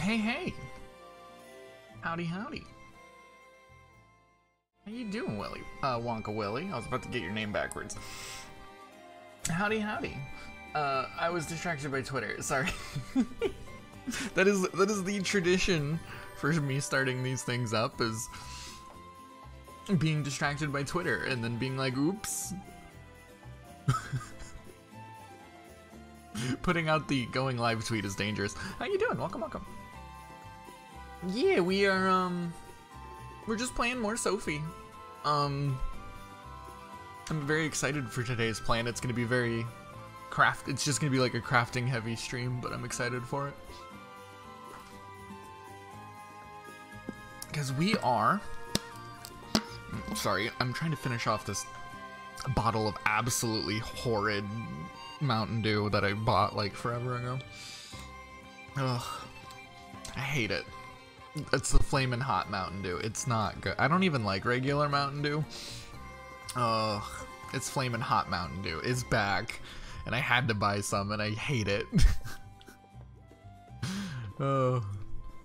Hey, hey! Howdy, howdy. How you doing, Willy? Wonka Willy. I was about to get your name backwards. Howdy, howdy. I was distracted by Twitter. Sorry. that is the tradition for me starting these things up, is being distracted by Twitter and then being like, oops. Putting out the going live tweet is dangerous. How you doing? Welcome, welcome. Yeah, we are, we're just playing more Sophie. I'm very excited for today's plan. It's gonna be very it's just gonna be like a crafting heavy stream, but I'm excited for it. Because we are, sorry, I'm trying to finish off this bottle of absolutely horrid Mountain Dew that I bought like forever ago. Ugh, I hate it. It's the flamin' hot Mountain Dew. It's not good. I don't even like regular Mountain Dew. Ugh, it's flamin' hot Mountain Dew. It's back, and I had to buy some, and I hate it. Oh,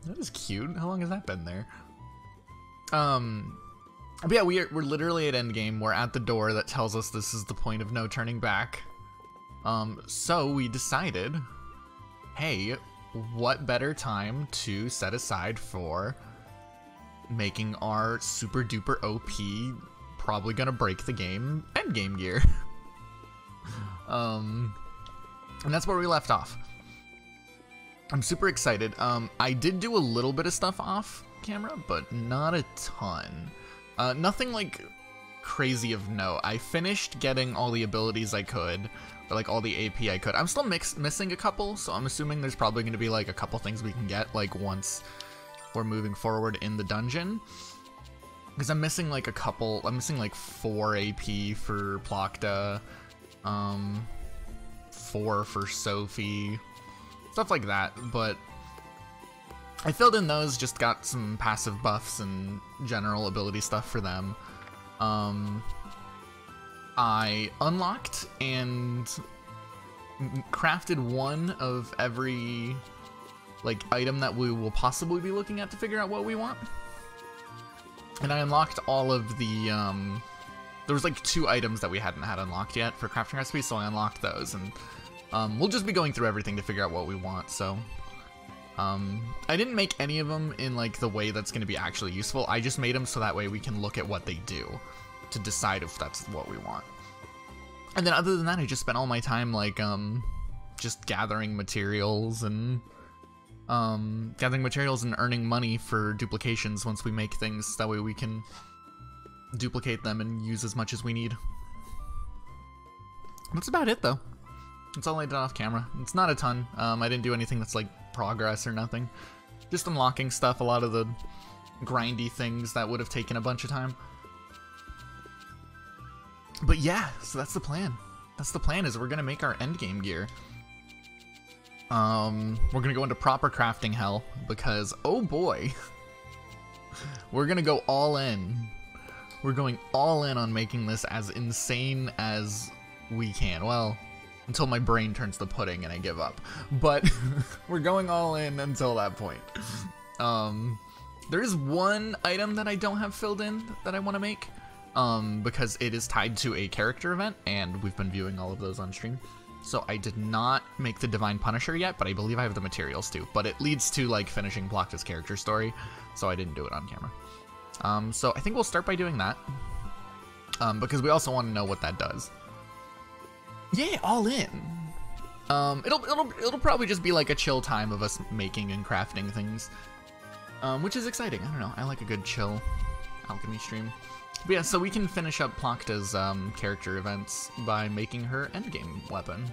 that is cute. How long has that been there? But yeah, we're literally at endgame. We're at the door that tells us this is the point of no turning back. So we decided, hey, what better time to set aside for making our super duper OP, probably gonna break the game, endgame gear. And that's where we left off. I'm super excited. I did do a little bit of stuff off camera, but not a ton. Nothing like crazy of note. I finished getting all the abilities I could, or like all the AP I could. I'm still missing a couple, so I'm assuming there's probably going to be like a couple things we can get like once we're moving forward in the dungeon. Because I'm missing like a couple. I'm missing like 4 AP for Plokta, 4 for Sophie, stuff like that. But I filled in those, just got some passive buffs and general ability stuff for them. I unlocked and crafted one of every like item that we will possibly be looking at to figure out what we want. And I unlocked all of the, there was like 2 items that we hadn't had unlocked yet for crafting recipes, so I unlocked those, and we'll just be going through everything to figure out what we want. So I didn't make any of them in like the way that's going to be actually useful. I just made them so that way we can look at what they do to decide if that's what we want. And then other than that, I just spent all my time like just gathering materials and earning money for duplications once we make things. That way we can duplicate them and use as much as we need. That's about it though. That's all I did off camera. It's not a ton. I didn't do anything that's like progress or nothing. Just unlocking stuff, a lot of the grindy things that would have taken a bunch of time. But yeah, so that's the plan. That's the plan, is we're gonna make our endgame gear. We're gonna go into proper crafting hell because, oh boy, we're gonna go all in. We're going all in on making this as insane as we can. Well, until my brain turns to pudding and I give up. But we're going all in until that point. There is one item that I don't have filled in that I want to make. Because it is tied to a character event, and we've been viewing all of those on stream. So I did not make the Divine Punisher yet, but I believe I have the materials to. But it leads to like finishing Plokta's character story, so I didn't do it on camera. So I think we'll start by doing that, because we also want to know what that does. Yeah, all in. It'll probably just be like a chill time of us making and crafting things, which is exciting. I don't know. I like a good chill alchemy stream. But yeah, so we can finish up Plokta's character events by making her endgame weapon,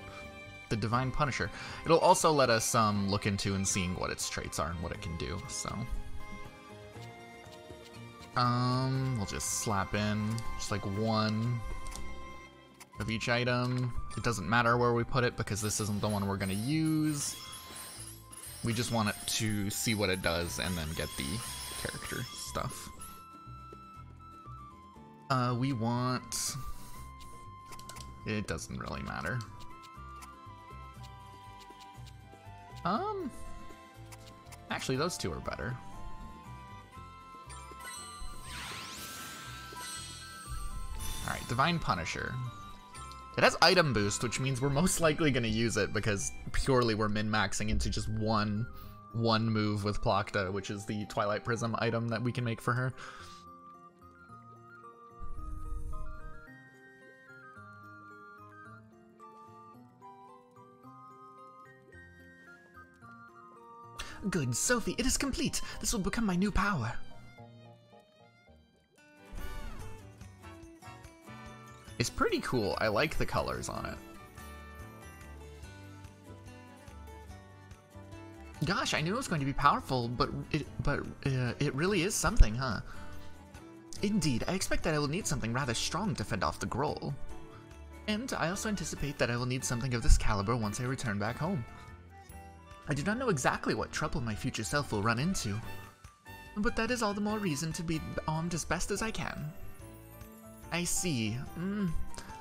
the Divine Punisher. It'll also let us look into and seeing what its traits are and what it can do, so. We'll just slap in just like 1 of each item. It doesn't matter where we put it because this isn't the one we're gonna use. We just want it to see what it does and then get the character stuff. We want... It doesn't really matter. Actually, those two are better. Alright, Divine Punisher. It has item boost, which means we're most likely going to use it because purely we're min-maxing into just one move with Plocta, which is the Twilight Prism item that we can make for her. Good, Sophie, it is complete. This will become my new power. It's pretty cool. I like the colors on it. Gosh, I knew it was going to be powerful, but it really is something, huh? Indeed, I expect that I will need something rather strong to fend off the Groll. And I also anticipate that I will need something of this caliber once I return back home. I do not know exactly what trouble my future self will run into, but that is all the more reason to be armed as best as I can. I see.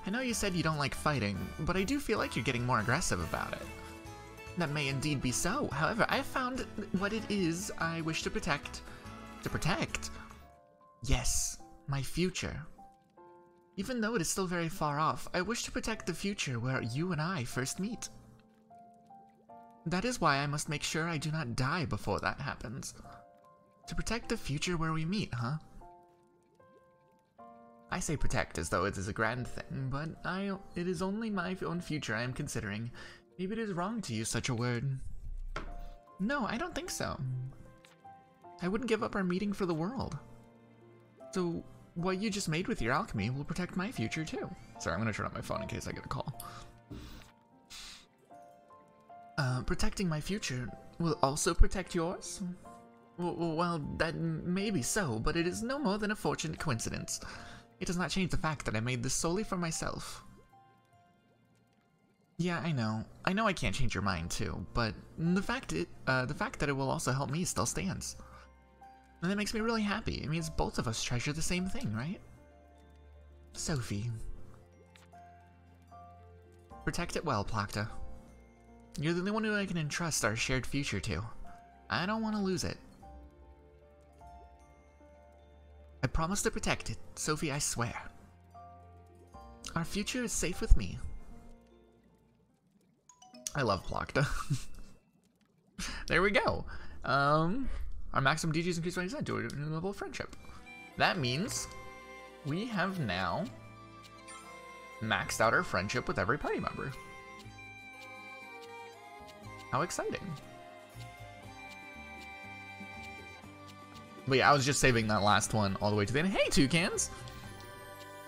I know you said you don't like fighting, but I do feel like you're getting more aggressive about it. That may indeed be so. However, I have found what it is I wish to protect. To protect? Yes, my future. Even though it is still very far off, I wish to protect the future where you and I first meet. That is why I must make sure I do not die before that happens. To protect the future where we meet, huh? I say protect as though it is a grand thing, but it is only my own future I am considering. Maybe it is wrong to use such a word. No, I don't think so. I wouldn't give up our meeting for the world. So, what you just made with your alchemy will protect my future too. Sorry, I'm gonna turn on my phone in case I get a call. Protecting my future will also protect yours? Well, that may be so, but it is no more than a fortunate coincidence. It does not change the fact that I made this solely for myself. Yeah, I know. I know I can't change your mind too, but the fact that it will also help me still stands. And that makes me really happy. It means both of us treasure the same thing, right? Sophie. Protect it well, Plocta. You're the only one who I can entrust our shared future to. I don't want to lose it. I promise to protect it, Sophie, I swear. Our future is safe with me. I love Plocta. There we go. Our maximum DG is increased 20% to a new level of friendship. That means we have now maxed out our friendship with every party member. How exciting. But yeah, I was just saving that last one all the way to the end. Hey, Toucans!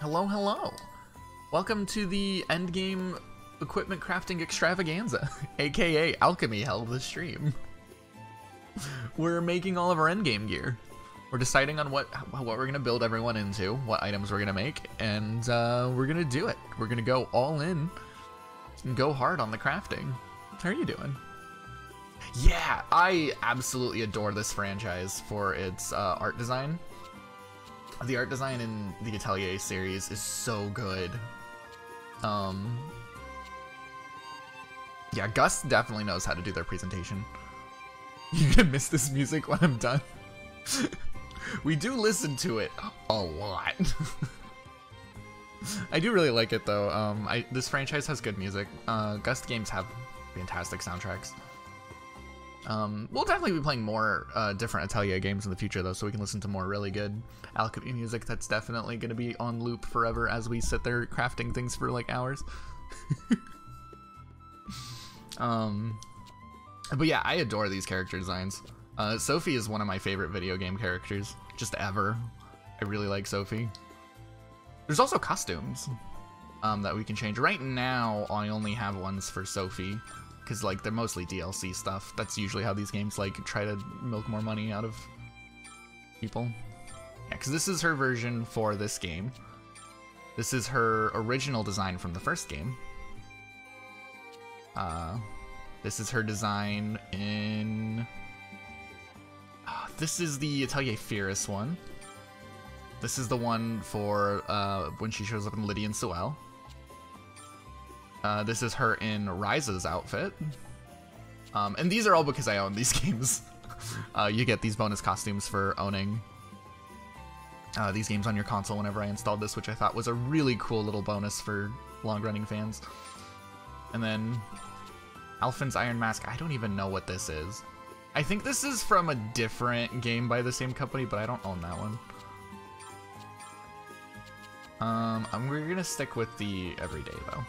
Hello, hello. Welcome to the endgame equipment crafting extravaganza, aka Alchemy held the stream. We're making all of our endgame gear. We're deciding on what we're gonna build everyone into, what items we're gonna make, and we're gonna do it. We're gonna go all in and go hard on the crafting. How are you doing? Yeah, I absolutely adore this franchise for its art design. The art design in the Atelier series is so good. Yeah, Gus definitely knows how to do their presentation. You're gonna miss this music when I'm done. We do listen to it a lot. I do really like it though. This franchise has good music. Gust games have fantastic soundtracks. We'll definitely be playing more different Atelier games in the future though, so we can listen to more really good Alchemy music that's definitely going to be on loop forever as we sit there crafting things for like hours. But yeah, I adore these character designs. Sophie is one of my favorite video game characters, just ever. I really like Sophie. There's also costumes that we can change. Right now, I only have ones for Sophie, because like they're mostly DLC stuff. That's usually how these games like try to milk more money out of people. Yeah, because this is her version for this game. This is her original design from the first game. This is her design in... this is the Atelier Fierce one. This is the one for when she shows up in Lydia and Sewell. This is her in Ryza's outfit. And these are all because I own these games. you get these bonus costumes for owning these games on your console whenever I installed this, which I thought was a really cool little bonus for long-running fans. And then Alphen's Iron Mask, I don't even know what this is. I think this is from a different game by the same company, but I don't own that one. We're gonna stick with the everyday though.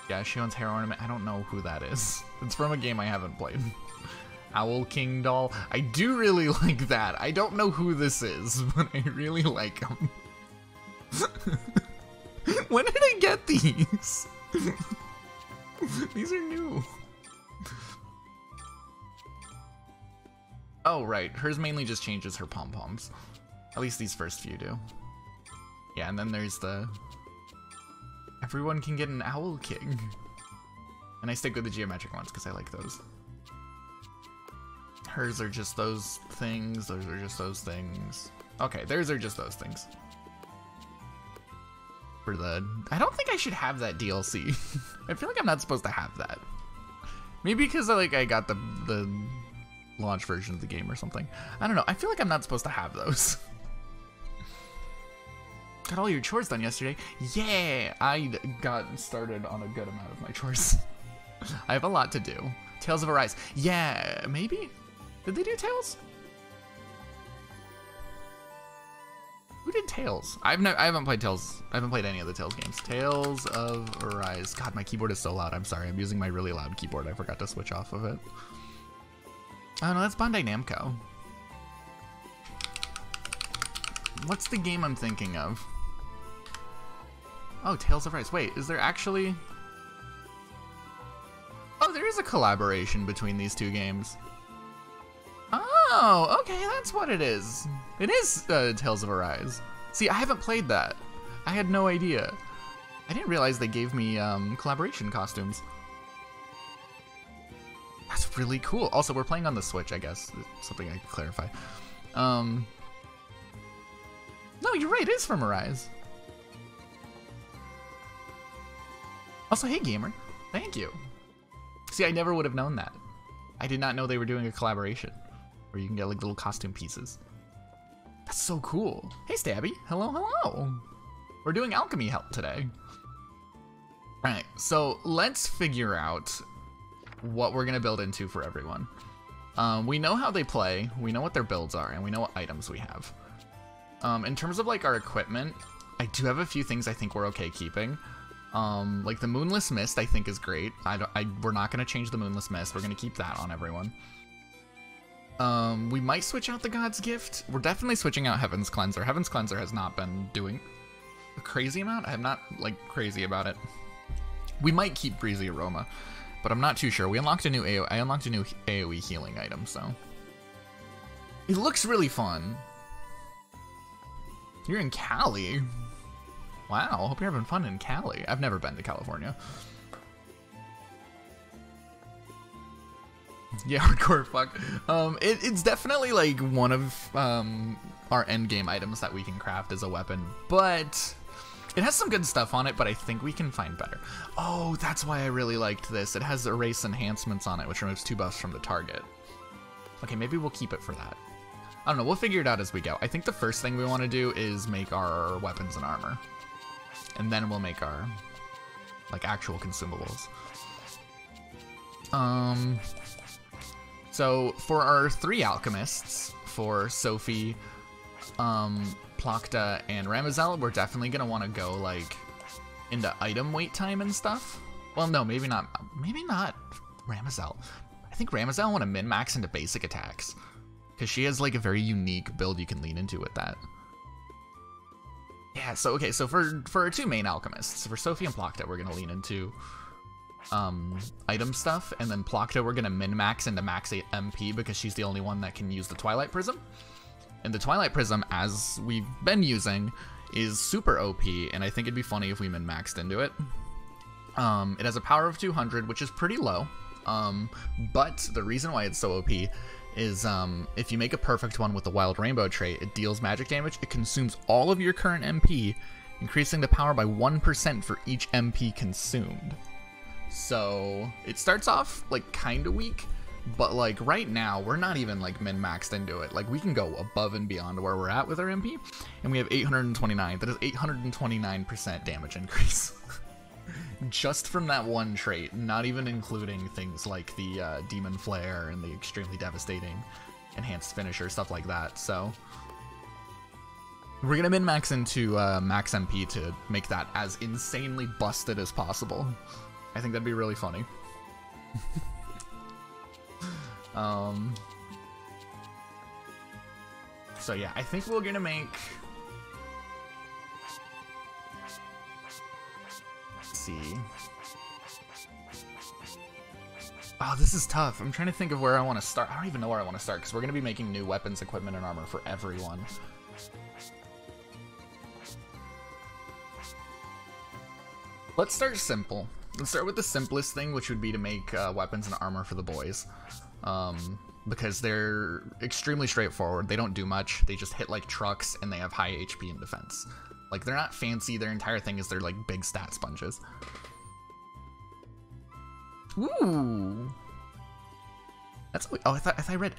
Yeah, she owns hair ornament. I don't know who that is. It's from a game I haven't played. Owl King doll. I do really like that. I don't know who this is, but I really like them. When did I get these? These are new. Oh, right. Hers mainly just changes her pom-poms. At least these first few do. Yeah, and then there's the... Everyone can get an Owl King. And I stick with the geometric ones because I like those. Hers are just those things. Those are just those things. Okay, theirs are just those things. For the... I don't think I should have that DLC. I feel like I'm not supposed to have that. Maybe because I got the launch version of the game or something. I don't know. I feel like I'm not supposed to have those. Got all your chores done yesterday? Yeah! I got started on a good amount of my chores. I have a lot to do. Tales of Arise. Yeah, maybe? Did they do Tales? Who did Tales? I haven't played Tales. I haven't played any of the Tales games. Tales of Arise. God, my keyboard is so loud. I'm sorry. I'm using my really loud keyboard. I forgot to switch off of it. Oh no, that's Bandai Namco. What's the game I'm thinking of? Oh, Tales of Arise. Wait, is there actually... Oh, there is a collaboration between these two games. Oh, okay, that's what it is. It is Tales of Arise. See, I haven't played that. I had no idea. I didn't realize they gave me collaboration costumes. That's really cool. Also, we're playing on the Switch, I guess. Something I could clarify. No, you're right, it is from Arise. Also, hey gamer, thank you. See, I never would have known that. I did not know they were doing a collaboration where you can get like little costume pieces. That's so cool. Hey Stabby, hello, hello. We're doing alchemy help today. All right, so let's figure out what we're gonna build into for everyone. We know how they play, we know what their builds are, and we know what items we have. In terms of like our equipment, I do have a few things I think we're okay keeping. Like the Moonless Mist I think is great. We're not gonna change the Moonless Mist. We're gonna keep that on everyone. We might switch out the God's Gift. We're definitely switching out Heaven's Cleanser. Heaven's Cleanser has not been doing a crazy amount. I'm not like crazy about it. We might keep Breezy Aroma, but I'm not too sure. I unlocked a new AoE healing item, so it looks really fun. You're in Cali. Wow, hope you're having fun in Cali. I've never been to California. Yeah, hardcore fuck. It's definitely like one of our endgame items that we can craft as a weapon, but it has some good stuff on it, but I think we can find better. Oh, that's why I really liked this. It has erase enhancements on it, which removes 2 buffs from the target. Okay, maybe we'll keep it for that. I don't know, we'll figure it out as we go. I think the first thing we want to do is make our weapons and armor. And then we'll make our, like, actual consumables. So, for our 3 alchemists, for Sophie, Plakta, and Ramazel, we're definitely going to want to go, like, into item wait time and stuff. Well, no, maybe not Ramazel. I think Ramazel I want to min-max into basic attacks, because she has, like, a very unique build you can lean into with that. Yeah, so okay, so for our 2 main alchemists, for Sophie and Plakta, we're gonna lean into item stuff, and then Plakta we're gonna min-max into max 8 MP because she's the only one that can use the Twilight Prism. And the Twilight Prism, as we've been using, is super OP, and I think it'd be funny if we min-maxed into it. It has a power of 200, which is pretty low, but the reason why it's so OP is if you make a perfect one with the Wild Rainbow trait, it deals magic damage, it consumes all of your current MP, increasing the power by 1% for each MP consumed. So it starts off like kinda weak, But like right now, we're not even like min-maxed into it. Like we can go above and beyond where we're at with our MP, and we have 829. That is 829% damage increase. Just from that one trait, not even including things like the Demon Flare and the extremely devastating enhanced finisher, stuff like that. So we're gonna min-max into max MP to make that as insanely busted as possible. I think that'd be really funny. So yeah, I think we're gonna make... Let's see. Oh, this is tough. I'm trying to think of where I want to start. I don't even know where I want to start, because we're gonna be making new weapons, equipment, and armor for everyone. Let's start simple. Let's start with the simplest thing, which would be to make weapons and armor for the boys. Because they're extremely straightforward. They don't do much. They just hit like trucks, and they have high HP and defense. Like, they're not fancy. Their entire thing is they're like big stat sponges. Ooh. That's... Oh, I thought I read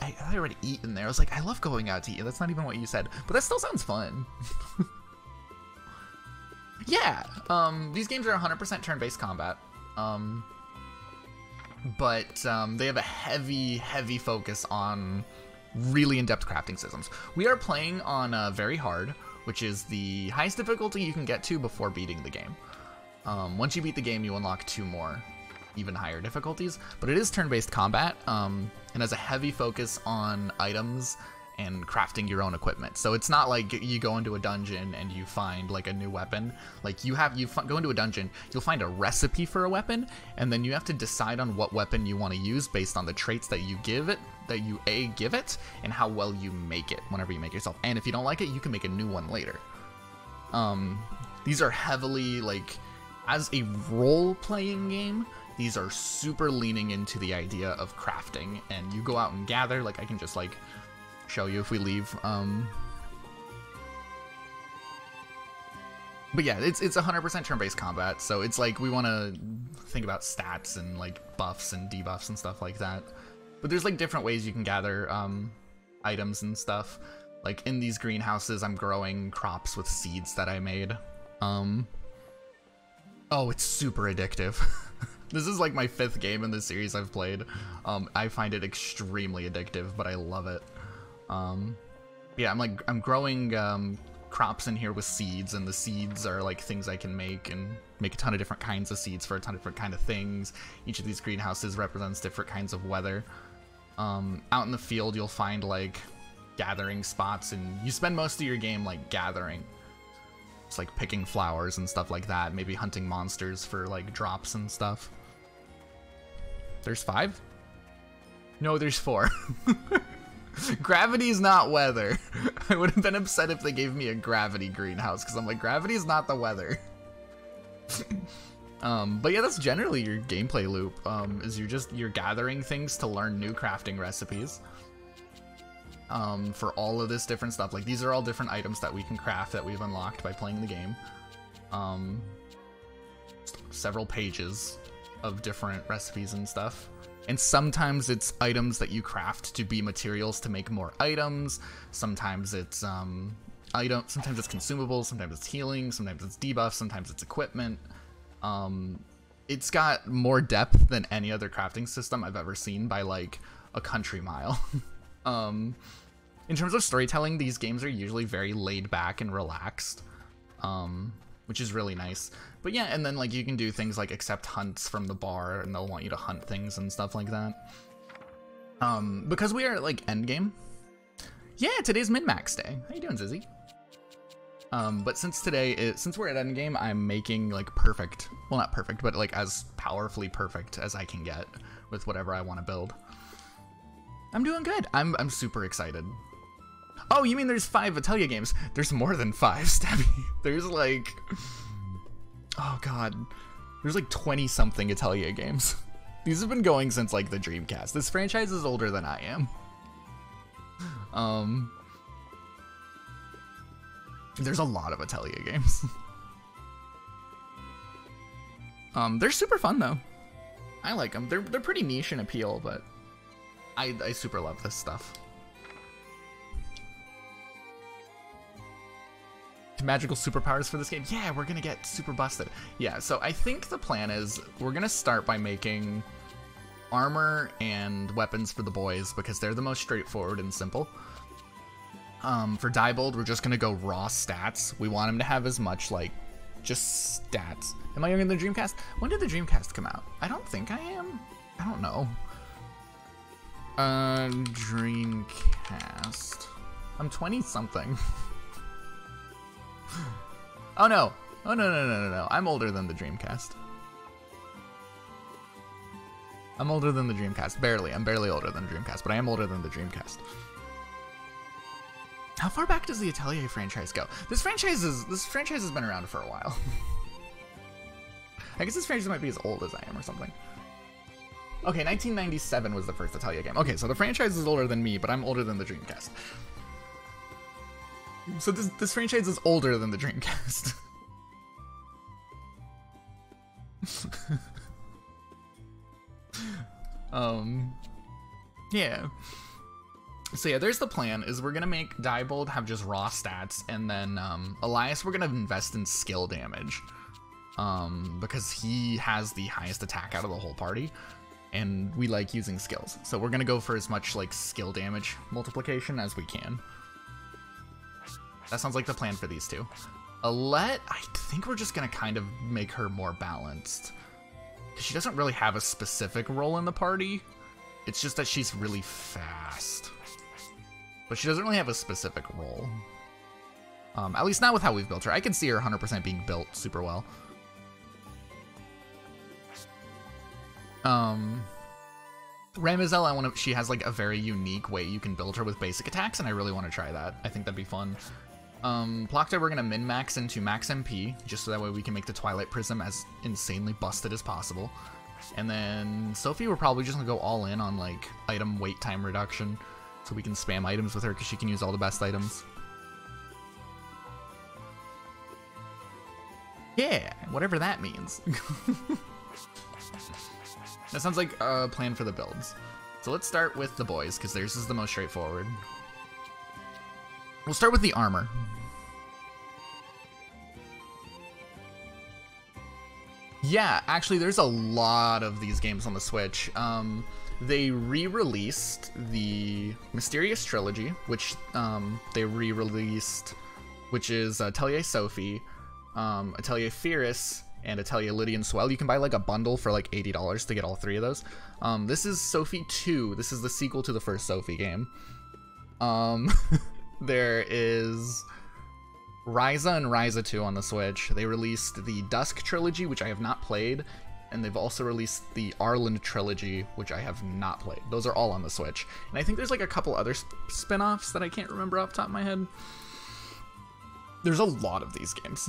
eat in there. I was like, I love going out to eat. That's not even what you said. But that still sounds fun. Yeah. These games are 100% turn-based combat. But they have a heavy focus on really in-depth crafting systems. We are playing on very hard, which is the highest difficulty you can get to before beating the game. Once you beat the game, you unlock 2 more even higher difficulties, but it is turn-based combat, and has a heavy focus on items and crafting your own equipment. So it's not like you go into a dungeon and you find like a new weapon. Like you go into a dungeon, you'll find a recipe for a weapon, and then you have to decide on what weapon you want to use based on the traits that you give it, give it, and how well you make it whenever you make yourself. And if you don't like it, you can make a new one later. These are heavily like, as a role-playing game, these are super leaning into the idea of crafting, and you go out and gather. Like I can just like show you if we leave. But yeah, it's 100% turn-based combat, so it's like we want to think about stats and like buffs and debuffs and stuff like that. But there's like different ways you can gather items and stuff. Like in these greenhouses, I'm growing crops with seeds that I made. Oh, it's super addictive. This is like my 5th game in the series I've played. I find it extremely addictive, but I love it. Yeah, I'm growing crops in here with seeds, and the seeds are like things I can make, and make a ton of different kinds of seeds for a ton of different kind of things. Each of these greenhouses represents different kinds of weather. Out in the field, you'll find like gathering spots, and you spend most of your game like gathering. It's like picking flowers and stuff like that, maybe hunting monsters for like drops and stuff. There's 5? No, there's 4. Gravity's not weather. I would have been upset if they gave me a gravity greenhouse, because I'm like, gravity's not the weather. But yeah, that's generally your gameplay loop, is you're gathering things to learn new crafting recipes. For all of this different stuff. Like, these are all different items that we can craft that we've unlocked by playing the game. Several pages of different recipes and stuff. And sometimes it's items that you craft to be materials to make more items. Sometimes it's sometimes it's consumables, sometimes it's healing, sometimes it's debuffs, sometimes it's equipment. It's got more depth than any other crafting system I've ever seen by like a country mile. In terms of storytelling, these games are usually very laid back and relaxed, which is really nice. But yeah, and then like you can do things like accept hunts from the bar, and they'll want you to hunt things and stuff like that. Because we are at like endgame. Yeah, today's min-max day. How you doing, Zizzy? But since we're at endgame, I'm making like perfect, well not perfect, but like as powerfully perfect as I can get with whatever I want to build. I'm doing good. I'm super excited. Oh, you mean there's 5 Atelier games? There's more than 5, Stabby. There's like, oh god, there's like 20-something Atelier games. These have been going since like the Dreamcast. This franchise is older than I am. There's a lot of Atelier games. They're super fun though. I like them. They're pretty niche in appeal, but I super love this stuff. Magical superpowers for this game? Yeah, we're gonna get super busted. Yeah, so I think the plan is we're gonna start by making armor and weapons for the boys because they're the most straightforward and simple. For Diebold, we're just gonna go raw stats. We want him to have as much, like, just stats. Am I younger than the Dreamcast? When did the Dreamcast come out? I don't think I am. I don't know. Dreamcast. I'm 20-something. Oh no. Oh no. I'm older than the Dreamcast. I'm older than the Dreamcast. Barely. I'm barely older than the Dreamcast, but I am older than the Dreamcast. How far back does the Atelier franchise go? This franchise has been around for a while. I guess this franchise might be as old as I am or something. Okay, 1997 was the first Atelier game. Okay, so the franchise is older than me, but I'm older than the Dreamcast. So this franchise is older than the Dreamcast. Yeah. So yeah, there's the plan, is we're gonna make Diebold have just raw stats, and then Elias we're gonna invest in skill damage. Because he has the highest attack out of the whole party, and we like using skills. So we're gonna go for as much like skill damage multiplication as we can. That sounds like the plan for these two. Alette, I think we're just gonna kind of make her more balanced. She doesn't really have a specific role in the party. It's just that she's really fast. But she doesn't really have a specific role. At least not with how we've built her. I can see her 100% being built super well. Ramizel, she has like a very unique way you can build her with basic attacks, and I really want to try that. I think that'd be fun. Plocta we're gonna min-max into max MP, just so that way we can make the Twilight Prism as insanely busted as possible. And then Sophie, we're probably just gonna go all in on like item wait time reduction, so we can spam items with her because she can use all the best items. Yeah, whatever that means. That sounds like a plan for the builds. So let's start with the boys, because theirs is the most straightforward. We'll start with the armor. Yeah, actually, there's a lot of these games on the Switch. They re-released the Mysterious Trilogy, which they re-released, which is Atelier Sophie, Atelier Fierce, and Atelier Lydian Swell. You can buy like a bundle for like $80 to get all three of those. This is Sophie 2. This is the sequel to the first Sophie game. There is Ryza and Ryza 2 on the Switch. They released the Dusk Trilogy, which I have not played, and they've also released the Arland Trilogy, which I have not played. Those are all on the Switch. And I think there's like a couple other spin-offs that I can't remember off the top of my head. There's a lot of these games.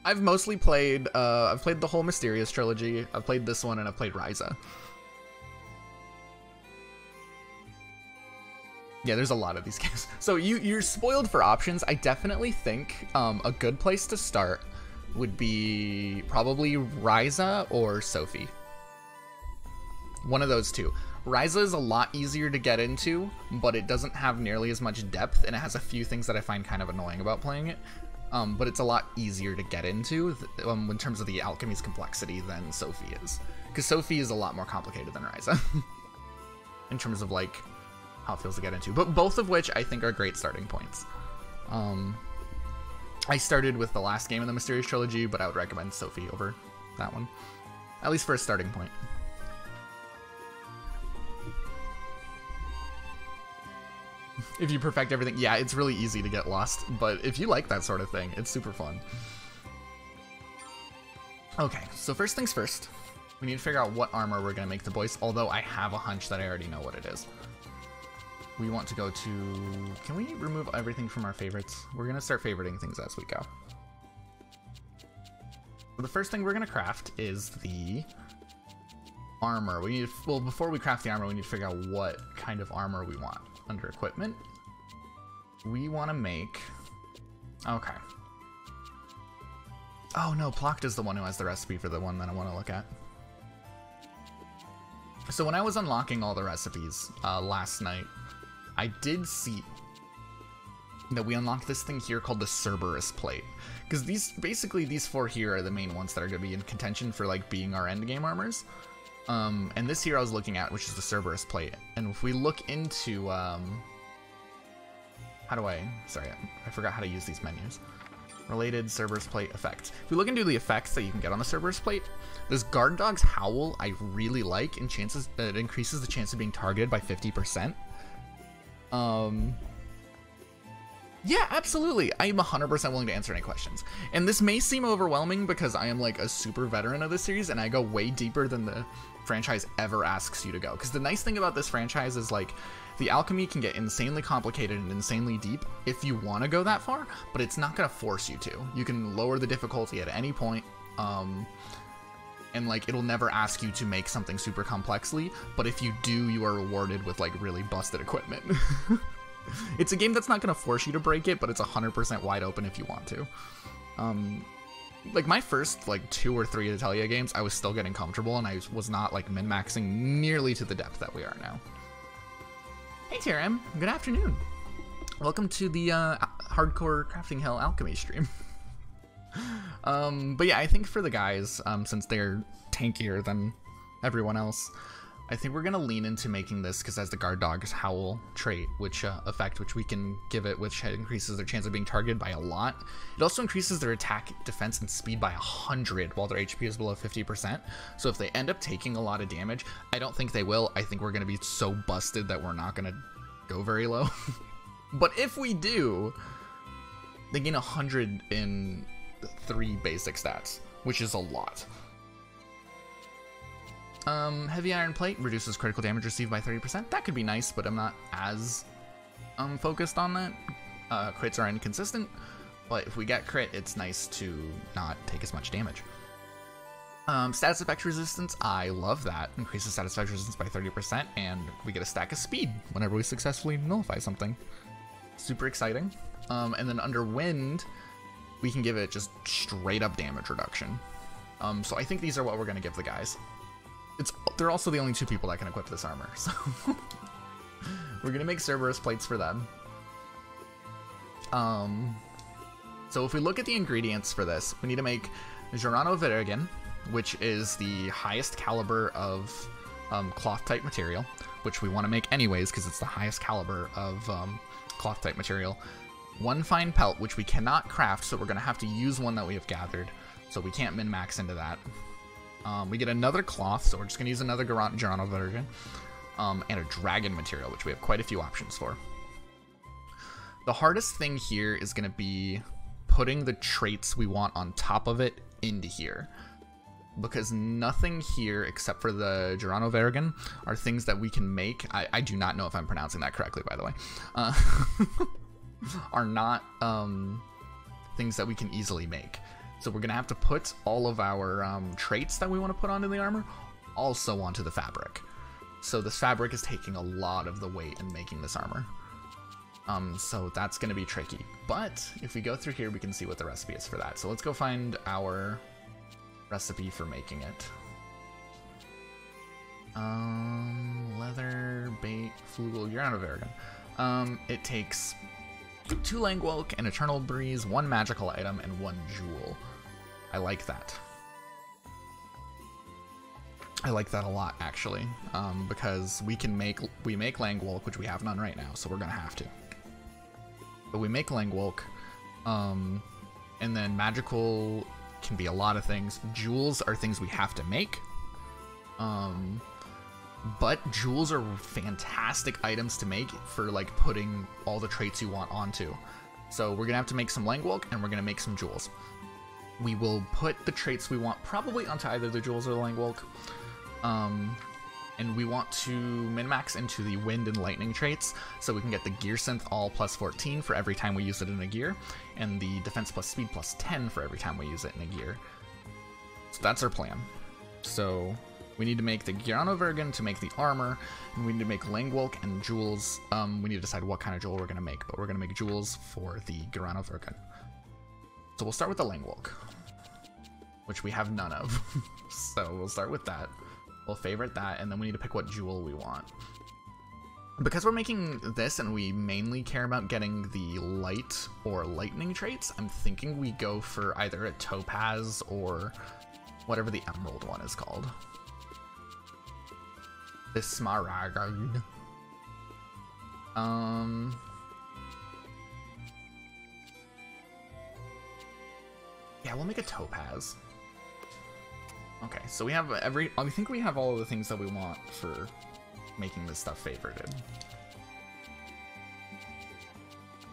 I've mostly played, I've played the whole Mysterious Trilogy, I've played this one, and I've played Ryza. Yeah, there's a lot of these games. So you're spoiled for options. I definitely think a good place to start would be probably Ryza or Sophie. One of those two. Ryza is a lot easier to get into, but it doesn't have nearly as much depth, and it has a few things that I find kind of annoying about playing it. But it's a lot easier to get into in terms of the alchemy's complexity than Sophie is. Because Sophie is a lot more complicated than Ryza. In terms of like how it feels to get into. But both of which I think are great starting points. I started with the last game in the Mysterious Trilogy, but I would recommend Sophie over that one. At least for a starting point. If you perfect everything, yeah, it's really easy to get lost, but if you like that sort of thing, it's super fun. Okay, so first things first, we need to figure out what armor we're gonna make the boys, although I have a hunch that I already know what it is. We want to go to, can we remove everything from our favorites? We're gonna start favoriting things as we go. So the first thing we're gonna craft is the armor. We need, well, before we craft the armor, we need to figure out what kind of armor we want. Under equipment, we want to make, okay. Oh no, Plocta's the one who has the recipe for the one that I want to look at. So when I was unlocking all the recipes last night, I did see that we unlocked this thing here called the Cerberus plate. Because these 4 here are the main ones that are going to be in contention for like being our endgame armors. And this here I was looking at, which is the Cerberus plate. And if we look into, sorry, I forgot how to use these menus. Related Cerberus plate effect. If we look into the effects that you can get on the Cerberus plate, this Guard Dog's Howl I really like, and it increases the chance of being targeted by 50%. Yeah, absolutely. I am 100% willing to answer any questions. And this may seem overwhelming because I am like a super veteran of this series and I go way deeper than the franchise ever asks you to go. Because the nice thing about this franchise is like the alchemy can get insanely complicated and insanely deep if you want to go that far, but it's not going to force you to. You can lower the difficulty at any point. And like it'll never ask you to make something super complexly, but if you do, you are rewarded with like really busted equipment. It's a game that's not going to force you to break it, but it's 100% wide open if you want to. Like my first like 2 or 3 Atelier games, I was still getting comfortable and I was not like min-maxing nearly to the depth that we are now. Hey TRM, good afternoon. Welcome to the Hardcore Crafting Hell Alchemy stream. But yeah, I think for the guys, since they're tankier than everyone else, I think we're gonna lean into making this because it has the Guard Dog's Howl trait, which effect, which we can give it, which increases their chance of being targeted by a lot. It also increases their attack, defense, and speed by 100 while their HP is below 50%. So if they end up taking a lot of damage, I don't think they will. I think we're gonna be so busted that we're not gonna go very low. But if we do, they gain 100 in 3 basic stats, which is a lot. Heavy iron plate reduces critical damage received by 30%. That could be nice, but I'm not as focused on that. Crits are inconsistent, but if we get crit, it's nice to not take as much damage. Status effect resistance, I love that. Increases status effect resistance by 30%, and we get a stack of speed whenever we successfully nullify something. Super exciting. And then under wind, we can give it just straight up damage reduction. So I think these are what we're gonna give the guys. They're also the only 2 people that can equip this armor, so we're gonna make Cerberus plates for them. So if we look at the ingredients for this, we need to make Girano Vergen, which is the highest caliber of cloth type material, which we want to make anyways because it's the highest caliber of cloth type material. 1 fine pelt, which we cannot craft, so we're gonna have to use one that we have gathered, so we can't min-max into that. We get another cloth, so we're just going to use another Girano version, and a dragon material, which we have quite a few options for. The hardest thing here is going to be putting the traits we want on top of it into here, because nothing here except for the Girano vergen are things that we can make. I do not know if I'm pronouncing that correctly, by the way. Are not things that we can easily make. So we're going to have to put all of our traits that we want to put onto the armor also onto the fabric. So this fabric is taking a lot of the weight in making this armor. So that's going to be tricky. But if we go through here, we can see what the recipe is for that. So let's go find our recipe for making it. Leather, bait, flugel, Girano vergen. It takes 2 Langwelk, an Eternal Breeze, 1 magical item, and 1 jewel. I like that. I like that a lot, actually, because we make Langwelk, which we have none right now, so we're gonna have to. But we make Langwelk, and then magical can be a lot of things. Jewels are things we have to make. But jewels are fantastic items to make for like putting all the traits you want onto. So we're gonna have to make some Langwelk and we're gonna make some jewels. We will put the traits we want probably onto either the jewels or the Langwelk. And we want to min-max into the wind and lightning traits so we can get the gear synth all plus 14 for every time we use it in a gear, and the defense plus speed plus 10 for every time we use it in a gear. So that's our plan. So we need to make the Girano vergen to make the armor, and we need to make Langwelk and jewels. We need to decide what kind of jewel we're going to make, but we're going to make jewels for the Girano vergen. So we'll start with the Langwelk, which we have none of. So we'll start with that. We'll favorite that, and then we need to pick what jewel we want. Because we're making this and we mainly care about getting the light or lightning traits, I'm thinking we go for either a topaz or whatever the emerald one is called. This smaragd. Yeah, we'll make a topaz. Okay, so we have I think we have all of the things that we want for making this stuff favorited.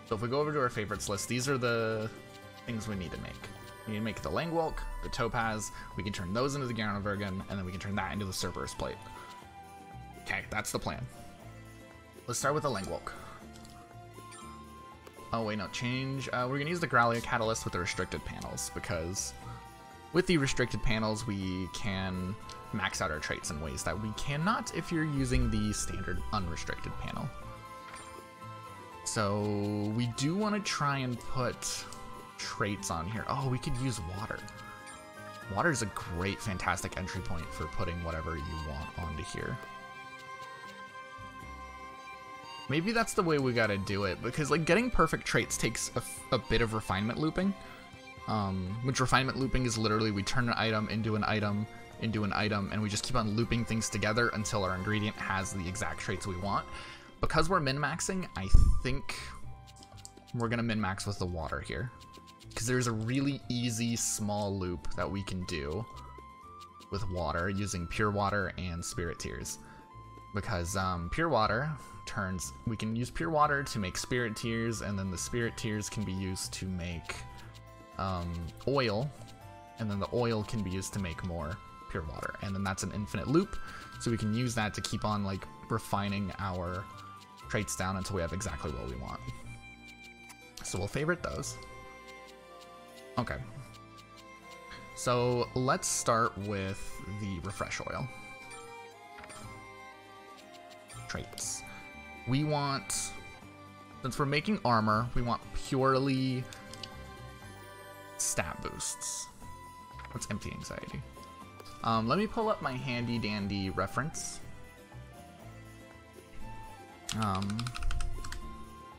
So if we go over to our favorites list, these are the things we need to make. We need to make the Langwolk, the topaz, we can turn those into the Garnovergen, and then we can turn that into the Cerberus plate. Okay, that's the plan. Let's start with the Langwolk. Oh wait, no, change. We're gonna use the Growlia Catalyst with the restricted panels, because with the restricted panels we can max out our traits in ways that we cannot if you're using the standard unrestricted panel. So we do want to try and put traits on here. Oh, we could use water. Water is a great, fantastic entry point for putting whatever you want onto here. Maybe that's the way we gotta do it, because like getting perfect traits takes a bit of refinement looping. Which refinement looping is literally we turn an item into an item into an item, and we just keep on looping things together until our ingredient has the exact traits we want. Because we're min-maxing, I think we're gonna min-max with the water here, because there's a really easy small loop that we can do with water using pure water and spirit tears. Because pure water turns, we can use pure water to make spirit tears, and then the spirit tears can be used to make oil, and then the oil can be used to make more pure water, and then that's an infinite loop, so we can use that to keep on like refining our traits down until we have exactly what we want. So we'll favorite those. Okay, so let's start with the refresh oil. Traits. We want, since we're making armor, we want purely stat boosts. Let's empty anxiety. Let me pull up my handy dandy reference.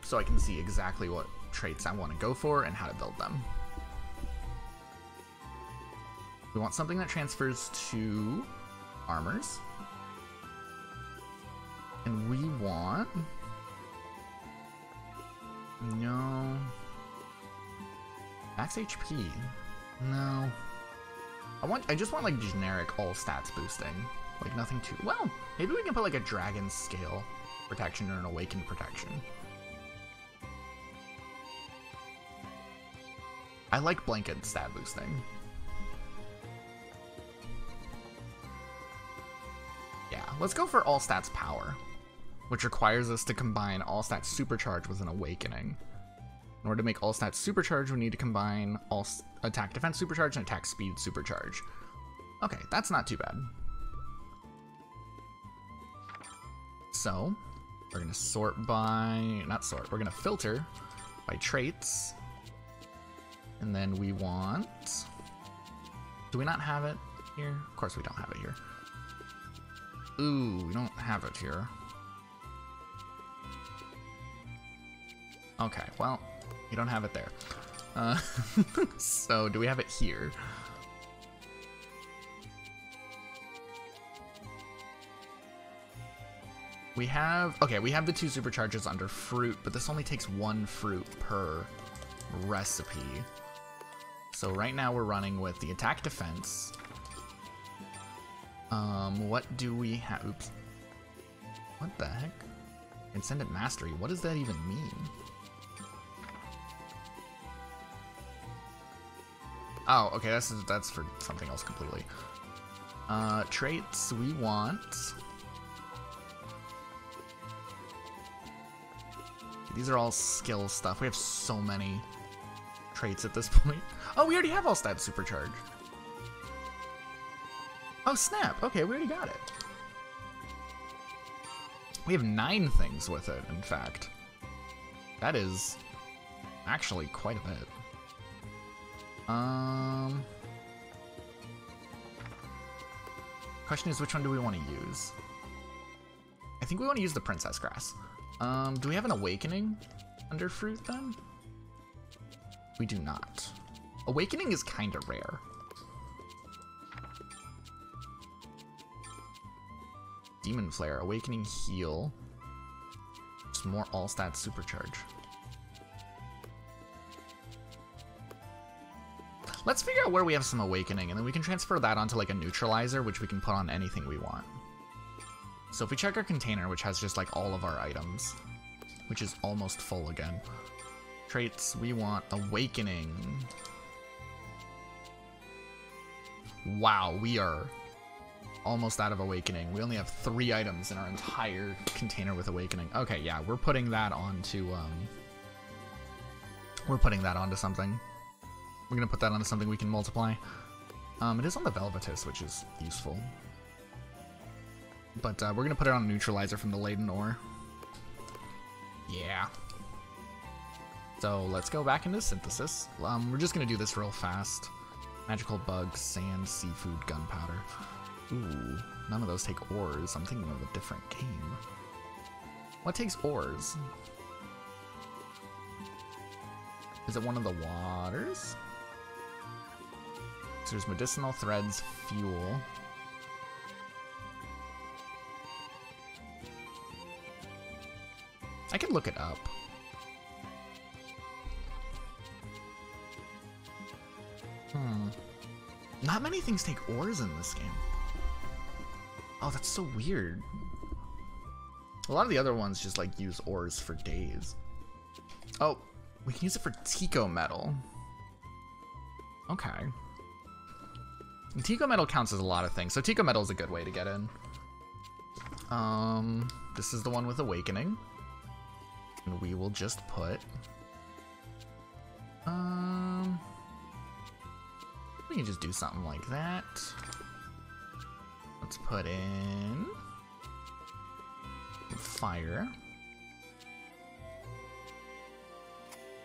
So I can see exactly what traits I want to go for and how to build them. We want something that transfers to armors. And we want... No. Max HP. No. I just want like generic all stats boosting. Like nothing too... Well, maybe we can put like a dragon scale protection or an awakened protection. I like blanket stat boosting. Yeah, let's go for all stats power, which requires us to combine all stats supercharge with an awakening. In order to make all stats supercharge, we need to combine all attack defense supercharge and attack speed supercharge. Okay, that's not too bad. So we're gonna sort by, not sort, we're gonna filter by traits. And then we want, do we not have it here? Of course we don't have it here. Ooh, we don't have it here. Okay, well, we don't have it there. So do we have it here? We have, okay, we have the 2 supercharges under fruit, but this only takes 1 fruit per recipe. So right now we're running with the attack defense. What do we have? Oops. What the heck? Transcendent Mastery, what does that even mean? Oh, okay, that's for something else completely. Traits, we want... These are all skill stuff. We have so many traits at this point. Oh, we already have all stats supercharged. Oh, snap. Okay, we already got it. We have 9 things with it, in fact. That is actually quite a bit. Question is, which one do we want to use? I think we want to use the princess grass. Do we have an awakening under fruit then? We do not. Awakening is kind of rare. Demon Flare, Awakening Heal. Just more all-stat supercharge. Let's figure out where we have some Awakening, and then we can transfer that onto like a neutralizer, which we can put on anything we want. So if we check our container, which has just like all of our items, which is almost full again. Traits, we want Awakening. Wow, we are almost out of Awakening. We only have 3 items in our entire container with Awakening. Okay, yeah, we're putting that onto something. We're gonna put that onto something we can multiply. It is on the Velvetus, which is useful. But we're gonna put it on a neutralizer from the laden ore. Yeah. So let's go back into synthesis. We're just gonna do this real fast. Magical bugs, sand, seafood, gunpowder. Ooh, none of those take ores. I'm thinking of a different game. What takes ores? Is it one of the waters? So there's medicinal threads, fuel. I could look it up. Not many things take ores in this game. Oh, that's so weird. A lot of the other ones just like use ores for days. Oh, we can use it for Tico metal. Okay. And Tico metal counts as a lot of things, so Tico metal is a good way to get in. This is the one with Awakening. And we will just put... we can just do something like that. Let's put in... fire.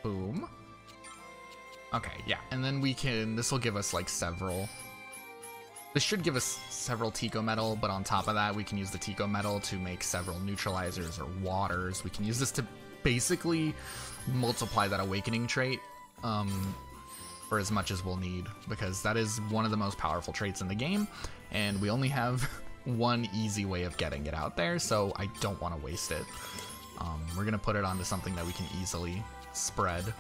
Boom. Okay, yeah, and then we can... this will give us, like, several... this should give us several Tico metal, but on top of that, we can use the Tico metal to make several neutralizers or waters. We can use this to basically multiply that Awakening trait for as much as we'll need, because that is one of the most powerful traits in the game, and we only have one easy way of getting it out there, so I don't want to waste it. We're going to put it onto something that we can easily spread.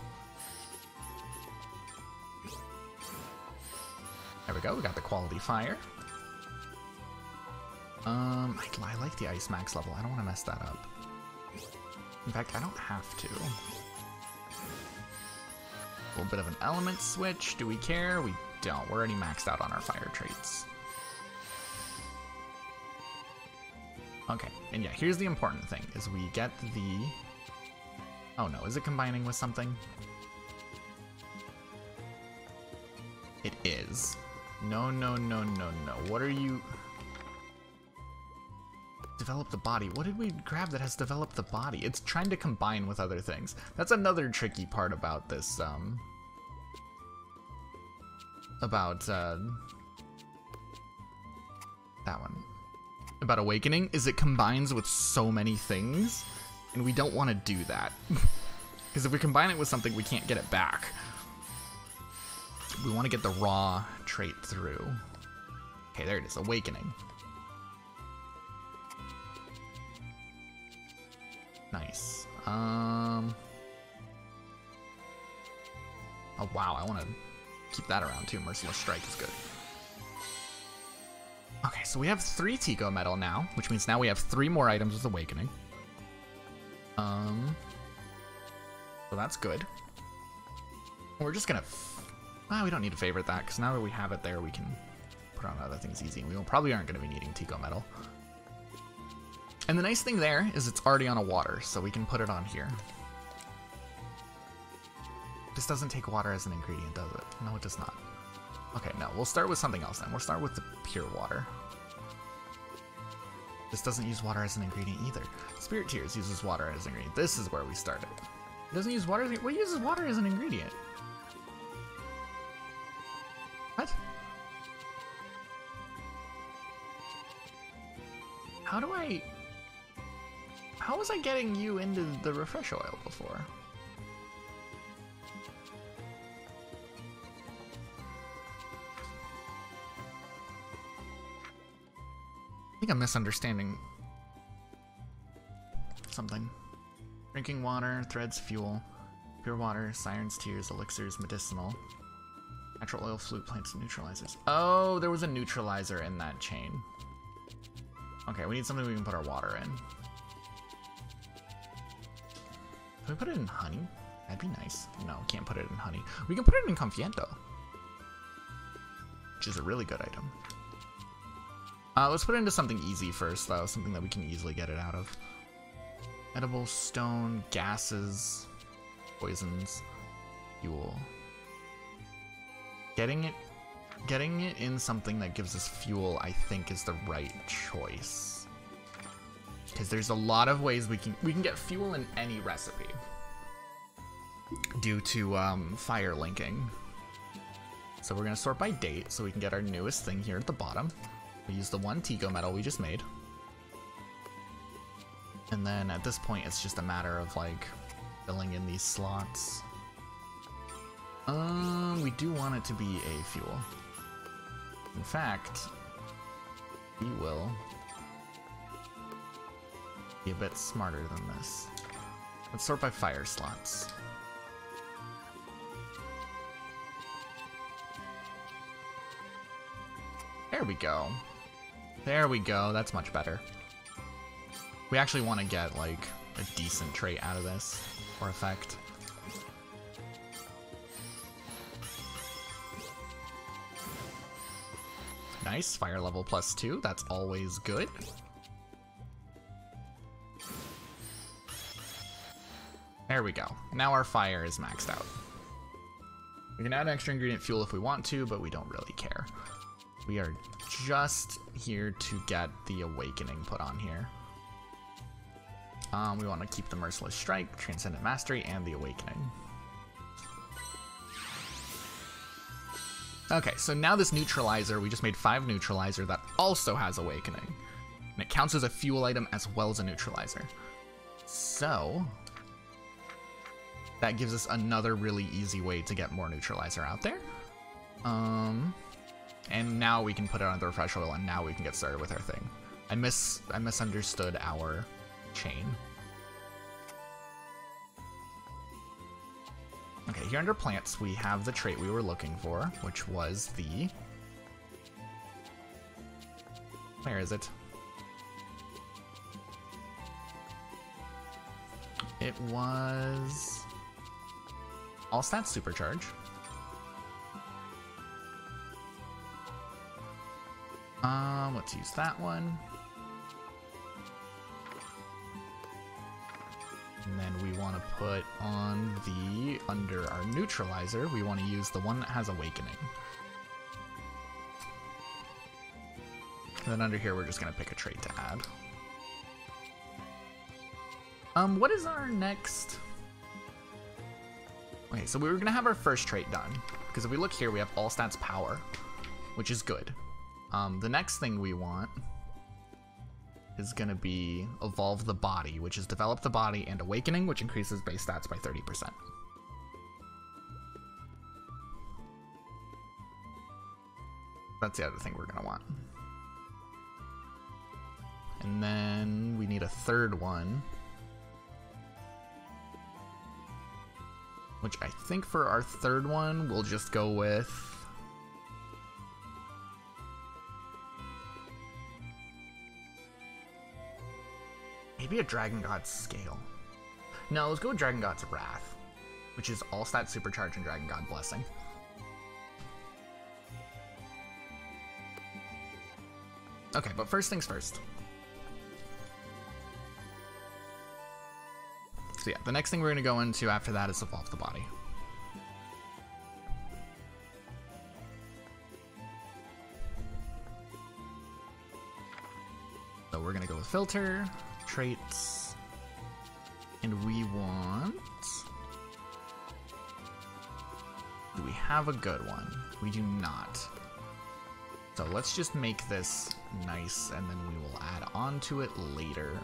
There we go, we got the quality fire. I like the ice max level. I don't want to mess that up. In fact, I don't have to. A little bit of an element switch. Do we care? We don't. We're already maxed out on our fire traits. Okay, and yeah, here's the important thing, is we get the... oh no, is it combining with something? It is. No, no, no, no, no. What are you... develop the body. What did we grab that has developed the body? It's trying to combine with other things. That's another tricky part about this, that one. About Awakening, is it combines with so many things, and we don't want to do that. Because if we combine it with something, we can't get it back. We want to get the raw trait through. Okay, there it is, Awakening. Nice. Oh wow, I want to keep that around too. Merciless Strike is good. Okay, so we have 3 Tico metal now, which means now we have 3 more items with Awakening. So that's good. We're just gonna... we don't need to favorite that, because now that we have it there, we can put on other things easy. We probably aren't going to be needing Tico metal. And the nice thing there is it's already on a water, so we can put it on here. This doesn't take water as an ingredient, does it? No, it does not. Okay, no, we'll start with something else then. We'll start with the pure water. This doesn't use water as an ingredient either. Spirit Tears uses water as an ingredient. This is where we started. It doesn't use water as an ingredient. What uses water as an ingredient? What? How was I getting you into the refresh oil before? I think I'm misunderstanding something. Drinking water, threads, fuel, pure water, sirens, tears, elixirs, medicinal, natural oil, flute plants, neutralizers. Oh, there was a neutralizer in that chain. Okay, we need something we can put our water in. Can we put it in honey? That'd be nice. No, can't put it in honey. We can put it in confiento, which is a really good item. Let's put it into something easy first, though. Something that we can easily get it out of. Edible, stone, gases, poisons, fuel. Getting it in something that gives us fuel, I think, is the right choice. Because there's a lot of ways we can get fuel in any recipe due to fire linking. So we're gonna sort by date so we can get our newest thing here at the bottom. We use the one Tico metal we just made. And then at this point, it's just a matter of like filling in these slots. We do want it to be a fuel. In fact, we will be a bit smarter than this. Let's sort by fire slots. There we go. There we go, that's much better. We actually want to get, like, a decent trait out of this, for effect. Nice, fire level +2, that's always good. There we go. Now our fire is maxed out. We can add extra ingredient fuel if we want to, but we don't really care. We are just here to get the awakening put on here. We want to keep the Merciless Strike, Transcendent Mastery, and the Awakening. Okay, so now this neutralizer, we just made 5 neutralizer that also has Awakening. And it counts as a fuel item as well as a neutralizer. So that gives us another really easy way to get more neutralizer out there. And now we can put it on the refresh oil, and now we can get started with our thing. I misunderstood our chain. Okay, here under plants, we have the trait we were looking for, which was the... Where is it? It was... All stats supercharge. Let's use that one. And then we want to put on the, under our neutralizer, we want to use the one that has Awakening. And then under here, we're just going to pick a trait to add. What is our next? Okay, so we were going to have our first trait done, because if we look here, we have all stats power, which is good. The next thing we want is going to be Evolve the Body, which is Develop the Body, and Awakening, which increases base stats by 30%. That's the other thing we're going to want. And then we need a third one, which I think for our third one, we'll just go with... Maybe a Dragon God's Scale. No, let's go with Dragon God's Wrath, which is all stats supercharge and Dragon God Blessing. Okay, but first things first. So yeah, the next thing we're going to go into after that is Evolve the Body. So we're going to go with Filter, Traits, and we want... Do we have a good one? We do not. So let's just make this nice, and then we will add onto it later.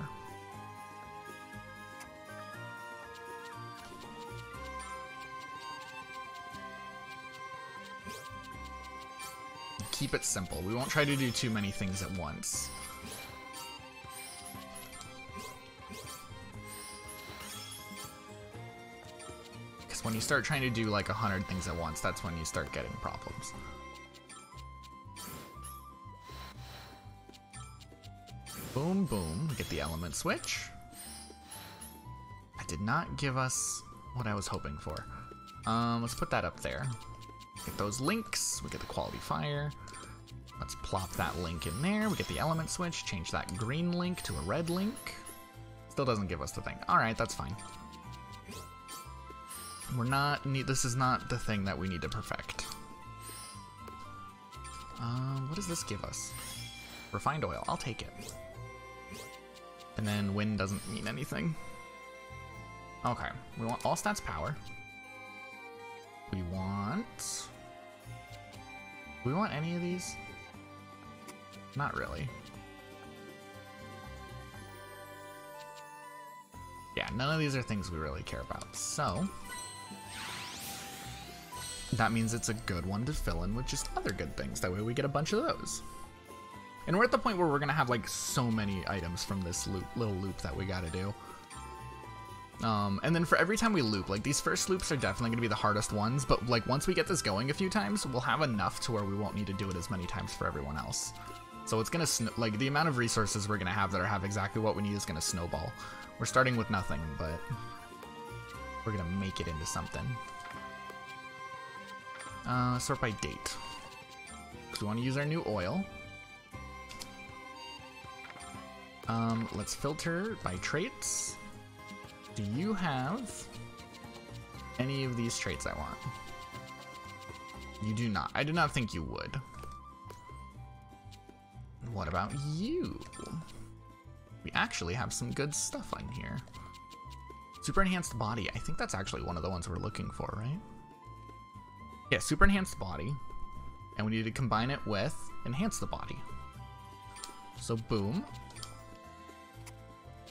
Keep it simple. We won't try to do too many things at once. Because when you start trying to do like 100 things at once, that's when you start getting problems. Boom, boom. Get the element switch. That did not give us what I was hoping for. Let's put that up there. Get those links. We get the quality fire. Let's plop that link in there. We get the element switch. Change that green link to a red link. Still doesn't give us the thing. Alright, that's fine. This is not the thing that we need to perfect. What does this give us? Refined oil. I'll take it. And then wind doesn't mean anything. Okay. We want all stats power. We want... Do we want any of these? Not really. Yeah, none of these are things we really care about. So... that means it's a good one to fill in with just other good things. That way we get a bunch of those. And we're at the point where we're gonna have like so many items from this little loop that we gotta do. And then for every time we loop, like these first loops are definitely gonna be the hardest ones, but like once we get this going a few times, we'll have enough to where we won't need to do it as many times for everyone else. So it's gonna, like the amount of resources we're gonna have that have exactly what we need is gonna snowball. We're starting with nothing, but we're gonna make it into something. Sort by date. Because we want to use our new oil. Let's filter by traits. Do you have any of these traits I want? You do not. I do not think you would. What about you? We actually have some good stuff on here. Super enhanced body. I think that's actually one of the ones we're looking for, right? Yeah, super enhanced body. And we need to combine it with enhance the body. So boom.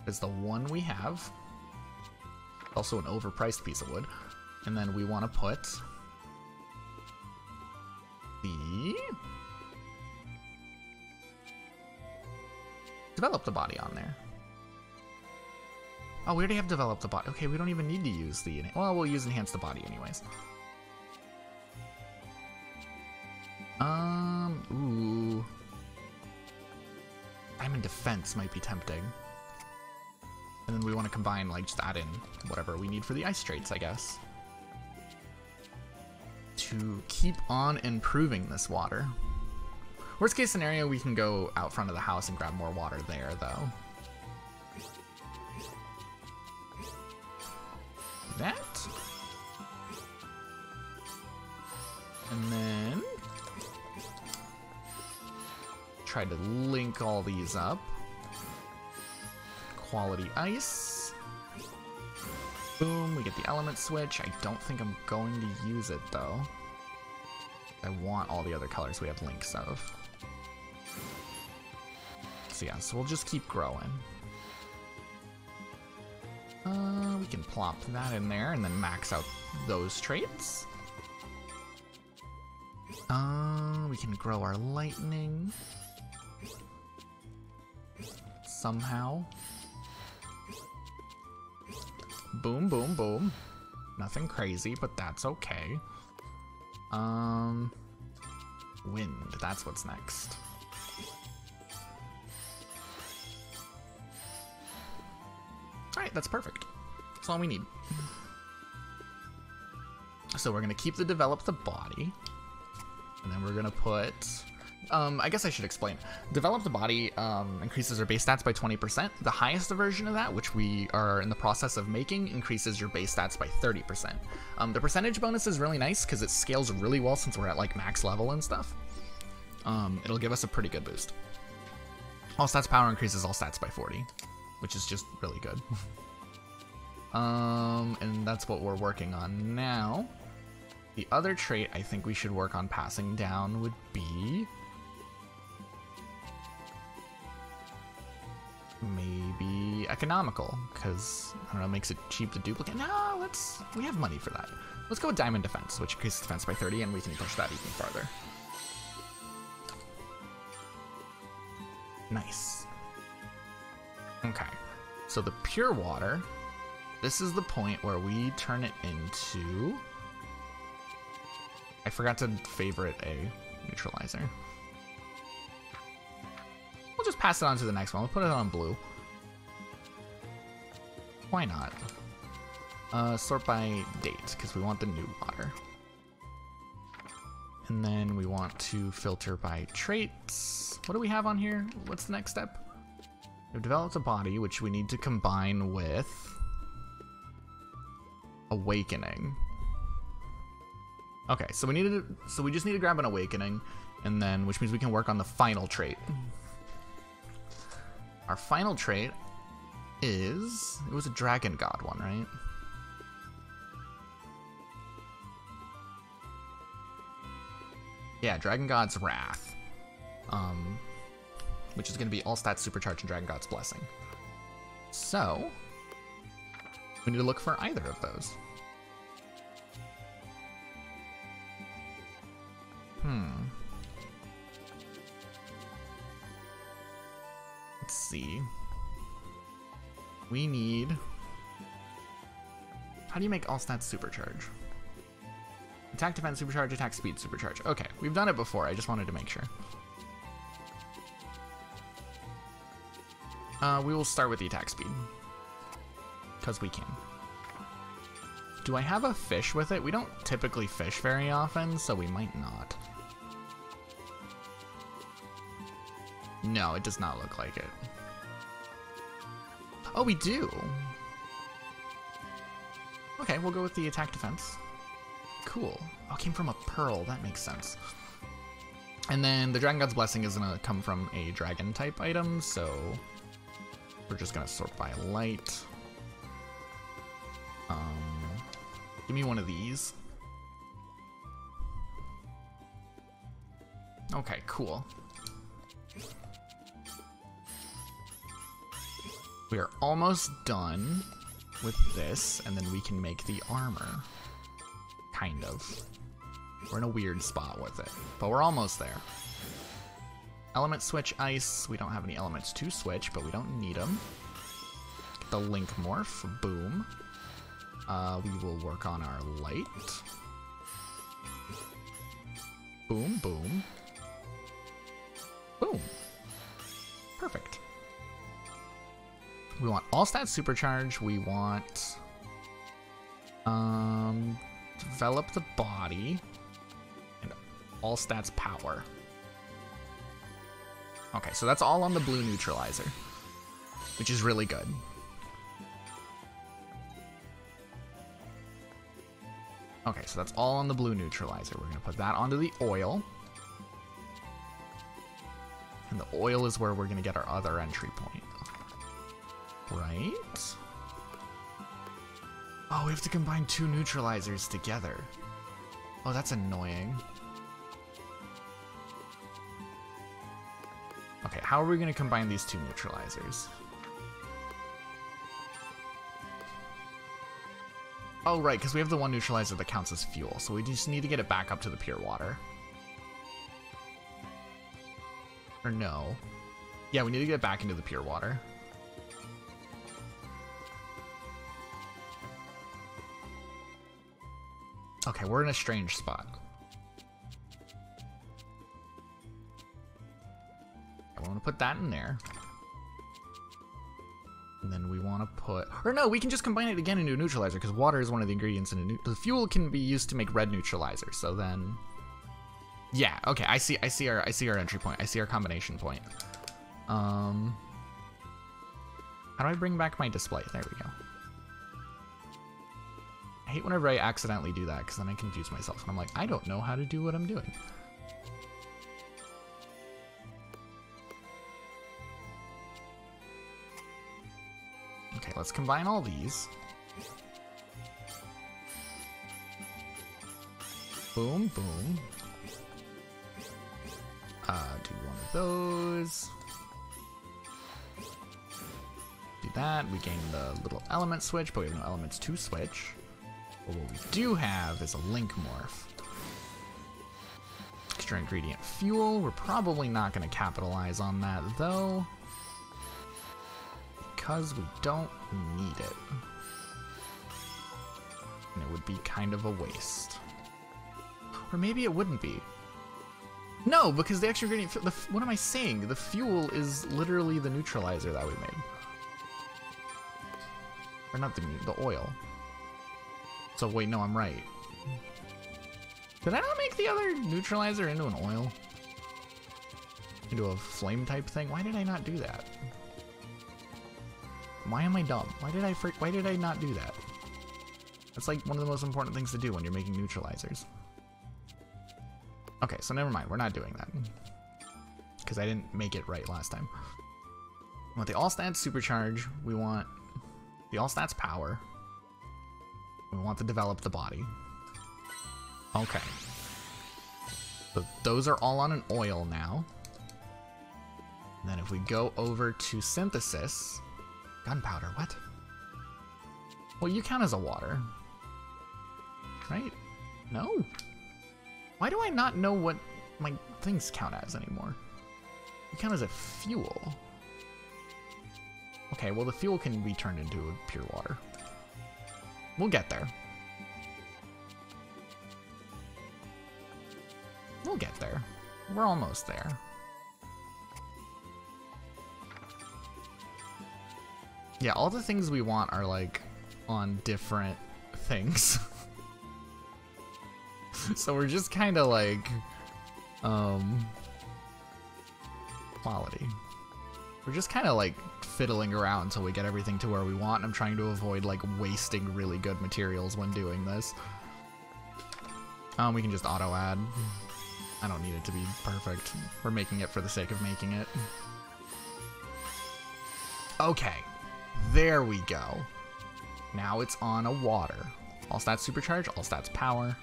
Is the one we have. Also an overpriced piece of wood. And then we want to put the develop the body on there. Oh, we already have developed the body. Okay, we don't even need to use the... well, we'll use enhance the body anyways. Ooh. Diamond defense might be tempting. And then we want to combine, like, just add in whatever we need for the ice traits, I guess. To keep on improving this water. Worst case scenario, we can go out front of the house and grab more water there, though. That. And then try to link all these up. Quality ice. Boom, we get the element switch. I don't think I'm going to use it though. I want all the other colors we have links of. So yeah, so we'll just keep growing. We can plop that in there and then max out those traits. We can grow our lightning. Somehow. Boom, boom, boom. Nothing crazy, but that's okay. Wind, that's what's next. Alright, that's perfect. That's all we need. So we're gonna keep the develop the body. And then we're gonna put... I guess I should explain. Develop the body increases our base stats by 20%. The highest version of that, which we are in the process of making, increases your base stats by 30%. The percentage bonus is really nice because it scales really well since we're at like max level and stuff. It'll give us a pretty good boost. All stats power increases all stats by 40, which is just really good. And that's what we're working on now. The other trait I think we should work on passing down would be... maybe economical, because, I don't know, makes it cheap to duplicate. No, we have money for that. Let's go with diamond defense, which increases defense by 30, and we can push that even farther. Nice. Okay, so the pure water, this is the point where we turn it into... I forgot to favorite a neutralizer. We'll just pass it on to the next one. We'll put it on blue. Why not? Sort by date, because we want the new water. And then we want to filter by traits. What do we have on here? What's the next step? We've developed a body, which we need to combine with awakening. Okay, so we just need to grab an awakening, and then, which means we can work on the final trait. Our final trait is, it was a dragon god one, right? Yeah, Dragon God's Wrath. Which is going to be all stats supercharged and Dragon God's Blessing. So, we need to look for either of those. Let's see. We need... How do you make all stats supercharge? Attack, defense, supercharge, attack, speed, supercharge. Okay, we've done it before. I just wanted to make sure. We will start with the attack speed. Because we can. Do I have a fish with it? We don't typically fish very often, so we might not. No, it does not look like it. Oh, we do! Okay, we'll go with the attack defense. Cool. Oh, it came from a pearl. That makes sense. And then the Dragon God's Blessing is going to come from a dragon type item, so we're just going to sort by light. Give me one of these. Okay, cool. We are almost done with this, and then we can make the armor. Kind of. We're in a weird spot with it, but we're almost there. Element switch ice. We don't have any elements to switch, but we don't need them. Get the link morph. Boom. We will work on our light. Boom, boom. Boom. Perfect. We want all stats supercharge. We want develop the body and all stats power. Okay, so that's all on the blue neutralizer, which is really good. Okay, so that's all on the blue neutralizer. We're gonna put that onto the oil. And the oil is where we're gonna get our other entry point. Right? Oh, we have to combine two neutralizers together. Oh, that's annoying. Okay, how are we gonna combine these two neutralizers? Oh, right, because we have the one neutralizer that counts as fuel, so we just need to get it back up to the pure water. Or no. Yeah, we need to get it back into the pure water. Okay, we're in a strange spot. I want to put that in there. And then we want to put... Or no, we can just combine it again into a neutralizer, because water is one of the ingredients in a... The fuel can be used to make red neutralizer, so then... Yeah, okay, I see our entry point. I see our combination point. How do I bring back my display? There we go. I hate whenever I accidentally do that, because then I confuse myself, and I'm like, I don't know how to do what I'm doing. Okay, let's combine all these. Boom, boom. Do one of those. that. We gain the little element switch, but we have no elements to switch. But what we do have is a link morph. Extra ingredient fuel. We're probably not going to capitalize on that though, because we don't need it. And it would be kind of a waste. Or maybe it wouldn't be. No, because the extra ingredient, what am I saying? The fuel is literally the neutralizer that we made. Or not the oil. So wait, no, I'm right. Did I not make the other neutralizer into an oil? Into a flame type thing? Why did I not do that? Why am I dumb? Why did I not do that? That's like one of the most important things to do when you're making neutralizers. Okay, so never mind. We're not doing that. Because I didn't make it right last time. We want the all stats supercharge. We want the all stats power. We want to develop the body. Okay. So those are all on an oil now. And then if we go over to synthesis... Gunpowder, what? Well, you count as a water. Right? No. Why do I not know what my things count as anymore? You count as a fuel. Okay, well the fuel can be turned into a pure water. We'll get there. We'll get there. We're almost there. Yeah, all the things we want are like on different things. So we're just kind of like quality. We're just kind of like fiddling around until we get everything to where we want. I'm trying to avoid like wasting really good materials when doing this. We can just auto add. I don't need it to be perfect. We're making it for the sake of making it. Okay, there we go. Now it's on a water. All stats supercharge, all stats power.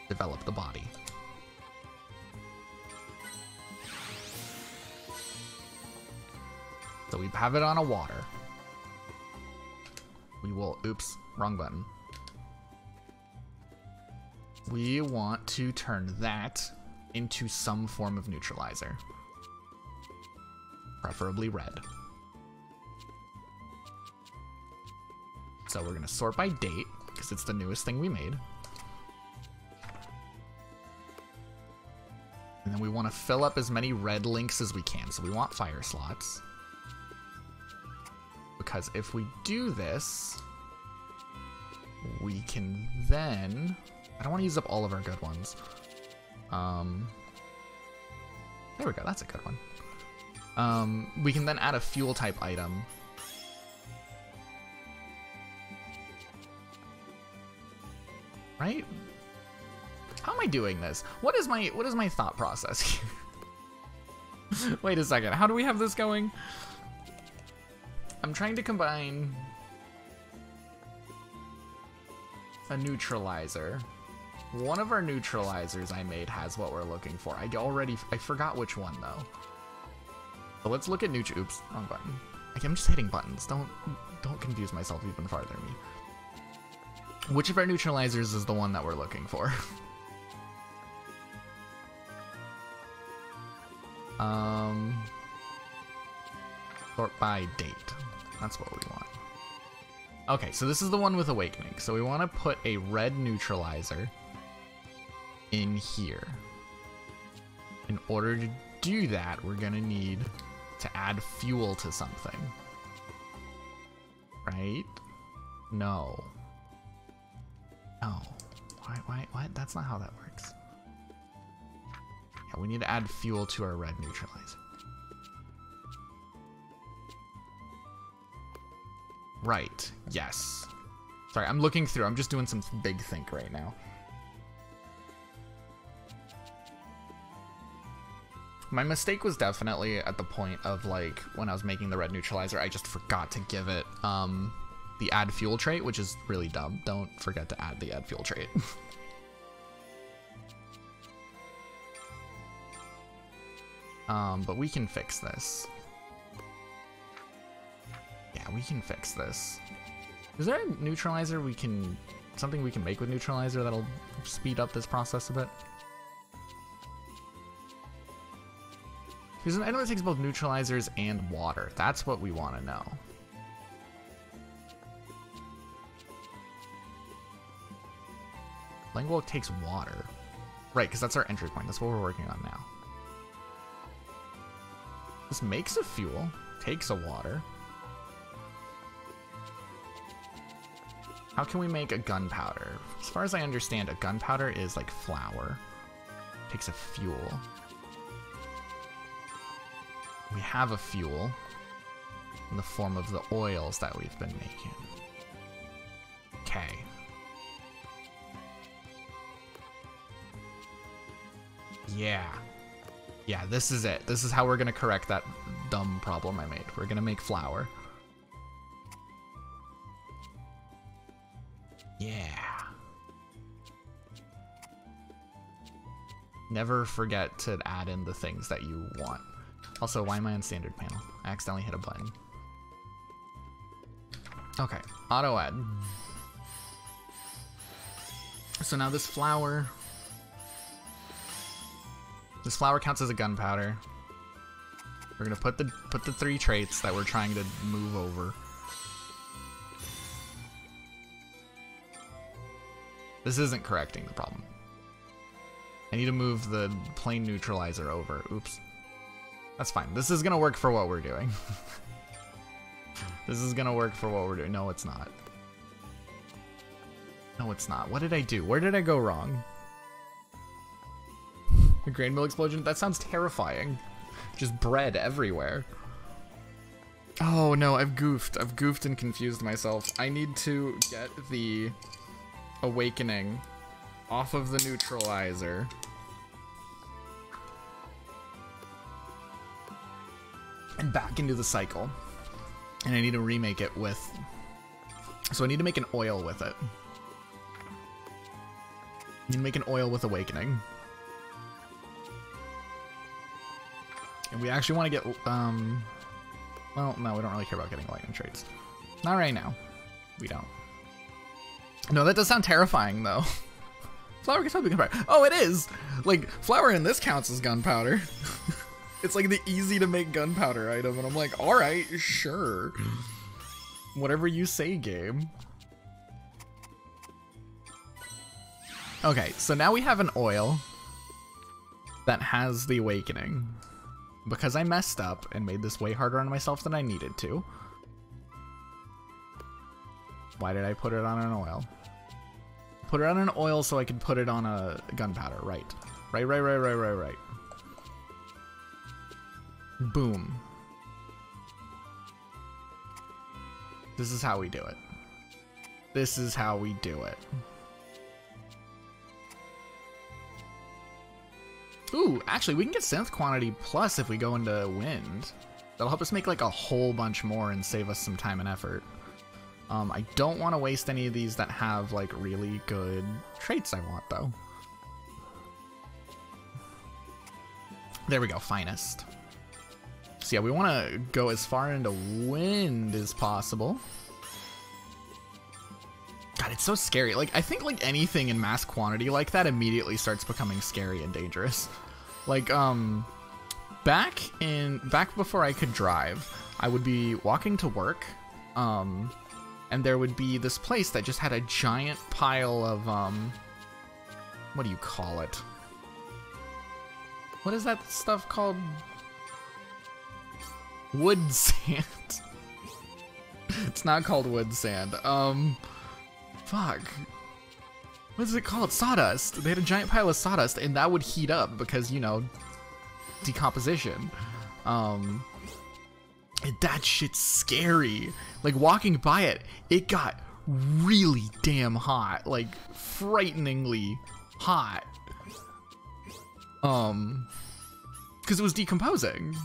Develop the body. So we have it on a water. We will, oops, wrong button. We want to turn that into some form of neutralizer. Preferably red. So we're gonna sort by date, because it's the newest thing we made. And then we want to fill up as many red links as we can. So we want fire slots. Because if we do this, we can then... I don't want to use up all of our good ones. There we go, that's a good one. We can then add a fuel type item. Right? How am I doing this? What is my thought process here? Wait a second, how do we have this going? I'm trying to combine a neutralizer. One of our neutralizers I made has what we're looking for. I forgot which one though. So let's look at oops, wrong button. I'm just hitting buttons. Don't confuse myself even farther, me. Which of our neutralizers is the one that we're looking for? Sort by date. That's what we want. Okay, so this is the one with awakening. So we want to put a red neutralizer in here. In order to do that, we're gonna need to add fuel to something. Right? No. No. What? That's not how that works. Yeah, we need to add fuel to our red neutralizer. Right. Yes. Sorry, I'm looking through. I'm just doing some big think right now. My mistake was definitely at the point of like when I was making the red neutralizer, I just forgot to give it the add fuel trait, which is really dumb. Don't forget to add the add fuel trait. But we can fix this. we can fix this. Is there a neutralizer we can... something we can make with neutralizer that'll speed up this process a bit? Because I know it takes both neutralizers and water. That's what we want to know. Lingual takes water. Right, because that's our entry point. That's what we're working on now. This makes a fuel. Takes a water. How can we make a gunpowder? As far as I understand, a gunpowder is like flour. Takes a fuel. We have a fuel in the form of the oils that we've been making. Okay. Yeah. Yeah, this is it. This is how we're gonna correct that dumb problem I made. We're gonna make flour. Yeah. Never forget to add in the things that you want. Also, why am I on standard panel? I accidentally hit a button. Okay, auto add. So now this flour counts as a gunpowder. We're gonna put the 3 traits that we're trying to move over. This isn't correcting the problem. I need to move the plain neutralizer over. Oops. That's fine. This is gonna work for what we're doing. This is gonna work for what we're doing. No, it's not. No, it's not. What did I do? Where did I go wrong? A grain mill explosion? That sounds terrifying. Just bread everywhere. Oh no, I've goofed. I've goofed and confused myself. I need to get the awakening off of the neutralizer. And back into the cycle. And I need to remake it with... So I need to make an oil with it. I need to make an oil with awakening. And we actually want to get... well, no, we don't really care about getting lightning traits. Not right now. We don't. No, that does sound terrifying, though. Flour can still be gunpowder. Oh, it is! Like, flour in this counts as gunpowder. It's like the easy to make gunpowder item, and I'm like, alright, sure. Whatever you say, game. Okay, so now we have an oil that has the awakening. Because I messed up and made this way harder on myself than I needed to. Why did I put it on an oil? Put it on an oil so I could put it on a gunpowder. Right. Right. Boom. This is how we do it. This is how we do it. Ooh, actually, we can get synth quantity plus if we go into wind. That'll help us make like a whole bunch more and save us some time and effort. I don't want to waste any of these that have like really good traits I want though. There we go, finest. So yeah, we want to go as far into wind as possible. God, it's so scary. Like, I think like anything in mass quantity like that immediately starts becoming scary and dangerous. Like, back before I could drive, I would be walking to work, and there would be this place that just had a giant pile of, what do you call it? What is that stuff called? Wood sand. It's not called wood sand. Fuck. What is it called? Sawdust. They had a giant pile of sawdust, and that would heat up because, you know, decomposition. And that shit's scary. Like, walking by it, it got really damn hot. Like, frighteningly hot. Because it was decomposing.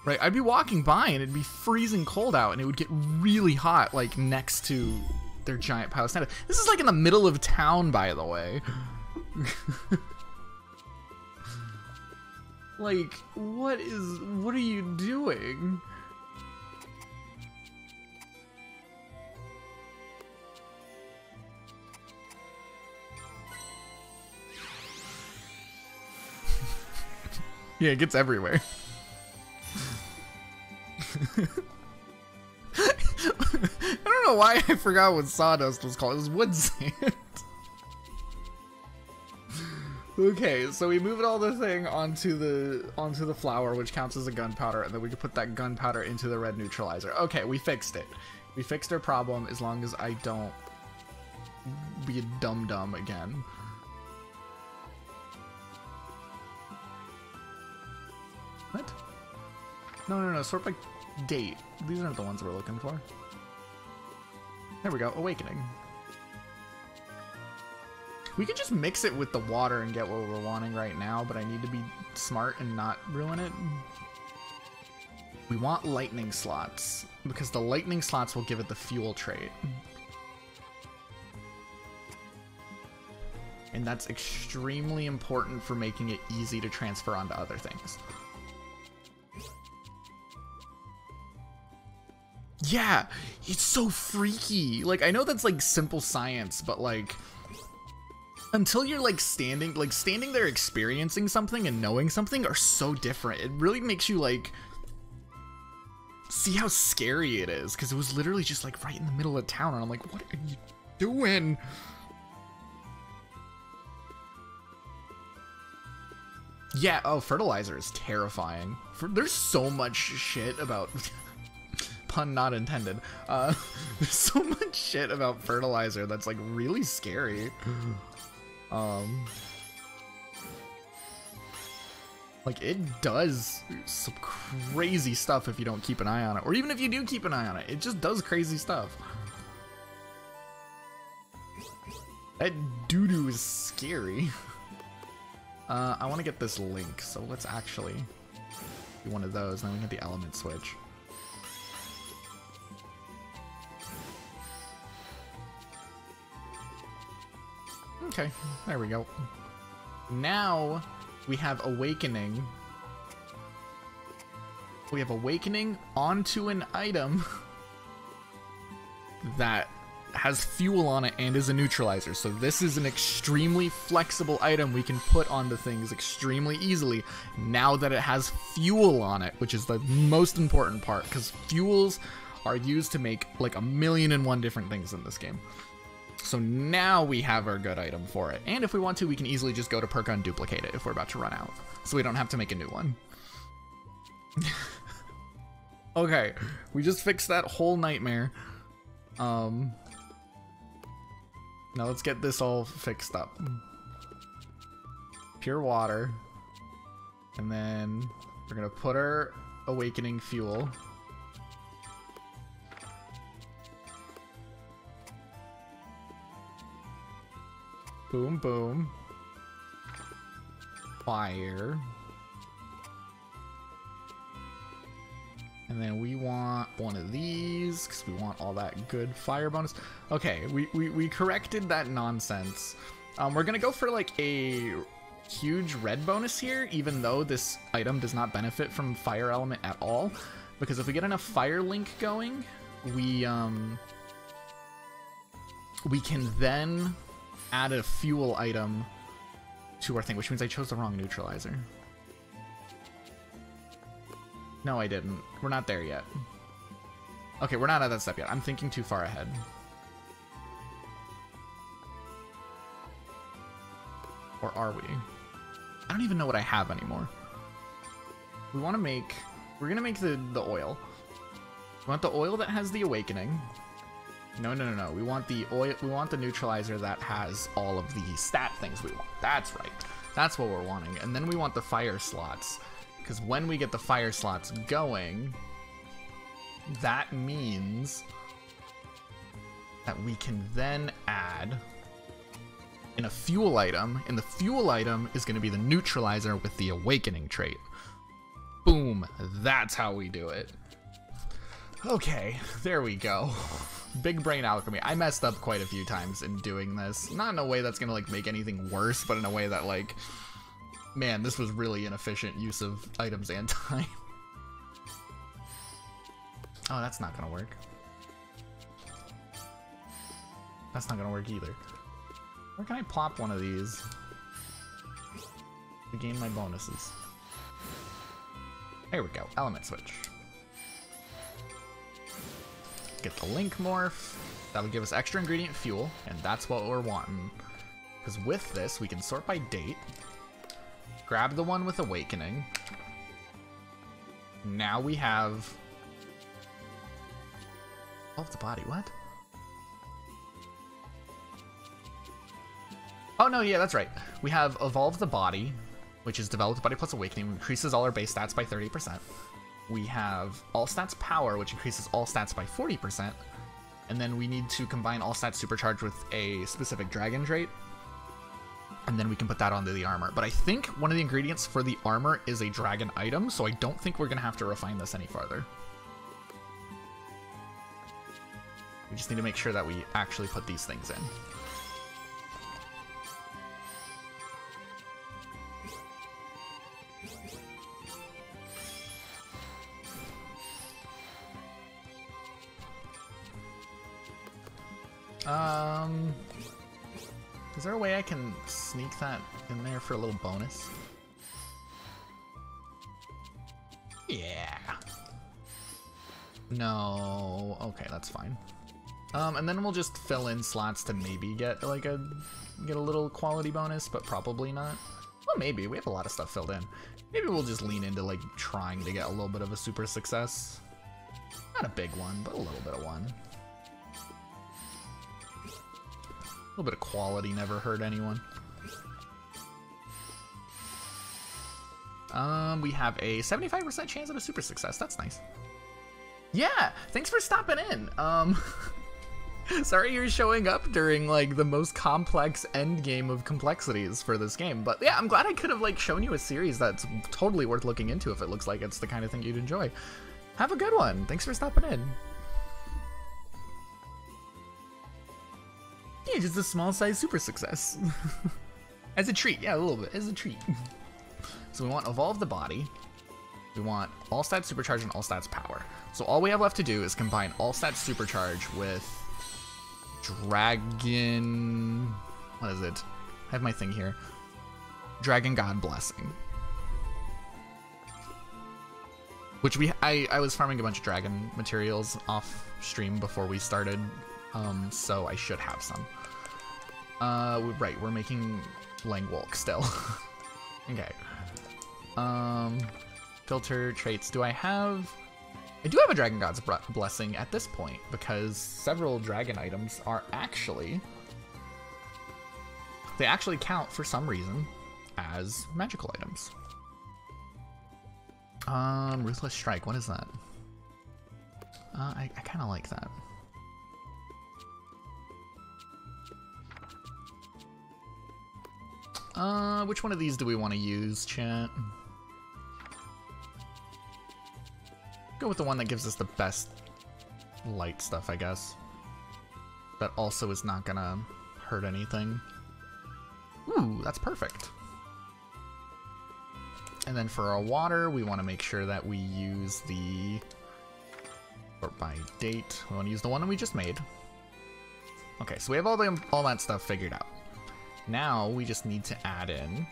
Right, I'd be walking by and it'd be freezing cold out and it would get really hot, like, next to their giant pile of sand. This is like in the middle of town, by the way. Like, what are you doing? Yeah, it gets everywhere. I don't know why I forgot what sawdust was called. It was wood sand. Okay, so we moved all the thing onto the flour, which counts as a gunpowder, and then we can put that gunpowder into the red neutralizer. Okay, we fixed it. We fixed our problem as long as I don't be a dum-dum again. What? No, sort by date. These aren't the ones we're looking for. There we go, awakening. We could just mix it with the water and get what we're wanting right now, but I need to be smart and not ruin it. We want lightning slots, because the lightning slots will give it the fuel trait. And that's extremely important for making it easy to transfer onto other things. Yeah, it's so freaky. Like, I know that's like simple science, but like, until you're like standing there experiencing something and knowing something are so different. It really makes you like see how scary it is, because it was literally just like right in the middle of town and I'm like, what are you doing? Yeah, oh, fertilizer is terrifying. There's so much shit about pun not intended. There's so much shit about fertilizer that's like really scary. Like, it does some crazy stuff if you don't keep an eye on it, or even if you do keep an eye on it, it just does crazy stuff. That doo-doo is scary. I want to get this link, so let's actually do one of those, then we get the element switch. Okay, there we go. Now we have awakening. We have awakening onto an item that has fuel on it and is a neutralizer. So this is an extremely flexible item we can put onto things extremely easily now that it has fuel on it, which is the most important part, because fuels are used to make like 1,000,001 different things in this game. So now we have our good item for it. And if we want to, we can easily just go to Perka and duplicate it if we're about to run out. So we don't have to make a new one. Okay, we just fixed that whole nightmare. Now let's get this all fixed up. Pure water. And then we're gonna put our awakening fuel. Boom, boom. Fire. And then we want one of these, because we want all that good fire bonus. Okay, we corrected that nonsense. We're gonna go for like a huge red bonus here, even though this item does not benefit from fire element at all. Because if we get enough fire link going, we can then add a fuel item to our thing, which means I chose the wrong neutralizer. No, I didn't. We're not there yet. Okay, we're not at that step yet. I'm thinking too far ahead. Or are we? I don't even know what I have anymore. We want to make... We're going to make the oil. We want the oil that has the awakening. No. We want the oil. We want the neutralizer that has all of the stat things we want. That's right. That's what we're wanting. And then we want the fire slots, because when we get the fire slots going, that means that we can then add in a fuel item, and the fuel item is going to be the neutralizer with the awakening trait. Boom. That's how we do it. Okay, there we go. Big brain alchemy. I messed up quite a few times in doing this. Not in a way that's gonna like make anything worse, but in a way that like, man, this was really inefficient use of items and time. Oh, that's not gonna work. That's not gonna work either. Where can I plop one of these to gain my bonuses? There we go, element switch. Get the link morph. That'll give us extra ingredient fuel, and that's what we're wanting. Because with this, we can sort by date. Grab the one with awakening. Now we have... Evolve the body, what? Oh no, yeah, that's right. We have Evolve the Body, which is Develop the Body plus Awakening, increases all our base stats by 30%. We have All Stats Power, which increases all stats by 40%. And then we need to combine All Stats Supercharge with a specific dragon trait. And then we can put that onto the armor. But I think one of the ingredients for the armor is a dragon item, so I don't think we're going to have to refine this any farther. We just need to make sure that we actually put these things in. Is there a way I can sneak that in there for a little bonus? Yeah. No. Okay, that's fine. And then we'll just fill in slots to maybe get like a little quality bonus, but probably not. Well, maybe. We have a lot of stuff filled in. Maybe we'll just lean into like trying to get a little bit of a super success. Not a big one, but a little bit of one. A little bit of quality never hurt anyone. We have a 75% chance of a super success. That's nice. Yeah, thanks for stopping in. Sorry you're showing up during like the most complex end game of complexities for this game, but yeah, I'm glad I could have like shown you a series that's totally worth looking into if it looks like it's the kind of thing you'd enjoy. Have a good one. Thanks for stopping in. Yeah, just a small size super success. As a treat, yeah, a little bit, as a treat. So we want Evolve the Body. We want All Stats Supercharge and All Stats Power. So all we have left to do is combine All Stats Supercharge with Dragon... What is it? I have my thing here. Dragon God Blessing. Which I was farming a bunch of dragon materials off stream before we started. So I should have some. Right, we're making Langwolk still. Okay. Filter traits. Do I have... I do have a Dragon God's Blessing at this point, because several dragon items are actually... They actually count, for some reason, as magical items. Ruthless Strike, what is that? I kind of like that. Which one of these do we want to use, chat? Go with the one that gives us the best light stuff, I guess. That also is not gonna hurt anything. Ooh, that's perfect. And then for our water, we want to make sure that we use the... Sort by date. We want to use the one that we just made. Okay, so we have all that stuff figured out. Now we just need to add in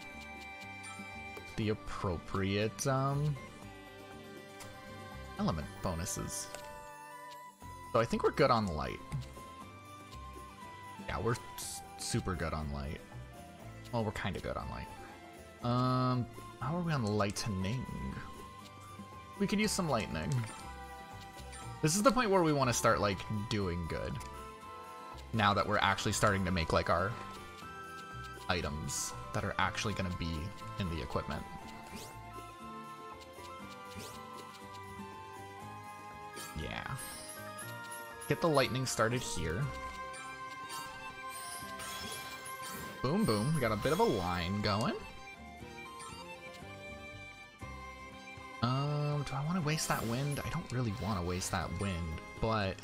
the appropriate element bonuses. So I think we're good on light. Yeah, we're super good on light. Well, we're kind of good on light. How are we on lightning? We could use some lightning. This is the point where we want to start like doing good. Now that we're actually starting to make like our items that are actually going to be in the equipment. Yeah. Get the lightning started here. Boom, boom. We got a bit of a line going. Do I want to waste that wind? I don't really want to waste that wind, but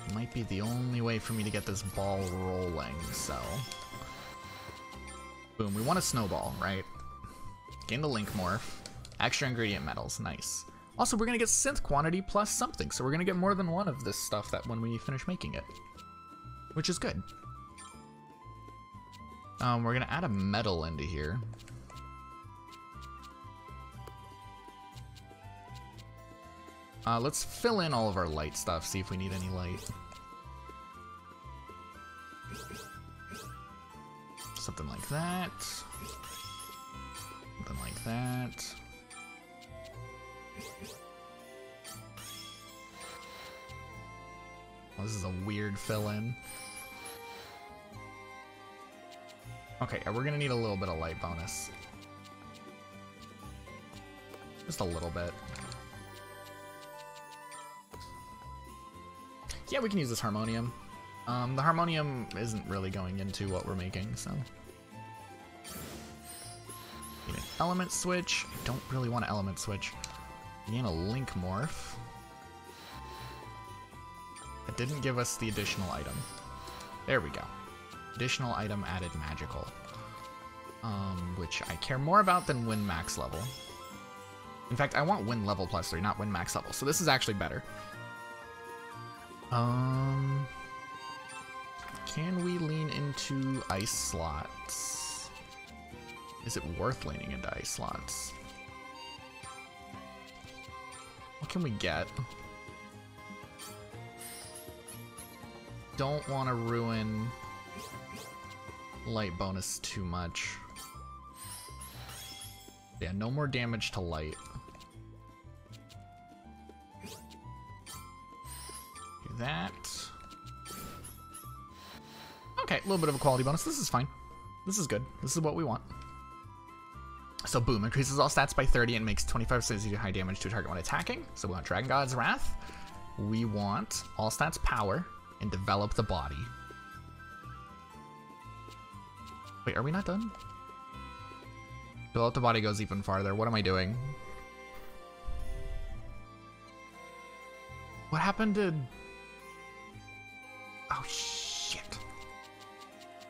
it might be the only way for me to get this ball rolling, so... Boom, we want a snowball, right? Gain the link morph. Extra ingredient metals, nice. Also, we're gonna get synth quantity plus something, so we're gonna get more than one of this stuff that when we finish making it. Which is good. We're gonna add a metal into here. Let's fill in all of our light stuff, see if we need any light. Something like that. Something like that. Oh, this is a weird fill-in. Okay, we're gonna need a little bit of light bonus. Just a little bit. Yeah, we can use this harmonium. The harmonium isn't really going into what we're making, so. Need an element switch. I don't really want an element switch. We need a link morph. It didn't give us the additional item. There we go. Additional item added magical. Which I care more about than win max level. In fact, I want win level +3, not win max level. So this is actually better. Can we lean into ice slots? Is it worth leaning into ice slots? What can we get? Don't want to ruin light bonus too much. Yeah, no more damage to light. Do that. Okay, a little bit of a quality bonus. This is fine. This is good. This is what we want. So boom, increases all stats by 30 and makes 25% easy to high damage to a target when attacking. So we want Dragon God's Wrath. We want all stats power and develop the body. Wait, are we not done? Develop the body goes even farther. What am I doing? What happened to... Oh, shit.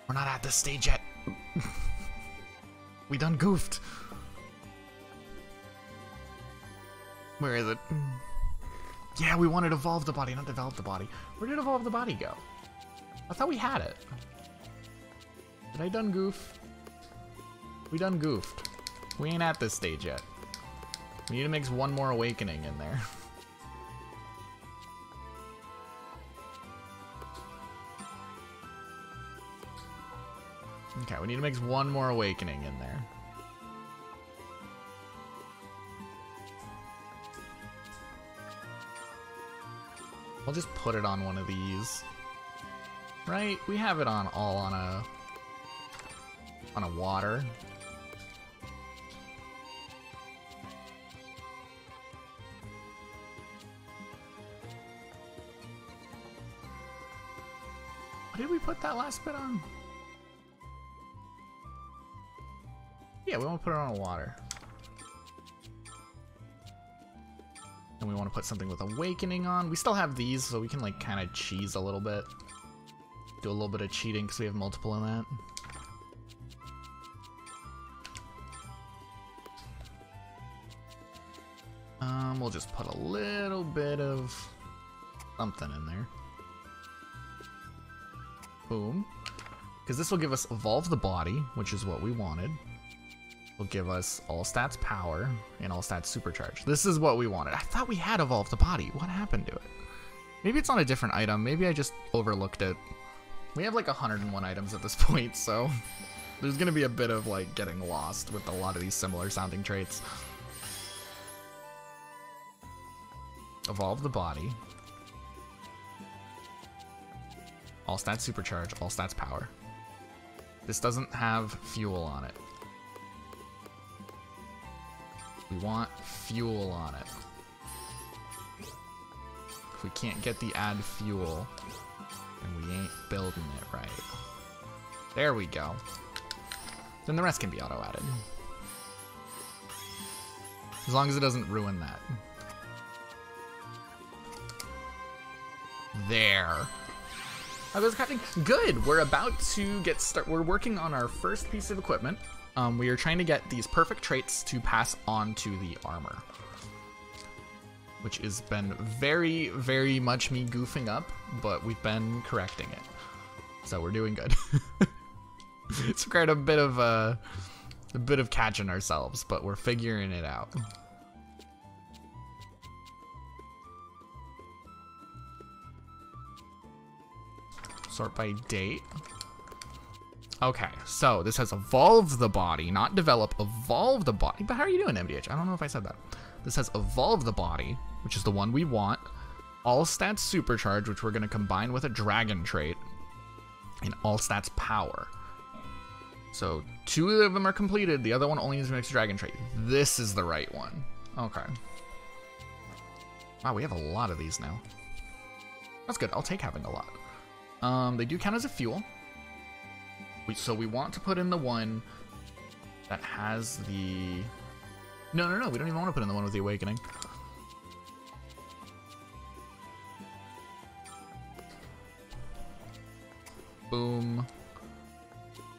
We're not at this stage yet. We done goofed. Where is it? Yeah, we wanted to evolve the body, not develop the body. Where did evolve the body go? I thought we had it. Did I done goof? We done goofed. We ain't at this stage yet. We need to mix one more awakening in there. Okay, we need to mix one more awakening in there. We'll just put it on one of these. Right? We have it on all on a water. What did we put that last bit on? Yeah, we want to put it on a water. And we want to put something with awakening on. We still have these, so we can like kind of cheese a little bit. Do a little bit of cheating because we have multiple in that. We'll just put a little bit of something in there. Boom. Because this will give us evolve the body, which is what we wanted. Will give us all stats power and all stats supercharge. This is what we wanted. I thought we had evolved the body. What happened to it? Maybe it's on a different item. Maybe I just overlooked it. We have like 101 items at this point, so there's gonna be a bit of like getting lost with a lot of these similar sounding traits. Evolve the body. All stats supercharge, all stats power. This doesn't have fuel on it. We want fuel on it. If we can't get the add fuel, then we ain't building it right. There we go. Then the rest can be auto-added. As long as it doesn't ruin that. There. I was crafting. Good. We're about to get started. We're working on our first piece of equipment. We are trying to get these perfect traits to pass on to the armor, which has been very, very much me goofing up, but we've been correcting it, so we're doing good. It's required a bit of catching ourselves, but we're figuring it out. Sort by date. Okay, so this has evolved the body, not develop, evolve the body. But how are you doing, MDH? I don't know if I said that. This has evolved the body, which is the one we want. All stats supercharge, which we're going to combine with a dragon trait. And all stats power. So 2 of them are completed. The other one only needs to mix a dragon trait. This is the right one. Okay. Wow, we have a lot of these now. That's good. I'll take having a lot. They do count as a fuel. So we want to put in the one that has the... No, we don't even want to put in the one with the awakening. Boom.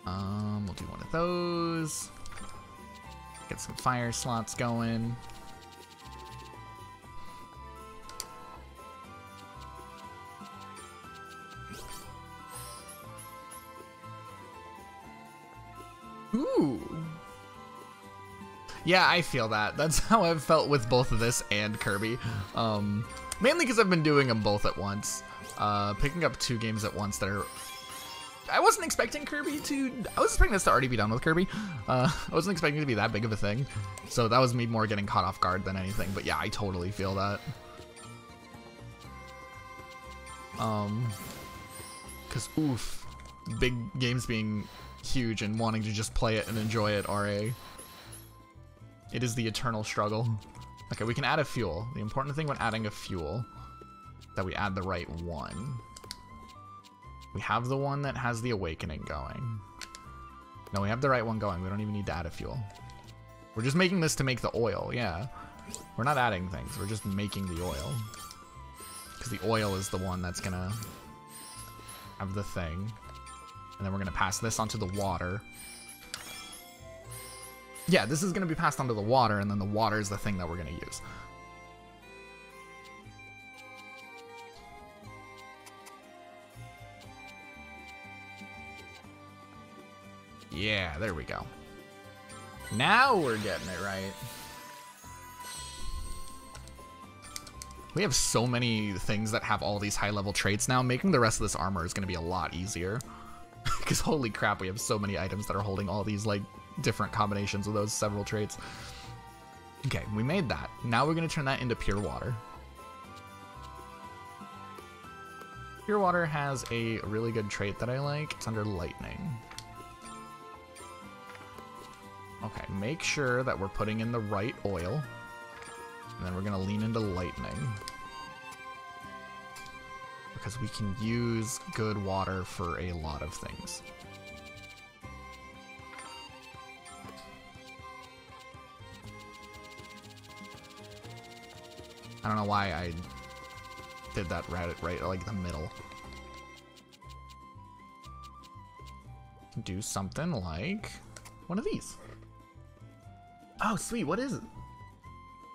We'll do one of those. Get some fire slots going. Ooh. Yeah, I feel that. That's how I've felt with both of this and Kirby. Mainly because I've been doing them both at once. Picking up 2 games at once that are... I wasn't expecting Kirby to... I was expecting this to already be done with Kirby. I wasn't expecting it to be that big of a thing. So that was me more getting caught off guard than anything. But yeah, I totally feel that. Because, oof. Big games being huge and wanting to just play it and enjoy it are a... It is the eternal struggle. Okay, we can add a fuel. The important thing when adding a fuel is that we add the right one. We have the one that has the awakening going. No, we have the right one going. We don't even need to add a fuel. We're just making this to make the oil, yeah. We're not adding things. We're just making the oil. Because the oil is the one that's gonna have the thing. And then we're gonna pass this onto the water. Yeah, this is gonna be passed onto the water, and then the water is the thing that we're gonna use. Yeah, there we go. Now we're getting it right. We have so many things that have all these high-level traits now. Making the rest of this armor is going to be a lot easier. Because holy crap, we have so many items that are holding all these, like, different combinations of those several traits. Okay, we made that. Now we're going to turn that into pure water. Pure water has a really good trait that I like. It's under lightning. Okay, make sure that we're putting in the right oil. And then we're going to lean into lightning. Because we can use good water for a lot of things. I don't know why I did that right like the middle. Do something like one of these. Oh, sweet. What is it?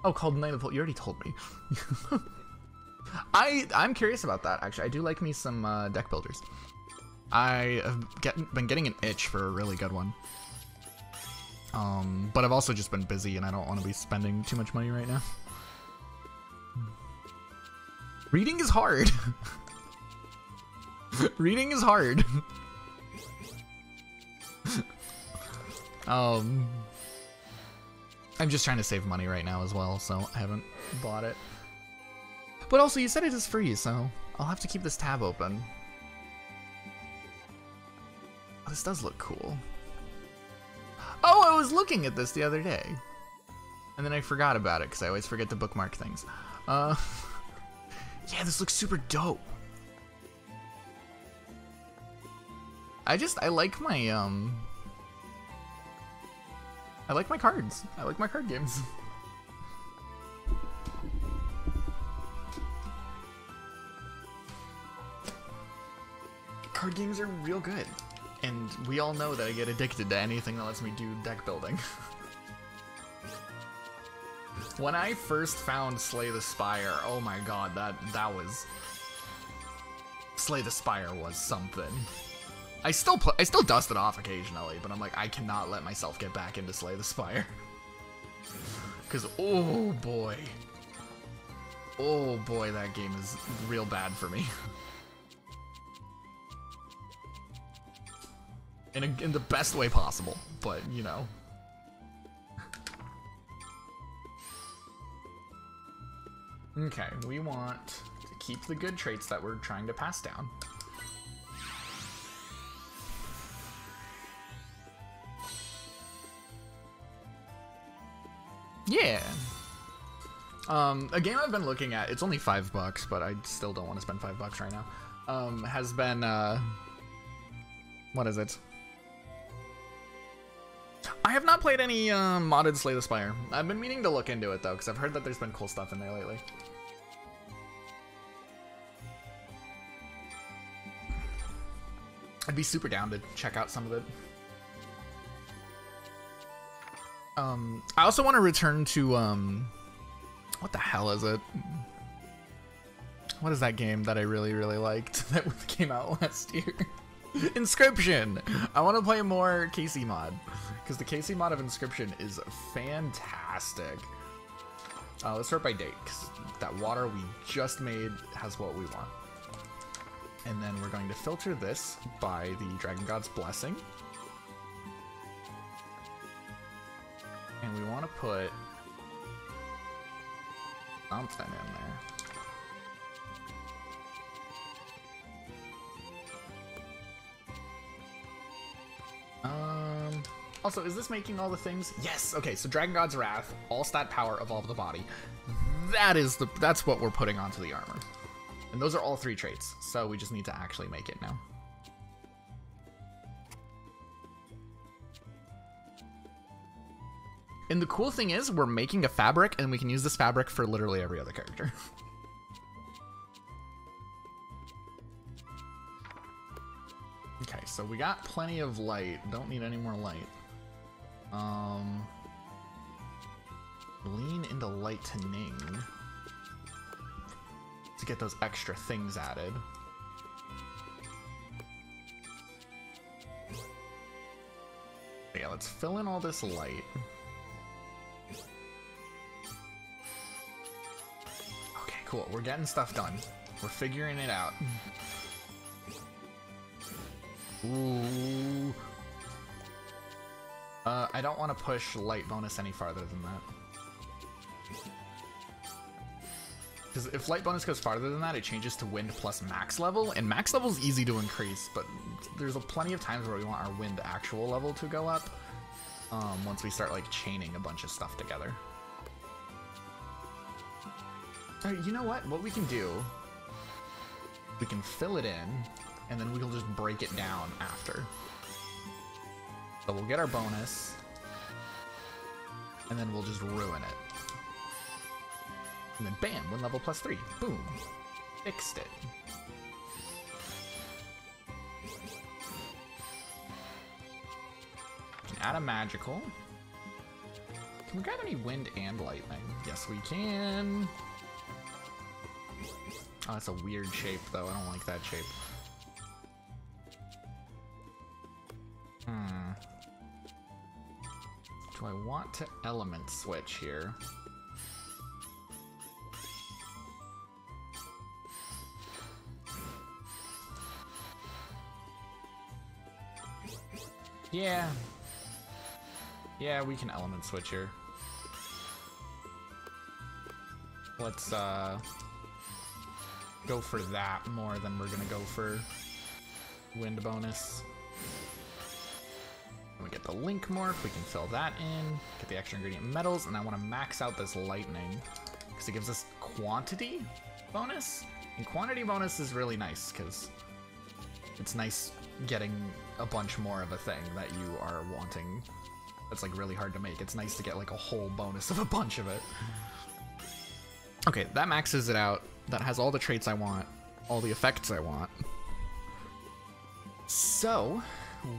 Oh, called Night of the Pole. You already told me. I'm curious about that, actually. I do like me some deck builders. I have been getting an itch for a really good one. But I've also just been busy, and I don't want to be spending too much money right now. Reading is hard. Reading is hard. I'm just trying to save money right now as well, so I haven't bought it. But also, you said it is free, so I'll have to keep this tab open. Oh, this does look cool. Oh, I was looking at this the other day. And then I forgot about it, because I always forget to bookmark things. Yeah, this looks super dope. I like my, I like my cards. I like my card games. Card games are real good. And we all know that I get addicted to anything that lets me do deck building. When I first found Slay the Spire, oh my god, that was... Slay the Spire was something. I still dust it off occasionally, but I'm like, I cannot let myself get back into Slay the Spire. Because, oh boy, that game is real bad for me. in the best way possible, but you know. Okay, we want to keep the good traits that we're trying to pass down. Yeah. A game I've been looking at, it's only $5, but I still don't want to spend $5 right now. Has been, what is it? I have not played any, modded Slay the Spire. I've been meaning to look into it, though, because I've heard that there's been cool stuff in there lately. I'd be super down to check out some of it. I also want to return to, what the hell is it? What is that game that I really, really liked that came out last year? Inscription! I want to play more KC mod, because the KC mod of Inscription is fantastic. Let's start by date, because that water we just made has what we want. And then we're going to filter this by the Dragon God's Blessing. And we want to put something in there. Also, is this making all the things? Yes. Okay, so Dragon God's Wrath, all stat power, evolve the body. That's what we're putting onto the armor. And those are all 3 traits, so we just need to actually make it now. And the cool thing is, we're making a fabric, and we can use this fabric for literally every other character. Okay, so we got plenty of light. Don't need any more light. Lean into lightening to get those extra things added. Yeah, let's fill in all this light. Okay, cool. We're getting stuff done. We're figuring it out. Ooh. I don't want to push light bonus any farther than that. Because if light bonus goes farther than that, it changes to wind plus max level, and max level is easy to increase, but there's plenty of times where we want our wind actual level to go up once we start like chaining a bunch of stuff together. Alright, you know what? What we can do, we can fill it in, and then we'll just break it down after. So we'll get our bonus, and then we'll just ruin it. And then bam, 1 level plus 3. Boom. Fixed it. We can add a magical. Can we grab any wind and lightning? Yes, we can. Oh, that's a weird shape, though. I don't like that shape. Do I want to element switch here? Yeah. Yeah, we can element switch here. Let's go for that more than we're gonna go for wind bonus. We get the link morph, we can fill that in, get the extra ingredient metals, and I want to max out this lightning because it gives us quantity bonus. And quantity bonus is really nice because it's nice getting a bunch more of a thing that you are wanting. That's like really hard to make. It's nice to get like a whole bonus of a bunch of it. Okay, that maxes it out. That has all the traits I want, all the effects I want. So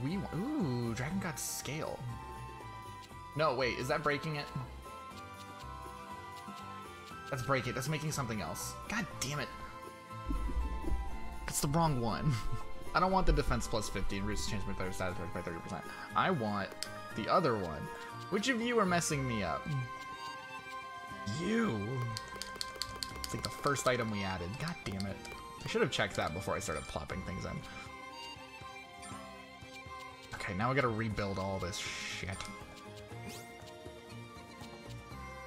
we want, ooh, Dragon God's Scale. No, wait, is that breaking it? That's breaking it. That's making something else. God damn it. It's the wrong one. I don't want the defense plus 50 and resist change my player status by 30%. I want the other one. Which of you are messing me up? You. It's like the first item we added. God damn it. I should have checked that before I started plopping things in. Okay. Okay, now I gotta rebuild all this shit.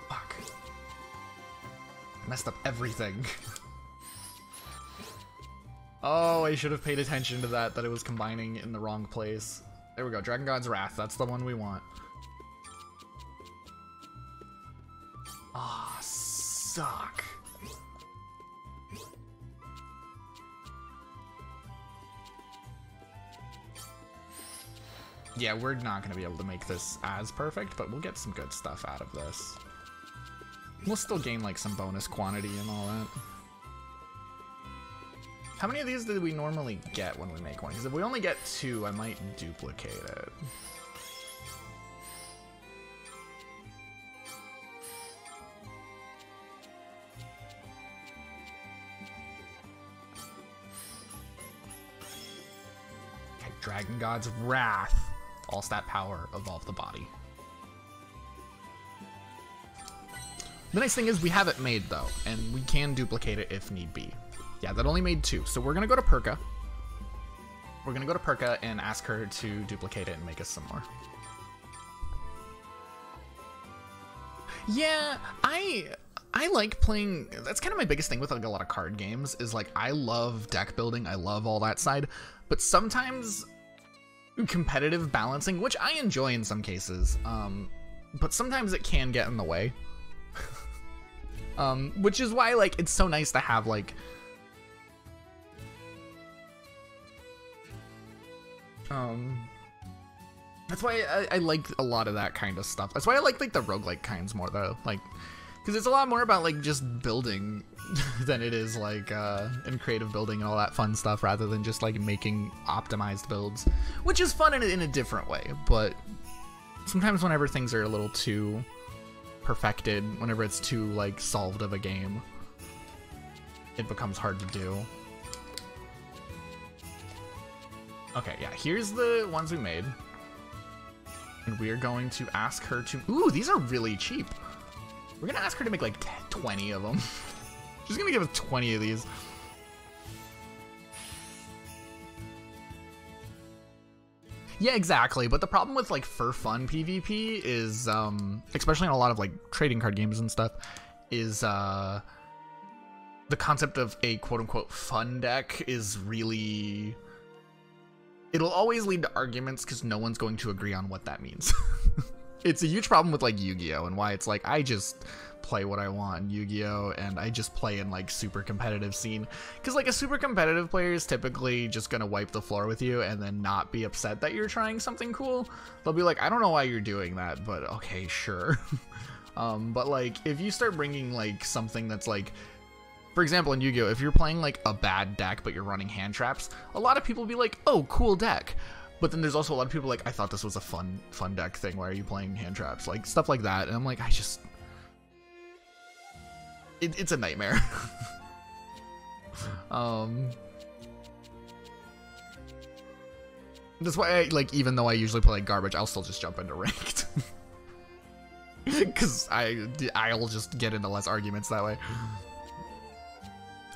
Fuck. Messed up everything. Oh, I should have paid attention to that it was combining in the wrong place. There we go, Dragon God's Wrath, that's the one we want. Ah, suck. Yeah, we're not going to be able to make this as perfect, but we'll get some good stuff out of this. We'll still gain, like, some bonus quantity and all that. How many of these did we normally get when we make one? Because if we only get 2, I might duplicate it. Okay, Dragon God's Wrath. All stat power, evolve the body. The nice thing is we have it made though, and we can duplicate it if need be. Yeah, that only made 2, so we're gonna go to Perka. We're gonna go to Perka and ask her to duplicate it and make us some more. Yeah, I like playing, that's kind of my biggest thing with like a lot of card games, is like I love deck building, I love all that side, but sometimes competitive balancing, which I enjoy in some cases, but sometimes it can get in the way. Which is why like it's so nice to have like that's why I like a lot of that kind of stuff. That's why I like the roguelike kinds more though, like because it's a lot more about like just building than it is like in creative building and all that fun stuff, rather than just like making optimized builds, which is fun in a different way. But sometimes whenever things are a little too perfected, whenever it's too like solved of a game, it becomes hard to do. Okay, yeah, here's the ones we made, and we are going to ask her to, ooh, these are really cheap. We're gonna ask her to make like 20 of them. She's gonna give us 20 of these. Yeah, exactly. But the problem with like for fun PvP is, especially in a lot of like trading card games and stuff, is the concept of a quote unquote fun deck is really, it'll always lead to arguments because no one's going to agree on what that means. It's a huge problem with like Yu-Gi-Oh! And why it's like I just play what I want in Yu-Gi-Oh! And I just play in like super competitive scene, because like a super competitive player is typically just gonna wipe the floor with you and then not be upset that you're trying something cool. They'll be like, I don't know why you're doing that, but okay, sure. But like if you start bringing like something that's like, for example, in Yu-Gi-Oh! If you're playing like a bad deck but you're running hand traps, a lot of people will be like, oh, cool deck. But then there's also a lot of people like, I thought this was a fun deck thing. Why are you playing hand traps? Like stuff like that. And I'm like, I just, it's a nightmare. That's why I like, even though I usually play like garbage, I'll still just jump into ranked. Cause I'll just get into less arguments that way.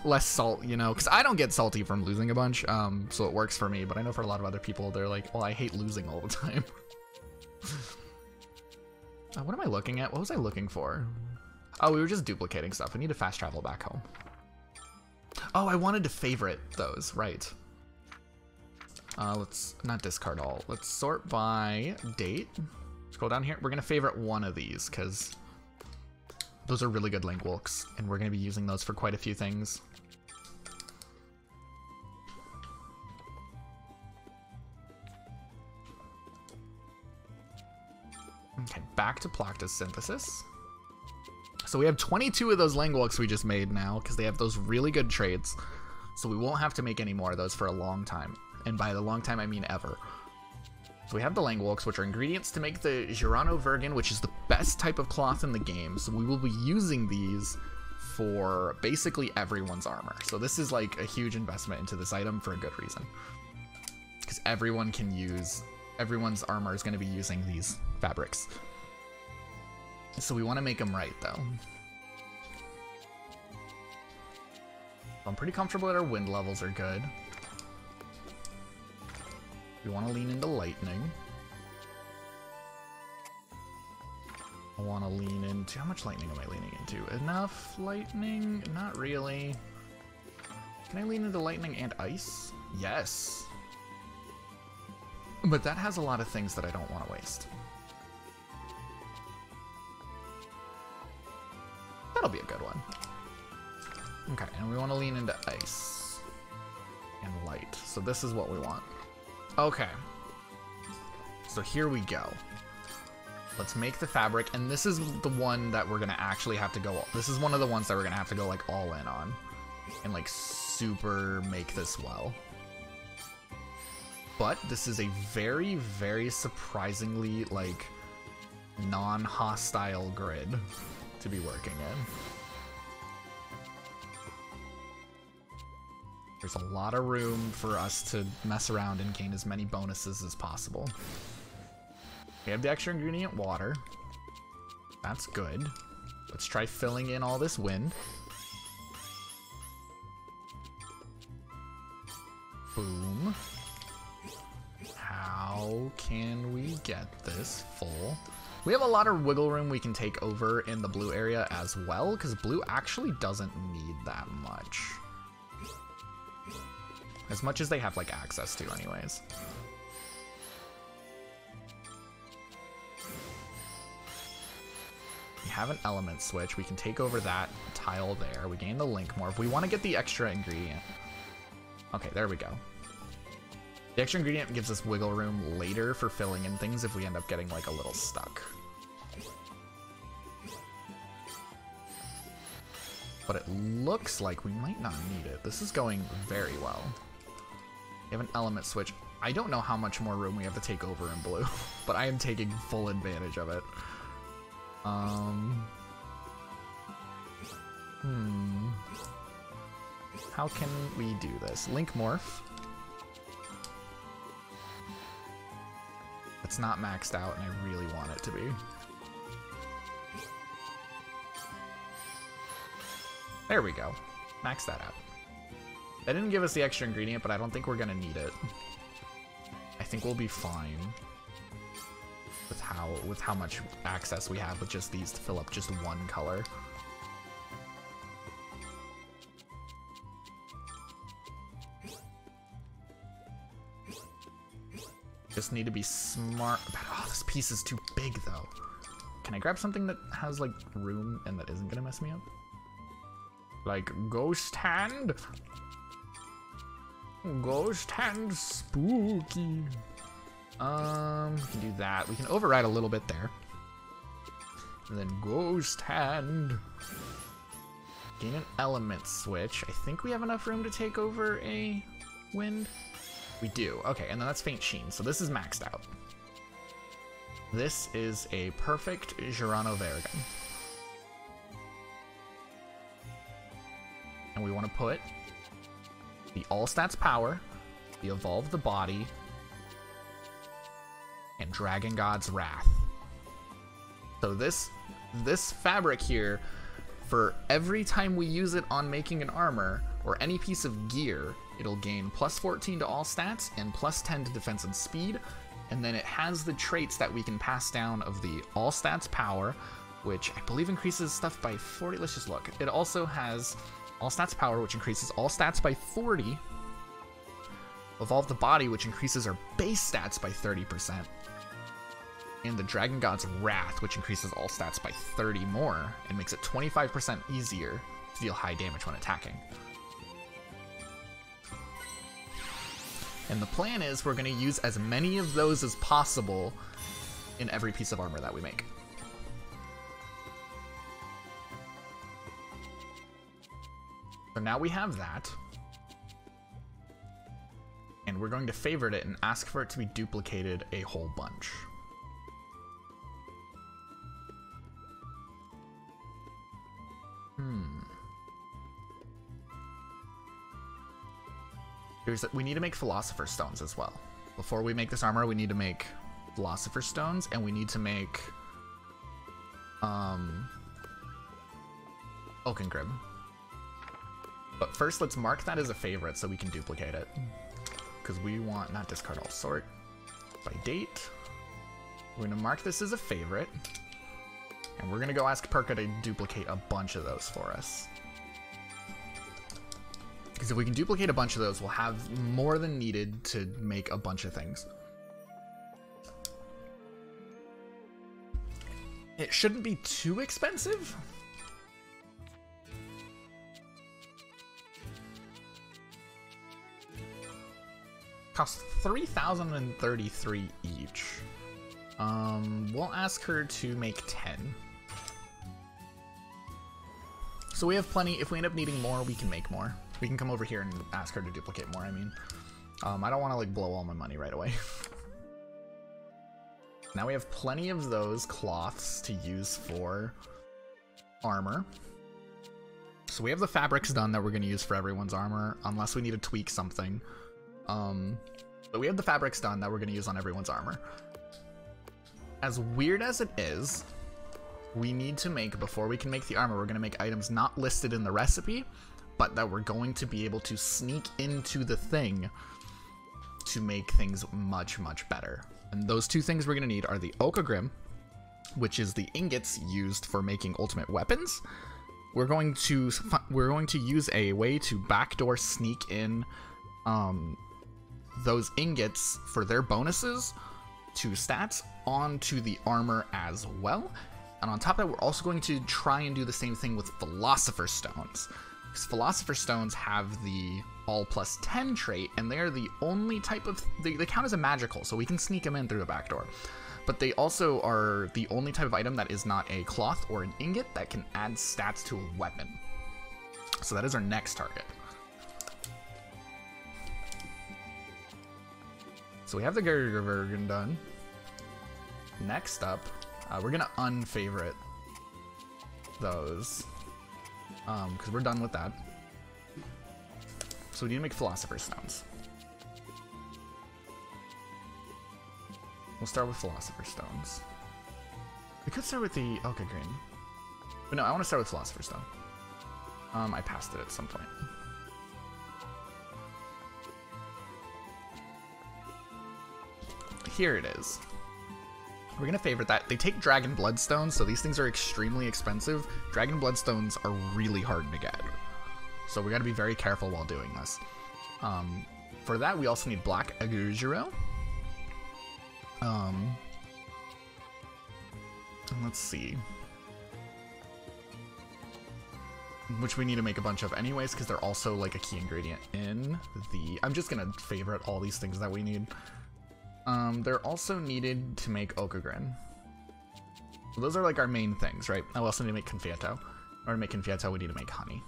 Less salt, you know, because I don't get salty from losing a bunch, so it works for me, but I know for a lot of other people, they're like, well, I hate losing all the time. What am I looking at? What was I looking for? Oh, we were just duplicating stuff. We need to fast travel back home. Oh, I wanted to favorite those, right. Let's not discard all. Let's sort by date. Scroll down here. We're gonna favorite one of these, because those are really good linguals, and we're gonna be using those for quite a few things. Okay, back to Plactus Synthesis. So we have 22 of those linguals we just made now, because they have those really good traits. So we won't have to make any more of those for a long time. And by the long time, I mean ever. So we have the linguals, which are ingredients to make the Girano Virgin, which is the best type of cloth in the game. So we will be using these for basically everyone's armor. So this is like a huge investment into this item for a good reason. Because everyone can use, everyone's armor is going to be using these fabrics. So we want to make them right though. I'm pretty comfortable that our wind levels are good. We want to lean into lightning. I want to lean into... How much lightning am I leaning into? Enough lightning? Not really. Can I lean into lightning and ice? Yes. But that has a lot of things that I don't want to waste. That'll be a good one. Okay, and we want to lean into ice and light. So this is what we want. Okay. So here we go. Let's make the fabric, and this is the one that we're gonna actually have to go. This is one of the ones that we're gonna have to go like all in on, and like super make this well. But this is a very, very surprisingly like non-hostile grid to be working in. There's a lot of room for us to mess around and gain as many bonuses as possible. We have the extra ingredient water. That's good. Let's try filling in all this wind. Boom. How can we get this full? We have a lot of wiggle room we can take over in the blue area as well, because blue actually doesn't need that much. As much as they have like access to anyways. We have an element switch. We can take over that tile there. We gain the link more. If we want to get the extra ingredient. Okay, there we go. The extra ingredient gives us wiggle room later for filling in things if we end up getting like a little stuck. But it looks like we might not need it. This is going very well. We have an element switch. I don't know how much more room we have to take over in blue, but I am taking full advantage of it. How can we do this? Link morph. It's not maxed out, and I really want it to be. There we go. Max that out. That didn't give us the extra ingredient, but I don't think we're gonna need it. I think we'll be fine with how much access we have with just these to fill up just one color. Just need to be smart about it. Oh, this piece is too big though. Can I grab something that has like room and that isn't gonna mess me up? Like ghost hand? Ghost hand spooky. We can do that. We can override a little bit there. And then ghost hand. Gain an element switch. I think we have enough room to take over a wind. We do. Okay, and then that's faint sheen. So this is maxed out. This is a perfect Girano Vergon. And we want to put the all stats power, the evolve the body, and Dragon God's Wrath. So this fabric here, for every time we use it on making an armor or any piece of gear, it'll gain plus 14 to all stats and plus 10 to defense and speed. And then it has the traits that we can pass down of the all stats power, which I believe increases stuff by 40. Let's just look. It also has all stats power, which increases all stats by 40. Evolve the body, which increases our base stats by 30%. And the Dragon God's Wrath, which increases all stats by 30 more and makes it 25% easier to deal high damage when attacking. And the plan is we're going to use as many of those as possible in every piece of armor that we make. So now we have that. And we're going to favorite it and ask for it to be duplicated a whole bunch. We need to make Philosopher's Stones as well. Before we make this armor, we need to make Philosopher's Stones, and we need to make Oaken Crib. But first, let's mark that as a favorite so we can duplicate it. because we want not discard all, sort by date. We're going to mark this as a favorite. And we're going to go ask Perka to duplicate a bunch of those for us. Because if we can duplicate a bunch of those, we'll have more than needed to make a bunch of things. It shouldn't be too expensive. Costs 3,033 each. We'll ask her to make 10. So we have plenty. If we end up needing more, we can make more. We can come over here and ask her to duplicate more, I mean. I don't want to, like, blow all my money right away. Now we have plenty of those cloths to use for armor. So we have the fabrics done that we're going to use for everyone's armor, unless we need to tweak something. But we have the fabrics done that we're going to use on everyone's armor. As weird as it is, we need to make, before we can make the armor, we're going to make items not listed in the recipe, but that we're going to be able to sneak into the thing to make things much, much better. And those two things we're going to need are the Okagrim, which is the ingots used for making ultimate weapons. We're going to use a way to backdoor sneak in those ingots for their bonuses to stats onto the armor as well. And on top of that, we're also going to try and do the same thing with Philosopher's Stones. Because Philosopher's Stones have the all plus 10 trait, and they're the only type of... They count as a magical, so we can sneak them in through the back door. But they also are the only type of item that is not a cloth or an ingot that can add stats to a weapon. So that is our next target. So we have the Gergervergen done. Next up, we're going to unfavorite those. Because we're done with that. So we need to make Philosopher's Stones. We'll start with Philosopher's Stones. We could start with the Oka Green. But no, I want to start with Philosopher's Stone. I passed it at some point. Here it is. We're going to favorite that. They take Dragon Bloodstones, so these things are extremely expensive. Dragon Bloodstones are really hard to get. So we got to be very careful while doing this. For that, we also need Black Agujiro. Let's see. Which we need to make a bunch of anyways, because they're also like a key ingredient in the... I'm just going to favorite all these things that we need. They're also needed to make Okagrin. So those are like our main things, right? I also need to make Confieto. In order to make Confieto, we need to make honey.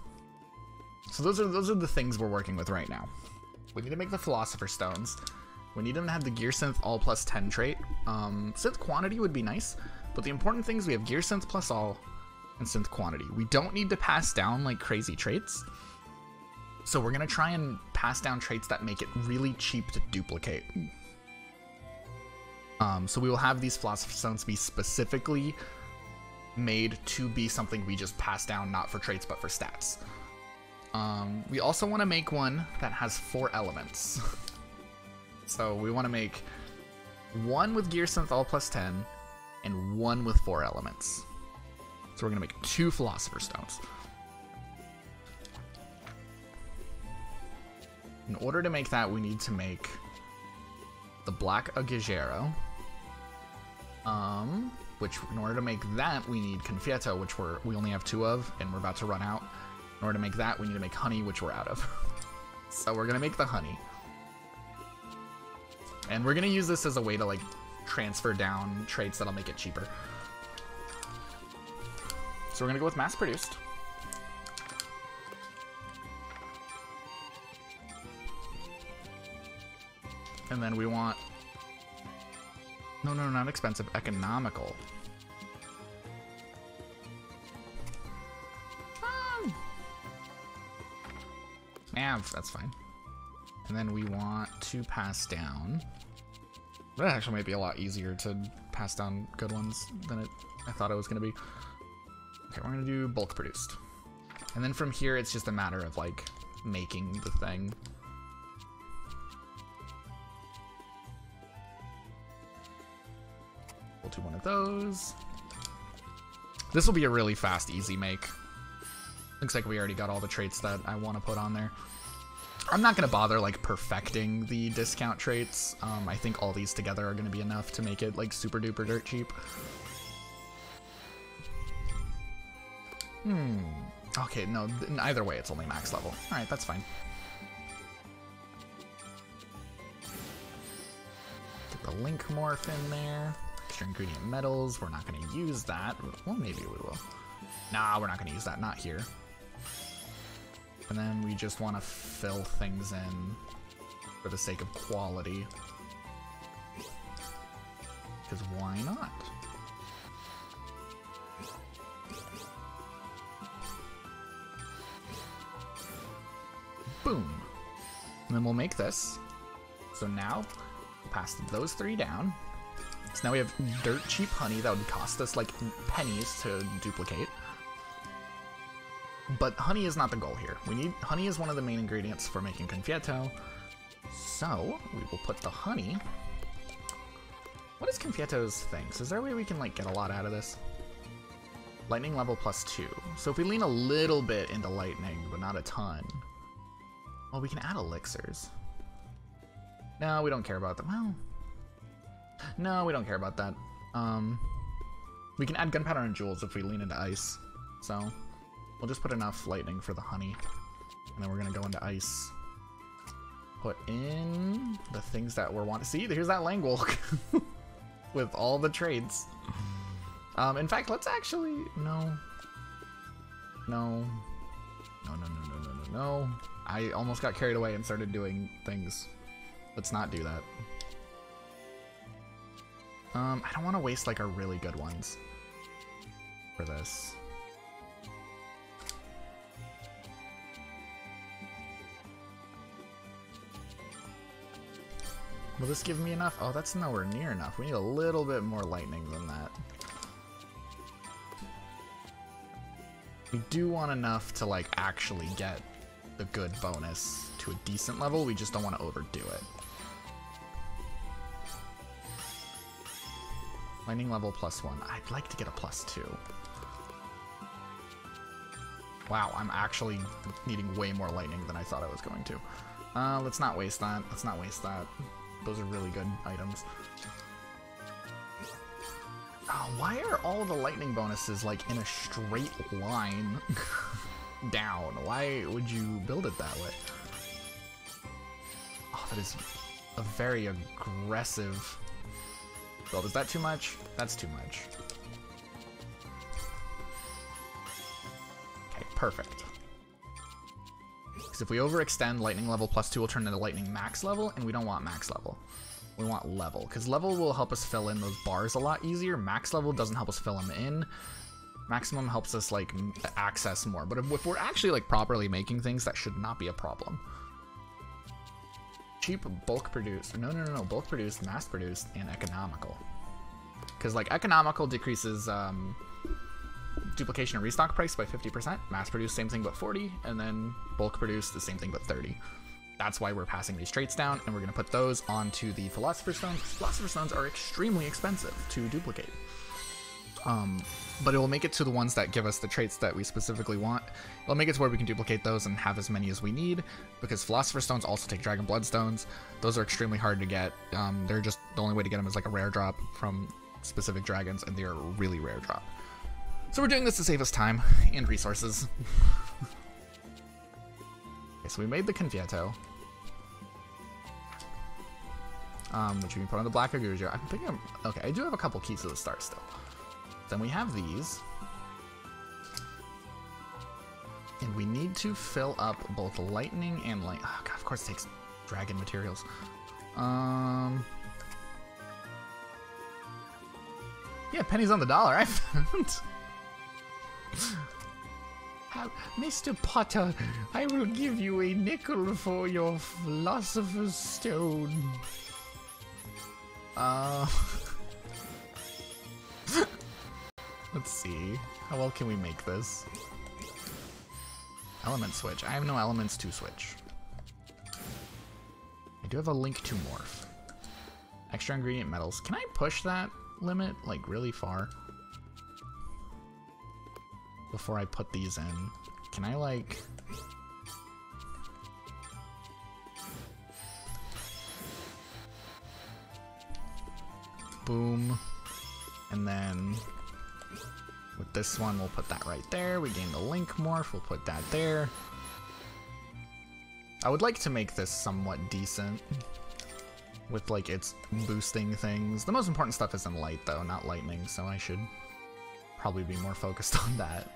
So those are the things we're working with right now. We need to make the Philosopher's Stones. We need them to have the Gear Synth all plus 10 trait. Synth quantity would be nice, but the important things, we have Gear Synth plus all and Synth quantity. We don't need to pass down like crazy traits. So we're gonna try and pass down traits that make it really cheap to duplicate. So we will have these Philosopher's Stones be specifically made to be something we just pass down, not for traits, but for stats. We also want to make one that has 4 elements. So we want to make one with Gear Synth all plus 10 and one with 4 elements. So we're going to make 2 Philosopher's Stones. In order to make that, we need to make the Black Agujero. Which, in order to make that, we need Confieto, which we only have 2 of, and we're about to run out. In order to make that, we need to make honey, which we're out of. So we're gonna make the honey. And we're gonna use this as a way to, like, transfer down traits that'll make it cheaper. So we're gonna go with mass-produced. And then we want... No, not expensive. Economical. Yeah, that's fine. And then we want to pass down... That actually might be a lot easier to pass down good ones than I thought it was going to be. Okay, we're going to do bulk produced. And then from here, it's just a matter of, like, making the thing. do one of those. This will be a really fast, easy make. Looks like we already got all the traits that I want to put on there. I'm not going to bother, like, perfecting the discount traits. I think all these together are going to be enough to make it, like, super duper dirt cheap. Okay, no, either way, it's only max level. Alright, that's fine. Get the link morph in there. Extra ingredient metals, we're not going to use that. Well, maybe we will. Nah, we're not going to use that, not here. And then we just want to fill things in for the sake of quality. Because why not? Boom. And then we'll make this. So now, pass those 3 down. So now we have dirt cheap honey that would cost us like pennies to duplicate. But honey is not the goal here. Honey is one of the main ingredients for making confieto. So we will put the honey. What is confieto's things? Is there a way we can like get a lot out of this? Lightning level +2. So if we lean a little bit into lightning, but not a ton. Well, we can add elixirs. No, we don't care about them. Well, no, we don't care about that. We can add gunpowder and jewels if we lean into ice. So we'll just put enough lightning for the honey. And then we're going to go into ice. Put in the things that we're wanting. See, here's that Langwolk with all the traits. In fact, let's actually... No. I almost got carried away and started doing things. Let's not do that. I don't want to waste like our really good ones for this. Will this give me enough? Oh, that's nowhere near enough. We need a little bit more lightning than that. We do want enough to like actually get the good bonus to a decent level. We just don't want to overdo it. Lightning level +1. I'd like to get a +2. Wow, I'm actually needing way more lightning than I thought I was going to. Let's not waste that. Let's not waste that. Those are really good items. Oh, why are all the lightning bonuses like in a straight line down? Why would you build it that way? Oh, that is a very aggressive build. Is that too much? That's too much. Okay, perfect. Because if we overextend, lightning level +2 will turn into lightning max level, and we don't want max level. We want level, because level will help us fill in those bars a lot easier. Max level doesn't help us fill them in. Maximum helps us like access more, but if we're actually like properly making things, that should not be a problem. Cheap, bulk produced, no, bulk produced, mass produced, and economical. Because like economical decreases duplication and restock price by 50%, mass produced same thing but 40, and then bulk produced the same thing but 30. That's why we're passing these traits down, and we're going to put those onto the Philosopher's Stones. Philosopher's Stones are extremely expensive to duplicate. But it will make it to the ones that give us the traits that we specifically want. It'll make it to where we can duplicate those and have as many as we need, because Philosopher's Stones also take Dragon Bloodstones. Those are extremely hard to get. They're just, the only way to get them is like a rare drop from specific dragons, and they are a really rare drop. So we're doing this to save us time and resources. Okay, so we made the Confieto. Which we can put on the Black Aguja. I'm thinking, okay, I do have a couple Keys of the Stars still. Then we have these. And we need to fill up both lightning and light. Oh god, of course it takes dragon materials. Yeah, pennies on the dollar, I found. Mr. Potter, I will give you a nickel for your Philosopher's Stone. Let's see. How well can we make this? Element switch. I have no elements to switch. I do have a link to morph. Extra ingredient metals. Can I push that? limit, like really far, before I put these in? Can I like... Boom. And then with this one, we'll put that right there. We gain the link morph, we'll put that there. I would like to make this somewhat decent with like its boosting things. The most important stuff is in light though, not lightning, so I should probably be more focused on that.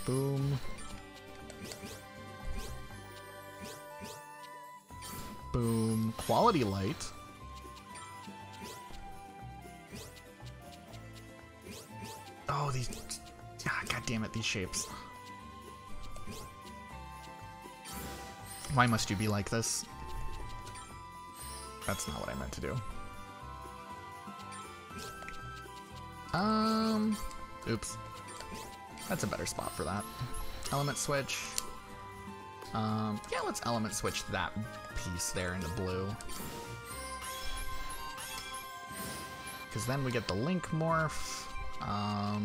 Boom. Boom. Quality light. Oh, these... God damn it, these shapes. Why must you be like this? That's not what I meant to do. Oops. That's a better spot for that. Element switch. Yeah, let's element switch that piece there into blue. Because then we get the link morph.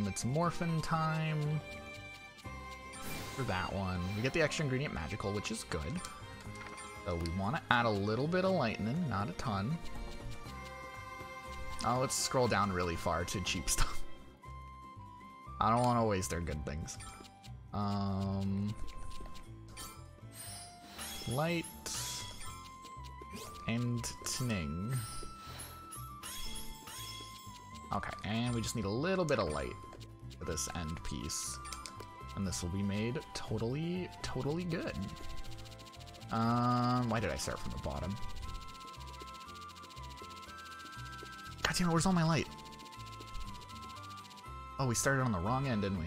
It's morphin time for that one. We get the extra ingredient magical, which is good. So we want to add a little bit of lightning, not a ton. Oh, let's scroll down really far to cheap stuff. I don't want to waste their good things. Light and Tning. Okay, and we just need a little bit of light for this end piece. And this will be made totally good. Why did I start from the bottom? God damn it, where's all my light? Oh, we started on the wrong end, didn't we?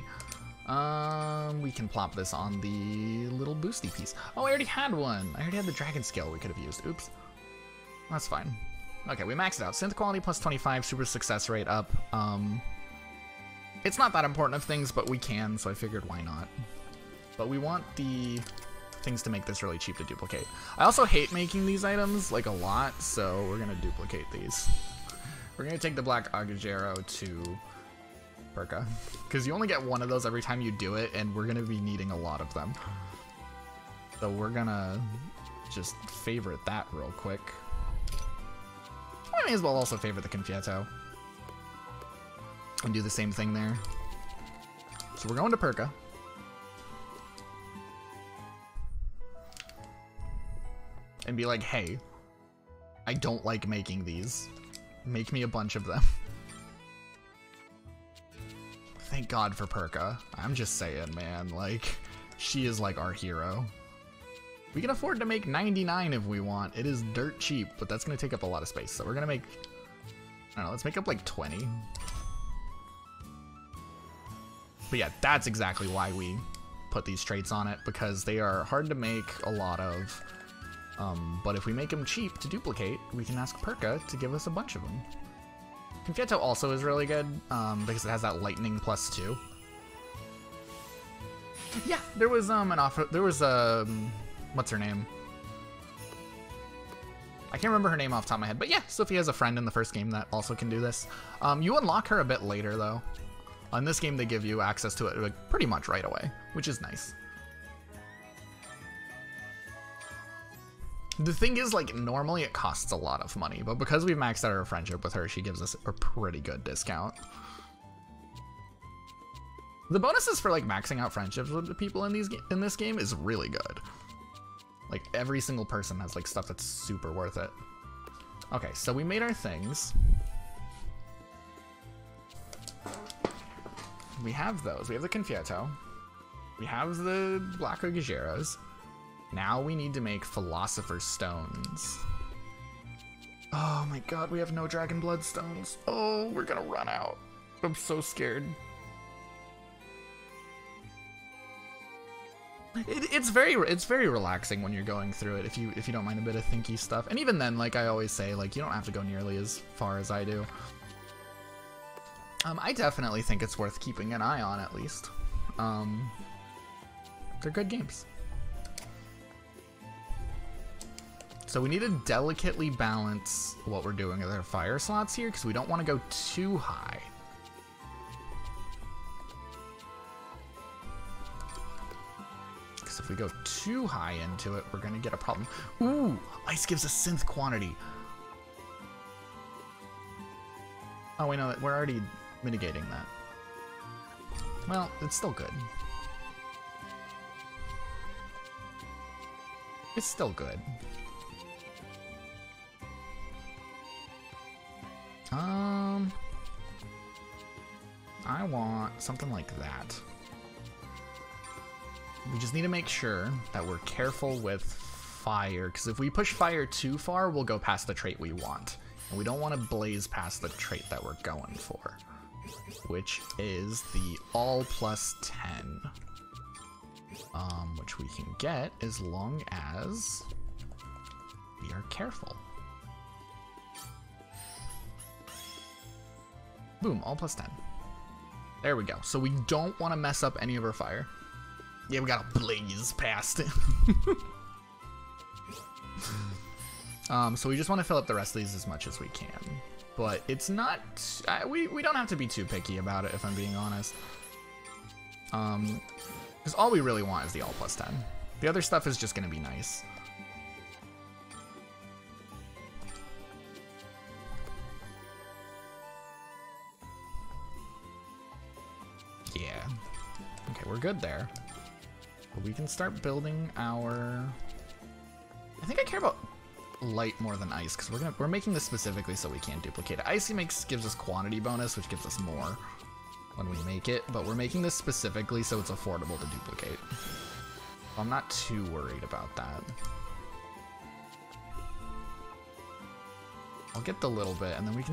We can plop this on the little boosty piece. Oh, I already had one. I already had the dragon scale we could have used. Oops. That's fine. Okay, we maxed it out. Synth quality plus 25, super success rate up. It's not that important of things, but we can, so I figured why not. But we want the things to make this really cheap to duplicate. I also hate making these items, like, a lot, so we're gonna duplicate these. We're gonna take the black Agajero to Perka, because you only get one of those every time you do it, and we're gonna be needing a lot of them. So we're gonna just favorite that real quick. I may as well also favorite the Confietto and do the same thing there. So we're going to Perka. And be like, hey, I don't like making these. Make me a bunch of them. Thank God for Perka. I'm just saying, man, like, she is like our hero. We can afford to make 99 if we want. It is dirt cheap, but that's gonna take up a lot of space. So we're gonna make, I don't know, let's make up like 20. But yeah, that's exactly why we put these traits on it, because they are hard to make a lot of. But if we make them cheap to duplicate, we can ask Perka to give us a bunch of them. Confietto also is really good, because it has that lightning +2. Yeah, there was an offer. There was what's her name? I can't remember her name off the top of my head, but yeah, Sophie has a friend in the first game that also can do this. You unlock her a bit later though. On this game, they give you access to it like, pretty much right away, which is nice. The thing is, like, normally it costs a lot of money, but because we've maxed out our friendship with her, she gives us a pretty good discount. The bonuses for, like, maxing out friendships with the people in this game is really good. Like, every single person has, like, stuff that's super worth it. Okay, so we made our things. We have those. We have the Confietto. We have the Black Ogageros. Now we need to make Philosopher's Stones. Oh my god, we have no Dragon Blood Stones. Oh, we're gonna run out. I'm so scared. It's very relaxing when you're going through it if you don't mind a bit of thinky stuff. And even then, like I always say, like you don't have to go nearly as far as I do. I definitely think it's worth keeping an eye on at least. They're good games. So we need to delicately balance what we're doing with our fire slots here, because we don't want to go too high. Because if we go too high into it, we're going to get a problem. Ooh, ice gives us synth quantity. Oh, we know that we're already mitigating that. Well, it's still good. It's still good. I want something like that. We just need to make sure that we're careful with fire, because if we push fire too far, we'll go past the trait we want. And we don't want to blaze past the trait that we're going for, which is the all plus 10. Which we can get as long as we are careful. Boom, all plus 10. There we go. So we don't want to mess up any of our fire. Yeah, we gotta blaze past it. So we just want to fill up the rest of these as much as we can. But it's not... we don't have to be too picky about it, if I'm being honest. Because all we really want is the all plus 10. The other stuff is just going to be nice. Yeah. Okay, we're good there. But we can start building our... I think I care about light more than ice, because we're making this specifically so we can't duplicate it. Icy gives us quantity bonus, which gives us more when we make it, but we're making this specifically so it's affordable to duplicate. I'm not too worried about that. I'll get the little bit, and then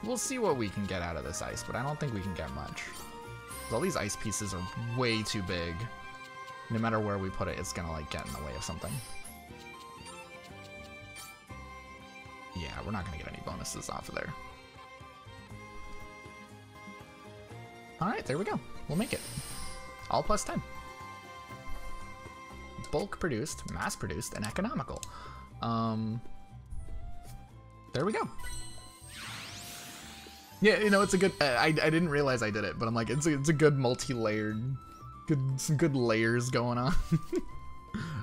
we'll see what we can get out of this ice, but I don't think we can get much. All these ice pieces are way too big. No matter where we put it, it's gonna like get in the way of something. Yeah, we're not gonna get any bonuses off of there. Alright, there we go. We'll make it. All plus 10. Bulk produced, mass produced, and economical. There we go. Yeah, you know, it's a good... I didn't realize I did it, but I'm like, it's a good multi-layered... some good layers going on.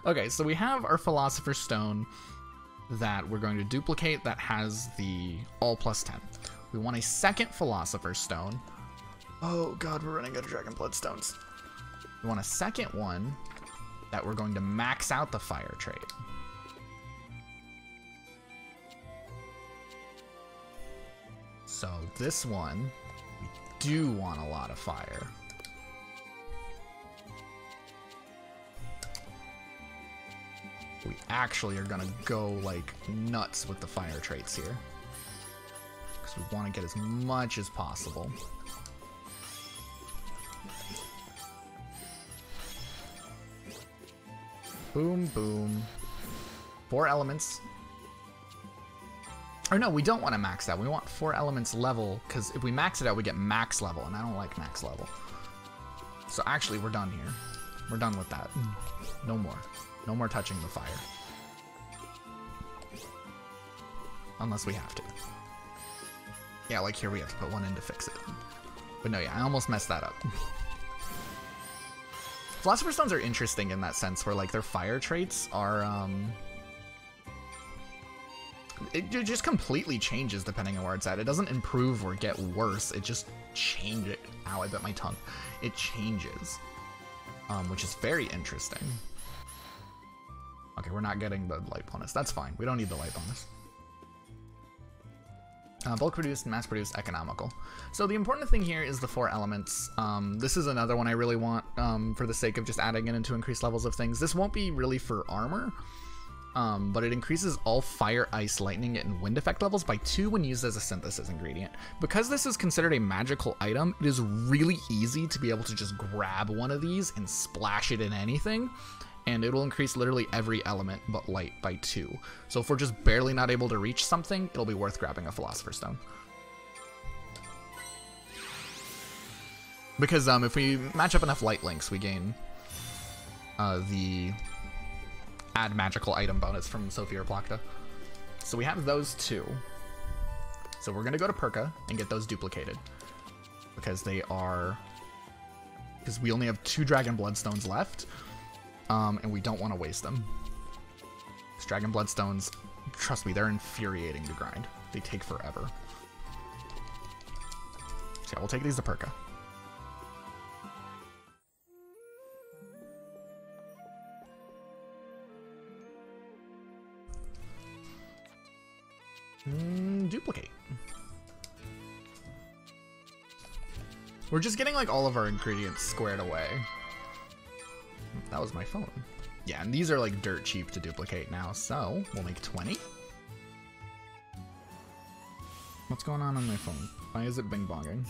Okay, so we have our Philosopher's Stone that we're going to duplicate that has the all plus 10. We want a second Philosopher's Stone. Oh god, we're running out of Dragon Blood Stones. We want a second one that we're going to max out the fire trait. So this one, we do want a lot of fire. We actually are gonna go like nuts with the fire traits here, because we want to get as much as possible. Boom, boom. 4 elements. Or no, we don't want to max that. We want 4 elements level, because if we max it out, we get max level, and I don't like max level. So actually, we're done here. We're done with that. No more. No more touching the fire. Unless we have to. Yeah, like here we have to put one in to fix it. But no, yeah, I almost messed that up. Philosopher's Stones are interesting in that sense, where like their fire traits are, it just completely changes depending on where it's at. It doesn't improve or get worse. It just changes. Ow, I bit my tongue. It changes, which is very interesting. Okay, we're not getting the light bonus. That's fine. We don't need the light bonus. Bulk produced, mass produced, economical. So the important thing here is the 4 elements. This is another one I really want for the sake of just adding it into increased levels of things. This won't be really for armor, but it increases all fire, ice, lightning, and wind effect levels by 2 when used as a synthesis ingredient. Because this is considered a magical item, it is really easy to be able to just grab one of these and splash it in anything, and it will increase literally every element but light by 2. So if we're just barely not able to reach something, it'll be worth grabbing a Philosopher's Stone. Because if we match up enough light links, we gain the add magical item bonus from Sophie or Plakta. So we have those two. So we're gonna go to Perka and get those duplicated. Because they are... Because we only have 2 Dragon Bloodstones left. And we don't want to waste them. These Dragon Bloodstones, trust me, they're infuriating to grind. They take forever. So yeah, we'll take these to Perka. Duplicate. We're just getting like all of our ingredients squared away. That was my phone. Yeah, and these are like dirt cheap to duplicate now, so we'll make 20. What's going on my phone? Why is it bing-bonging?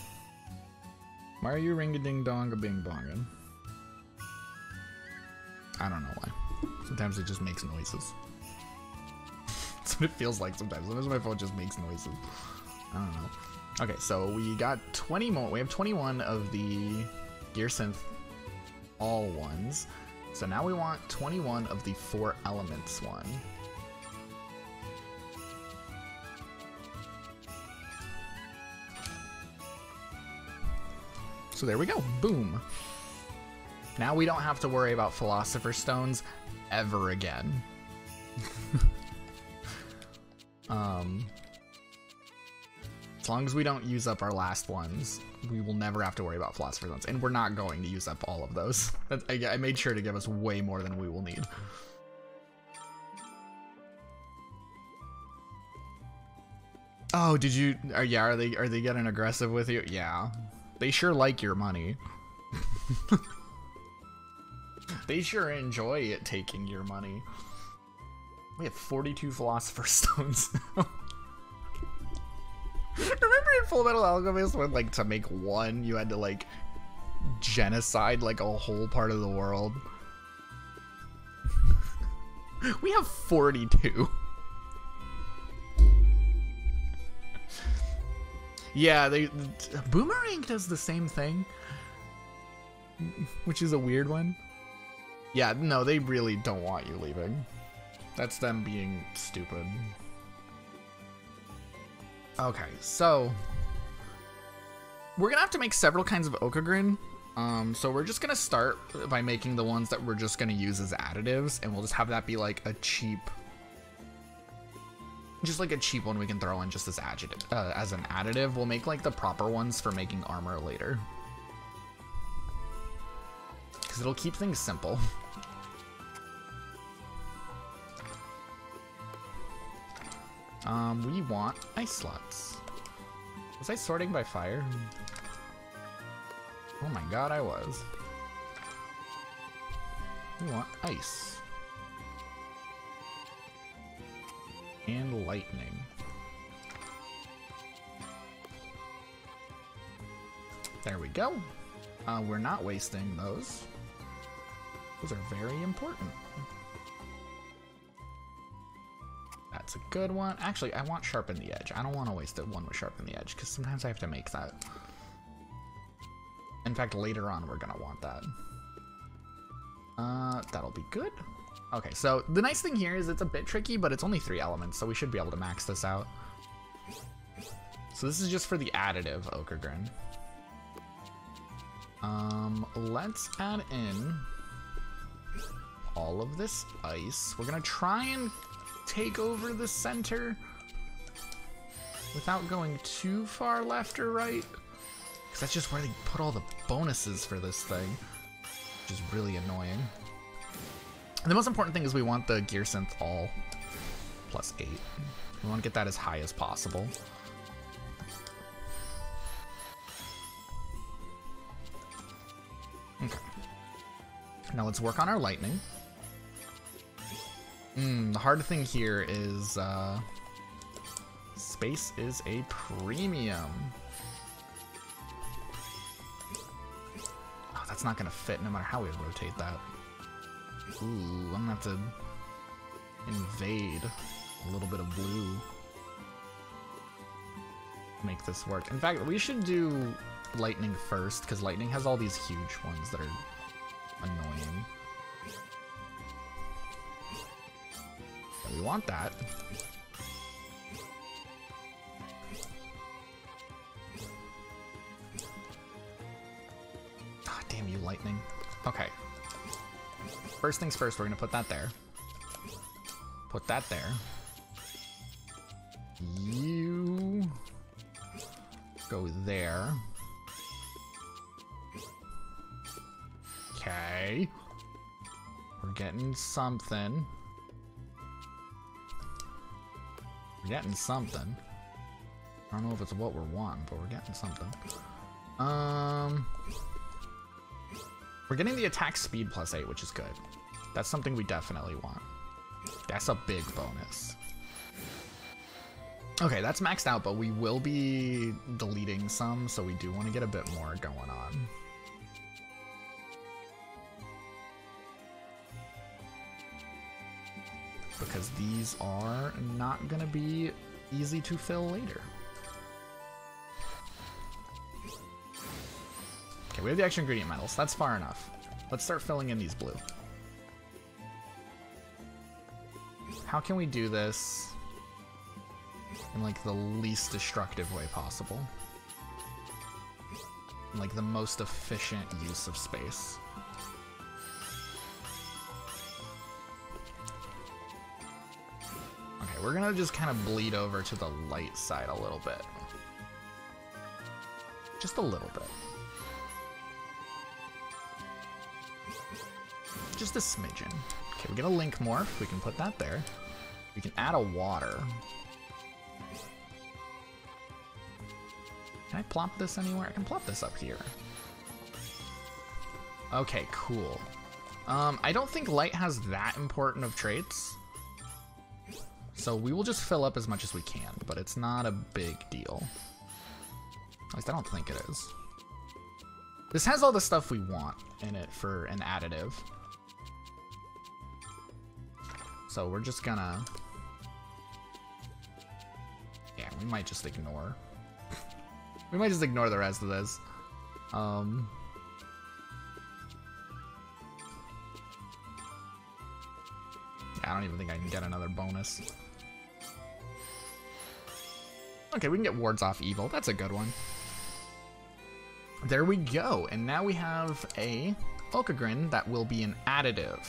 Why are you ring-a-ding-dong-a-bing-bonging? I don't know why. Sometimes it just makes noises. That's what it feels like sometimes. Sometimes my phone just makes noises. I don't know. Okay, so we got 20 more. We have 21 of the Gear Synth all ones. So now we want 21 of the 4 elements one. So there we go. Boom. Now we don't have to worry about Philosopher's Stones ever again. As long as we don't use up our last ones, we will never have to worry about Philosopher's Stones. And we're not going to use up all of those. I made sure to give us way more than we will need. Oh, did you... yeah, are they getting aggressive with you? Yeah. They sure like your money. They sure enjoy it taking your money. We have 42 Philosopher's Stones now. Remember in Full Metal Alchemist when, like, to make one, you had to, like, genocide, like, a whole part of the world? We have 42. Yeah, Boomerang does the same thing, which is a weird one. Yeah, no, they really don't want you leaving. That's them being stupid. Okay, so we're gonna have to make several kinds of Okagrin. So we're just gonna start by making the ones that we're just gonna use as additives, and we'll just have that be like a cheap, just like a cheap one we can throw in just as as an additive. We'll make like the proper ones for making armor later, because it'll keep things simple. We want ice slots. Was I sorting by fire? Oh my god, I was. We want ice. And lightning. There we go. We're not wasting those. Those are very important. That's a good one. Actually, I want Sharpen the Edge. I don't want to waste one with Sharpen the Edge, because sometimes I have to make that. In fact, later on, we're going to want that. That'll be good. Okay, so the nice thing here is it's a bit tricky, but it's only 3 elements, so we should be able to max this out. So this is just for the additive Okagrin. Let's add in all of this ice. We're going to try and take over the center without going too far left or right, because that's just where they put all the bonuses for this thing, which is really annoying. And the most important thing is we want the Gear Synth all plus 8. We want to get that as high as possible. Okay. Now let's work on our lightning. The hard thing here is space is a premium. Oh, that's not gonna fit no matter how we rotate that. Ooh, I'm gonna have to invade a little bit of blue to make this work. In fact, we should do lightning first, because lightning has all these huge ones that are annoying. We want that. First things first, we're gonna put that there. Put that there. You go there. Okay. We're getting something. We're getting something. I don't know if it's what we're wanting, but we're getting something. We're getting the attack speed +8, which is good. That's something we definitely want. That's a big bonus. Okay, that's maxed out, but we will be deleting some, so we do want to get a bit more going on. Because these are not going to be easy to fill later. Okay, we have the extra ingredient metals. That's far enough. Let's start filling in these blue. How can we do this in like the least destructive way possible? In like the most efficient use of space. Okay, we're gonna just kind of bleed over to the light side a little bit. Just a little bit. Just a smidgen. Okay, we get a link morph. We can put that there. We can add a water. Can I plop this anywhere? I can plop this up here. Okay, cool. I don't think light has that important of traits. So we will just fill up as much as we can, but it's not a big deal. At least I don't think it is. This has all the stuff we want in it for an additive. So we're just gonna... Yeah, we might just ignore. We might just ignore the rest of this. Yeah, I don't even think I can get another bonus. Okay, we can get wards off evil. That's a good one. There we go. And now we have a Okagrin that will be an additive.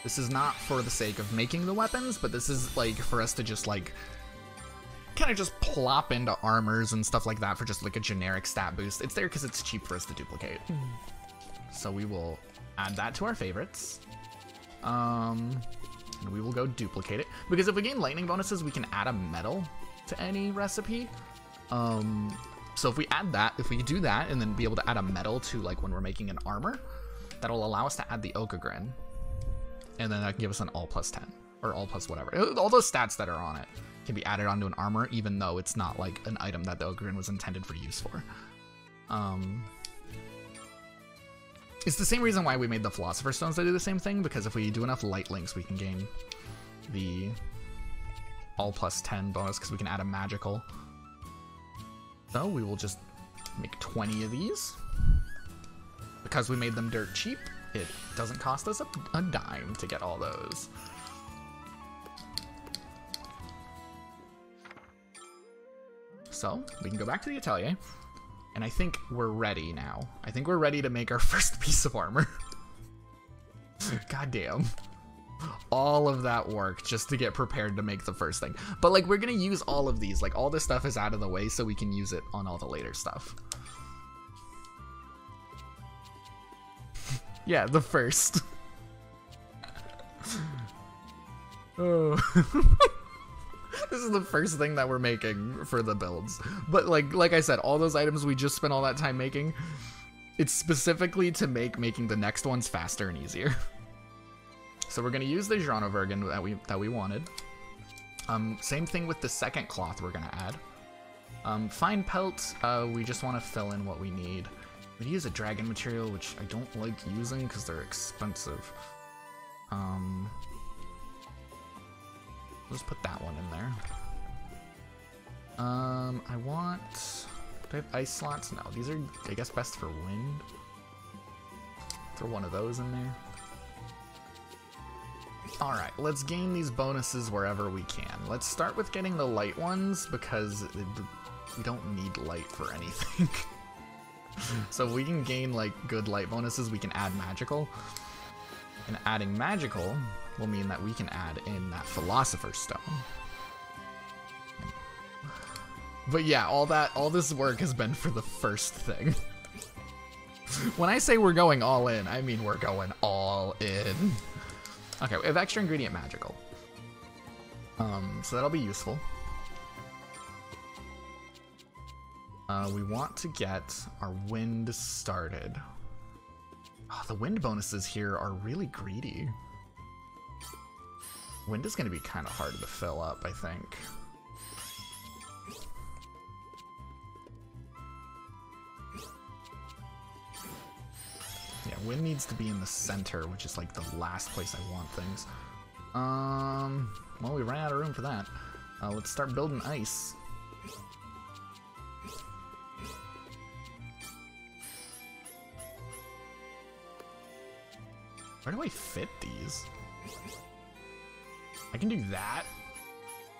This is not for the sake of making the weapons, but this is like for us to just like kind of just plop into armors and stuff like that for just like a generic stat boost. It's there because it's cheap for us to duplicate. So we will add that to our favorites. And we will go duplicate it. Because if we gain lightning bonuses, we can add a metal to any recipe. So if we add that, if we do that and then be able to add a metal to like when we're making an armor, that'll allow us to add the Okagrin. And then that can give us an all +10 or all plus whatever. All those stats that are on it can be added onto an armor, even though it's not like an item that the Okagrin was intended for use for. It's the same reason why we made the Philosopher's Stones to do the same thing, because if we do enough light links, we can gain the all +10 bonus because we can add a magical. So we will just make 20 of these. Because we made them dirt cheap, it doesn't cost us a dime to get all those. So we can go back to the Atelier, and I think we're ready now. I think we're ready to make our first piece of armor. God damn. All of that work just to get prepared to make the first thing. But like, we're gonna use all of these. Like, all this stuff is out of the way so we can use it on all the later stuff. Yeah, the first. Oh. This is the first thing that we're making for the builds. But like I said, all those items we just spent all that time making, it's specifically to make making the next ones faster and easier. So we're gonna use the Jranovergen that we wanted. Same thing with the second cloth we're gonna add. Fine pelt, we just want to fill in what we need. We use a dragon material, which I don't like using because they're expensive. Let's put that one in there. I want... Do I have ice slots? No, these are, I guess, best for wind. Throw one of those in there. Alright, let's gain these bonuses wherever we can. Let's start with getting the light ones, because we don't need light for anything. So if we can gain, like, good light bonuses, we can add magical. And adding magical will mean that we can add in that Philosopher's Stone. But yeah, all this work has been for the first thing. When I say we're going all in, I mean we're going all in. Okay, we have extra ingredient magical. So that'll be useful. We want to get our wind started. Oh, the wind bonuses here are really greedy. Wind is going to be kind of hard to fill up, I think. Yeah, wind needs to be in the center, which is like the last place I want things. Well, we ran out of room for that. Let's start building ice. Where do I fit these? I can do that.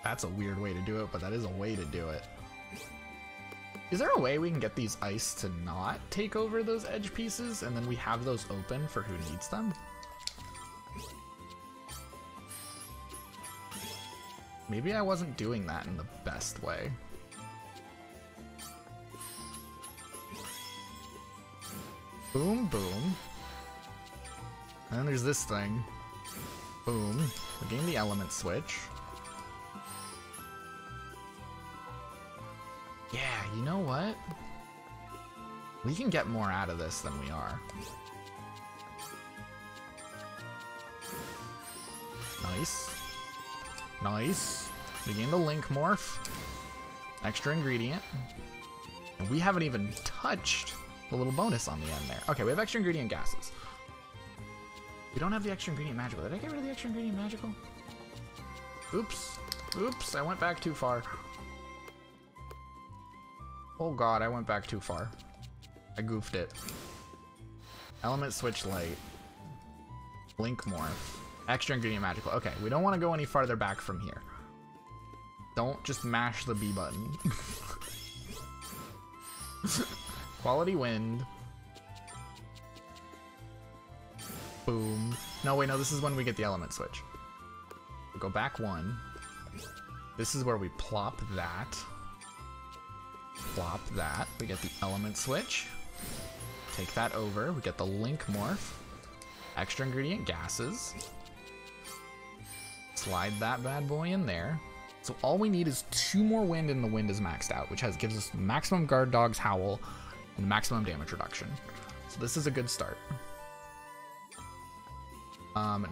That's a weird way to do it, but that is a way to do it. Is there a way we can get these ice to not take over those edge pieces, and then we have those open for who needs them? Maybe I wasn't doing that in the best way. Boom, boom. And then there's this thing. Boom. We gain the element switch. Yeah, you know what? We can get more out of this than we are. Nice. Nice. We gained the link morph. Extra ingredient. And we haven't even touched the little bonus on the end there. Okay, we have extra ingredient gases. We don't have the extra ingredient magical. Did I get rid of the extra ingredient magical? Oops. Oops, I went back too far. Oh god, I went back too far. I goofed it. Element switch light. Link morph. Extra ingredient magical. Okay, we don't want to go any farther back from here. Don't just mash the B button. Quality wind. Boom. No, wait, no, this is when we get the element switch. We go back one. This is where we plop that. Plop that. We get the element switch. Take that over. We get the link morph. Extra ingredient gases. Slide that bad boy in there. So all we need is 2 more wind, and the wind is maxed out, which gives us maximum guard dog's howl and maximum damage reduction. So this is a good start.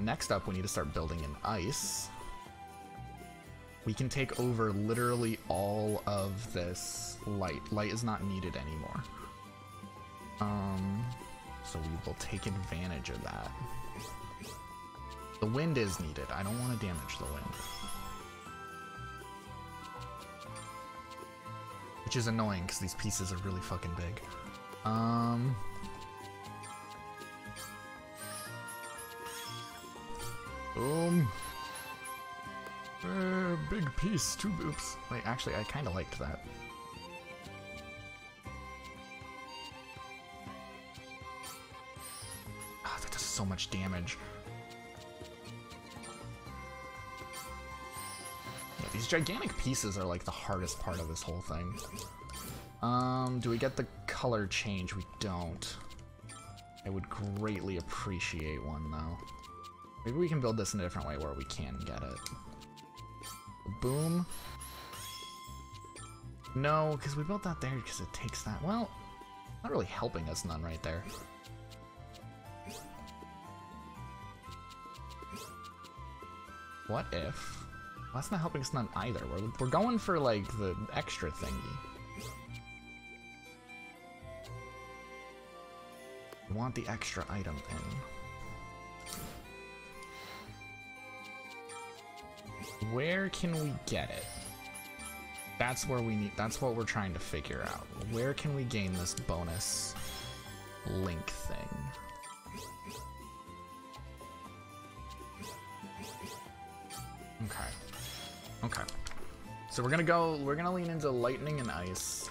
Next up, we need to start building in ice. We can take over literally all of this light. Light is not needed anymore. So we will take advantage of that. The wind is needed. I don't want to damage the wind. Which is annoying because these pieces are really fucking big. Boom. Big piece, 2 boops. Wait, actually, I kind of liked that. Ah, that does so much damage. Yeah, these gigantic pieces are like the hardest part of this whole thing. Do we get the color change? We don't. I would greatly appreciate one, though. Maybe we can build this in a different way where we can get it. Boom. No, because we built that there because it takes that. Well, not really helping us none right there. What if? Well, that's not helping us none either. We're going for like the extra thingy. We want the extra item in. Where can we get it? That's where we need, that's what we're trying to figure out. Where can we gain this bonus link thing? Okay. Okay. So we're gonna lean into lightning and ice.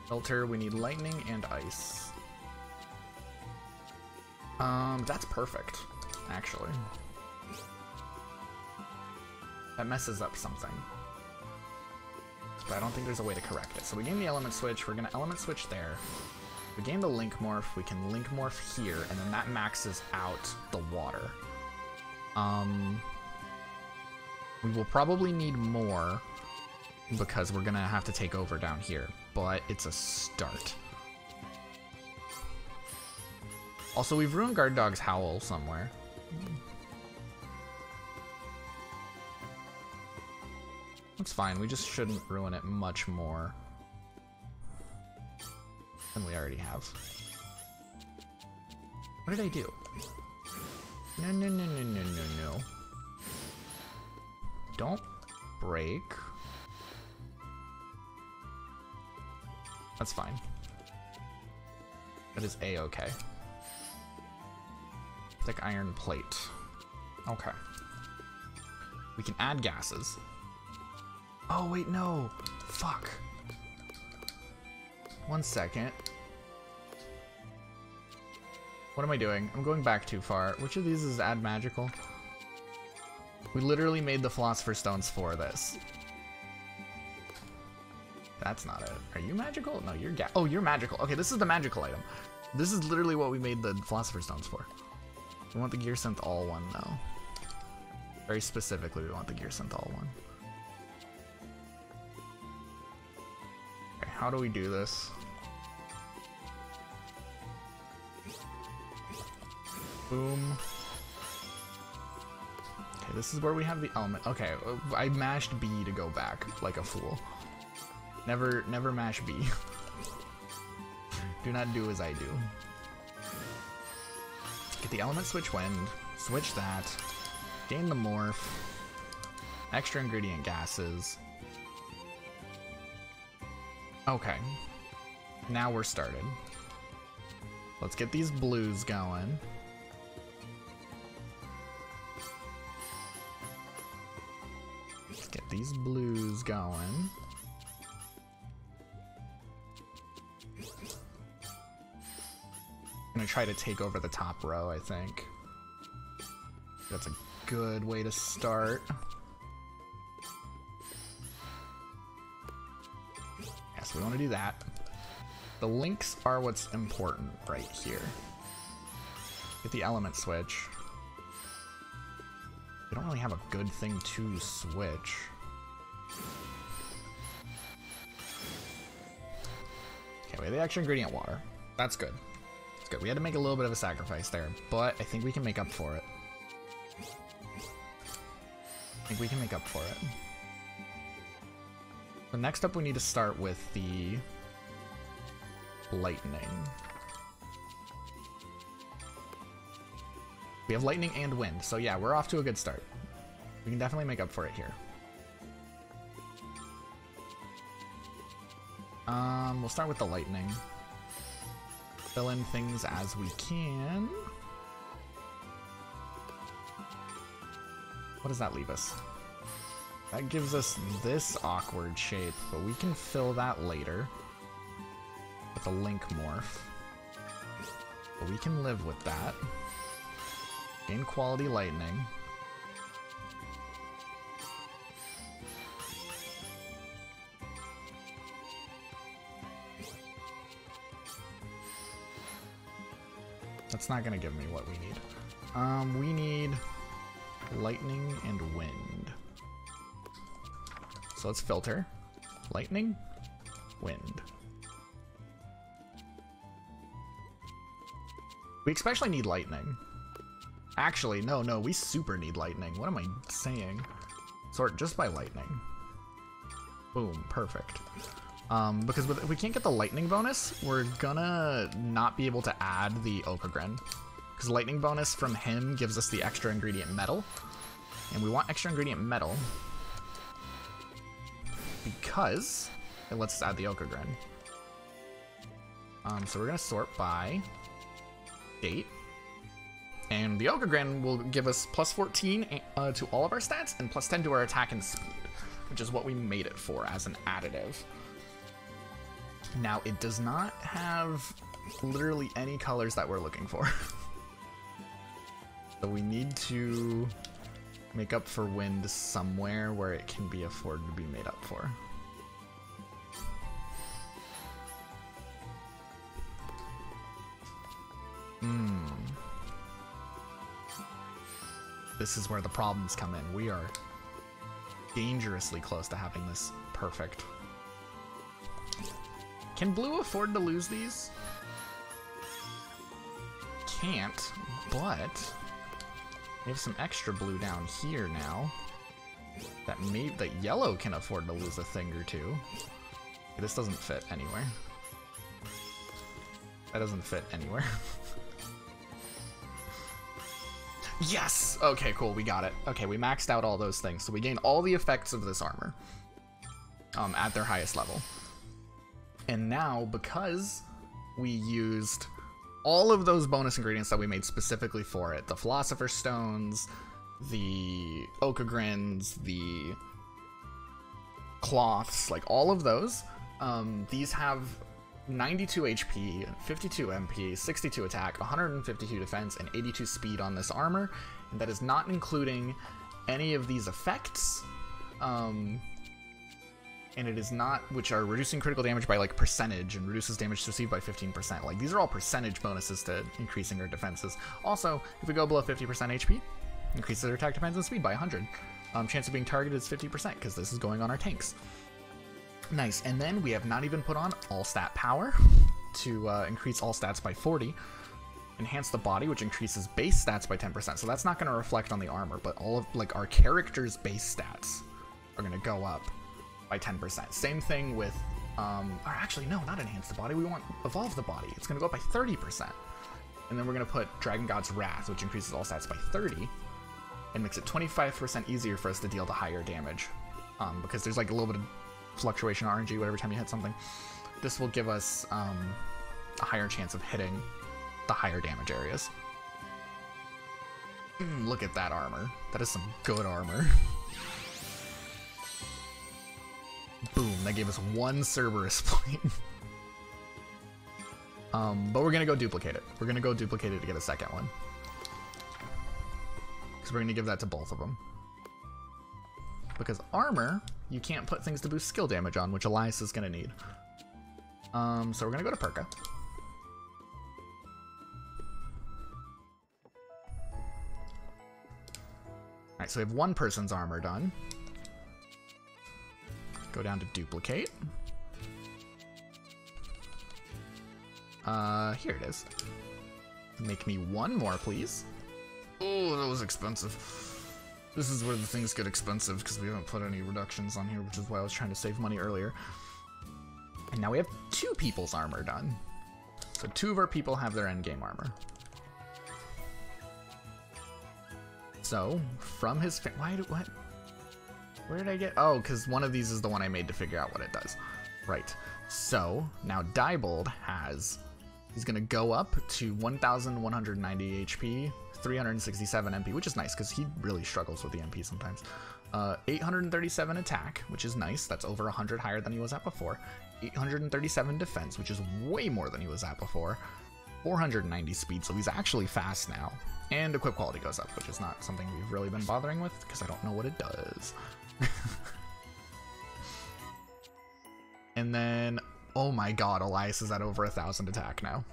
Filter, we need lightning and ice. That's perfect. actually. That messes up something. But I don't think there's a way to correct it. So we gain the element switch, we're gonna element switch there. We gain the link morph, we can link morph here, and then that maxes out the water. We will probably need more because we're gonna have to take over down here, but it's a start. Also, we've ruined Guard Dog's Howl somewhere. That's fine, we just shouldn't ruin it much more than we already have. What did I do? No, no, no, no, no, no, no. Don't break. That's fine. That is A-okay. Thick iron plate. Okay. We can add gases. Oh, wait, no. Fuck. 1 second. What am I doing? I'm going back too far. Which of these is add magical? We literally made the Philosopher's Stones for this. That's not it. Are you magical? No, you're oh, you're magical. Okay, this is the magical item. This is literally what we made the Philosopher's Stones for. We want the Gear Synth All one, though. Very specifically, we want the Gear Synth All one. Okay, how do we do this? Boom. Okay, this is where we have the element. Okay, I mashed B to go back like a fool. Never mash B. Do not do as I do. Get the element switch wind, switch that, gain the morph, extra ingredient gases. Okay, now we're started. Let's get these blues going. Let's get these blues going. I'm gonna try to take over the top row, I think. That's a good way to start. Yeah, so we want to do that. The links are what's important right here. Get the element switch. We don't really have a good thing to switch. Okay, we have the extra ingredient water. That's good. That's good. We had to make a little bit of a sacrifice there, but I think we can make up for it. I think we can make up for it. So next up we need to start with the lightning. We have lightning and wind, so yeah, we're off to a good start. We can definitely make up for it here. We'll start with the lightning. Fill in things as we can. What does that leave us? That gives us this awkward shape, but we can fill that later with a link morph. But we can live with that. Gain quality lightning. That's not gonna give me what we need. We need lightning and wind. So let's filter. Lightning, wind. We especially need lightning. Actually, no, we super need lightning. What am I saying? Sort just by lightning. Boom, perfect. Because if we can't get the lightning bonus, we're gonna not be able to add the Okagren. Because lightning bonus from him gives us the extra ingredient metal. And we want extra ingredient metal because it lets us add the Okagren. So we're gonna sort by date. And the Okagren will give us plus 14 to all of our stats and plus 10 to our attack and speed, which is what we made it for as an additive. Now, it does not have literally any colors that we're looking for. So we need to make up for wind somewhere where it can be afforded to be made up for. This is where the problems come in. We are dangerously close to having this perfect. Can blue afford to lose these? Can't, but we have some extra blue down here now. That yellow can afford to lose a thing or two. This doesn't fit anywhere. That doesn't fit anywhere. Yes! Okay, cool, we got it. Okay, we maxed out all those things, so we gain all the effects of this armor at their highest level. And now, because we used all of those bonus ingredients that we made specifically for it, the Philosopher's Stones, the Okagrins, the cloths, like all of those, these have 92 HP, 52 MP, 62 attack, 152 defense, and 82 speed on this armor, and that is not including any of these effects, and it is not, which are reducing critical damage by like percentage and reduces damage received by 15%. Like these are all percentage bonuses to increasing our defenses. Also, if we go below 50% HP, increases our attack, defense, and speed by 100. Chance of being targeted is 50% because this is going on our tanks. Nice, and then we have not even put on all stat power to increase all stats by 40. Enhance the body, which increases base stats by 10%. So that's not going to reflect on the armor, but all of like our character's base stats are going to go up by 10%. Same thing with, or actually no, not enhance the body. We want evolve the body. It's going to go up by 30%. And then we're going to put Dragon God's Wrath, which increases all stats by 30, and makes it 25% easier for us to deal the higher damage, because there's like a little bit of fluctuation RNG whatever time you hit something. This will give us a higher chance of hitting the higher damage areas. Look at that armor. That is some good armor. Boom, that gave us 1 Cerberus point. But we're gonna go duplicate it. We're gonna go duplicate it to get a second one, because we're gonna give that to both of them. Because armor, you can't put things to boost skill damage on, which Elias is gonna need. So we're gonna go to Perka. Alright, so we have one person's armor done. Go down to duplicate. Here it is. Make me one more, please. Oh, that was expensive. This is where the things get expensive, because we haven't put any reductions on here, which is why I was trying to save money earlier. And now we have 2 people's armor done. So 2 of our people have their endgame armor. So, from his... what? Where did I get... Oh, because one of these is the one I made to figure out what it does. Right. So, now Diebold has... He's going to go up to 1,190 HP, 367 MP, which is nice, because he really struggles with the MP sometimes. 837 attack, which is nice. That's over 100 higher than he was at before. 837 defense, which is way more than he was at before. 490 speed, so he's actually fast now. And equip quality goes up, which is not something we've really been bothering with, because I don't know what it does. And then, oh my god, Elias is at over 1,000 attack now.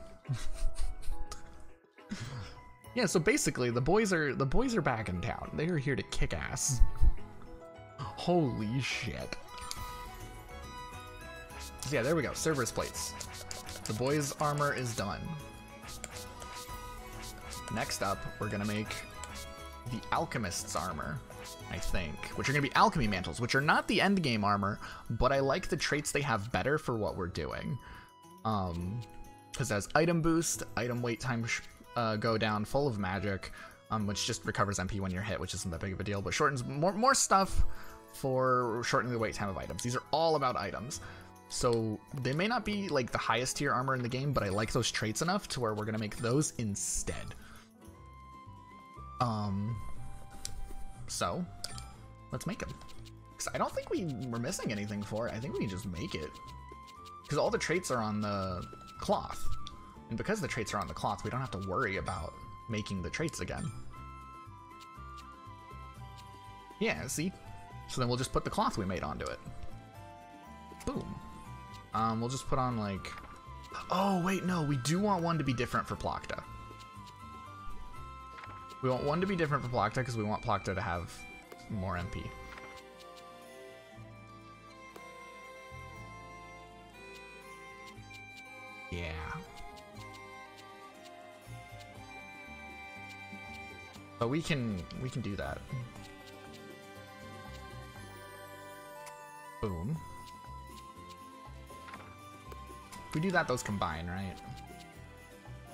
Yeah, so basically the boys are back in town. They are here to kick ass. Holy shit. So yeah, there we go. Cerberus plates. The boys' armor is done. Next up, we're gonna make the alchemist's armor, I think, which are gonna be alchemy mantles, which are not the end game armor, but I like the traits they have better for what we're doing. Because it has item boost, item wait time go down, full of magic, which just recovers MP when you're hit, which isn't that big of a deal, but shortens more stuff for shortening the wait time of items. These are all about items. So they may not be like the highest tier armor in the game, but I like those traits enough to where we're gonna make those instead. So let's make them. Because I don't think we're missing anything for it. I think we can just make it. Because all the traits are on the cloth. And because the traits are on the cloth, we don't have to worry about making the traits again. Yeah, see? So then we'll just put the cloth we made onto it. Boom. We'll just put on like... Oh, wait, no, we do want one to be different for Plocta. We want one to be different for Plocta because we want Plocta to have more MP. Yeah. But we can do that. Boom. If we do that, those combine, right?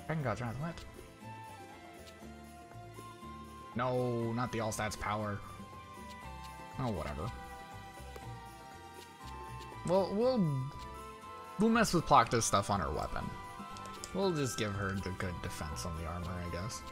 Dragon God's Wrath, what? No, not the all stats power. Oh, whatever. Well, we'll mess with Plocta's stuff on her weapon. We'll just give her the good defense on the armor, I guess.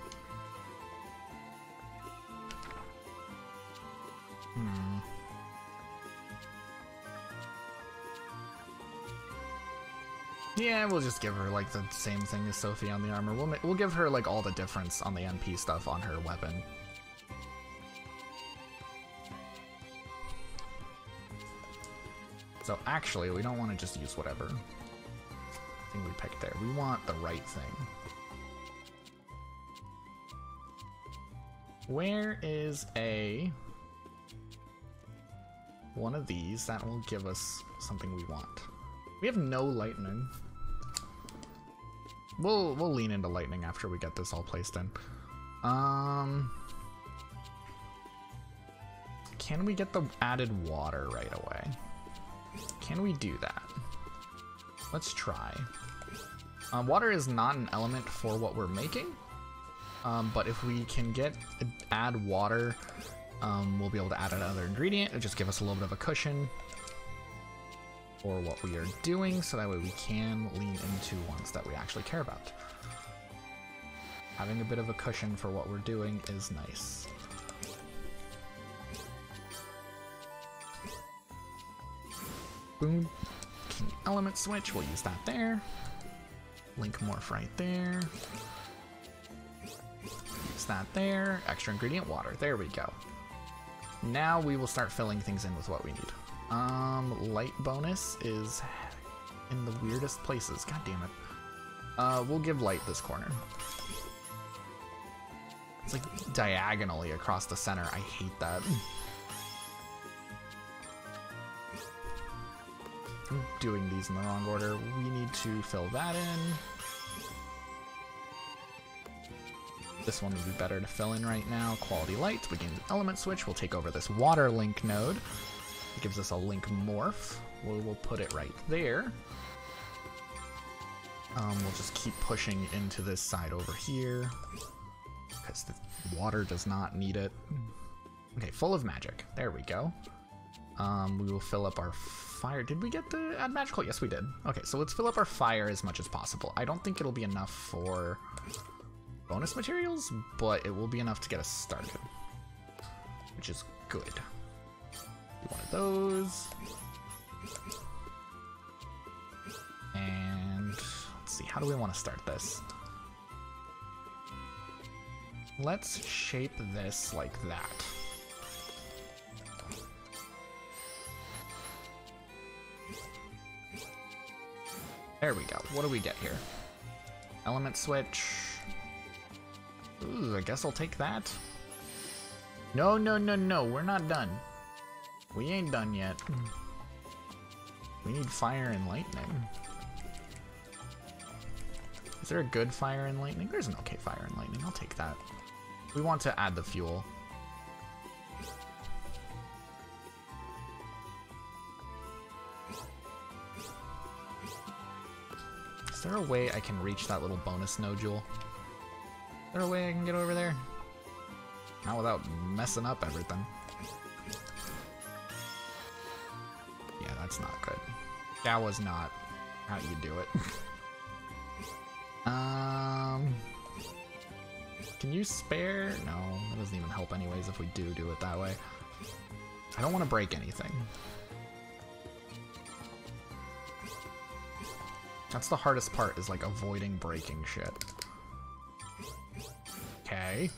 Yeah, we'll just give her like the same thing as Sophie on the armor. We'll give her like all the difference on the MP stuff on her weapon. So actually, we don't want to just use whatever thing we picked there. We want the right thing. Where is one of these that will give us something we want? We have no lightning. We'll lean into lightning after we get this all placed in. Can we get the added water right away? Can we do that? Let's try. Water is not an element for what we're making, but if we can add water, we'll be able to add another ingredient. It'll just give us a little bit of a cushion for what we are doing, so that way we can lean into ones that we actually care about. Having a bit of a cushion for what we're doing is nice. Boom. King element switch, we'll use that there. Link morph right there. Use that there. Extra ingredient water. There we go. Now we will start filling things in with what we need. Light bonus is in the weirdest places. God damn it. We'll give light this corner. It's like diagonally across the center. I hate that. I'm doing these in the wrong order. We need to fill that in. This one would be better to fill in right now. Quality light. We gain the element switch. We'll take over this water link node. It gives us a link morph. We'll put it right there. We'll just keep pushing into this side over here because the water does not need it. Okay, full of magic. There we go. We will fill up our fire. Did we get the add magical? Yes, we did. Okay, so let's fill up our fire as much as possible. I don't think it'll be enough for bonus materials, but it will be enough to get us started, which is good. One of those. And let's see, how do we want to start this? Let's shape this like that. There we go. What do we get here? Element switch. Ooh, I guess I'll take that. No, no, no, no, we're not done. We ain't done yet. We need fire and lightning. Is there a good fire and lightning? There's an okay fire and lightning. I'll take that. We want to add the fuel. Is there a way I can reach that little bonus nodule? Is there a way I can get over there? Not without messing up everything. Yeah, that's not good. That was not how you do it. Can you spare? No, that doesn't even help anyways if we do it that way. I don't want to break anything. That's the hardest part, is like avoiding breaking shit. Okay.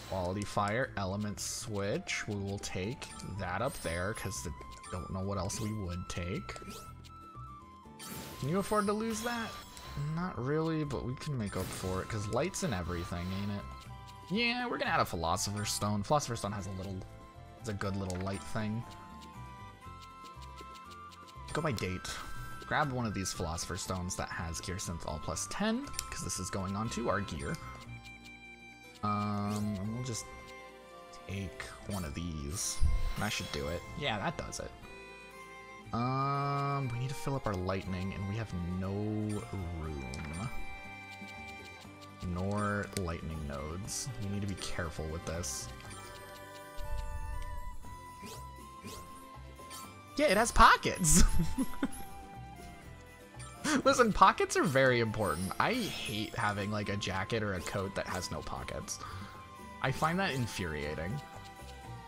Quality fire, element switch. We will take that up there because I don't know what else we would take. Can you afford to lose that? Not really, but we can make up for it because light's in everything, ain't it? Yeah, we're gonna add a Philosopher's Stone. Philosopher's Stone has a good little light thing. Go by date. Grab one of these Philosopher's Stones that has Gear Synth all plus 10 because this is going on to our gear. And we'll just take one of these. That should do it. Yeah, that does it. We need to fill up our lightning, and we have no room. Nor lightning nodes. We need to be careful with this. Yeah, it has pockets! Listen, pockets are very important. I hate having like a jacket or a coat that has no pockets. I find that infuriating.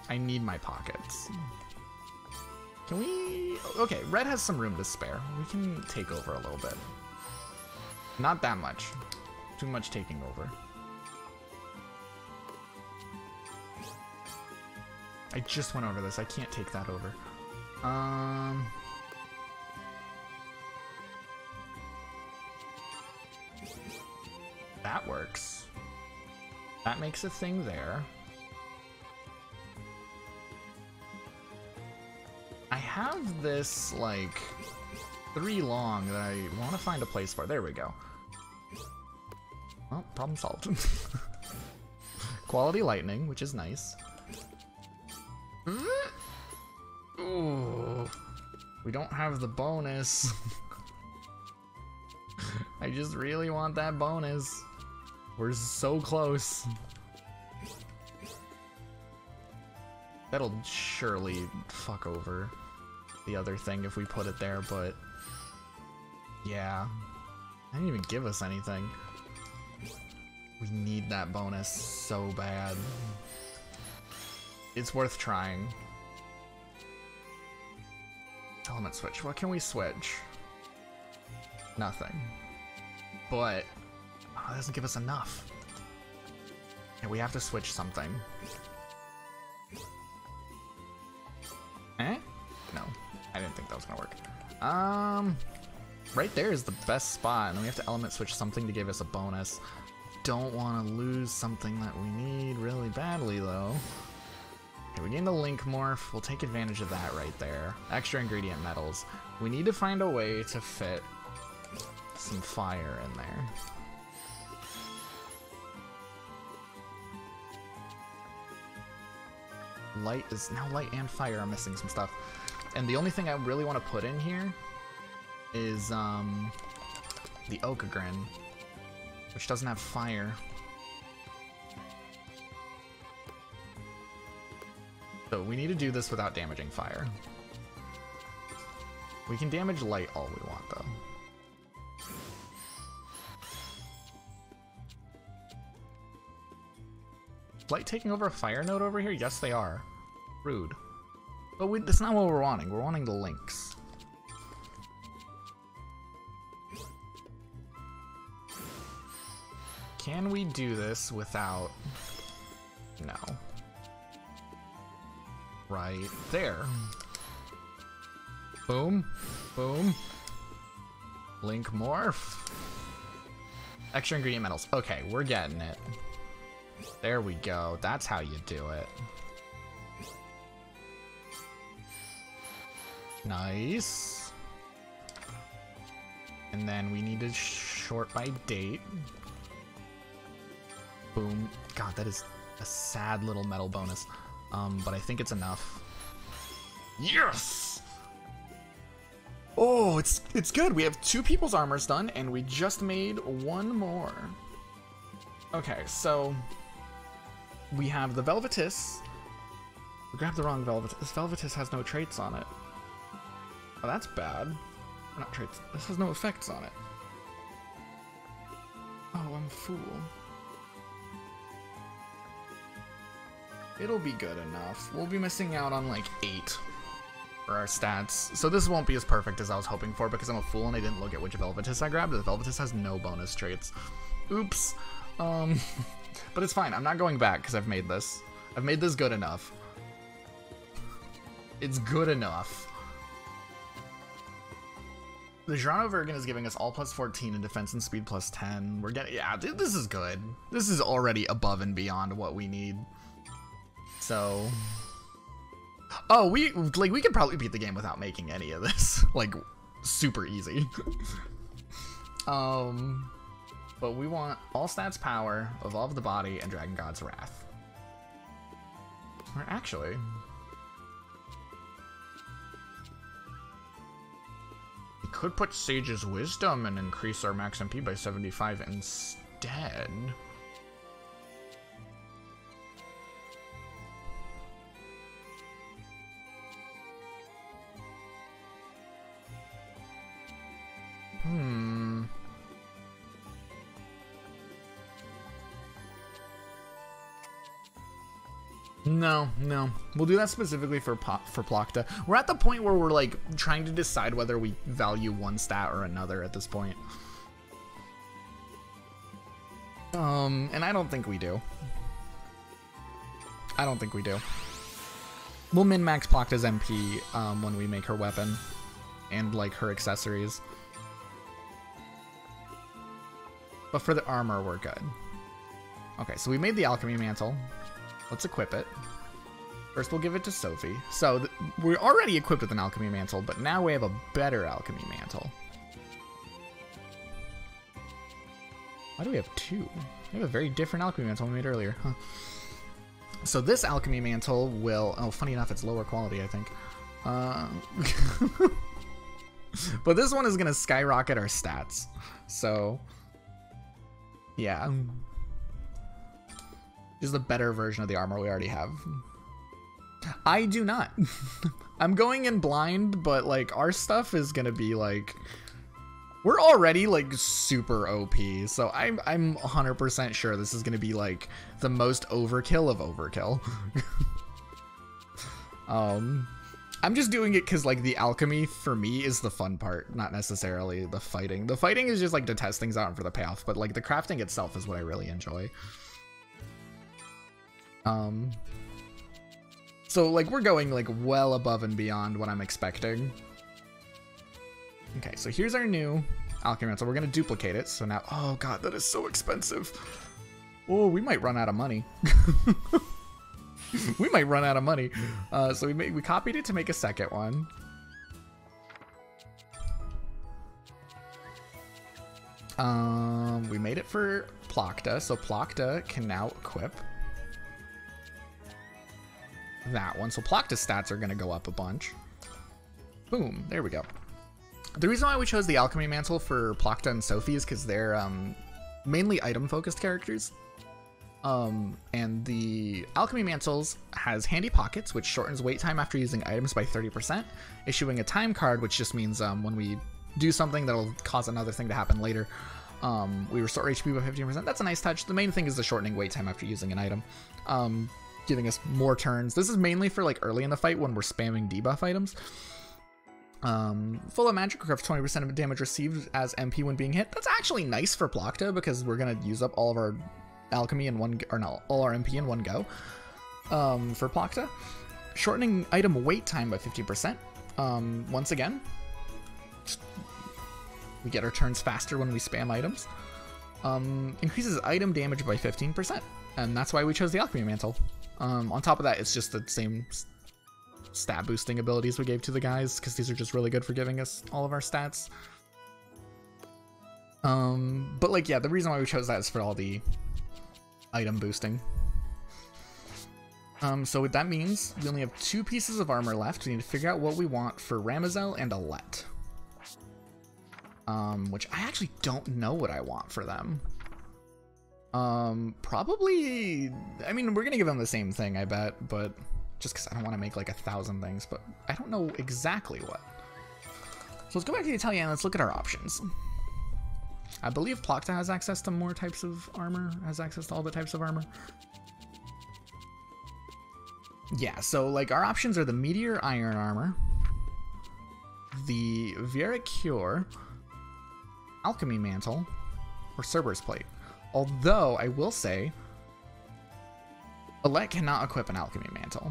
I need my pockets. Can we... Okay, red has some room to spare. We can take over a little bit. Not that much. Too much taking over. I just went over this. I can't take that over. That works. That makes a thing there. I have this, like, 3 long that I want to find a place for. There we go. Well, problem solved. Quality lightning, which is nice. Ooh. We don't have the bonus. I just really want that bonus. We're so close. That'll surely fuck over the other thing if we put it there, but yeah. I didn't even give us anything. We need that bonus so bad. It's worth trying. Element switch. What can we switch? Nothing. But that doesn't give us enough. Yeah, we have to switch something. Eh? No. I didn't think that was gonna work. Right there is the best spot, and then we have to element switch something to give us a bonus. Don't want to lose something that we need really badly, though. Okay, we gained a link morph. We'll take advantage of that right there. Extra ingredient metals. We need to find a way to fit some fire in there. Light is now light and fire are missing some stuff. And the only thing I really want to put in here is the Okagrin, which doesn't have fire. So we need to do this without damaging fire. We can damage light all we want, though. Light taking over a fire node over here? Yes, they are. Rude. But that's not what we're wanting. We're wanting the links. Can we do this without... No. Right there. Boom. Boom. Link morph. Extra ingredient metals. Okay, we're getting it. There we go. That's how you do it. Nice. And then we need to short by date. Boom. God, that is a sad little metal bonus. But I think it's enough. Yes! Oh, it's good. We have 2 people's armors done, and we just made 1 more. Okay, so we have the Velvetus. We grabbed the wrong Velvetus. This Velvetus has no traits on it. Oh, that's bad. Not traits. This has no effects on it. Oh, I'm a fool. It'll be good enough. We'll be missing out on like 8 for our stats. So this won't be as perfect as I was hoping for because I'm a fool and I didn't look at which Velvetus I grabbed. The Velvetus has no bonus traits. Oops. But it's fine. I'm not going back because I've made this. I've made this good enough. It's good enough. The Geronto Vergen is giving us all plus 14 in defense and speed plus 10. We're getting, yeah, this is good. This is already above and beyond what we need. So, oh, we could probably beat the game without making any of this. Like, super easy. But we want all stats power, evolve the body, and Dragon God's Wrath. Or actually, we could put Sage's Wisdom and increase our max MP by 75 instead. No. We'll do that specifically for Plachta. We're at the point where we're like trying to decide whether we value one stat or another at this point. And I don't think we do. We'll min-max Plachta's MP when we make her weapon and like her accessories. But for the armor, we're good. Okay, so we made the Alchemy Mantle. Let's equip it. First, we'll give it to Sophie. So, we're already equipped with an Alchemy Mantle, but now we have a better Alchemy Mantle. Why do we have two? We have a very different Alchemy Mantle we made earlier, huh? So this Alchemy Mantle will... Oh, funny enough, it's lower quality, I think. But this one is going to skyrocket our stats. So, yeah. This is the better version of the armor we already have. I do not. I'm going in blind, but like our stuff is gonna be like, we're already like super OP, so I'm 100% sure this is gonna be like the most overkill of overkill. I'm just doing it because like the alchemy for me is the fun part, not necessarily the fighting. The fighting is just like to test things out and for the payoff, but like the crafting itself is what I really enjoy. So like we're going like well above and beyond what I'm expecting. Okay, so here's our new alchemy mantle. We're gonna duplicate it. So now, oh god, that is so expensive. Oh, we might run out of money. We might run out of money. So we copied it to make a second one. We made it for Plachta, so Plachta can now equip that one. So Plachta's stats are going to go up a bunch. Boom, there we go. The reason why we chose the Alchemy Mantle for Plachta and Sophie is because they're mainly item-focused characters. And the Alchemy Mantles has handy pockets, which shortens wait time after using items by 30%, issuing a time card, which just means when we do something that'll cause another thing to happen later, we restore HP by 15%. That's a nice touch. The main thing is the shortening wait time after using an item, giving us more turns. This is mainly for like early in the fight when we're spamming debuff items. Full of magic recovers 20% of damage received as MP when being hit. That's actually nice for Plachta because we're gonna use up all of our alchemy in one, or no, all our MP in one go. For Plachta, shortening item wait time by 50%. Once again, we get our turns faster when we spam items. Increases item damage by 15%, and that's why we chose the Alchemy Mantle. On top of that, it's just the same stat boosting abilities we gave to the guys, because these are just really good for giving us all of our stats. But like, yeah, the reason why we chose that is for all the item boosting. So what that means, we only have 2 pieces of armor left. We need to figure out what we want for Ramazel and Alette. Which I actually don't know what I want for them. Probably, I mean, we're gonna give them the same thing, I bet, but just because I don't want to make like 1,000 things, but I don't know exactly what. So let's go back to the Atelier and let's look at our options. I believe Plachta has access to more types of armor, has access to all the types of armor. Yeah, so like our options are the Meteor Iron Armor, the Viera Cure, Alchemy Mantle, or Cerberus Plate. Although I will say Alette cannot equip an alchemy mantle.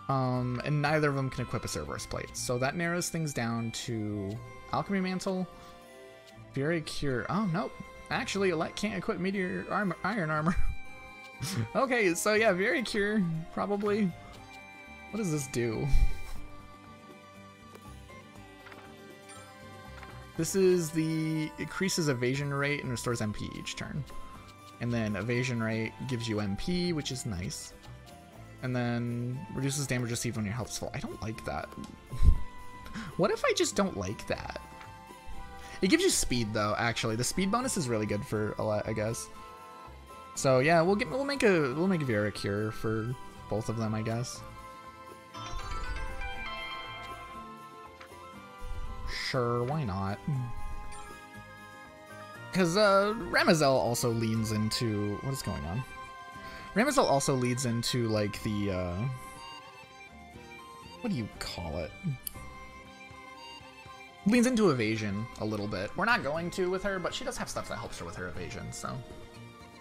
And neither of them can equip a Cerberus plate. So that narrows things down to alchemy mantle, Fury Cure. Oh, nope. Actually, Alette can't equip meteor armor, iron armor. Okay, so yeah, Fury Cure, probably. What does this do? This is increases evasion rate and restores MP each turn. And then evasion rate gives you MP, which is nice. And then reduces damage received when your health is full. I don't like that. What if I just don't like that? It gives you speed though, actually. The speed bonus is really good for Alette, I guess. So yeah, we'll make a Vera Cure for both of them, I guess. Sure, why not? Because Ramazel also leans into what is going on. Ramazel also leads into like the what do you call it? Leans into evasion a little bit. We're not going to with her, but she does have stuff that helps her with her evasion, so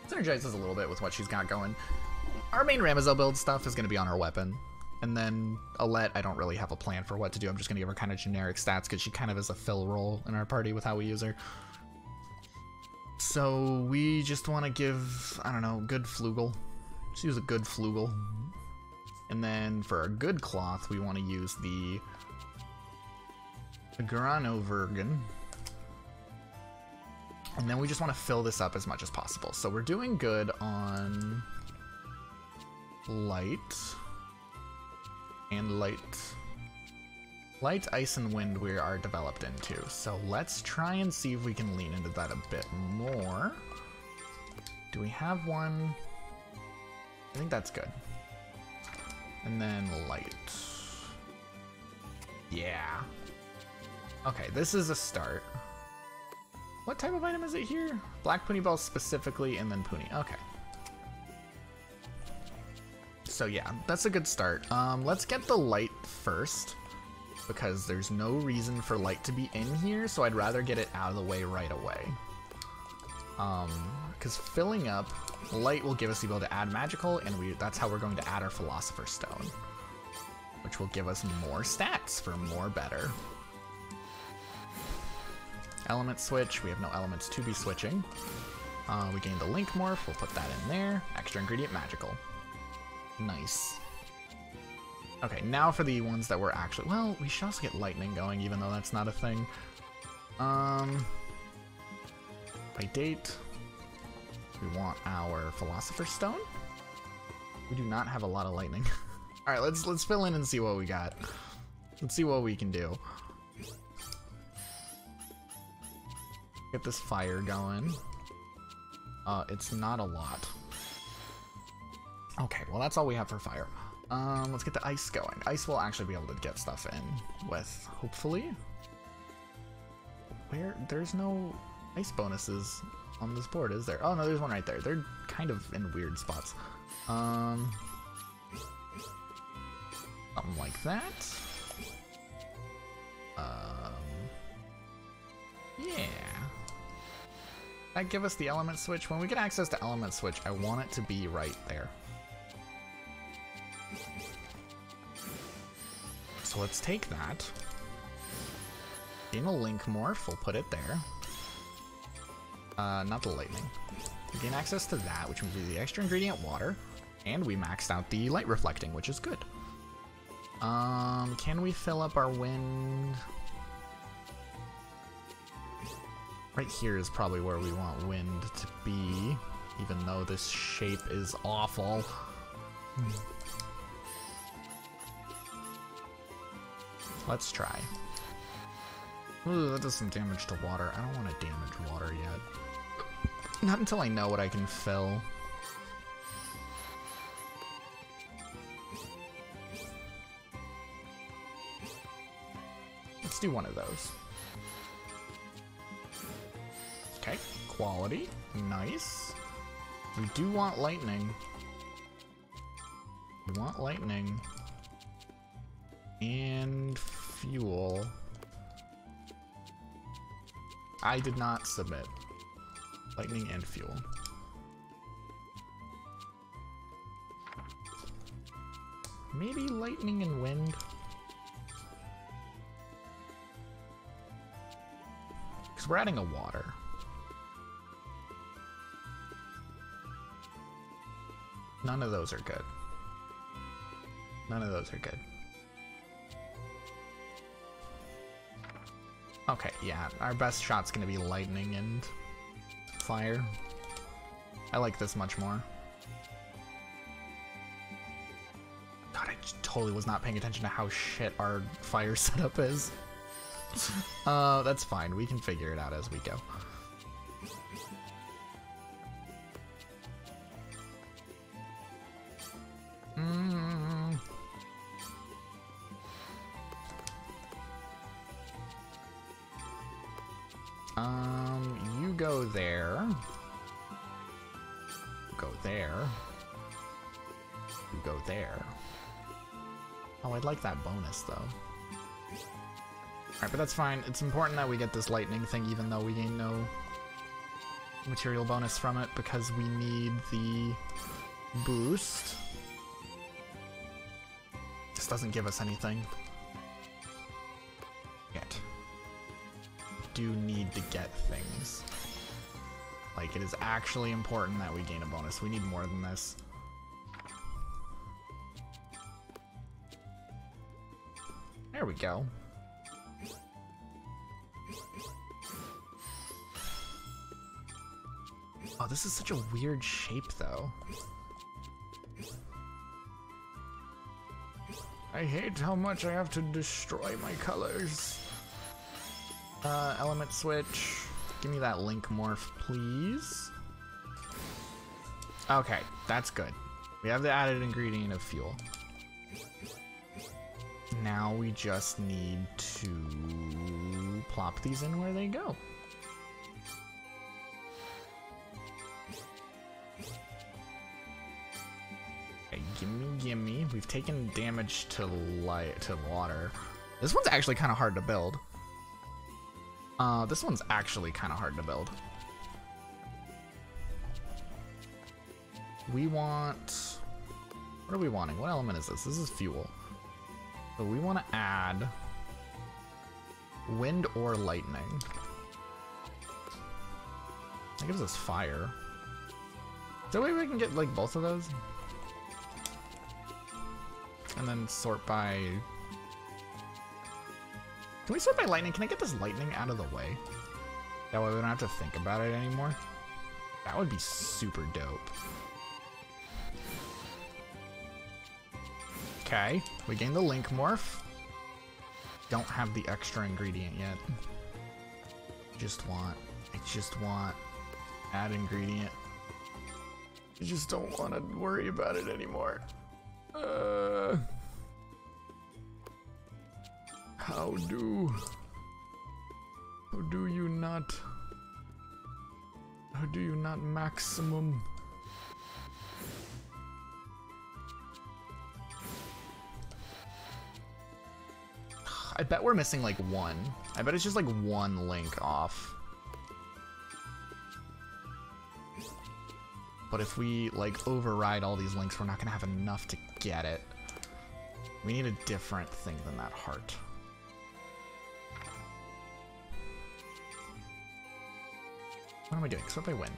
synergizes a little bit with what she's got going. Our main Ramazel build stuff is going to be on her weapon. And then Alette, I don't really have a plan for what to do. I'm just going to give her kind of generic stats because she kind of is a fill role in our party with how we use her. So we just want to give, I don't know, good Flugel. Just use a good Flugel. And then for a good cloth, we want to use the Granovergen. And then we just want to fill this up as much as possible. So we're doing good on light. And light, ice, and wind we are developed into. So let's try and see if we can lean into that a bit more. Do we have one? I think that's good. And then light. Yeah. Okay, this is a start. What type of item is it here? Black Puni Ball specifically, and then Puni. Okay. So yeah, that's a good start. Let's get the light first, because there's no reason for light to be in here, so I'd rather get it out of the way right away. Because filling up light will give us the ability to add magical, and that's how we're going to add our Philosopher's Stone, which will give us more stats for more better. Element switch, we have no elements to be switching. We gained the Link Morph, we'll put that in there. Extra ingredient magical. Nice. Okay, now for the ones that were actually... Well, we should also get lightning going, even though that's not a thing. By date, we want our Philosopher's Stone. We do not have a lot of lightning. Alright, let's fill in and see what we got. Let's see what we can do. Get this fire going. It's not a lot. Okay, well that's all we have for fire. Let's get the ice going. Ice will actually be able to get stuff in with, hopefully. There's no ice bonuses on this board, is there? Oh no, there's one right there. They're kind of in weird spots. Something like that. Yeah. That give us the element switch. When we get access to element switch, I want it to be right there. So let's take that. In a Link Morph, we'll put it there. Not the lightning. We gain access to that, which means the extra ingredient water, and we maxed out the light reflecting, which is good. Can we fill up our wind? Right here is probably where we want wind to be, even though this shape is awful. Let's try. Ooh, that does some damage to water. I don't want to damage water yet. Not until I know what I can fill. Let's do one of those. Okay, quality. Nice. We do want lightning. We want lightning. And fuel. I did not submit. Lightning and fuel. Maybe lightning and wind? Because we're adding a water. None of those are good. None of those are good. Okay, yeah, our best shot's gonna be lightning and fire. I like this much more. God, I just totally was not paying attention to how shit our fire setup is. That's fine, we can figure it out as we go. You go there. Go there. You go there. Oh, I'd like that bonus, though. Alright, but that's fine. It's important that we get this lightning thing, even though we gain no material bonus from it, because we need the boost. This doesn't give us anything yet. Do need to get things. Like, it is actually important that we gain a bonus. We need more than this. There we go. Oh, this is such a weird shape, though. I hate how much I have to destroy my colors. Element switch. Give me that link morph, please. Okay, that's good. We have the added ingredient of fuel. Now we just need to plop these in where they go. Okay, gimme. We've taken damage to water. This one's actually kind of hard to build. This one's actually kind of hard to build. We want... What are we wanting? What element is this? This is fuel. So we want to add wind or lightning. That gives us fire. Is there a way we can get, like, both of those? And then sort by... Can we sort by lightning? Can I get this lightning out of the way? That way we don't have to think about it anymore. That would be super dope. Okay, we gained the link morph. Don't have the extra ingredient yet. I just want add ingredient. I just don't want to worry about it anymore. How do you not maximum? I bet we're missing like one. I bet it's just like one link off. But if we like override all these links, we're not gonna have enough to get it. We need a different thing than that heart. What am I doing? Sort by wind.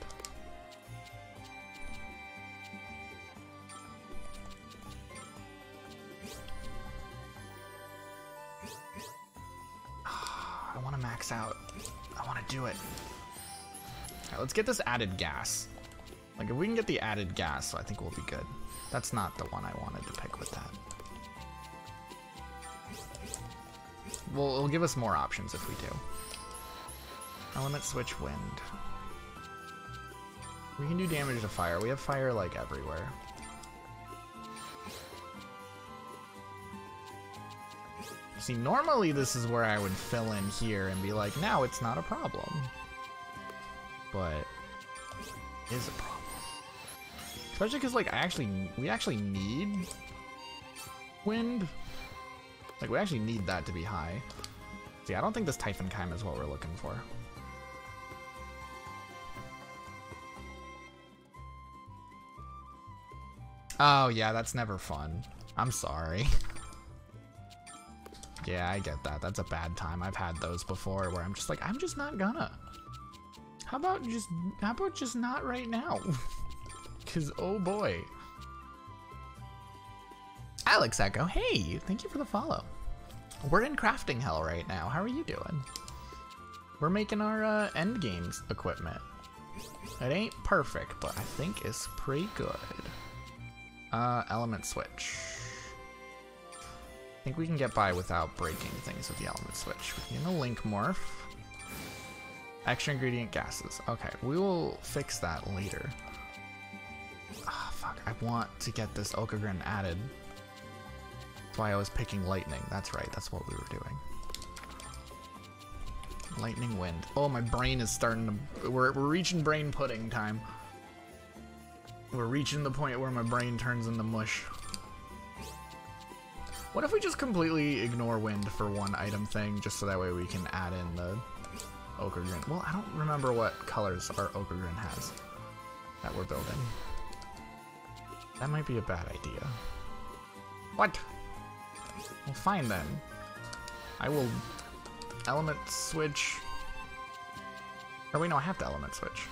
I want to max out. I want to do it. Alright, let's get this added gas. Like, if we can get the added gas, I think we'll be good. That's not the one I wanted to pick with that. Well, it'll give us more options if we do. Element switch wind. We can do damage to fire. We have fire, like, everywhere. See, normally this is where I would fill in here and be like, now it's not a problem. But it is a problem. Especially because, like, we actually need wind. Like, we actually need that to be high. See, I don't think this Typhon Chime is what we're looking for. Oh, yeah, that's never fun. I'm sorry. Yeah, I get that. That's a bad time. I've had those before where I'm just like, I'm just not gonna. How about just not right now? Cause oh boy. Alex Echo, hey, thank you for the follow. We're in crafting hell right now. How are you doing? We're making our end games equipment. It ain't perfect, but I think it's pretty good. Element switch. I think we can get by without breaking things with the element switch. We can get a link morph. Extra ingredient gases. Okay, we will fix that later. Ah, fuck. I want to get this Okagrin added. That's why I was picking lightning. That's right. That's what we were doing. Lightning wind. Oh, my brain is starting to... We're reaching brain pudding time. We're reaching the point where my brain turns into mush. What if we just completely ignore wind for one item thing, just so that way we can add in the Okagrin? Well, I don't remember what colors our Okagrin has that we're building. That might be a bad idea. What? Well, fine then. I will element switch. Or wait, no, I have to element switch.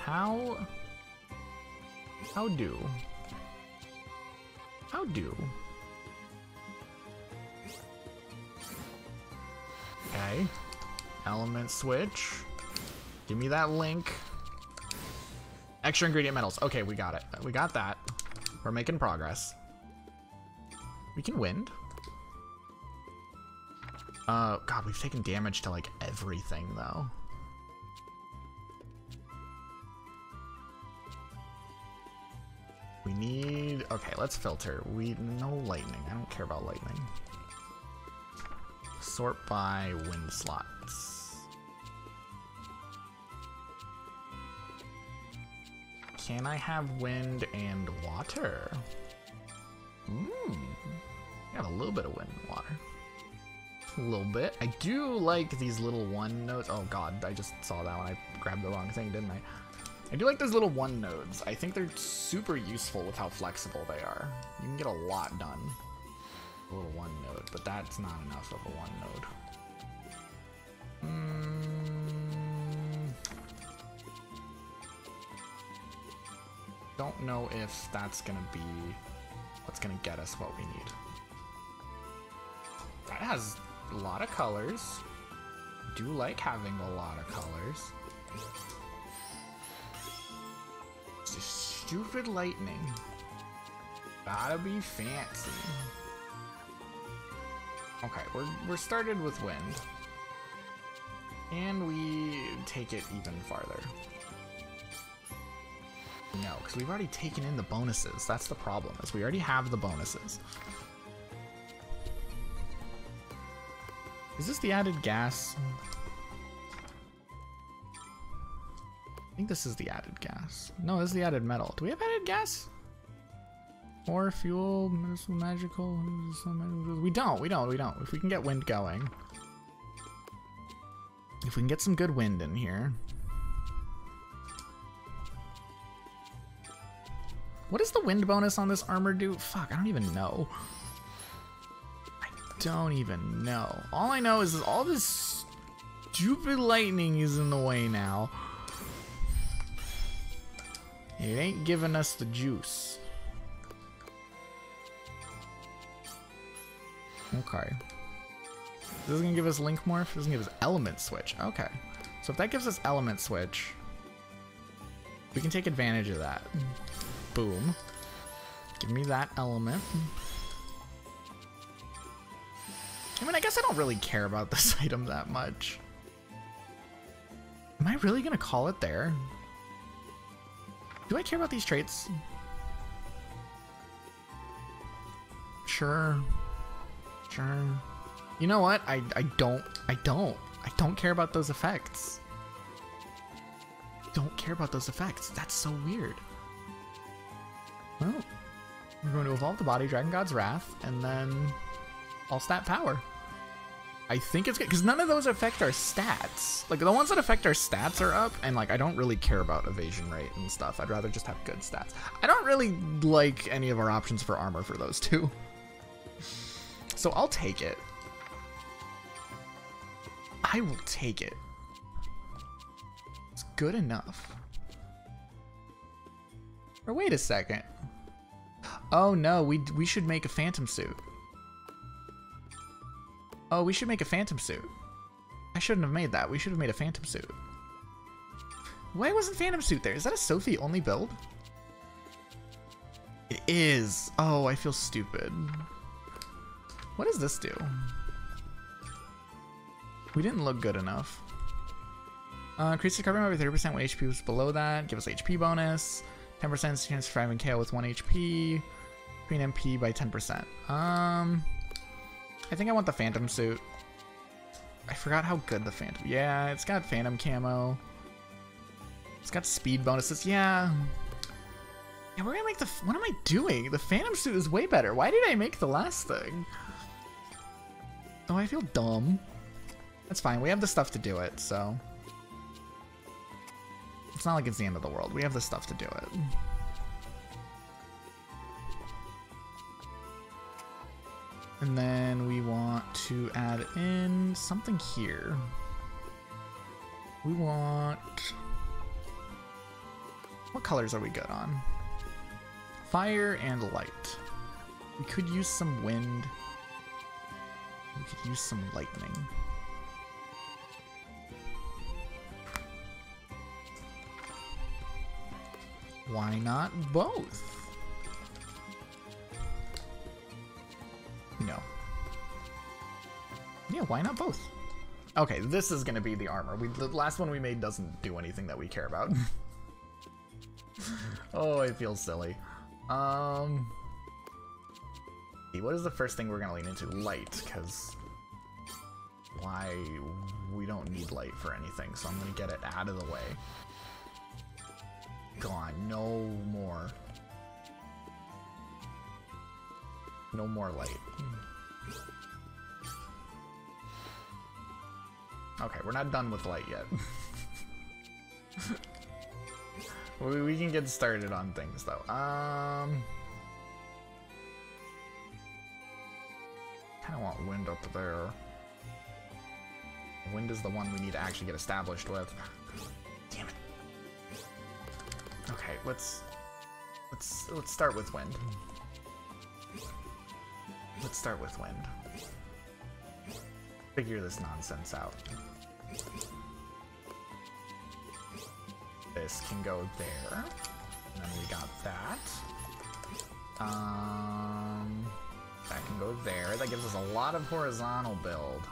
How do? Okay. Element switch. Give me that link. Extra ingredient metals. Okay, we got it. We got that. We're making progress. We can wind. God, we've taken damage to like everything though. We need, okay, let's filter. No lightning. I don't care about lightning. Sort by wind slots. Can I have wind and water? I have a little bit of wind and water. A little bit. I do like these little one nodes. Oh god, I just saw that when I grabbed the wrong thing, didn't I? I do like those little one nodes. I think they're super useful with how flexible they are. You can get a lot done. A little one node, but that's not enough of a one node. Don't know if that's gonna be what's gonna get us what we need. That has a lot of colors. Do like having a lot of colors. Stupid lightning. Gotta be fancy. Okay, we're started with wind. And we take it even farther. No, because we've already taken in the bonuses. That's the problem, is we already have the bonuses. Is this the added gas? I think this is the added gas. No, this is the added metal. Do we have added gas? Or fuel, medicinal, magical? We don't. If we can get wind going. If we can get some good wind in here. What does the wind bonus on this armor do? Fuck, I don't even know. Don't even know. All I know is all this stupid lightning is in the way now. It ain't giving us the juice. Okay. This is gonna give us link morph. This is gonna give us element switch. Okay. So if that gives us element switch, we can take advantage of that. Boom. Give me that element. I mean, I guess I don't really care about this item that much. Am I really gonna call it there? Do I care about these traits? Sure. Sure. You know what? I don't care about those effects. Don't care about those effects. That's so weird. Well, we're going to evolve the body, Dragon God's Wrath, and then all stat power. I think it's good because none of those affect our stats. Like the ones that affect our stats are up, and like I don't really care about evasion rate and stuff. I'd rather just have good stats. I don't really like any of our options for armor for those two. So I'll take it. I will take it. It's good enough. Or wait a second. Oh no, we should make a phantom suit. Oh, we should make a phantom suit. I shouldn't have made that. We should have made a phantom suit. Why wasn't phantom suit there? Is that a Sophie only build? It is. Oh, I feel stupid. What does this do? We didn't look good enough. Increase the carbon by 30% when HP was below that. Give us HP bonus. 10% chance to survive and KO with 1 HP. Green MP by 10%. I think I want the phantom suit. I forgot how good the phantom. Yeah, it's got phantom camo. It's got speed bonuses. Yeah. Yeah, we're gonna make the. What am I doing? The phantom suit is way better. Why did I make the last thing? Oh, I feel dumb. That's fine. We have the stuff to do it, so. It's not like it's the end of the world. We have the stuff to do it. And then we want to add in something here. We want... What colors are we good on? Fire and light. We could use some wind. We could use some lightning. Why not both? No. Yeah, why not both? Okay, this is gonna be the armor. The last one we made doesn't do anything that we care about. Oh, I feel silly. What is the first thing we're gonna lean into? Light, because why? We don't need light for anything, so I'm gonna get it out of the way. Gone. No more. No more light. Okay, we're not done with light yet. We can get started on things though. Kind of want wind up there. Wind is the one we need to actually get established with. Damn it. Okay, let's start with wind. Let's start with wind. Figure this nonsense out. This can go there. And then we got that. That can go there. That gives us a lot of horizontal build.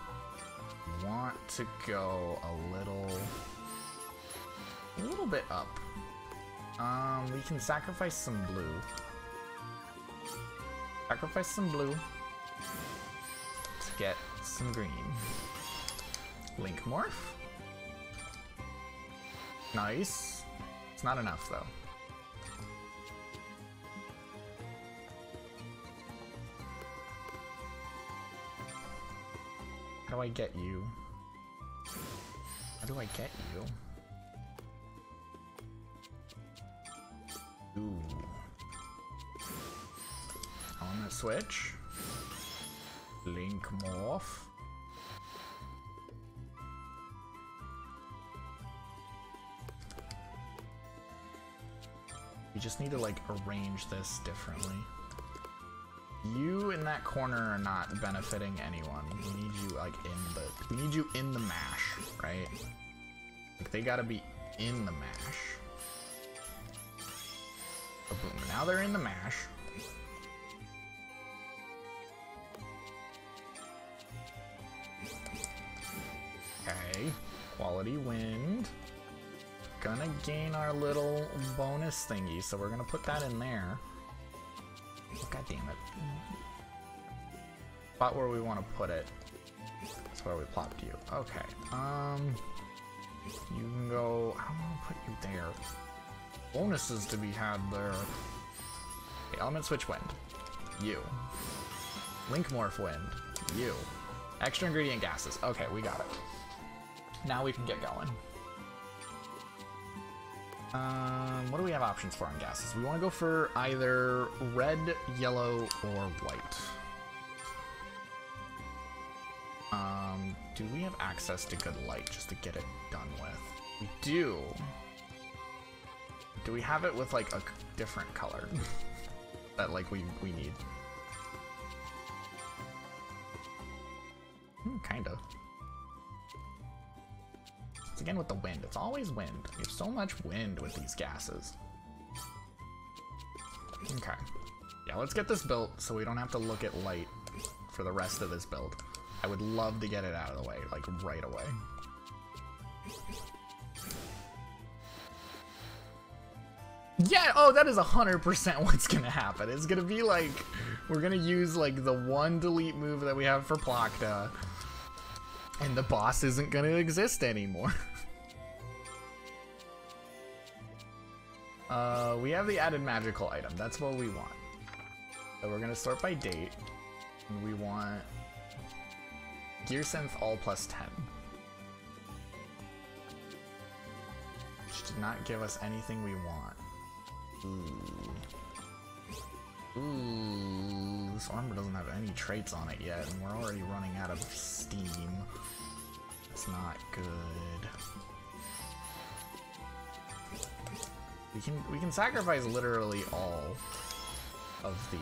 Want to go a little bit up. We can sacrifice some blue. Sacrifice some blue to get some green. Link morph. Nice. It's not enough though. How do I get you? How do I get you? Ooh. Element switch. Link morph. We just need to like arrange this differently. You in that corner are not benefiting anyone. We need you like we need you in the mash, right? Like they gotta be in the mash. Oh, boom, now they're in the mash. Okay, quality wind. Gonna gain our little bonus thingy, so we're gonna put that in there. Oh, God damn it. Spot where we want to put it. That's where we plopped you. Okay. You can go. I don't want to put you there. Bonuses to be had there. Okay, element switch wind. You. Link morph wind. You. Extra ingredient gases. Okay, we got it. Now we can get going. What do we have options for on gases? We want to go for either red, yellow, or white. Do we have access to good light just to get it done with? We do. Do we have it with like a different color that like we need? Kind of. It's again with the wind. It's always wind. We have so much wind with these gases. Okay. Yeah, let's get this built so we don't have to look at light for the rest of this build. I would love to get it out of the way, like right away. Yeah, oh, that is 100% what's gonna happen. It's gonna be like, we're gonna use like the one delete move that we have for Plakta, and the boss isn't gonna exist anymore. We have the added magical item. That's what we want. So we're gonna sort by date, and we want Gear Synth all +10. Which did not give us anything we want. Ooh, this armor doesn't have any traits on it yet, and we're already running out of steam. It's not good. We can sacrifice literally all of the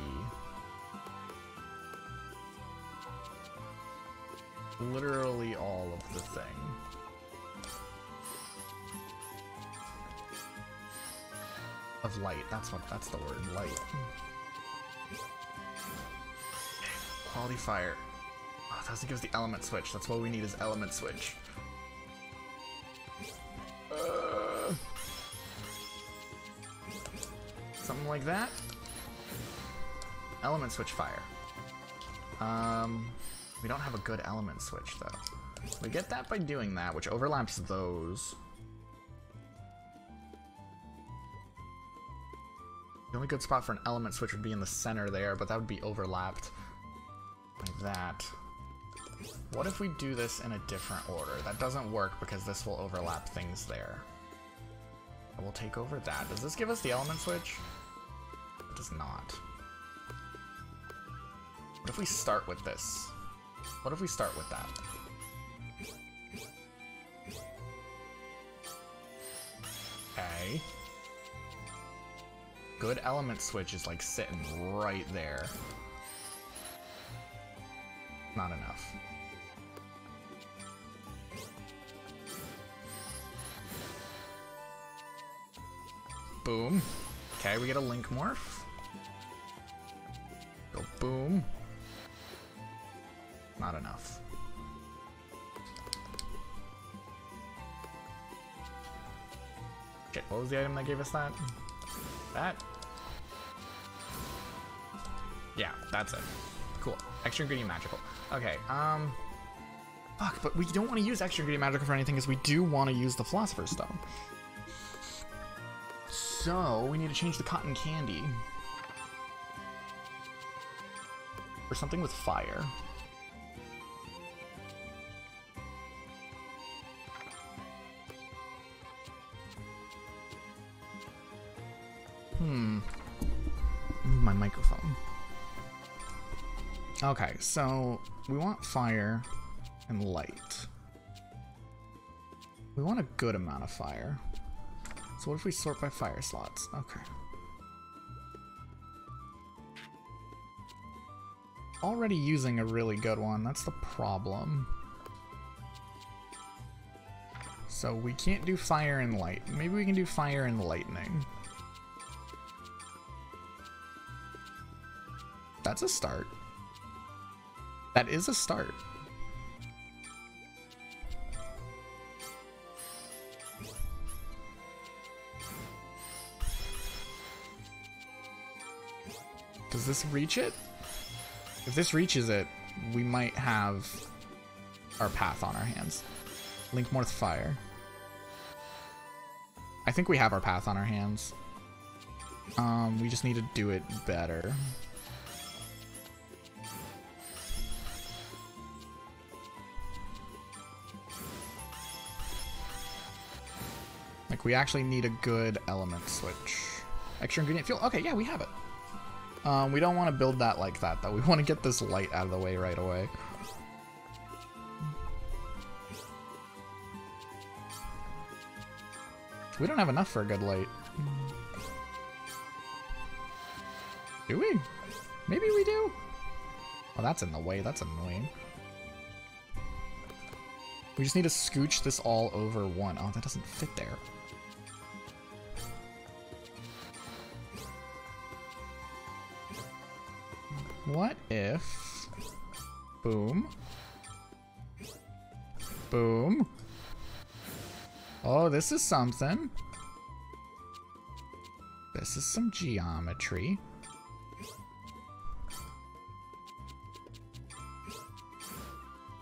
thing. Of light. That's the word. Light. Quality fire. Oh, that doesn't give us the element switch. That's what we need is element switch. Something like that. Element switch fire. We don't have a good element switch though. We get that by doing that, which overlaps those. The only good spot for an element switch would be in the center there, but that would be overlapped like that. What if we do this in a different order? That doesn't work because this will overlap things there. We'll take over that. Does this give us the element switch? It does not. What if we start with this? What if we start with that? Okay. Good element switch is like sitting right there. Not enough. Boom. Okay, we get a link morph. Go boom. Not enough. Shit, what was the item that gave us that? That? Yeah, that's it. Cool. Extra ingredient magical. Okay, fuck, but we don't want to use extra ingredient magical for anything because we do want to use the Philosopher's Stone. So, we need to change the cotton candy for something with fire. Move my microphone. Okay, so we want fire and light. We want a good amount of fire. So what if we sort by fire slots? Okay. Already using a really good one, that's the problem. So we can't do fire and light. Maybe we can do fire and lightning. That's a start. That is a start. Does this reach it? If this reaches it, we might have our path on our hands. Link Morth Fire. I think we have our path on our hands. We just need to do it better. like we actually need a good element switch. Extra ingredient fuel. Okay, yeah, we have it. We don't want to build that like that, though. We want to get this light out of the way right away. We don't have enough for a good light. Do we? Maybe we do? Oh, that's in the way. That's annoying. We just need to scooch this all over one. Oh, that doesn't fit there. What if... Boom. Boom. Oh, this is something. This is some geometry.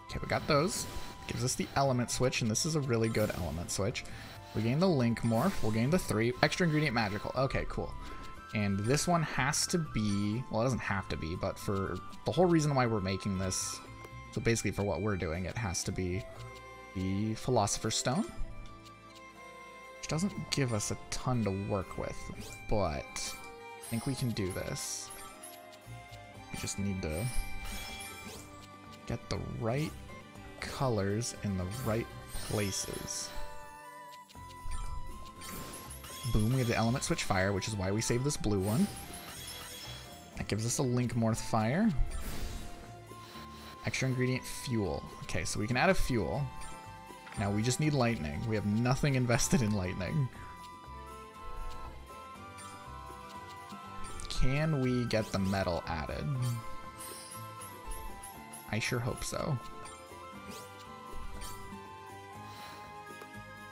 Okay, we got those. Gives us the element switch, and this is a really good element switch. We gain the link morph. We'll gain the 3. Extra ingredient magical. Okay, cool. And this one has to be... Well, it doesn't have to be, but for the whole reason why we're making this... So basically for what we're doing, it has to be the Philosopher's Stone. Which doesn't give us a ton to work with, but I think we can do this. We just need to get the right colors in the right places. Boom, we have the element switch fire, which is why we saved this blue one. That gives us a link morph fire. Extra ingredient fuel. Okay, so we can add a fuel. Now we just need lightning. We have nothing invested in lightning. Can we get the metal added? I sure hope so.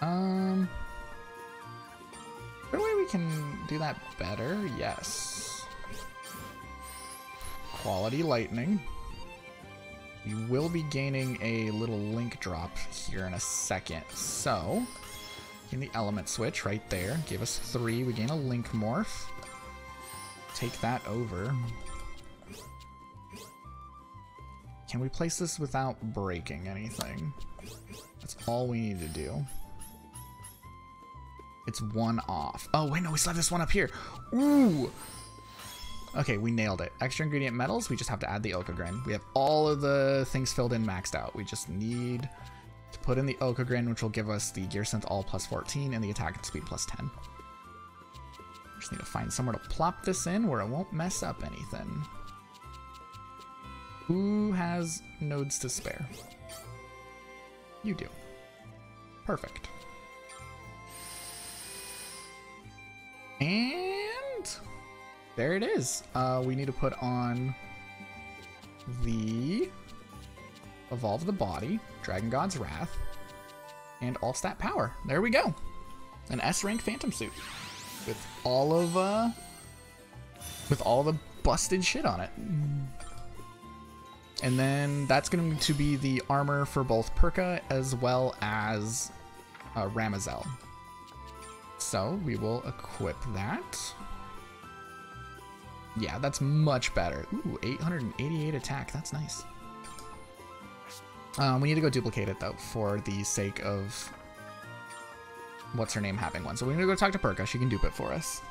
Is there a way we can do that better? Yes. Quality lightning. We will be gaining a little link drop here in a second. So, in the element switch right there, give us 3. We gain a link morph. Take that over. Can we place this without breaking anything? That's all we need to do. It's 1 off. Oh, wait, no, we still have this one up here. Ooh! Okay, we nailed it. Extra ingredient metals, we just have to add the Okagrin. We have all of the things filled in maxed out. We just need to put in the Okagrin, which will give us the Gear Sense all plus 14 and the attack and speed plus 10. Just need to find somewhere to plop this in where it won't mess up anything. Who has nodes to spare? You do. Perfect. And there it is. We need to put on the Evolve the Body, Dragon God's Wrath, and all stat power. There we go. An S rank Phantom suit with all of the busted shit on it. And then that's going to be the armor for both Perka as well as Ramazel. So we will equip that. Yeah, that's much better. Ooh, 888 attack. That's nice. We need to go duplicate it, though, for the sake of what's her name having one. So we're going to go talk to Perka. She can dupe it for us.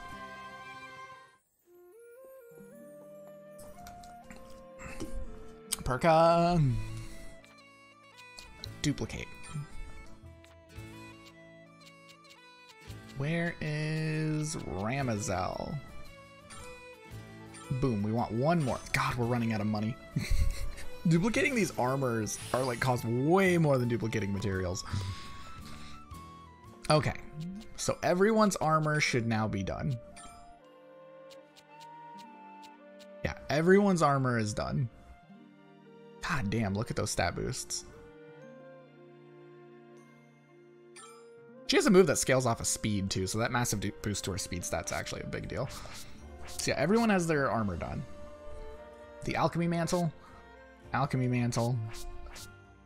Perka. Duplicate. Where is Ramazel? Boom, we want one more. God, we're running out of money. Duplicating these armors are like cost way more than duplicating materials. Okay, so everyone's armor should now be done. Yeah, everyone's armor is done. God damn, look at those stat boosts. She has a move that scales off of speed too, so that massive boost to her speed stat's actually a big deal. So yeah, everyone has their armor done. The Alchemy Mantle,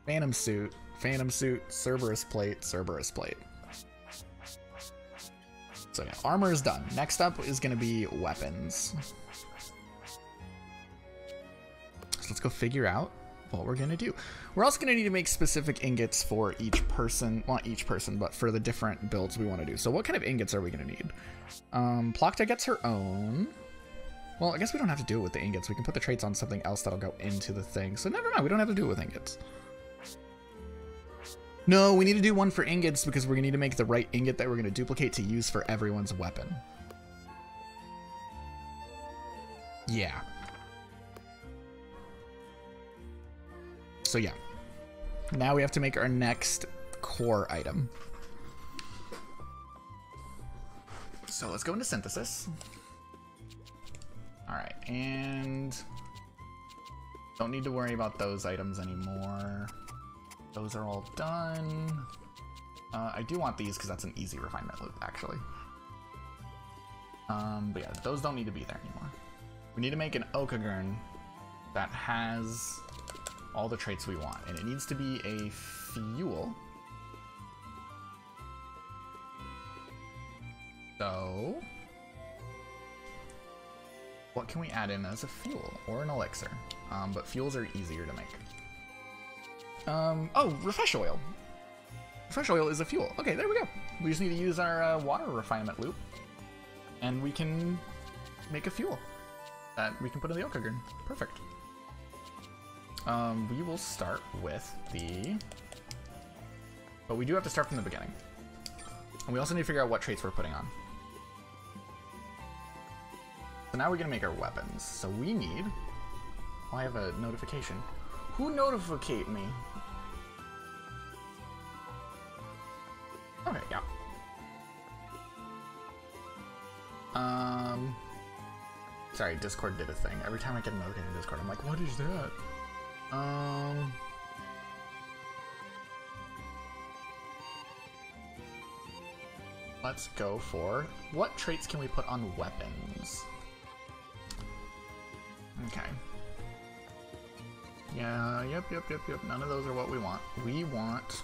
Phantom Suit, Cerberus Plate. So yeah, armor is done. Next up is going to be weapons. So let's go figure out what we're gonna do. We're also gonna need to make specific ingots for each person, not each person, but for the different builds we want to do. So what kind of ingots are we gonna need? Plocta gets her own. Well, I guess we don't have to do it with the ingots. We can put the traits on something else that'll go into the thing. So never mind, we don't have to do it with ingots. No, we need to do one for ingots because we're gonna need to make the right ingot that we're gonna duplicate to use for everyone's weapon. Yeah. So yeah. Now we have to make our next core item. So let's go into synthesis. Alright, and don't need to worry about those items anymore. Those are all done. I do want these because that's an easy refinement loop, actually. But yeah, those don't need to be there anymore. We need to make an Okagurn that has all the traits we want, and it needs to be a fuel. So what can we add in as a fuel or an elixir? But fuels are easier to make. Oh, refresh oil. Refresh oil is a fuel. Okay, there we go. We just need to use our water refinement loop, and we can make a fuel that we can put in the Okagurn. Perfect. We will start with the... But we do have to start from the beginning. And we also need to figure out what traits we're putting on. So now we're going to make our weapons. So we need... Oh, I have a notification. Who notificate me? Okay, yeah. Sorry, Discord did a thing. Every time I get a notification in Discord, I'm like, what is that? Let's go for... What traits can we put on weapons? Okay. Yeah, yep. None of those are what we want. We want...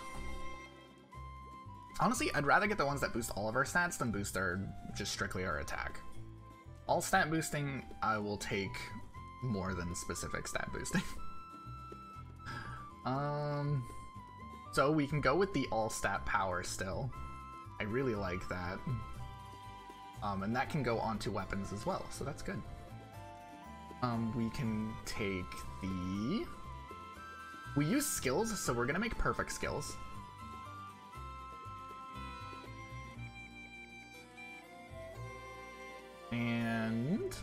Honestly, I'd rather get the ones that boost all of our stats than boost our... just strictly our attack. All stat boosting, I will take more than specific stat boosting. So we can go with the all stat power still. I really like that. And that can go onto weapons as well, so that's good. We can take the... We use skills, so we're gonna make perfect skills. And...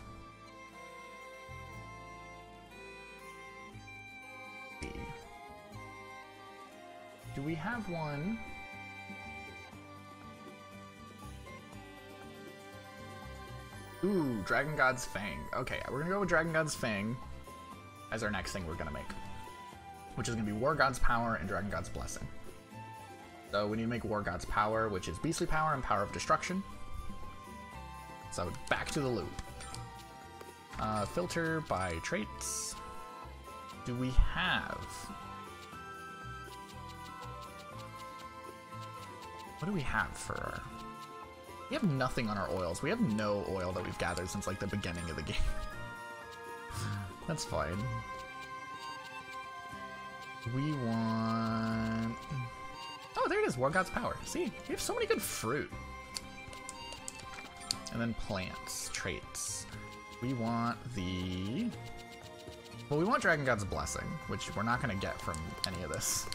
do we have one? Ooh, Dragon God's Fang. Okay, we're gonna go with Dragon God's Fang as our next thing we're gonna make, which is gonna be War God's Power and Dragon God's Blessing. So we need to make War God's Power, which is Beastly Power and Power of Destruction. So back to the loop. Filter by traits. Do we have... What do we have for... We have nothing on our oils. We have no oil that we've gathered since like the beginning of the game. That's fine. We want... Oh, there it is. War God's Power. See, we have so many good fruit. And then plants, traits. We want the... Well, we want Dragon God's Blessing, which we're not going to get from any of this.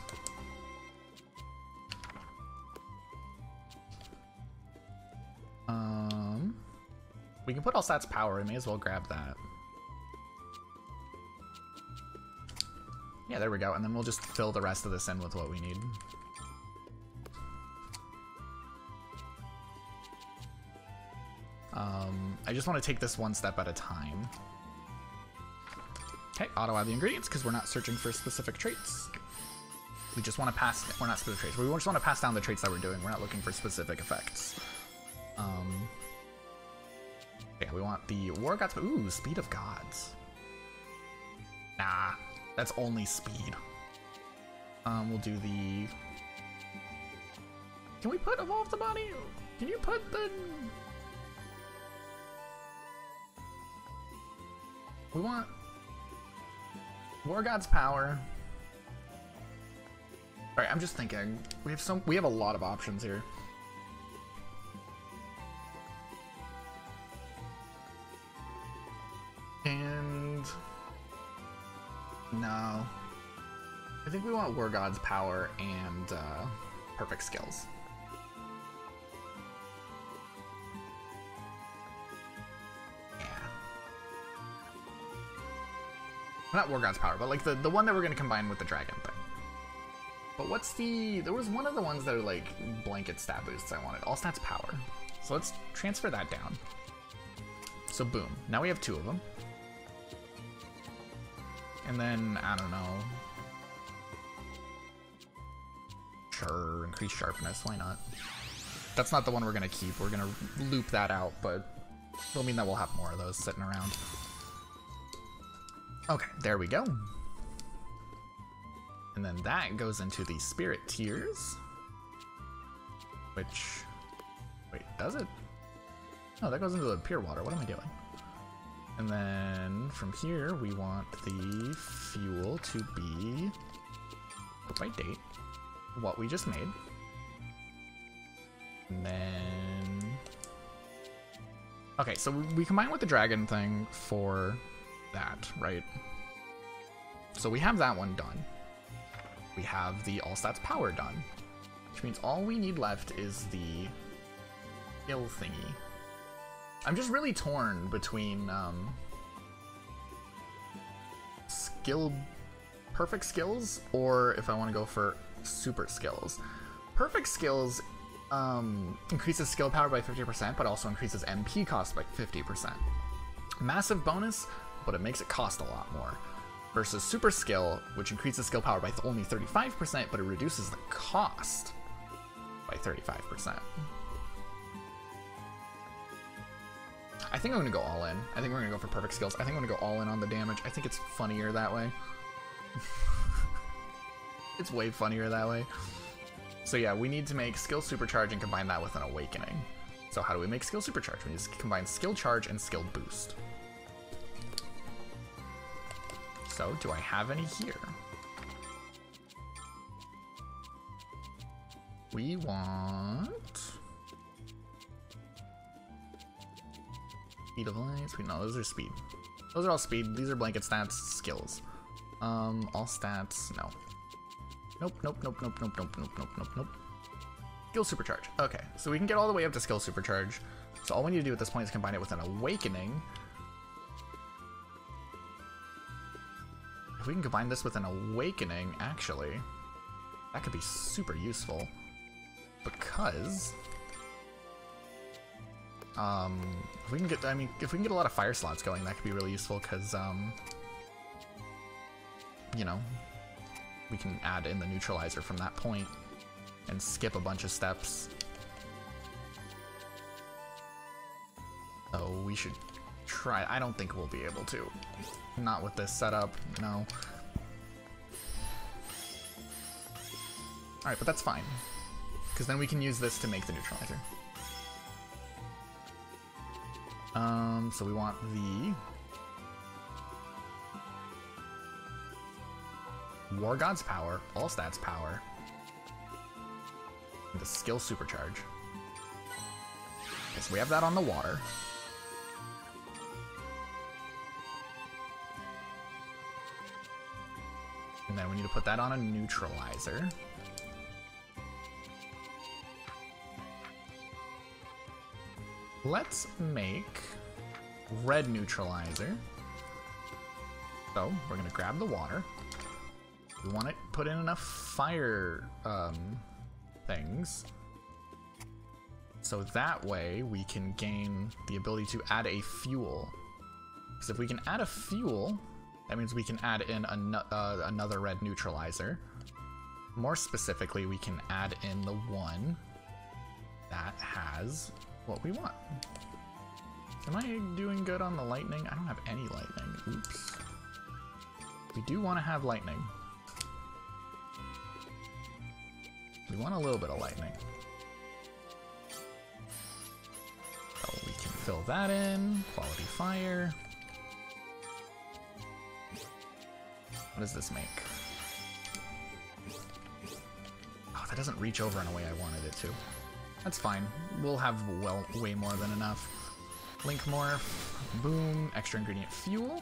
We can put all stats power. I may as well grab that. Yeah, there we go. And then we'll just fill the rest of this in with what we need. I just want to take this one step at a time. Okay, auto add the ingredients because we're not searching for specific traits. We just want to pass, we're not specific traits. We just want to pass down the traits that we're doing. We're not looking for specific effects. Yeah, we want the War Gods. Ooh, Speed of Gods. Nah, that's only speed. We'll do the... Can we put Evolve the Body? Can you put the... We want War God's Power. All right, I'm just thinking. We have a lot of options here. And no, I think we want War God's Power and Perfect Skills. Yeah, not War God's Power, but like the one that we're gonna combine with the dragon thing. But what's there was one of the ones that are like blanket stat boosts I wanted. All stats power. So let's transfer that down. So boom, now we have 2 of them. And then, I don't know. Sure, increase sharpness, why not? That's not the one we're gonna keep. We're gonna loop that out, but it'll mean that we'll have more of those sitting around. Okay, there we go. And then that goes into the spirit tiers. Which, wait, does it? No, that goes into the pure water. What am I doing? And then from here, we want the fuel to be, by date, what we just made. And then, okay, so we combine with the dragon thing for that, right? So we have that one done. We have the all stats power done, which means all we need left is the skill thingy. I'm just really torn between perfect skills, or if I want to go for super skills. Perfect skills increases skill power by 50%, but also increases MP cost by 50%. Massive bonus, but it makes it cost a lot more. Versus super skill, which increases skill power by only 35%, but it reduces the cost by 35%. I think I'm gonna go all in. I think we're gonna go for perfect skills. I think I'm gonna go all in on the damage. I think it's funnier that way. It's way funnier that way. So yeah, we need to make skill supercharge and combine that with an awakening. So how do we make skill supercharge? We need to combine skill charge and skill boost. So do I have any here? We want speed of light. Speed. No, those are speed. Those are all speed. These are blanket stats, skills. All stats. No. Nope. Nope. Nope. Nope. Nope. Nope. Nope. Nope. Nope. Nope. Skill supercharge. Okay, so we can get all the way up to skill supercharge. So all we need to do at this point is combine it with an awakening. If we can combine this with an awakening, actually, that could be super useful. Because if we can get, if we can get a lot of fire slots going, that could be really useful because, you know, we can add in the neutralizer from that point and skip a bunch of steps. So we should try. I don't think we'll be able to. Not with this setup, no. Alright, but that's fine. Because then we can use this to make the neutralizer. So we want the War God's Power, all stats power, and the skill supercharge. Okay, so we have that on the water. And then we need to put that on a neutralizer. Let's make red neutralizer. So we're gonna grab the water. We want to put in enough fire things. So that way we can gain the ability to add a fuel. Because if we can add a fuel, that means we can add in another red neutralizer. More specifically, we can add in the one that has what we want. Am I doing good on the lightning? I don't have any lightning. Oops. We do want to have lightning. We want a little bit of lightning. So we can fill that in. Quality fire. What does this make? doesn't reach over in a way I wanted it to. That's fine. We'll have way more than enough. Link morph. Boom. Extra ingredient fuel.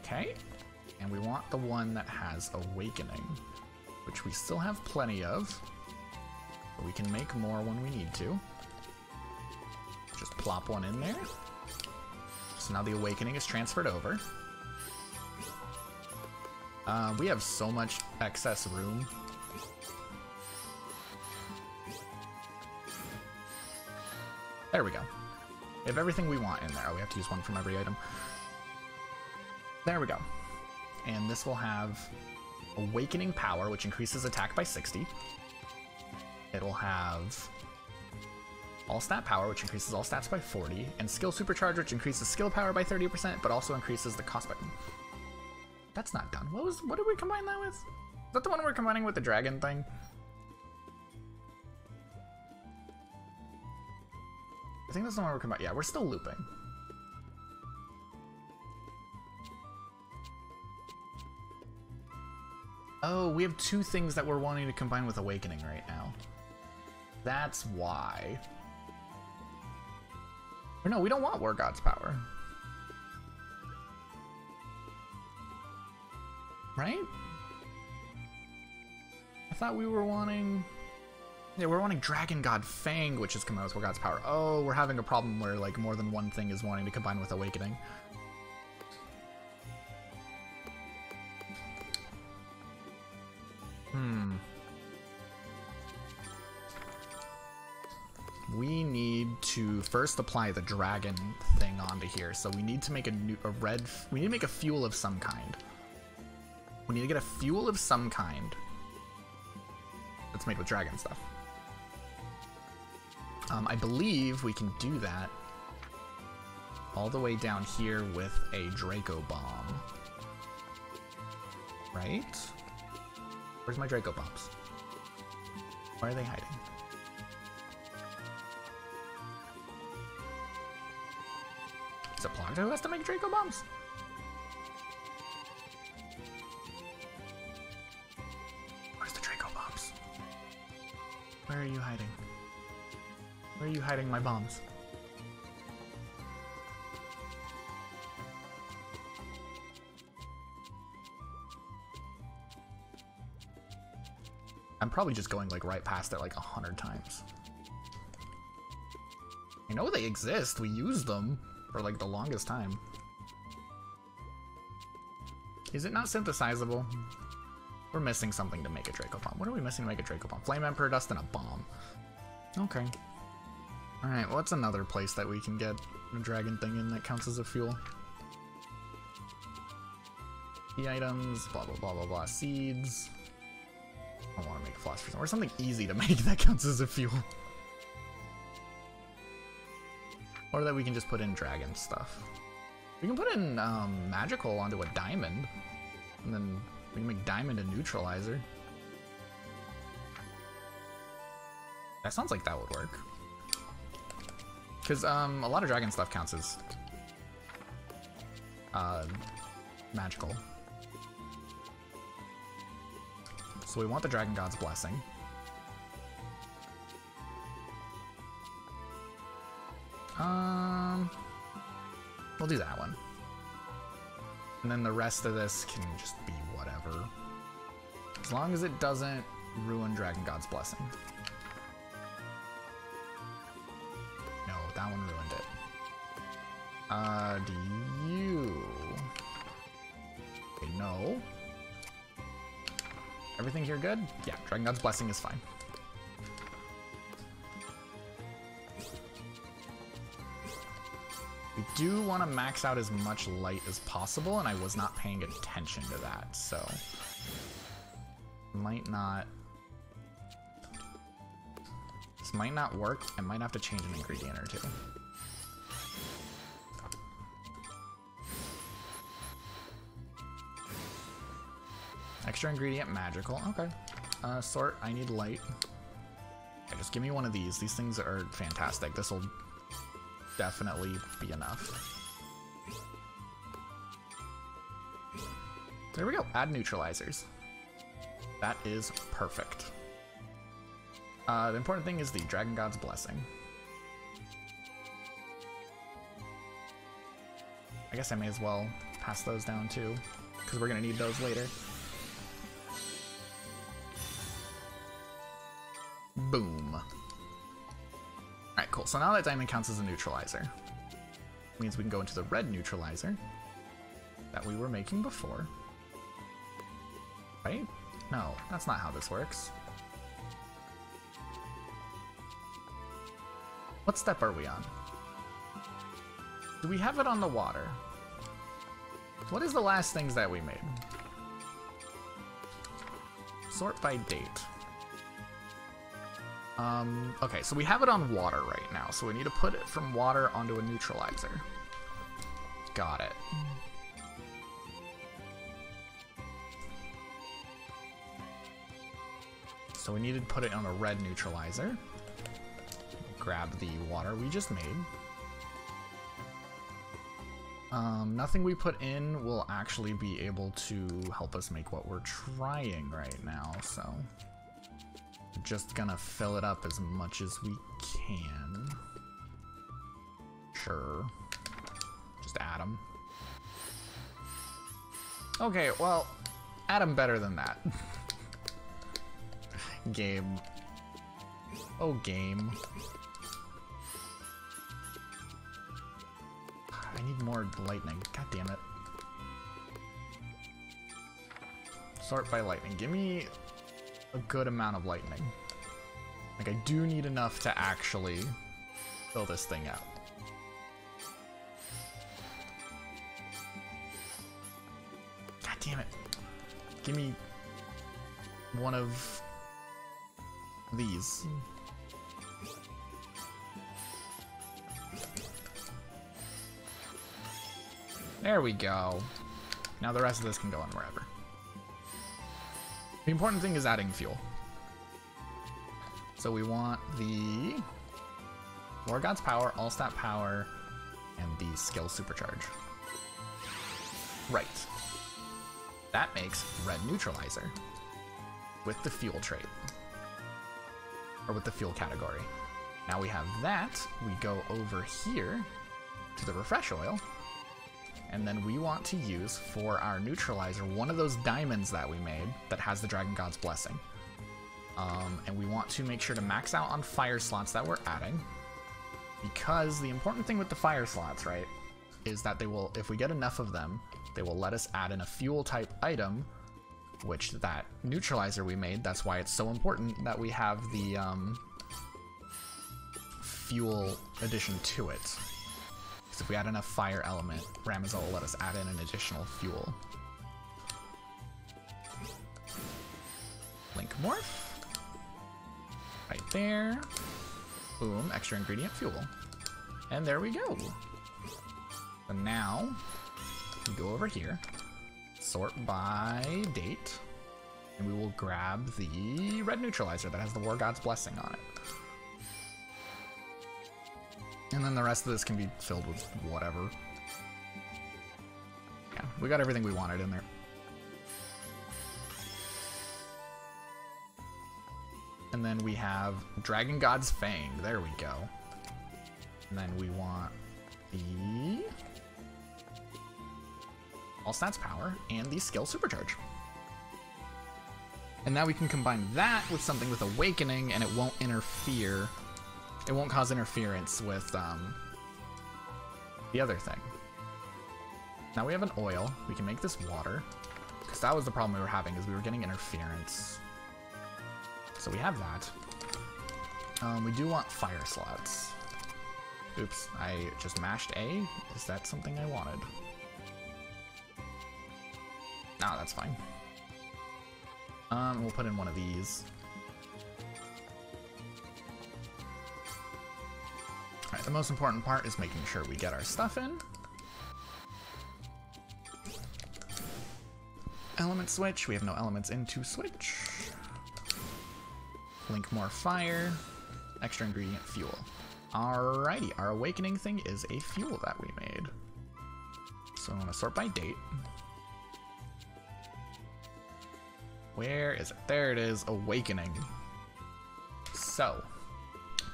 Okay. And we want the one that has awakening, which we still have plenty of. But we can make more when we need to. Just plop one in there. So now the awakening is transferred over. We have so much excess room. There we go. We have everything we want in there. Oh, we have to use one from every item. There we go. And this will have awakening power, which increases attack by 60. It'll have all stat power, which increases all stats by 40, and skill supercharge, which increases skill power by 30%, but also increases the cost by... That's not done. What did we combine that with? Is that the one we're combining with the dragon thing? I think that's the one we're combining. Yeah, we're still looping. Oh, we have two things that we're wanting to combine with awakening right now. That's why. Or no, we don't want War God's power. Right? I thought we were wanting... Yeah, we're wanting Dragon God Fang, which is combined with War God's power. Oh, we're having a problem where like more than one thing is wanting to combine with awakening. We need to first apply the dragon thing onto here. So we need to make we need to make a fuel of some kind. We need to get a fuel of some kind that's made with dragon stuff. I believe we can do that all the way down here with a Draco Bomb. Right? Where's my Draco Bombs? Where are they hiding? Is it Plogda who has to make Draco Bombs? Where's the Draco Bombs? Where are you hiding? Where are you hiding my bombs? I'm probably just going like right past it like 100 times. I know they exist. We use them for like the longest time. Is it not synthesizable? We're missing something to make a Draco Bomb. What are we missing to make a Draco Bomb? Flame Emperor Dust and a bomb. Okay. Alright, what's another place that we can get a dragon thing in that counts as a fuel? Key items, blah blah blah blah blah, seeds. I want to make philosopher's stone or something easy to make that counts as a fuel. Or that we can just put in dragon stuff. We can put in magical onto a diamond, and then we can make diamond a neutralizer. That sounds like that would work. Because a lot of dragon stuff counts as magical. So we want the Dragon God's Blessing. We'll do that one. And then the rest of this can just be whatever. As long as it doesn't ruin Dragon God's Blessing. No, that one ruined it. Do you... Okay, no. Everything here good? Yeah, Dragon God's Blessing is fine. We do want to max out as much light as possible, and I was not paying attention to that, so... Might not... This might not work. I might have to change an ingredient or two. Extra ingredient, magical. Okay. Sort, I need light. Okay, just give me one of these. These things are fantastic. This will definitely be enough. There we go. Add neutralizers. That is perfect. The important thing is the Dragon God's Blessing. I guess I may as well pass those down too, because we're going to need those later. Boom. Alright, cool. So now that diamond counts as a neutralizer. Means we can go into the red neutralizer that we were making before. Right? No, that's not how this works. What step are we on? Do we have it on the water? What is the last things that we made? Sort by date. Okay, so we have it on water right now, so we need to put it from water onto a neutralizer. Got it. So we need to put it on a red neutralizer. Grab the water we just made. Nothing we put in will actually be able to help us make what we're trying right now, so we're just gonna fill it up as much as we can. Sure. Just add them. Okay, well, add them better than that. Game. Oh, game. I need more lightning. God damn it. Sort by lightning. Give me a good amount of lightning. Like, I do need enough to actually fill this thing out. God damn it. Give me one of these. There we go. Now the rest of this can go on wherever. The important thing is adding fuel. So we want the War God's Power, All Stat Power, and the Skill Supercharge. Right. That makes red neutralizer with the fuel trait. Or with the fuel category. Now we have that, we go over here to the refresh oil. And then we want to use, for our neutralizer, one of those diamonds that we made that has the Dragon God's Blessing. And we want to make sure to max out on fire slots that we're adding. Because the important thing with the fire slots, right, is that they will, if we get enough of them, they will let us add in a fuel type item, which that neutralizer we made, that's why it's so important that we have the fuel addition to it. If we add enough fire element, Ramazal will let us add in an additional fuel. Link morph. Right there. Boom, extra ingredient fuel. And there we go. So now, we go over here, sort by date, and we will grab the red neutralizer that has the War God's Blessing on it. And then the rest of this can be filled with whatever. Yeah, we got everything we wanted in there. And then we have Dragon God's Fang. There we go. And then we want the All Stats Power and the Skill Supercharge. And now we can combine that with something with Awakening, and it won't interfere. It won't cause interference with the other thing. Now we have an oil. We can make this water, because that was the problem we were having, is we were getting interference. So we have that. We do want fire slots. Oops, I just mashed A. Is that something I wanted? No, that's fine. We'll put in one of these. Alright, the most important part is making sure we get our stuff in. Element switch. We have no elements in to switch. Link more fire. Extra ingredient fuel. Alrighty, our awakening thing is a fuel that we made. So I want to sort by date. Where is it? There it is, awakening. So,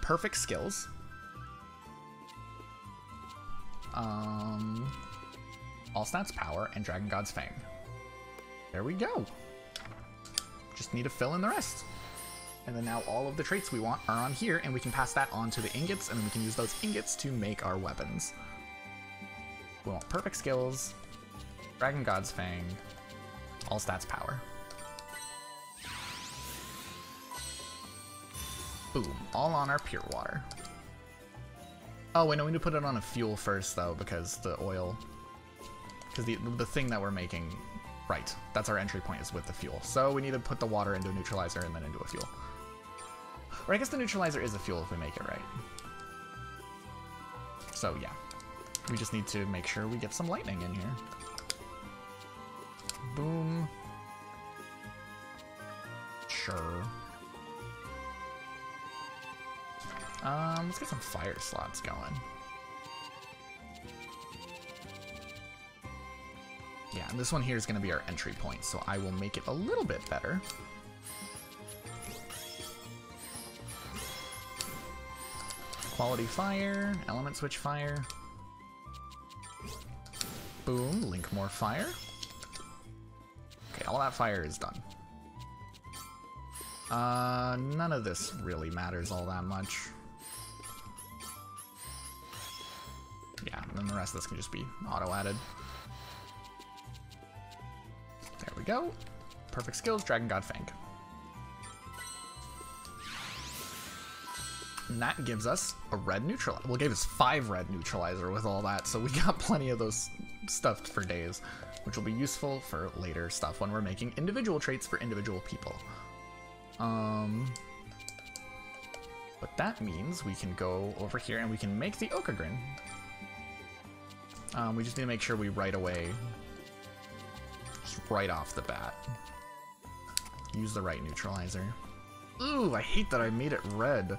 perfect skills. All stats power and Dragon God's Fang. There we go. Just need to fill in the rest. And then now all of the traits we want are on here, and we can pass that on to the ingots, and then we can use those ingots to make our weapons. We want perfect skills, Dragon God's Fang, all stats power. Boom, all on our pure water. Oh wait, no, we need to put it on a fuel first though, because the oil, because the thing that we're making, right, that's our entry point is with the fuel. So we need to put the water into a neutralizer and then into a fuel. Or I guess the neutralizer is a fuel if we make it right. So yeah, we just need to make sure we get some lightning in here. Boom. Sure. Let's get some fire slots going. Yeah, and this one here is going to be our entry point, so I will make it a little bit better. Quality fire, element switch fire. Boom, link more fire. Okay, all that fire is done. None of this really matters all that much. Yeah, and then the rest of this can just be auto-added. There we go. Perfect skills, Dragon God Fang. And that gives us a red neutralizer. Well, it gave us 5 red neutralizer with all that, so we got plenty of those stuffed for days, which will be useful for later stuff when we're making individual traits for individual people. But that means we can go over here and we can make the Okagrin. We just need to make sure we right away, just right off the bat, use the right neutralizer. Ooh, I hate that I made it red.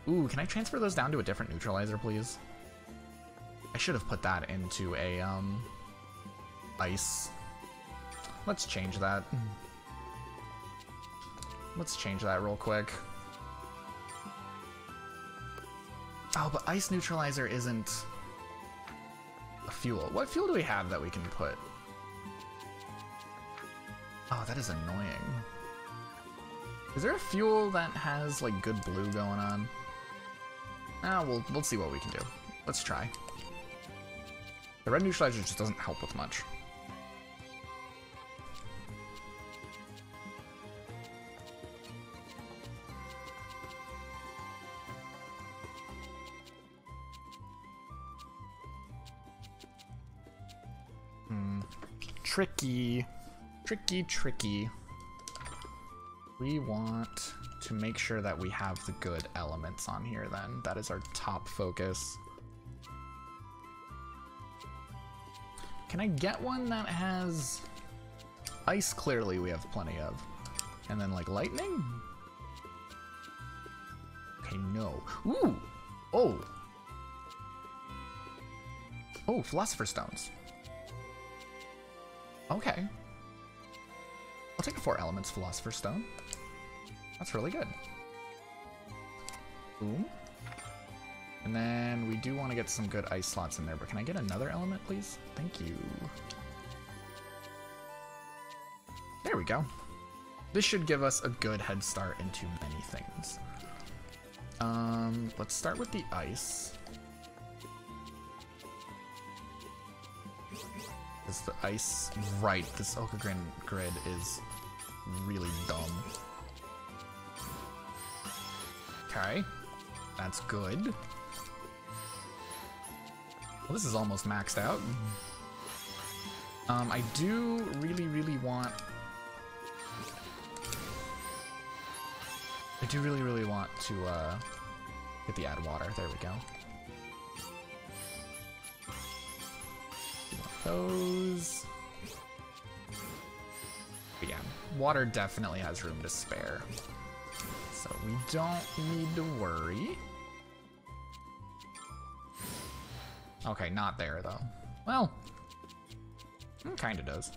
Ooh, can I transfer those down to a different neutralizer, please? I should have put that into a, ice. Let's change that. Let's change that real quick. Oh, but ice neutralizer isn't a fuel. What fuel do we have that we can put? Oh, that is annoying. Is there a fuel that has, like, good blue going on? We'll see what we can do. Let's try. The red neutralizer just doesn't help with much. Tricky. Tricky, tricky. We want to make sure that we have the good elements on here then. That is our top focus. Can I get one that has ice? Clearly we have plenty of. And then like lightning? Okay, no. Ooh! Oh! Oh, Philosopher's Stones. Okay. I'll take a 4 elements Philosopher's Stone. That's really good. Boom. And then we do want to get some good ice slots in there, but can I get another element, please? Thank you. There we go. This should give us a good head start into many things. Let's start with the ice. Is the ice right? This Okagrin grid is really dumb. Okay, that's good. Well, this is almost maxed out. I do really want. I do really want to get the add water. There we go. Those. But yeah, water definitely has room to spare. So we don't need to worry. Okay, not there though. Well, it kinda does.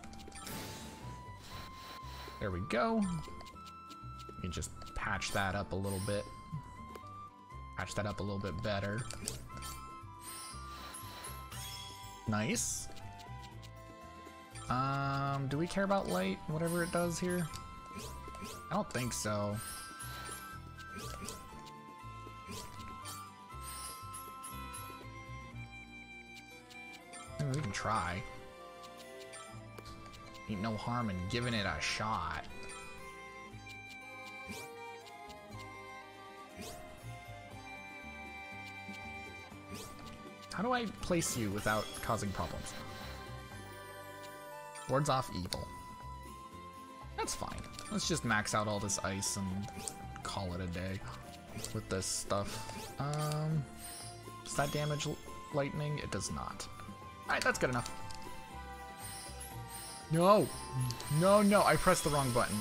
There we go. We can just patch that up a little bit. Patch that up a little bit better. Nice. Do we care about light, whatever it does here? I don't think so. We can try. Ain't no harm in giving it a shot. How do I place you without causing problems? Wards off evil. That's fine. Let's just max out all this ice and call it a day with this stuff. Does that damage lightning? It does not. Alright, that's good enough. No! No, no, I pressed the wrong button.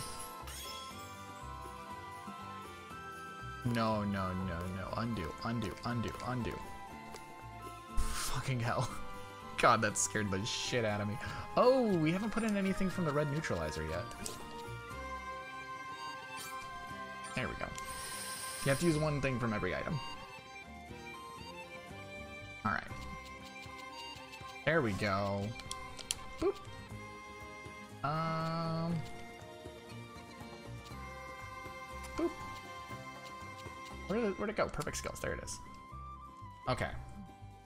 No, no, no, no. Undo, undo, undo, undo. Fucking hell. God, that scared the shit out of me. Oh, we haven't put in anything from the red neutralizer yet. There we go. You have to use one thing from every item. Alright. There we go. Boop. Boop. Where'd it go? Perfect skills. There it is. Okay.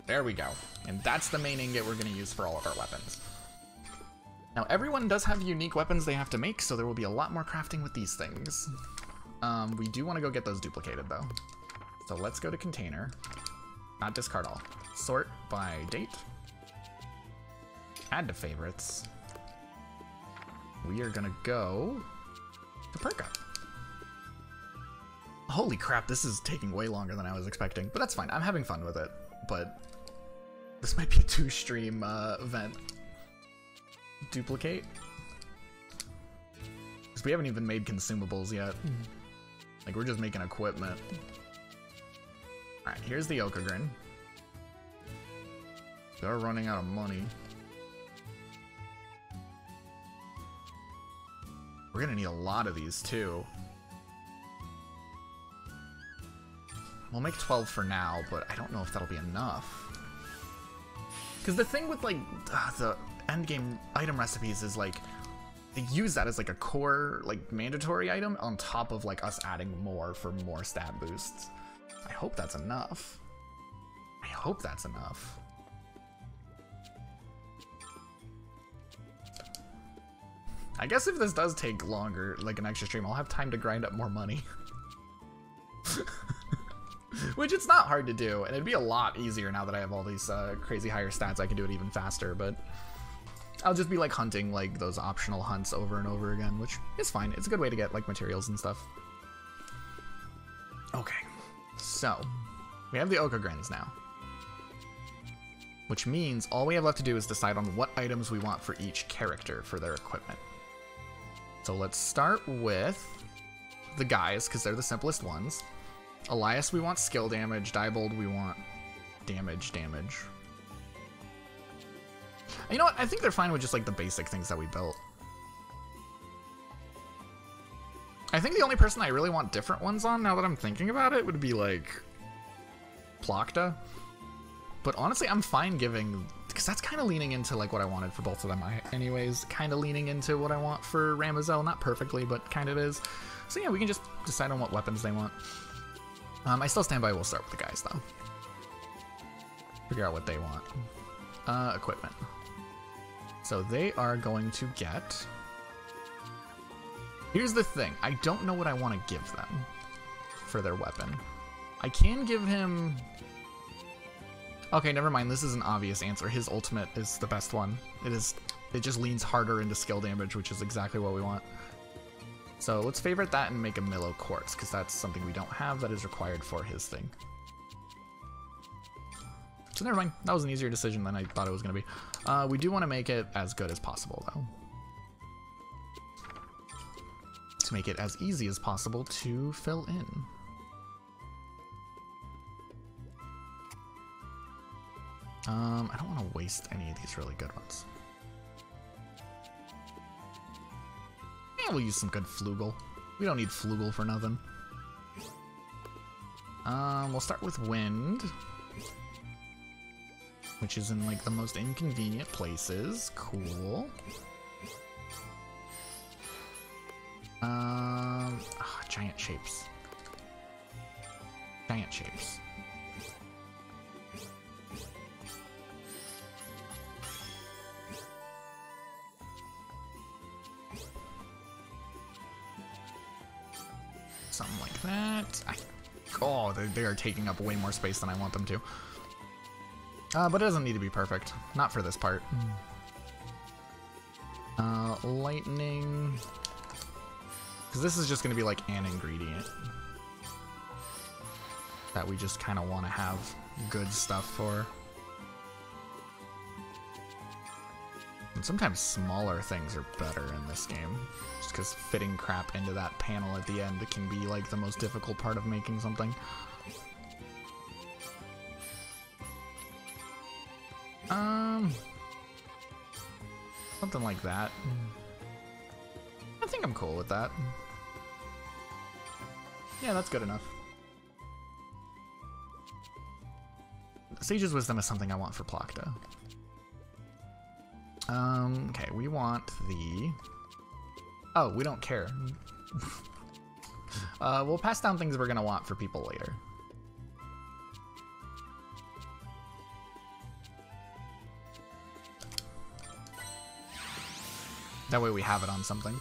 There we go. And that's the main ingot we're going to use for all of our weapons. Now, everyone does have unique weapons they have to make, so there will be a lot more crafting with these things. We do want to go get those duplicated, though. So let's go to container. Not discard all. Sort by date. Add to favorites. We are going to go to perk up. Holy crap, this is taking way longer than I was expecting, but that's fine. I'm having fun with it, but this might be a 2-stream event. Duplicate. Because we haven't even made consumables yet. Like, we're just making equipment. Alright, here's the Okagrin. They're running out of money. We're gonna need a lot of these, too. We'll make 12 for now, but I don't know if that'll be enough. Because the thing with, like, the endgame item recipes is, like, they use that as, like, a core, like, mandatory item on top of, like, us adding more for more stat boosts. I hope that's enough. I hope that's enough. I guess if this does take longer, like an extra stream, I'll have time to grind up more money. Which it's not hard to do, and it'd be a lot easier now that I have all these crazy higher stats. I can do it even faster, but I'll just be like hunting like those optional hunts over and over again, which is fine. It's a good way to get like materials and stuff. Okay, so we have the Okagrins now, which means all we have left to do is decide on what items we want for each character for their equipment. So let's start with the guys, because they're the simplest ones. Elias, we want skill damage. Diebold, we want damage. You know what? I think they're fine with just like the basic things that we built. I think the only person I really want different ones on, now that I'm thinking about it, would be like Plakta. But honestly, I'm fine giving, because that's kind of leaning into like what I wanted for both of them anyways. Kind of leaning into what I want for Ramazel. Not perfectly, but kind of is. So yeah, we can just decide on what weapons they want. I still stand by we'll start with the guys, though. Figure out what they want. Equipment. So they are going to get... Here's the thing. I don't know what I want to give them for their weapon. I can give him... Okay, never mind. This is an obvious answer. His ultimate is the best one. It just leans harder into skill damage, which is exactly what we want. So let's favorite that and make a Milo Quartz, because that's something we don't have that is required for his thing. So never mind. That was an easier decision than I thought it was going to be. We do want to make it as good as possible, though. To make it as easy as possible to fill in. I don't want to waste any of these really good ones. Yeah, we'll use some good Flugel. We don't need Flugel for nothing. We'll start with wind, which is in like the most inconvenient places. Cool. Giant shapes. Giant shapes. Something like that. Oh, they are taking up way more space than I want them to. But it doesn't need to be perfect. Not for this part. Lightning. Because this is just going to be like an ingredient that we just kind of want to have good stuff for. And sometimes smaller things are better in this game. Just because fitting crap into that panel at the end can be like the most difficult part of making something. Something like that. I think I'm cool with that. Yeah, that's good enough. Sage's Wisdom is something I want for Plakta. Okay, we want the... Oh, we don't care. We'll pass down things we're gonna want for people later. That way we have it on something.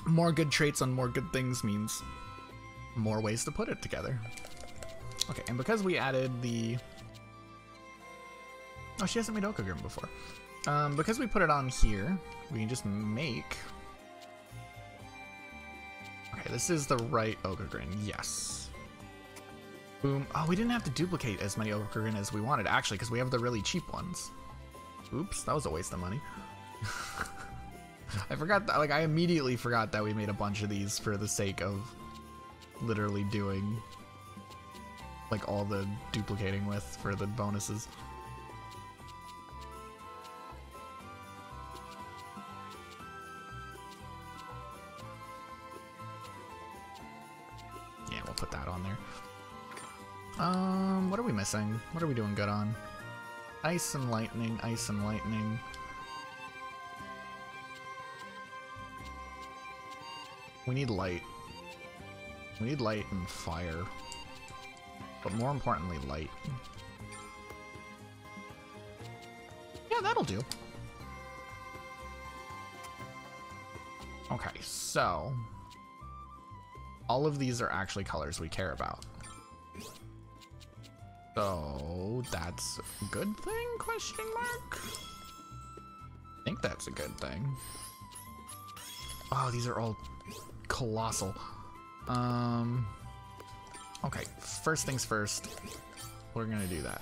More good traits on more good things means more ways to put it together. Okay, and because we added the... Oh, she hasn't made Okagrim before. Because we put it on here, we can just make... Okay, this is the right Okagrim, yes. Boom. Oh, we didn't have to duplicate as many Okagrim as we wanted, actually, because we have the really cheap ones. Oops, that was a waste of money. I forgot that, like, I immediately forgot that we made a bunch of these for the sake of literally doing, like, all the duplicating with for the bonuses. Yeah, we'll put that on there. What are we missing? What are we doing good on? Ice and lightning, ice and lightning. We need light. We need light and fire. But more importantly, light. Yeah, that'll do. Okay, so... all of these are actually colors we care about. So, that's a good thing, question mark? I think that's a good thing. Oh, these are all colossal. Okay, first things first, we're gonna do that.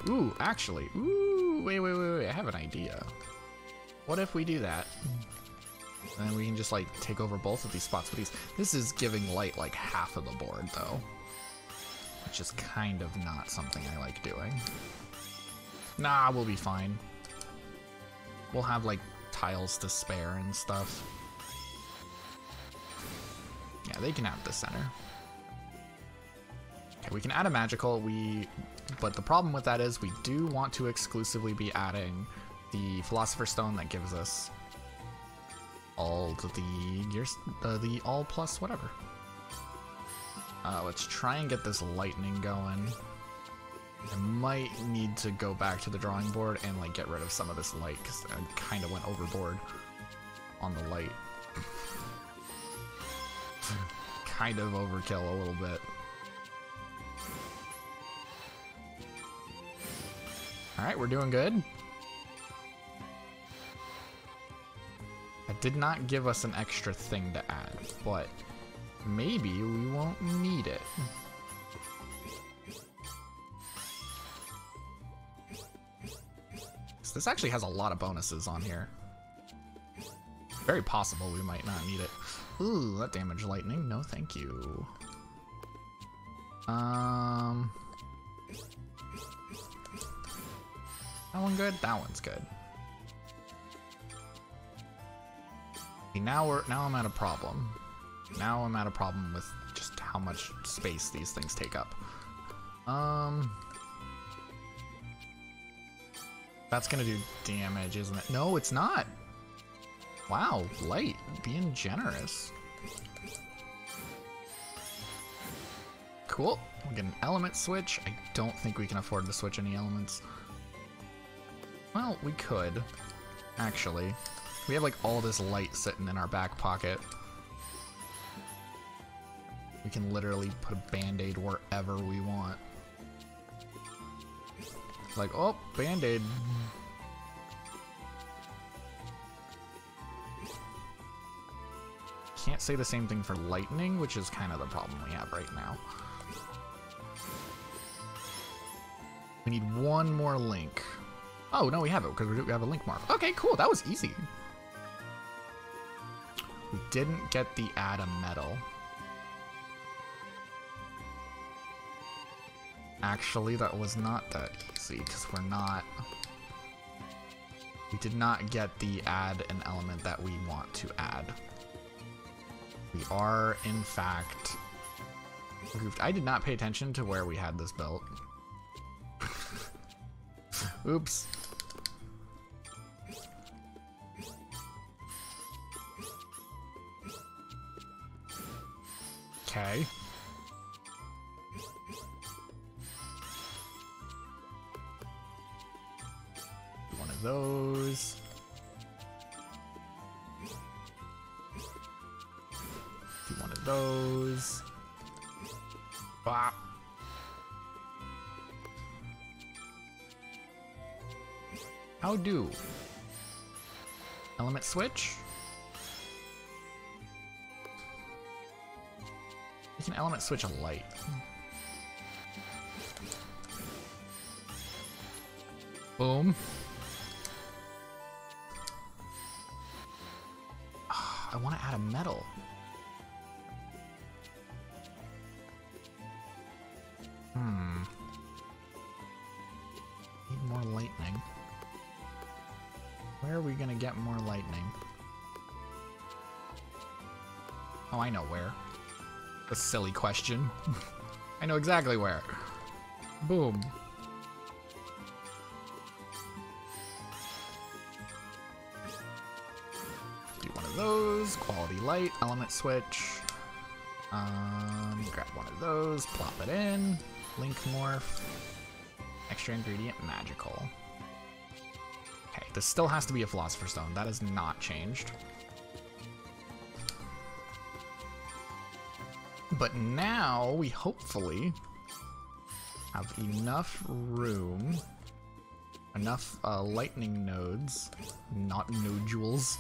Ooh, actually, wait, I have an idea. What if we do that? And then we can just like take over both of these spots with these. This is giving light like half of the board though, which is kind of not something I like doing. Nah, we'll be fine. We'll have like tiles to spare and stuff. Yeah, they can have the center. Okay, we can add a magical, but the problem with that is we do want to exclusively be adding the Philosopher's Stone that gives us all the all plus whatever. Let's try and get this lightning going. I might need to go back to the drawing board and like get rid of some of this light because I kind of went overboard on the light. Kind of overkill a little bit. Alright, we're doing good. It did not give us an extra thing to add, but maybe we won't need it. So this actually has a lot of bonuses on here. Very possible we might not need it. Ooh, that damaged lightning. No, thank you. That one good? That one's good. Okay, now I'm at a problem. Now I'm at a problem with just how much space these things take up. That's gonna do damage, isn't it? No, it's not. Wow, light, being generous. Cool. We'll get an element switch. I don't think we can afford to switch any elements. Well, we could, actually. We have like all this light sitting in our back pocket. We can literally put a band-aid wherever we want. Like, oh, band-aid. Can't say the same thing for lightning, which is kind of the problem we have right now. We need one more link. Oh, no, we have it, because we have a link mark. Okay, cool, that was easy. We didn't get the add a metal. Actually, that was not that easy, because we did not get the add an element that we want to add. We are, in fact, goofed. I did not pay attention to where we had this built. Oops. Okay. One of those. Do one of those. Bop. How do? Element switch? We can element switch a light. Boom. Oh, I want to add a metal. Need more lightning. Where are we gonna get more lightning? Oh, I know where. A silly question. I know exactly where. Boom. Do one of those. Quality light. Element switch. Grab one of those. Plop it in. Link morph. Extra ingredient magical. Okay, this still has to be a Philosopher's Stone. That has not changed. But now we hopefully have enough room, enough lightning nodes, not nodules,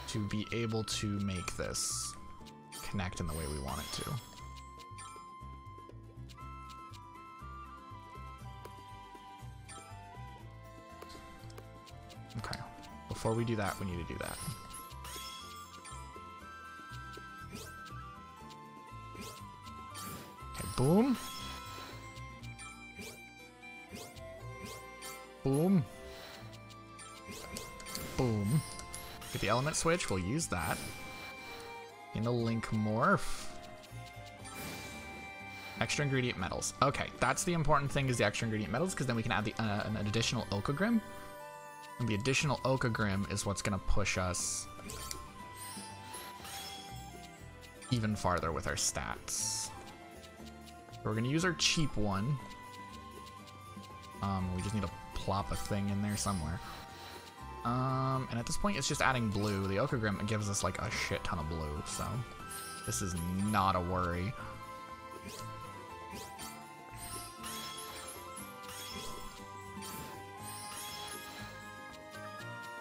to be able to make this connect in the way we want it to. Okay, before we do that, we need to do that. Okay, boom. Boom. Boom. Get the element switch, we'll use that. In the link morph. Extra ingredient metals. Okay, that's the important thing, is the extra ingredient metals, because then we can add the an additional Okagrim. And the additional Okagrim is what's going to push us even farther with our stats. So we're going to use our cheap one. We just need to plop a thing in there somewhere. And at this point, it's just adding blue. The Okagrim gives us like a shit ton of blue, so this is not a worry.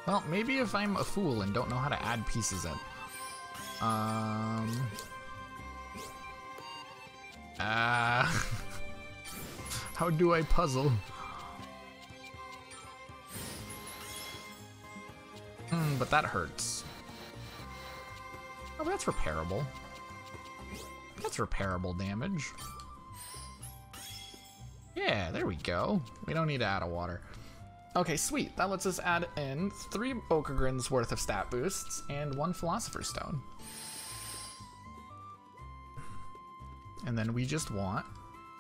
Well, maybe if I'm a fool and don't know how to add pieces in. How do I puzzle? But that hurts. Oh, that's repairable. That's repairable damage. Yeah, there we go. We don't need to add a water. Okay, sweet. That lets us add in 3 Okogrins worth of stat boosts and 1 Philosopher's Stone. And then we just want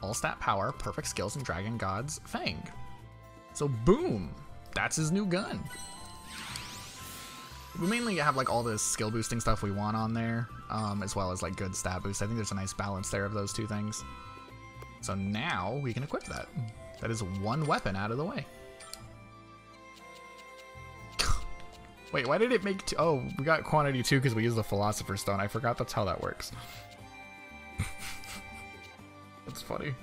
all stat power, perfect skills, and Dragon God's Fang. So boom! That's his new gun. We mainly have like all the skill boosting stuff we want on there, as well as like good stat boost. I think there's a nice balance there of those 2 things. So now we can equip that. That is 1 weapon out of the way. Wait, why did it make 2? Oh, we got quantity 2 because we used the Philosopher's Stone. I forgot that's how that works. That's funny.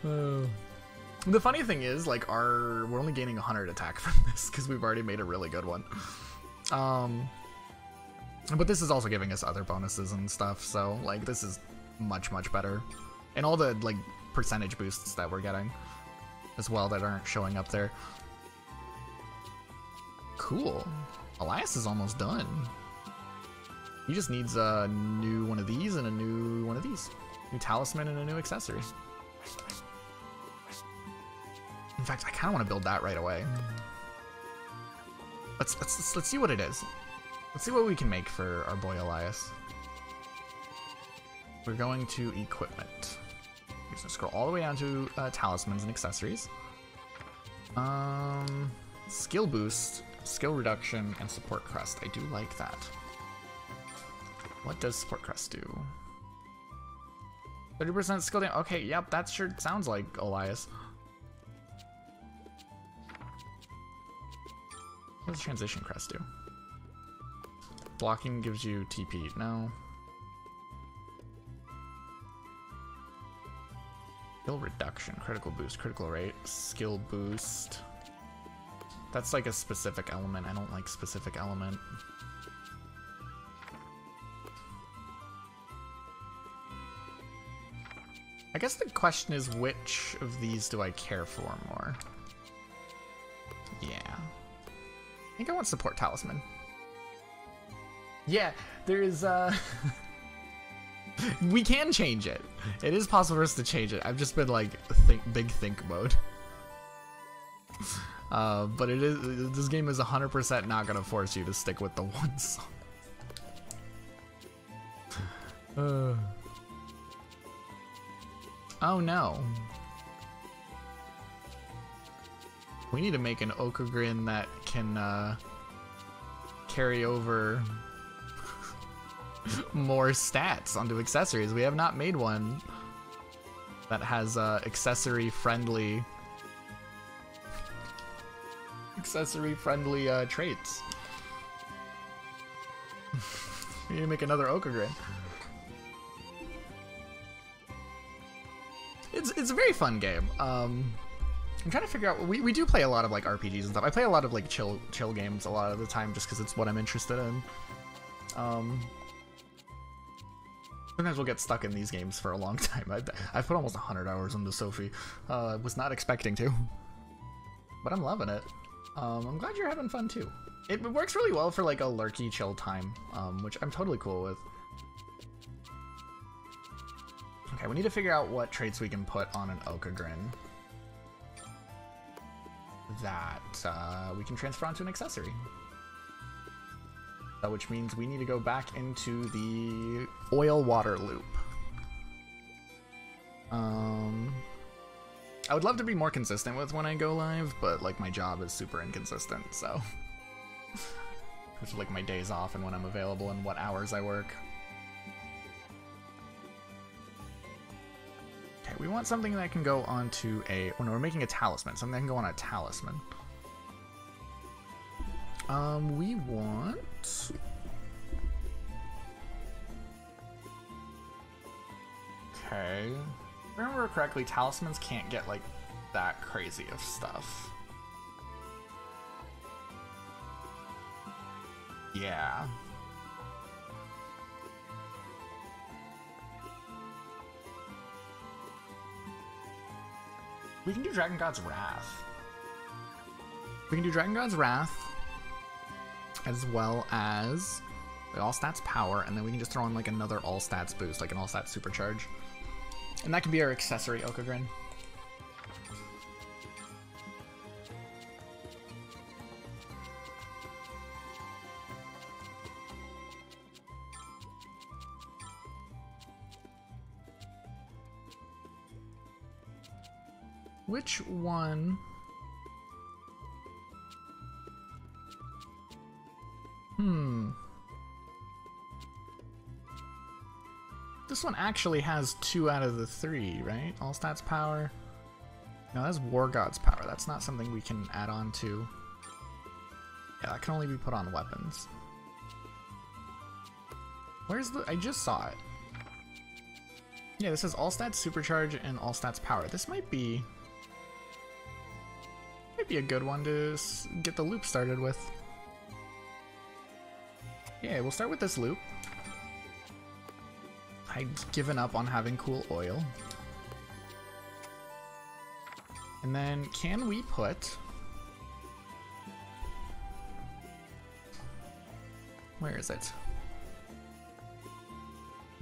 The funny thing is, like, we're only gaining 100 attack from this because we've already made a really good one. But this is also giving us other bonuses and stuff, so like this is much, much better. And all the like percentage boosts that we're getting as well that aren't showing up there. Cool. Elias is almost done. He just needs a new one of these and a new one of these. New talisman and a new accessory. In fact, I kind of want to build that right away. Let's see what it is. Let's see what we can make for our boy Elias. We're going to equipment. We're just gonna scroll all the way down to talismans and accessories. Skill boost, skill reduction, and support crest. I do like that. What does support crest do? 30% skill damage. Okay, yep, that sure sounds like Elias. What does transition crest do? Blocking gives you TP. No. Skill reduction, critical boost, critical rate, skill boost. That's like a specific element. I don't like specific element. I guess the question is, which of these do I care for more? Yeah. I think I want support talisman. Yeah, there's we can change it. It is possible for us to change it. I've just been like big think mode. But it is, this game is 100% not gonna force you to stick with the one song. Oh no. We need to make an Okogrin that can carry over more stats onto accessories. We have not made one that has accessory friendly traits. We need to make another Okogrin. It's a very fun game. I'm trying to figure out. We do play a lot of like RPGs and stuff. I play a lot of like chill games a lot of the time just because it's what I'm interested in. Sometimes we'll get stuck in these games for a long time. I've put almost 100 hours into Sophie. Was not expecting to, but I'm loving it. I'm glad you're having fun too. It works really well for like a lurky chill time, which I'm totally cool with. Okay, we need to figure out what traits we can put on an Okogrin that we can transfer onto an accessory. Which means we need to go back into the oil water loop. I would love to be more consistent with when I go live, but like my job is super inconsistent, so it's like my days off and when I'm available and what hours I work. Okay, we want something that can go onto a. Oh no, we're making a talisman. Something that can go on a talisman. We want. Okay. If I remember correctly, talismans can't get like that crazy of stuff. Yeah. We can do Dragon God's Wrath. We can do Dragon God's Wrath, as well as the all stats power, and then we can just throw in like another all stats boost, like an all stats supercharge. And that can be our accessory Okogrin. Which one? This one actually has 2 out of the 3, right? All stats power. No, that's War God's power. That's not something we can add on to. Yeah, that can only be put on weapons. Where's the... I just saw it. Yeah, this is all stats supercharge and all stats power. This might be a good one to get the loop started with. Yeah, we'll start with this loop. I've given up on having cool oil. And then can we put... Where is it?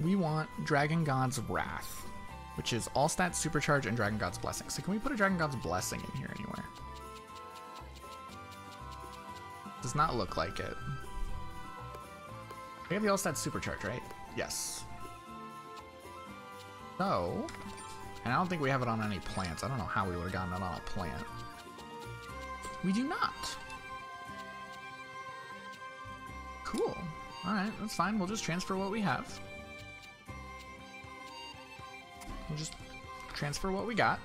We want Dragon God's Wrath, which is all stats supercharge and Dragon God's Blessing. So can we put a Dragon God's Blessing in here anywhere? Does not look like it. We have the all stats supercharge, right? Yes. So, and I don't think we have it on any plants. I don't know how we would have gotten it on a plant. We do not. Cool. Alright, that's fine. We'll just transfer what we have. We'll just transfer what we got.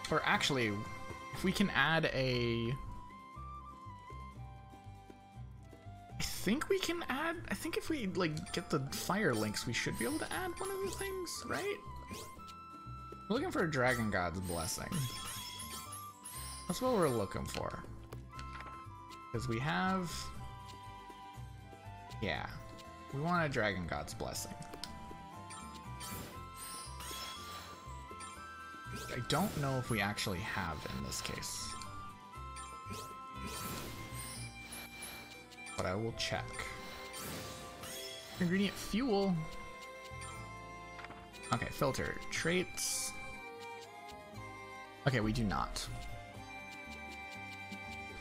Or actually, if we can add a... I think if we, like, get the fire links, we should be able to add one of the things, right? We're looking for a Dragon God's Blessing. That's what we're looking for. Because we have... Yeah. We want a Dragon God's Blessing. I don't know if we actually have in this case. But I will check. Ingredient fuel. Okay, filter. Traits. Okay, we do not.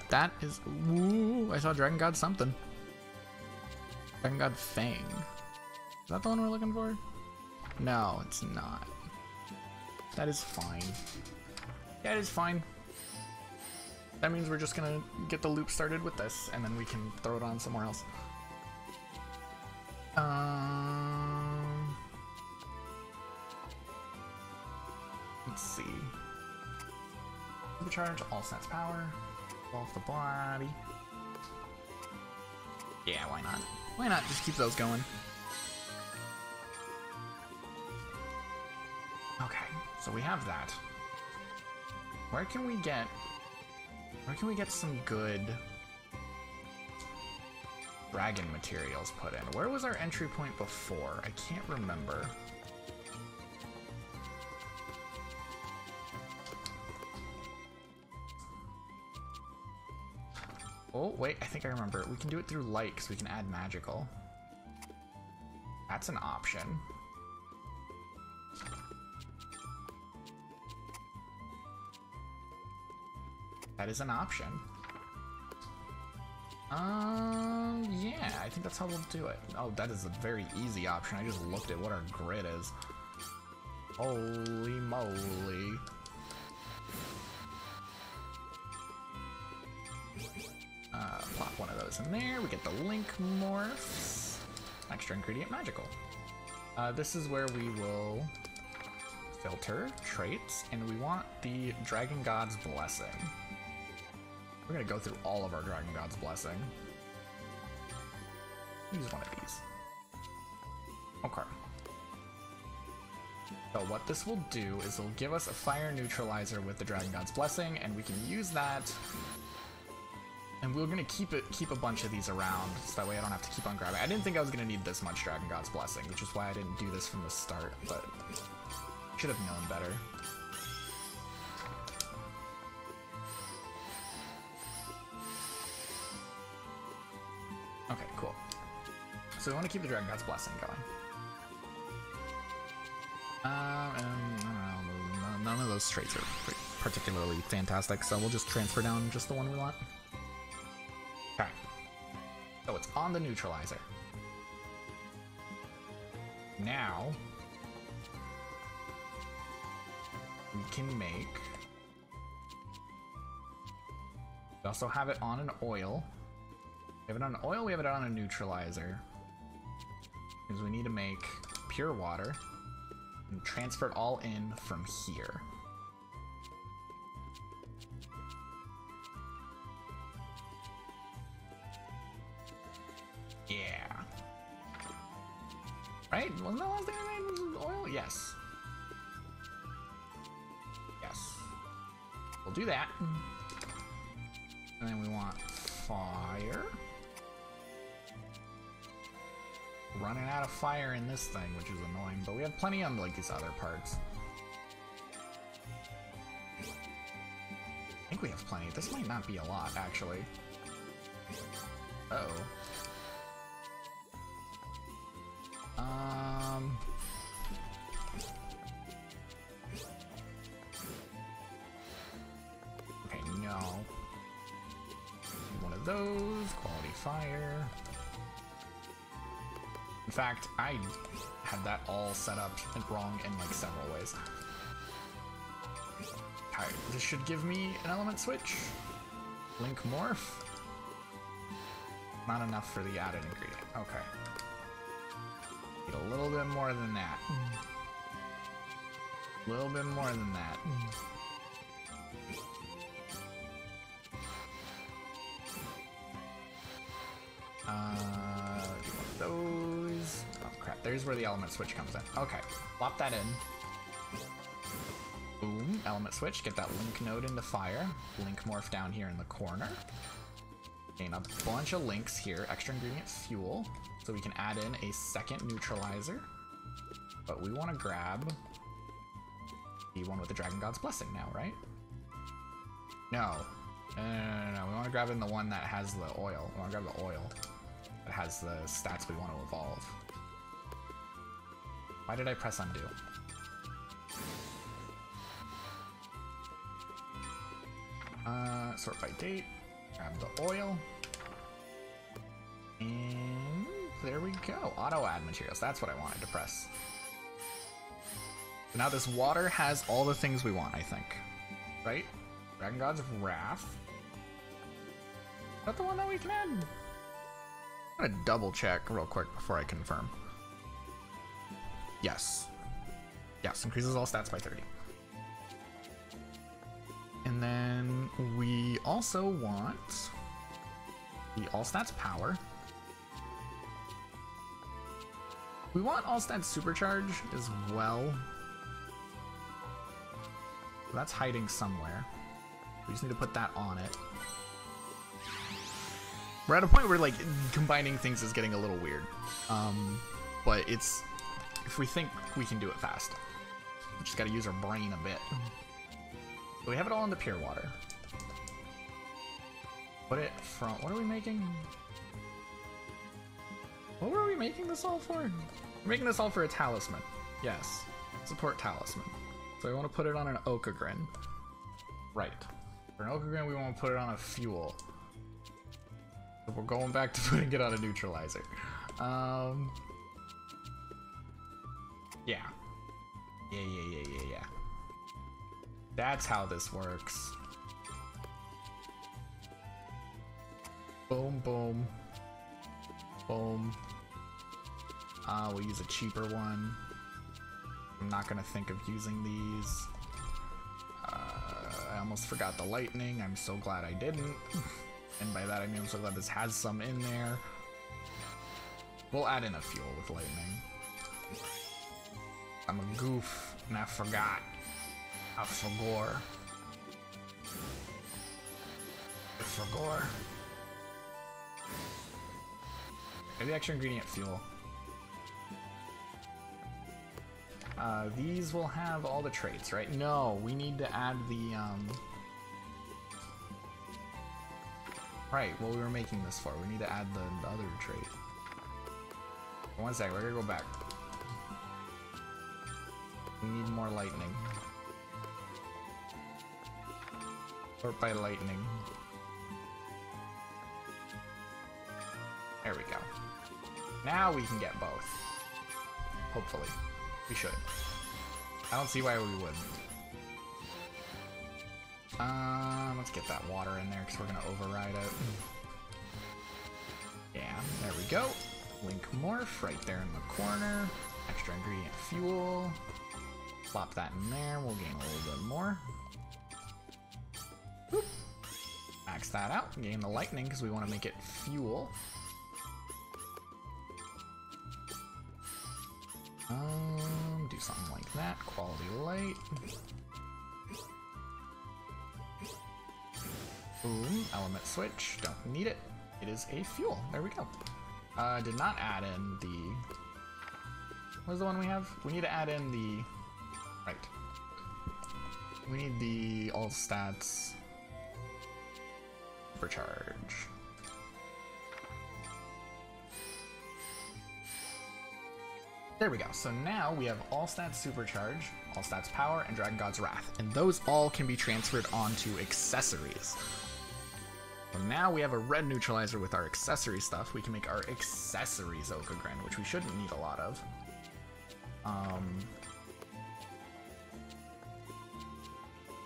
That is... Ooh, I saw Dragon God something. Dragon God Fang. Is that the one we're looking for? No, it's not. That is fine. Yeah, it is fine. That means we're just gonna get the loop started with this, and then we can throw it on somewhere else. Let's see. Supercharge, all stats power, evolve the body. Yeah, why not? Why not just keep those going? Okay, so we have that. Where can we get some good dragon materials put in? Where was our entry point before? I can't remember. Oh, wait, I think I remember. We can do it through light because we can add magical. That's an option. That is an option. Yeah, I think that's how we'll do it. Oh, that is a very easy option. I just looked at what our grid is. Holy moly. Plop one of those in there. We get the link morphs. Extra ingredient magical. This is where we will filter traits, and we want the Dragon God's Blessing. We're gonna go through all of our Dragon God's Blessing. Use one of these. Okay. So what this will do is it'll give us a fire neutralizer with the Dragon God's Blessing, and we can use that. And we're gonna keep a bunch of these around, so that way I don't have to keep on grabbing. I didn't think I was gonna need this much Dragon God's Blessing, which is why I didn't do this from the start, but should have known better. Okay, cool. So we want to keep the Dragon God's Blessing going. And none of those traits are particularly fantastic, so we'll just transfer down just the one we want. Okay. So it's on the neutralizer. Now, we can make... We also have it on an oil. We have it on an oil, we have it on a neutralizer. Because we need to make pure water and transfer it all in from here. Yeah. Right? Wasn't that the last thing I made was oil? Yes. Yes. We'll do that. And then we want fire. Running out of fire in this thing, which is annoying, but we have plenty on like these other parts. I think we have plenty. This might not be a lot, actually. Uh-oh. Okay, no. One of those. Quality fire. In fact, I had that all set up wrong in like several ways. Okay, this should give me an element switch. Link morph. Not enough for the added ingredient. Okay. Need a little bit more than that. A little bit more than that. Those. Oh crap, there's where the element switch comes in. Okay, plop that in. Boom, element switch, get that link node into fire. Link morph down here in the corner. Gain a bunch of links here, extra ingredient fuel, so we can add in a second neutralizer. But we want to grab the one with the Dragon God's Blessing now, right? No. No. We want to grab in the one that has the oil. We want to grab the oil that has the stats we want to evolve. Why did I press undo? Sort by date. Grab the oil. And there we go. Auto add materials. That's what I wanted to press. So now this water has all the things we want, I think. Right? Dragon God's Wrath. Is that the one that we can add? I'm gonna double check real quick before I confirm. Yes. Yes, increases all stats by 30. And then we also want the all stats power. We want all stats supercharge as well. So that's hiding somewhere. We just need to put that on it. We're at a point where like combining things is getting a little weird. But it's, if we think we can do it fast, we just gotta use our brain a bit. So we have it all in the pure water. Put it from, what are we making? What were we making this all for? We're making this all for a talisman. Yes, support talisman. So we want to put it on an Okagrin. Right. For an Okagrin, we want to put it on a fuel. So we're going back to putting it on a neutralizer. Yeah. Yeah. That's how this works. Boom, boom. Boom. We'll use a cheaper one. I'm not gonna think of using these. I almost forgot the lightning. I'm so glad I didn't. And by that I mean I'm so glad this has some in there. We'll add in a fuel with lightning. I'm a goof and I forgot. I forgot. Maybe extra ingredient fuel. These will have all the traits, right? No, we need to add the, Right, what we were making this for. We need to add the other trait. One sec, we're gonna go back. We need more lightning. Sort by lightning. There we go. Now we can get both. hopefully. We should. I don't see why we wouldn't. Let's get that water in there because we're gonna override it. Yeah, there we go. Link morph right there in the corner. Extra ingredient fuel. Plop that in there, we'll gain a little bit more. Boop. Max that out, gain the lightning because we want to make it fuel. Do something like that. Quality light. Boom. Element switch. Don't need it. It is a fuel. There we go. Did not add in the... What's the one we have? We need to add in the... Right. We need the all stats supercharge. There we go. So now we have all stats supercharge, all stats power, and Dragon God's Wrath. And those all can be transferred onto accessories. So now we have a red neutralizer with our accessory stuff. We can make our accessories Okagren, which we shouldn't need a lot of.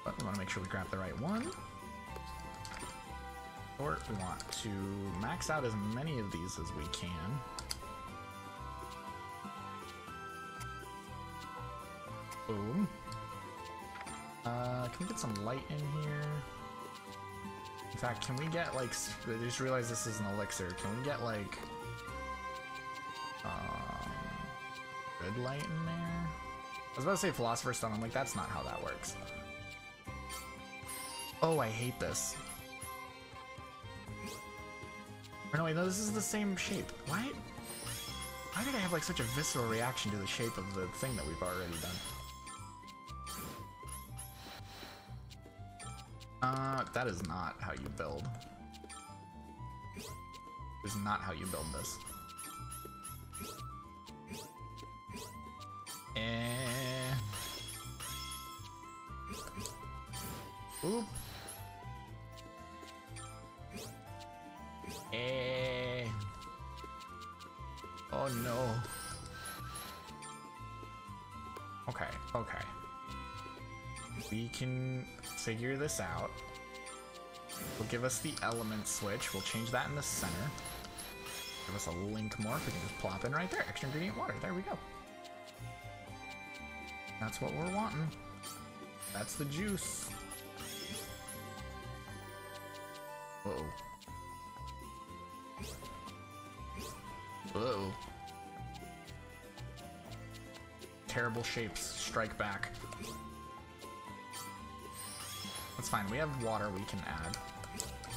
But we want to make sure we grab the right one. Or we want to max out as many of these as we can. Boom. Can we get some light in here? In fact, can we get like, I just realized this is an elixir. Can we get like, red light in there? I was about to say Philosopher's Stone, I'm like, that's not how that works. Oh, I hate this. Or no, wait, no, this is the same shape. Why did I have like such a visceral reaction to the shape of the thing that we've already done? That is not how you build. This is not how you build this. Oop. Oh no. Okay, okay. We can figure this out. Will give us the element switch. We'll change that in the center. Give us a link morph. We can just plop in right there. Extra ingredient water. There we go. That's what we're wanting. That's the juice. Uh-oh. Uh-oh. Terrible shapes. Strike back. That's fine. We have water we can add.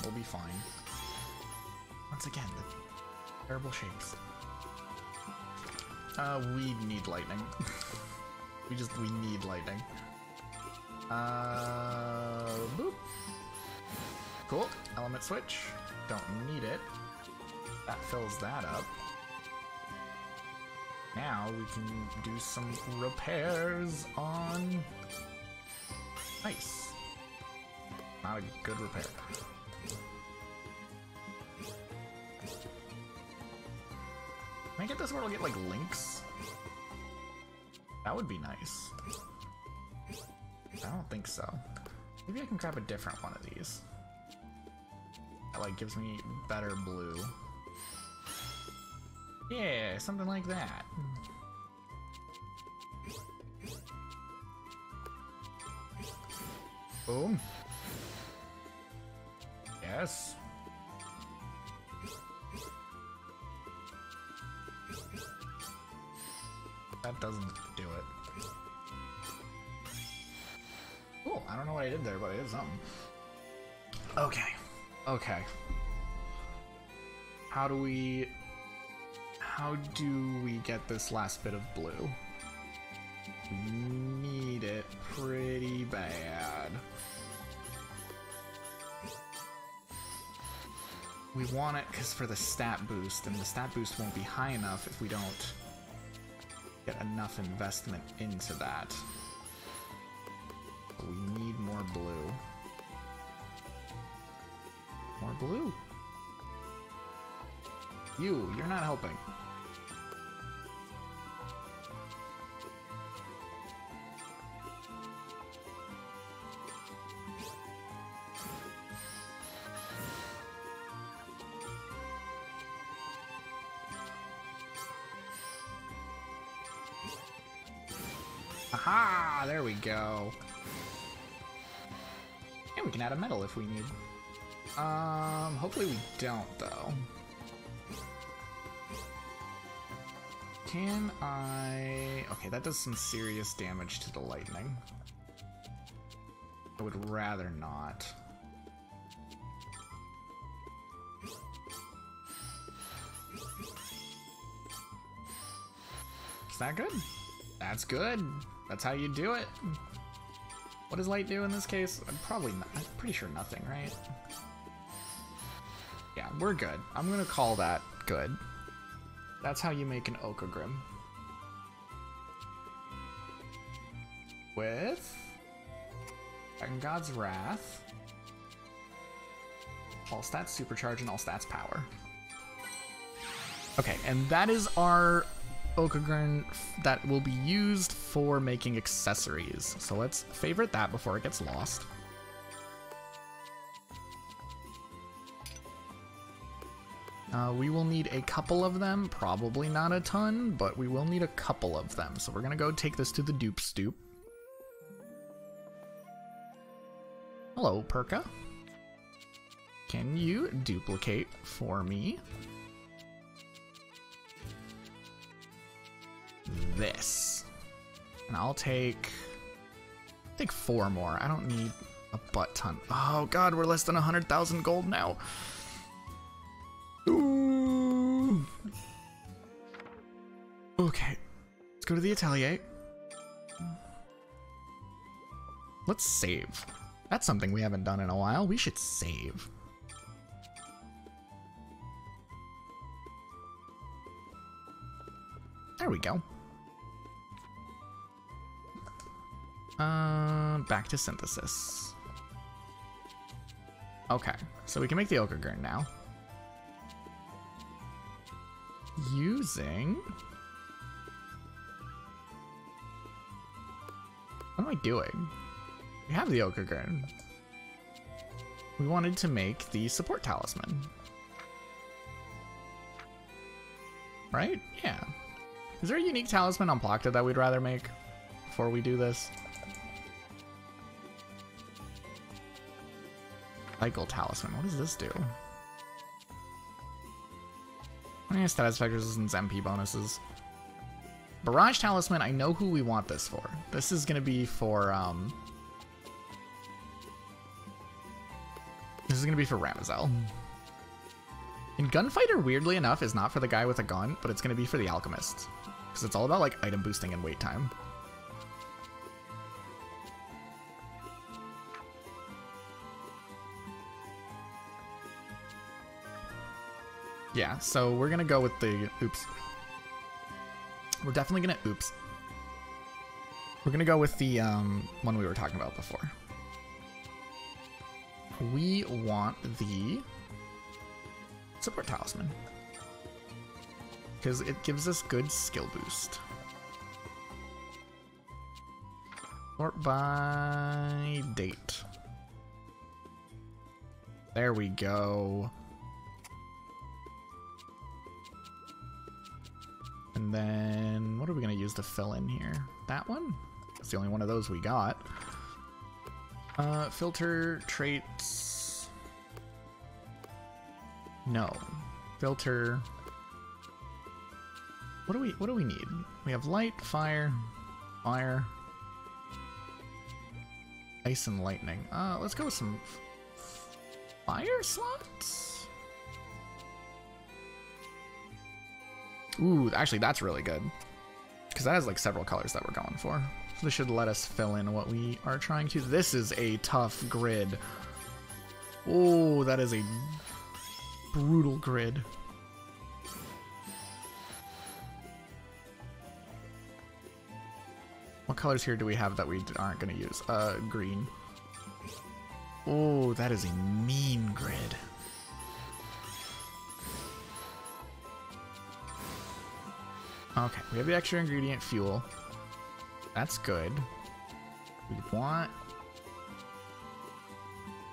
We'll be fine. Once again, the terrible shapes. We need lightning. we need lightning. Boop. Cool. Element switch. Don't need it. That fills that up. Now we can do some repairs on ice. Not a good repair. Can I get this where I'll get like links? That would be nice. I don't think so. Maybe I can grab a different one of these. That like gives me better blue. Yeah, something like that. Boom. Yes. That doesn't do it. Cool. I don't know what I did there, but I did something. Okay. Okay. How do we get this last bit of blue? We need it pretty bad. We want it because for the stat boost, and the stat boost won't be high enough if we don't get enough investment into that. So we need more blue. More blue. You're not helping. Aha! There we go. And we can add a medal if we need. Hopefully we don't, though. Can I... Okay, that does some serious damage to the lightning. I would rather not. Is that good? That's good. That's how you do it. What does light do in this case? Probably not. I'm pretty sure nothing, right? Yeah, we're good. I'm gonna call that good. That's how you make an Okagrim. With Dragon God's Wrath, all stats supercharge, and all stats power. Okay, and that is our Okagrim that will be used for making accessories. So let's favorite that before it gets lost. We will need a couple of them, probably not a ton, but we will need a couple of them. So we're gonna go take this to the dupe stoop. Hello, Perka. Can you duplicate for me this? And I'll take 4 more. I don't need a butt ton. Oh god, we're less than 100,000 gold now. Ooh. Okay, let's go to the Atelier. Let's save. That's something we haven't done in a while. We should save. There we go. Back to synthesis. Okay, so we can make the Okagrim now. Using... What am I doing? We have the Okagrim. We wanted to make the support talisman. Right? Yeah. Is there a unique talisman on Plocta that we'd rather make before we do this? Cycle talisman. What does this do? Status effects and MP bonuses. Barrage talisman, I know who we want this for. This is gonna be for Ramazel. And Gunfighter, weirdly enough, is not for the guy with a gun, but it's gonna be for the alchemist. Because it's all about like item boosting and wait time. Yeah, so we're gonna go with the oops. We're definitely gonna oops. We're gonna go with the one we were talking about before. We want the support talisman because it gives us good skill boost. Sort by date. There we go. And then, what are we going to use to fill in here? That one? That's the only one of those we got. Filter traits. No. Filter. What do we need? We have light, fire, ice, and lightning. Let's go with some fire slots. Ooh, actually, that's really good. Because that has, like, several colors that we're going for. So this should let us fill in what we are trying to. This is a tough grid. Oh, that is a brutal grid. What colors here do we have that we aren't going to use? Green. Oh, that is a mean grid. Okay, we have the extra ingredient fuel. That's good. We want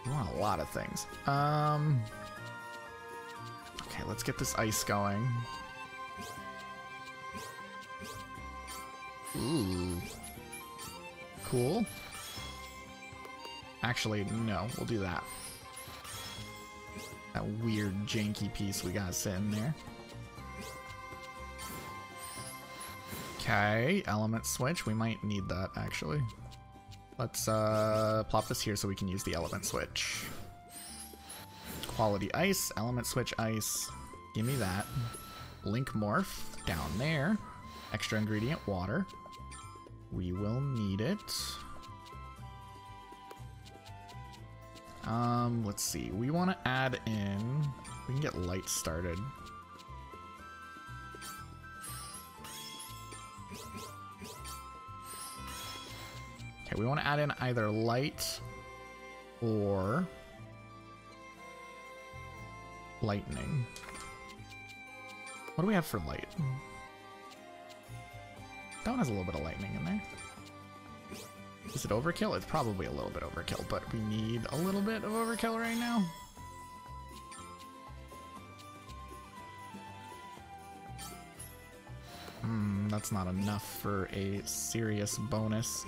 a lot of things. Okay, let's get this ice going. Ooh. Cool. Actually, no, we'll do that. That weird janky piece we got sitting there. Okay, element switch. We might need that, actually. Let's plop this here so we can use the element switch. Quality ice, element switch ice. Give me that. Link morph down there. Extra ingredient water. We will need it. Let's see. We want to add in. We can get light started. Okay, we want to add in either light or lightning. What do we have for light? That one has a little bit of lightning in there. Is it overkill? It's probably a little bit overkill, but we need a little bit of overkill right now. That's not enough for a serious bonus.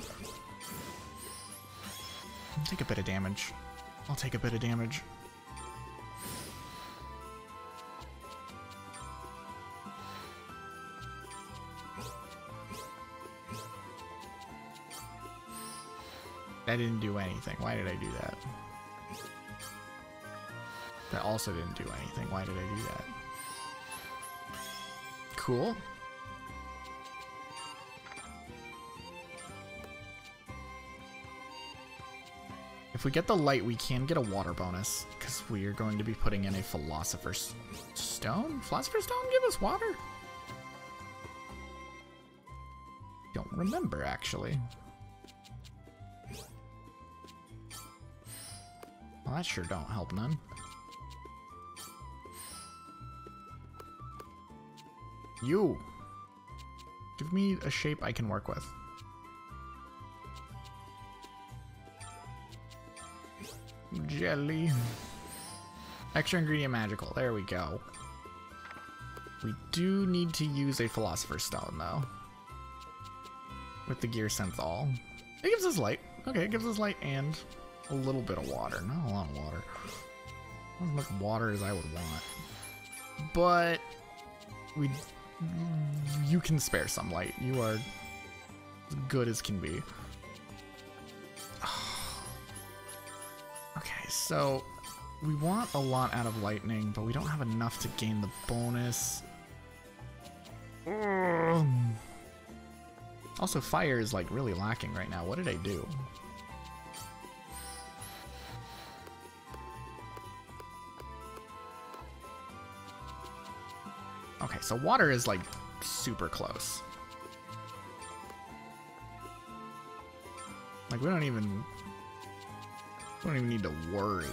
I'll take a bit of damage. I'll take a bit of damage. That didn't do anything. Why did I do that? That also didn't do anything. Why did I do that? Cool. If we get the light, we can get a water bonus, because we are going to be putting in a Philosopher's Stone? Philosopher's Stone give us water? Don't remember, actually. Well, that sure don't help none. You! Give me a shape I can work with. Jelly. Extra ingredient magical. There we go. We do need to use a Philosopher's Stone, though. With the Gear Synthol. It gives us light. Okay, it gives us light and a little bit of water. Not a lot of water. Not as much water as I would want. But you can spare some light. You are as good as can be. Okay, so we want a lot out of lightning, but we don't have enough to gain the bonus. Also, fire is like really lacking right now. What did I do? Okay, so water is like super close. Like we don't even need to worry.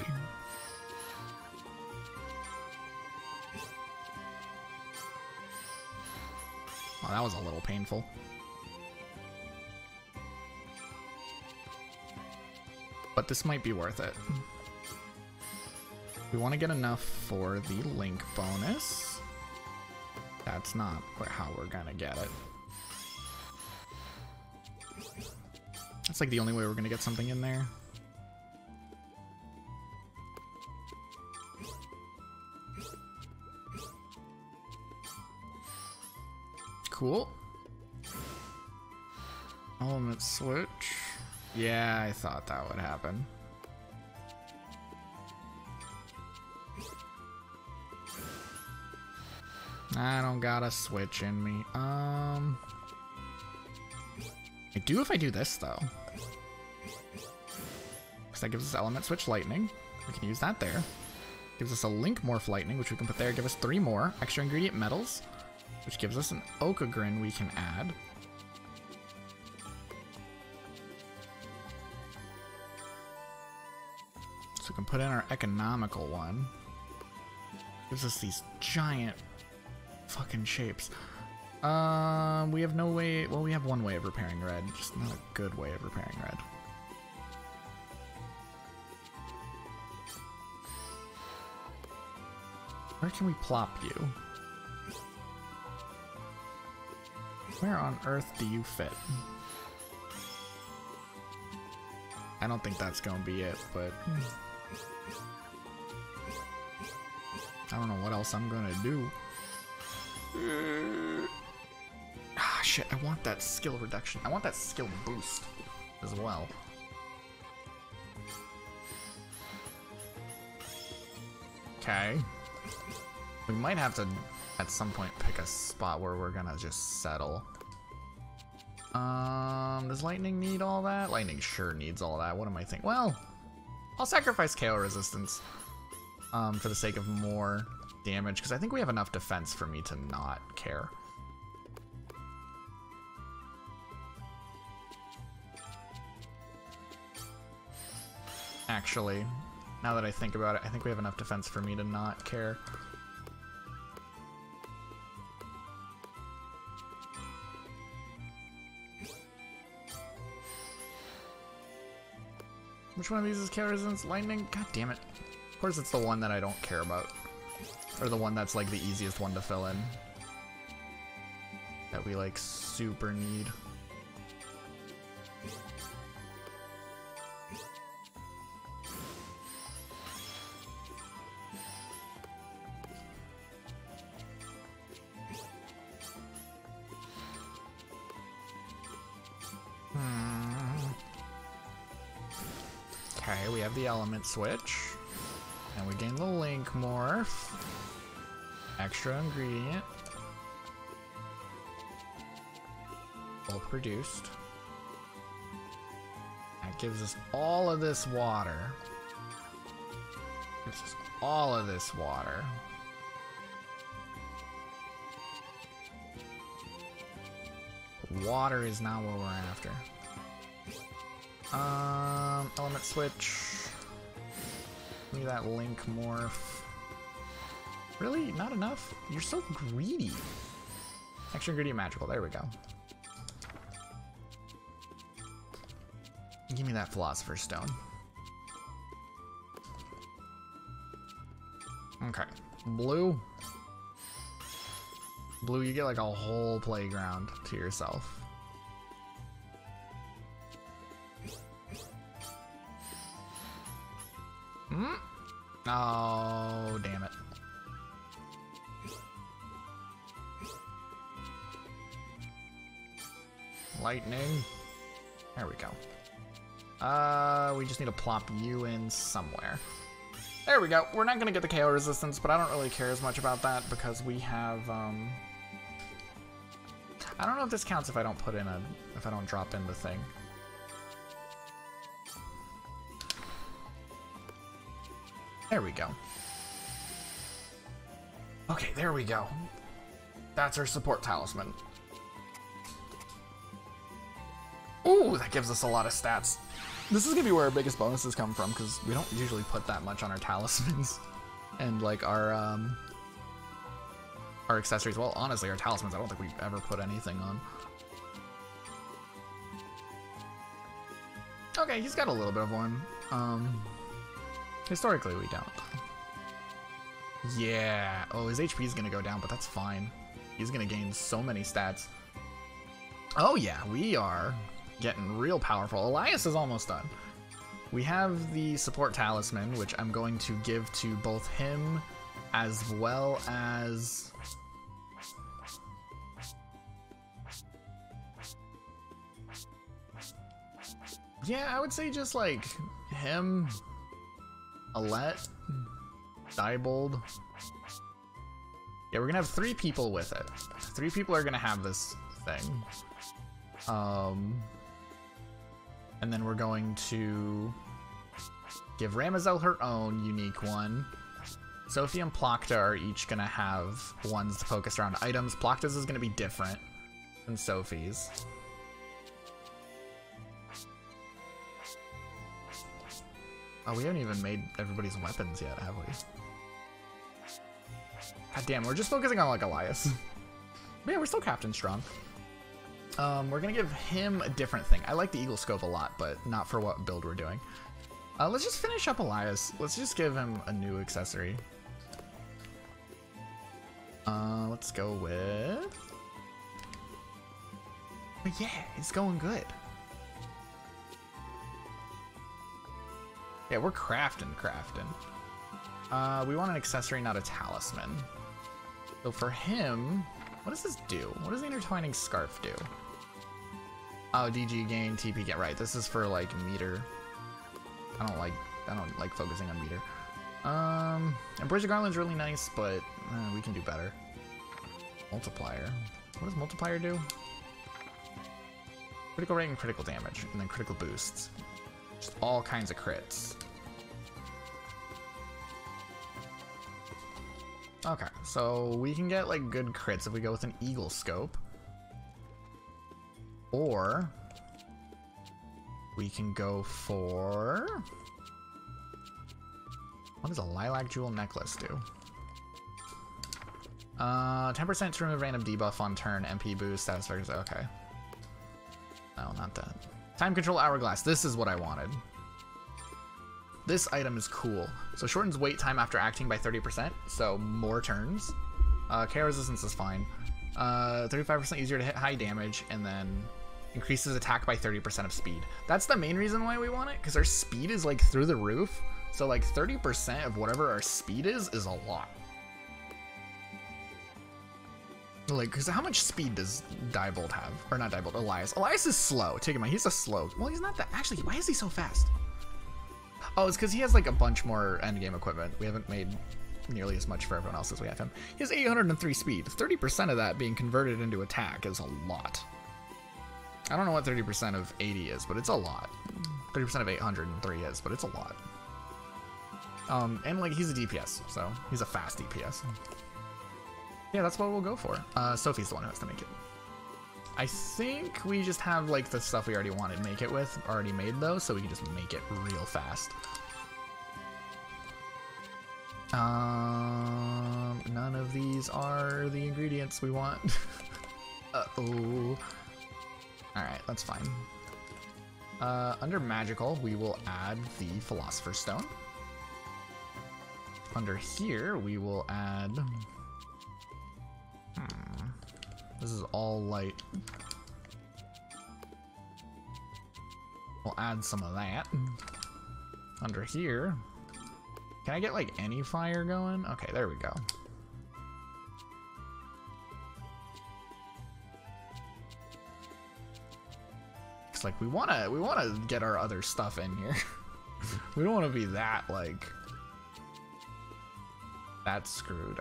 Oh, that was a little painful. But this might be worth it. We want to get enough for the link bonus. That's not how we're gonna get it. That's like the only way we're gonna get something in there. Cool. Element switch. Yeah, I thought that would happen. I don't got a switch in me. I do if I do this, though. Because that gives us element switch lightning. We can use that there. Gives us a link morph lightning, which we can put there. Give us 3 more extra ingredient metals, which gives us an Okagrin we can add. So we can put in our economical one. Gives us these giant fucking shapes. We have no way. Well, we have one way of repairing red, just not a good way of repairing red. Where can we plop you? Where on earth do you fit? I don't think that's gonna be it, but I don't know what else I'm gonna do. Ah, shit, I want that skill reduction. I want that skill boost as well. Okay. We might have to, at some point, pick a spot where we're gonna just settle. Does lightning need all that? Lightning sure needs all that. What am I thinking? Well, I'll sacrifice KO resistance for the sake of more damage, because I think we have enough defense for me to not care. Actually, now that I think about it, I think we have enough defense for me to not care. Which one of these is KO resistance? Lightning? God damn it. Of course it's the one that I don't care about. Or the one that's like the easiest one to fill in. That we like super need. Okay, we have the element switch. And we gain the link morph. Extra ingredient. Bulk produced. That gives us all of this water. Gives us all of this water. Water is not what we're after. Element switch. Give me that link morph. Really? Not enough? You're so greedy. Extra ingredient magical. There we go. Give me that philosopher's stone. Okay. Blue. Blue, you get like a whole playground to yourself. Oh, damn it. Lightning. There we go. We just need to plop you in somewhere. There we go. We're not gonna get the KO resistance, but I don't really care as much about that because we have, I don't know if this counts if I don't put in if I don't drop in the thing. There we go. Okay, there we go. That's our support talisman. Ooh, that gives us a lot of stats. This is gonna be where our biggest bonuses come from, because we don't usually put that much on our talismans and like our accessories. Well, honestly, our talismans, I don't think we've ever put anything on. Okay, he's got a little bit of one. Historically, we don't. Yeah. Oh, his HP is gonna go down, but that's fine. He's gonna gain so many stats. Oh yeah, we are getting real powerful. Elias is almost done. We have the support talisman, which I'm going to give to both him as well as... Yeah, I would say just like him, Alette, Diebold. Yeah, we're gonna have 3 people with it. 3 people are gonna have this thing. And then we're going to give Ramazel her own unique one. Sophie and Plakta are each gonna have ones focused around items. Plakta's is gonna be different than Sophie's. Oh, we haven't even made everybody's weapons yet, have we? God damn, we're just focusing on like Elias. But yeah, we're still Captain Strong. We're gonna give him a different thing. I like the Eagle Scope a lot, but not for what build we're doing. Let's just finish up Elias. Let's just give him a new accessory. Let's go with... But yeah, it's going good. Yeah, we're crafting. We want an accessory, not a talisman. So for him, what does this do? What does the intertwining scarf do? Oh, DG gain, TP get right. This is for like meter. I don't like focusing on meter. And Bridge of Garland's really nice, but we can do better. Multiplier. What does multiplier do? Critical rate and critical damage, and then critical boosts. Just all kinds of crits. Okay, so we can get like good crits if we go with an eagle scope. Or we can go for... What does a lilac jewel necklace do? 10% to remove random debuff on turn, MP boost, status effects. Okay. No, not that. Time control hourglass. This is what I wanted. This item is cool. So shortens wait time after acting by 30%, so more turns. KO resistance is fine. 35% easier to hit high damage, and then increases attack by 30% of speed. That's the main reason why we want it, because our speed is like through the roof. So like 30% of whatever our speed is a lot. Like, because how much speed does Diebold have? Or not Diebold, Elias. Elias is slow. Take him out. He's a slow. Well, he's not that. Actually, why is he so fast? Oh, it's because he has like a bunch more endgame equipment. We haven't made nearly as much for everyone else as we have him. He has 803 speed. 30% of that being converted into attack is a lot. I don't know what 30% of 80 is, but it's a lot. 30% of 803 is, but it's a lot. And like he's a DPS, so he's a fast DPS. Yeah, that's what we'll go for. Sophie's the one who has to make it. I think we just have like the stuff we already wanted to make it with already made though, so we can just make it real fast. None of these are the ingredients we want. Uh-oh. Alright, that's fine. Under magical, we will add the Philosopher's Stone. Under here, we will add... This is all light. We'll add some of that. Under here, can I get like any fire going? Okay, there we go. It's like we wanna get our other stuff in here. We don't want to be that like that's screwed.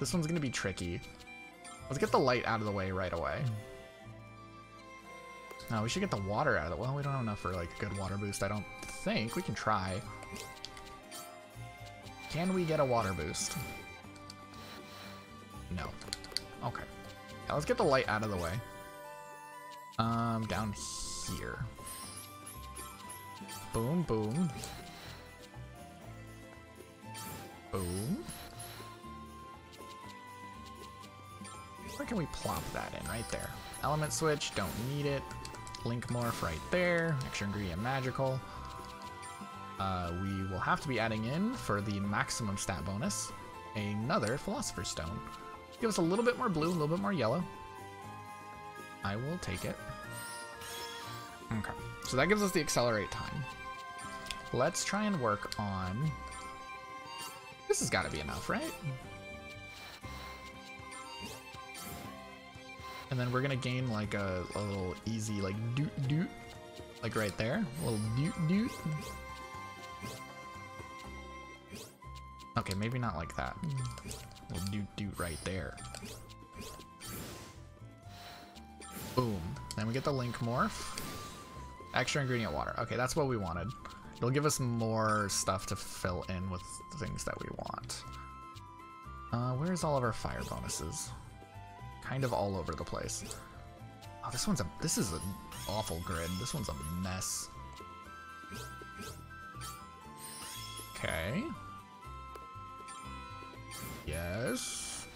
This one's gonna be tricky. Let's get the light out of the way right away. No, we should get the water out of the way. Well, we don't have enough for like a good water boost, I don't think. We can try. Can we get a water boost? No. Okay. Now let's get the light out of the way. Down here. Boom, boom. Boom. Where can we plop that in? Right there. Element switch, don't need it. Link morph right there. Extra ingredient magical. We will have to be adding in, for the maximum stat bonus, another Philosopher's Stone. Give us a little bit more blue, a little bit more yellow. I will take it. Okay, so that gives us the accelerate time. Let's try and work on... This has got to be enough, right? And then we're gonna gain like a little easy like doot doot, like right there, a little doot doot. Okay, maybe not like that. A little doot doot right there. Boom. Then we get the link morph. Extra ingredient water. Okay, that's what we wanted. It'll give us more stuff to fill in with the things that we want. Where's all of our fire bonuses? Kind of all over the place. Oh, this is an awful grid. This one's a mess. Okay. Yes.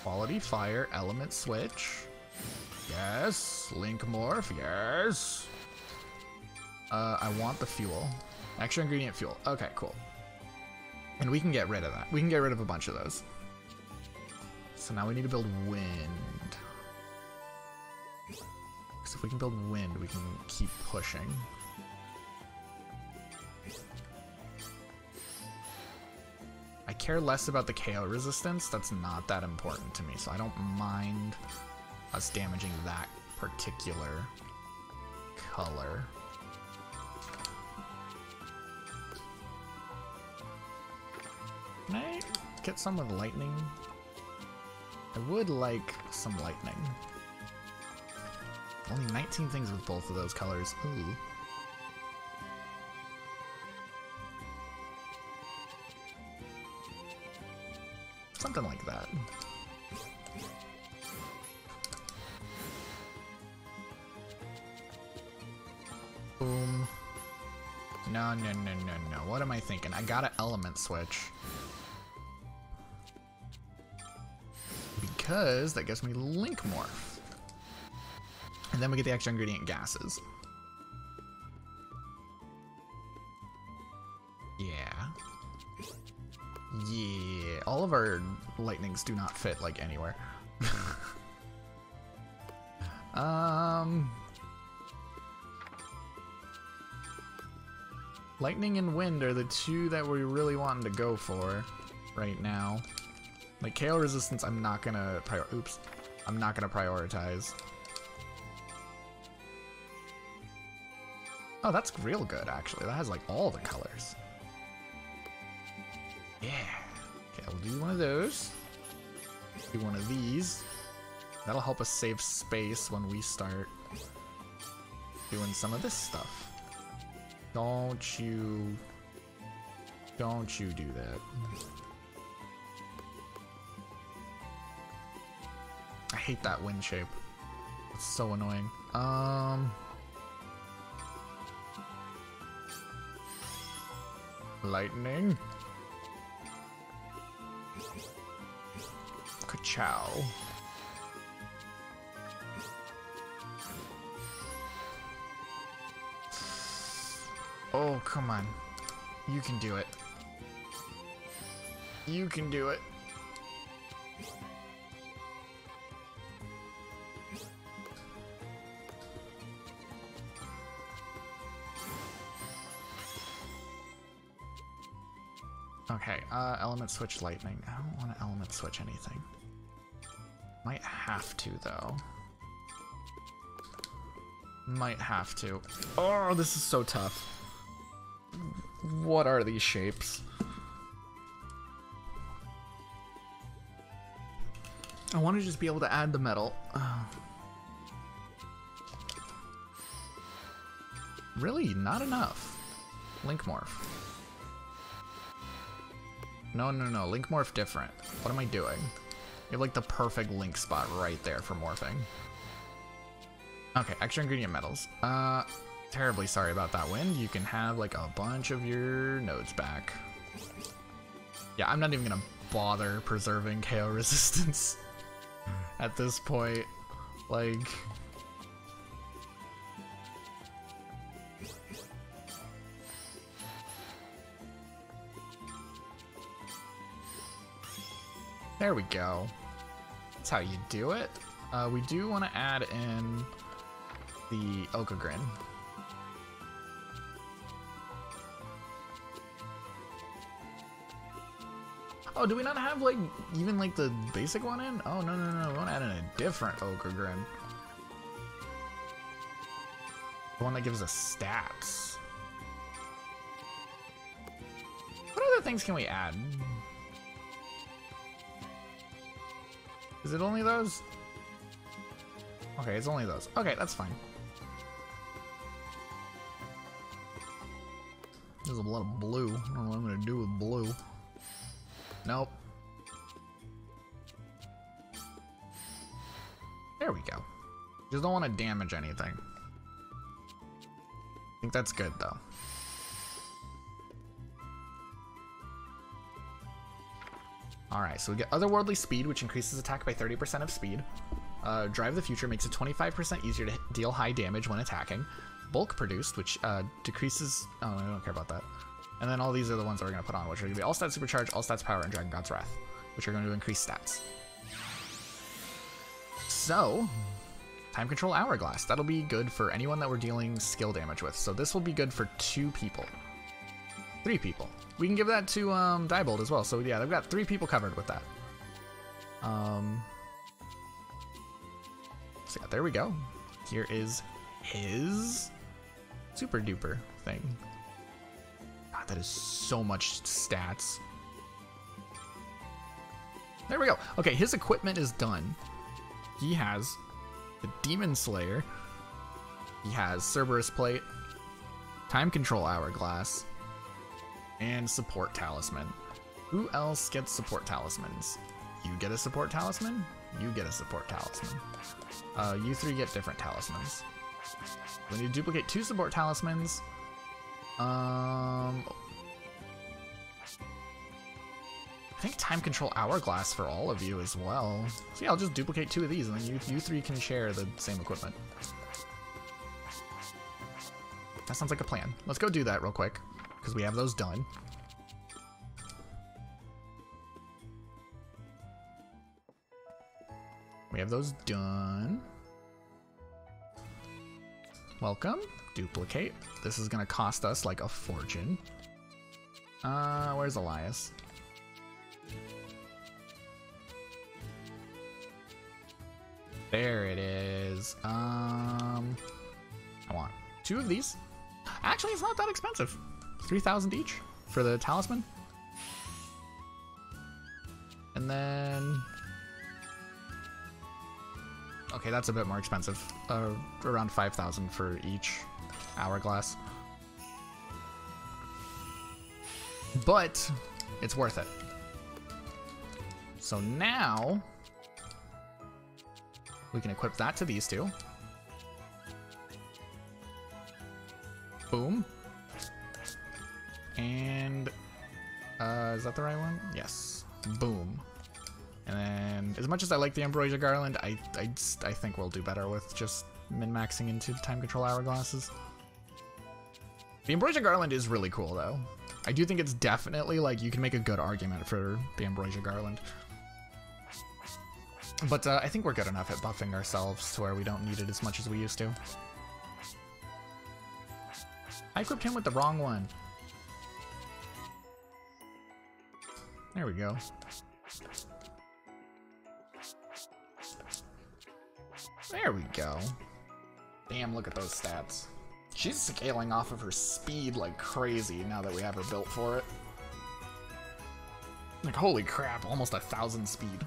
Quality fire, element switch. Yes. Link morph, yes. I want the fuel. Extra ingredient fuel. Okay, cool. And we can get rid of that. We can get rid of a bunch of those. So now we need to build wind. Because if we can build wind, we can keep pushing. I care less about the KO resistance. That's not that important to me, so I don't mind us damaging that particular color. Can I get some with lightning? I would like some lightning. Only 19 things with both of those colors. Ooh. Something like that. Boom. No, no, no, no, no. What am I thinking? I got an element switch. Because that gives me Link Morph. And then we get the extra ingredient gases. Yeah. Yeah. All of our lightnings do not fit, like, anywhere. Lightning and wind are the two that we really wanting to go for right now. Like, KO resistance, I'm not gonna prioritize. Oh, that's real good, actually. That has, like, all the colors. Yeah. Okay, I'll do one of those. Do one of these. That'll help us save space when we start doing some of this stuff. Don't you do that. I hate that wind shape. It's so annoying. Lightning. Ka-chow. Oh, come on. You can do it. You can do it. Okay, element switch lightning. I don't want to element switch anything. Might have to, though. Might have to. Oh, this is so tough. What are these shapes? I want to just be able to add the metal. Really? Not enough. Link Morph. No, no, no. Link Morph different. What am I doing? You have like the perfect link spot right there for morphing. Okay, extra ingredient metals. Terribly sorry about that, wind. You can have like a bunch of your nodes back. Yeah, I'm not even gonna bother preserving KO resistance at this point. Like... There we go. That's how you do it. We do want to add in the Okagrin. Oh, do we not have, like, even, like, the basic one in? Oh, no, no, no, we want to add in a different Okagrin. The one that gives us stats. What other things can we add? Is it only those? Okay, it's only those. Okay, that's fine. There's a lot of blue. I don't know what I'm gonna do with blue. Nope. There we go. Just don't want to damage anything. I think that's good though. Alright, so we get Otherworldly Speed, which increases attack by 30% of speed. Drive the Future makes it 25% easier to deal high damage when attacking. Bulk Produced, which decreases... Oh, I don't care about that. And then all these are the ones that we're going to put on, which are going to be All Stats Supercharge, All Stats Power, and Dragon God's Wrath, which are going to increase stats. So, Time Control Hourglass. That'll be good for anyone that we're dealing skill damage with. So this will be good for 2 people. 3 people. we can give that to Diebold as well. So yeah, they've got 3 people covered with that. So yeah, there we go. Here is his super duper thing. God, that is so much stats. There we go. Okay, his equipment is done. He has the Demon Slayer. He has Cerberus Plate, Time Control Hourglass, and Support Talisman. Who else gets Support Talismans? You get a Support Talisman? You get a Support Talisman. You 3 get different talismans. We need to duplicate 2 Support Talismans. I think Time Control Hourglass for all of you as well. So yeah, I'll just duplicate 2 of these, and then you 3 can share the same equipment. That sounds like a plan. Let's go do that real quick, because we have those done. We have those done. Welcome. Duplicate. This is gonna cost us like a fortune. Where's Elias? There it is. I want 2 of these. Actually, it's not that expensive. 3,000 each for the talisman. And then... okay, that's a bit more expensive. Around 5,000 for each hourglass. But it's worth it. So now we can equip that to these 2. Boom. And is that the right one? Yes. Boom. And then, as much as I like the Ambrosia Garland, I think we'll do better with just min-maxing into Time Control Hourglasses. The Ambrosia Garland is really cool, though. I do think it's definitely, like, you can make a good argument for the Ambrosia Garland. But I think we're good enough at buffing ourselves to where we don't need it as much as we used to. I equipped him with the wrong one. There we go. There we go. Damn, look at those stats. She's scaling off of her speed like crazy now that we have her built for it. Like, holy crap, almost 1,000 speed.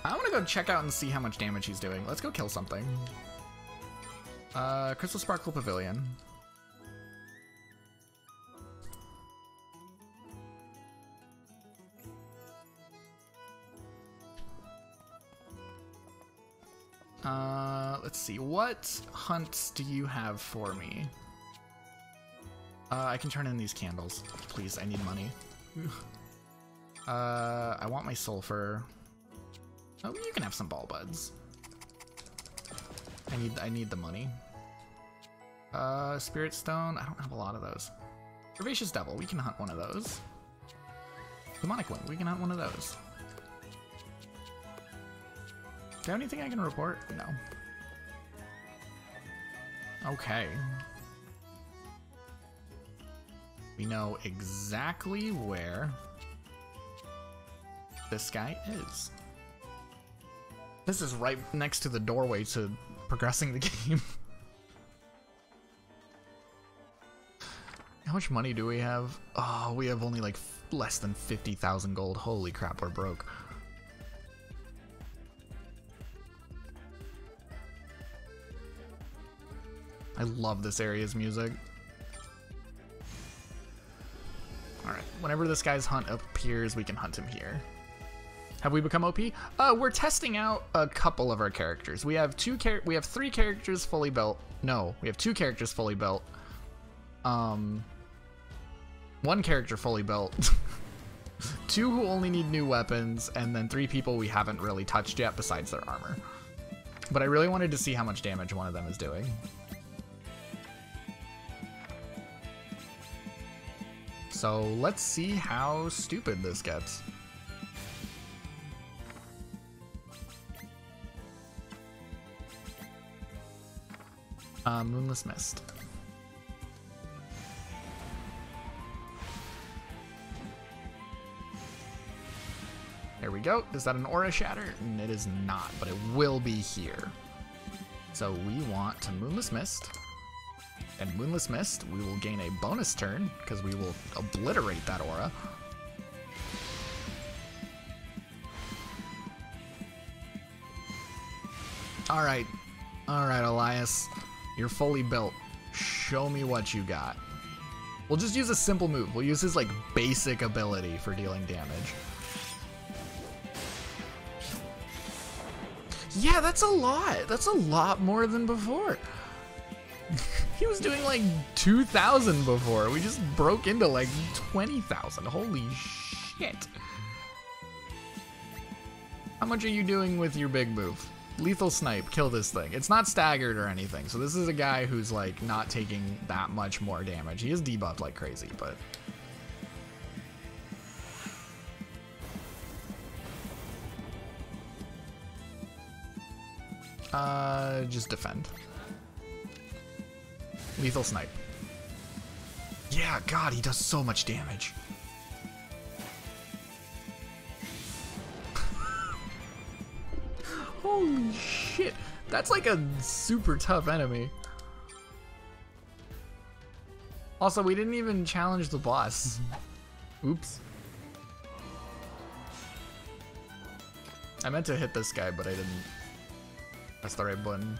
I want to go check out and see how much damage he's doing. Let's go kill something. Crystal Sparkle Pavilion. Let's see, what hunts do you have for me? I can turn in these candles. Please, I need money. I want my sulfur. Oh, you can have some ball buds. I need the money. Spirit Stone, I don't have a lot of those. Herbaceous Devil, we can hunt one of those. Demonic Wind, we can hunt one of those. Do I have anything I can report? No. Okay. We know exactly where this guy is. This is right next to the doorway to progressing the game. How much money do we have? Oh, we have only like less than 50,000 gold. Holy crap, we're broke. I love this area's music. Alright, whenever this guy's hunt appears, we can hunt him here. Have we become OP? We're testing out a couple of our characters. We have 3 characters fully built. No, we have 2 characters fully built. 1 character fully built. 2 who only need new weapons, and then 3 people we haven't really touched yet besides their armor. But I really wanted to see how much damage one of them is doing. So let's see how stupid this gets. Moonless Mist. Here we go. Is that an aura shatter? It is not, but it will be here. So we want to Moonless Mist. And Moonless Mist, we will gain a bonus turn because we will obliterate that aura. Alright, Elias. You're fully built. Show me what you got. We'll just use a simple move. We'll use his, like, basic ability for dealing damage. Yeah, that's a lot. That's a lot more than before. He was doing, like, 2,000 before. We just broke into, like, 20,000. Holy shit. How much are you doing with your big move? Lethal Snipe, kill this thing. It's not staggered or anything, so this is a guy who's like not taking that much more damage. He is debuffed like crazy, but just defend. Lethal Snipe. Yeah, God, he does so much damage. Holy shit, that's like a super tough enemy. Also, we didn't even challenge the boss. Oops. I meant to hit this guy, but I didn't. That's the right button.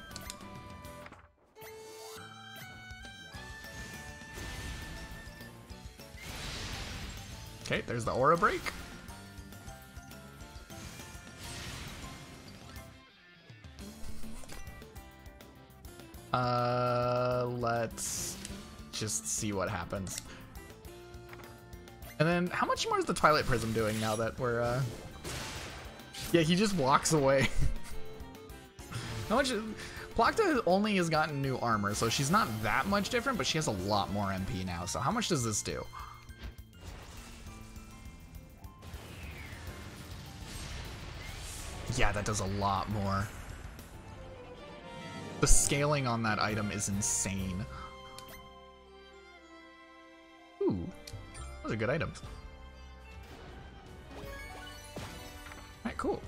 Okay, there's the aura break. Let's just see what happens. And then, how much more is the Twilight Prism doing now that we're, Yeah, he just walks away. How much... Plakta only has gotten new armor, so she's not that much different, but she has a lot more MP now. So how much does this do? Yeah, that does a lot more. The scaling on that item is insane. Ooh, those are good items. Alright, cool.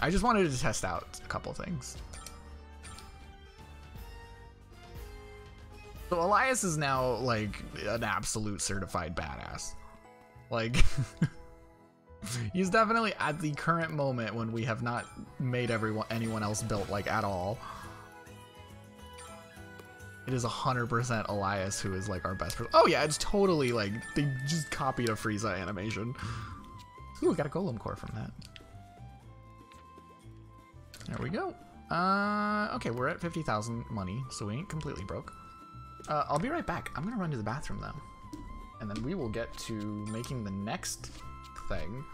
I just wanted to test out a couple things. So Elias is now like an absolute certified badass. Like, he's definitely at the current moment when we have not made anyone else built like at all. It is 100% Elias who is like our best person. Oh yeah, it's totally like they just copied a Frieza animation. Ooh, got a Golem core from that. There we go. Okay, we're at 50,000 money, so we ain't completely broke. I'll be right back. I'm gonna run to the bathroom though, and then we will get to making the next thing.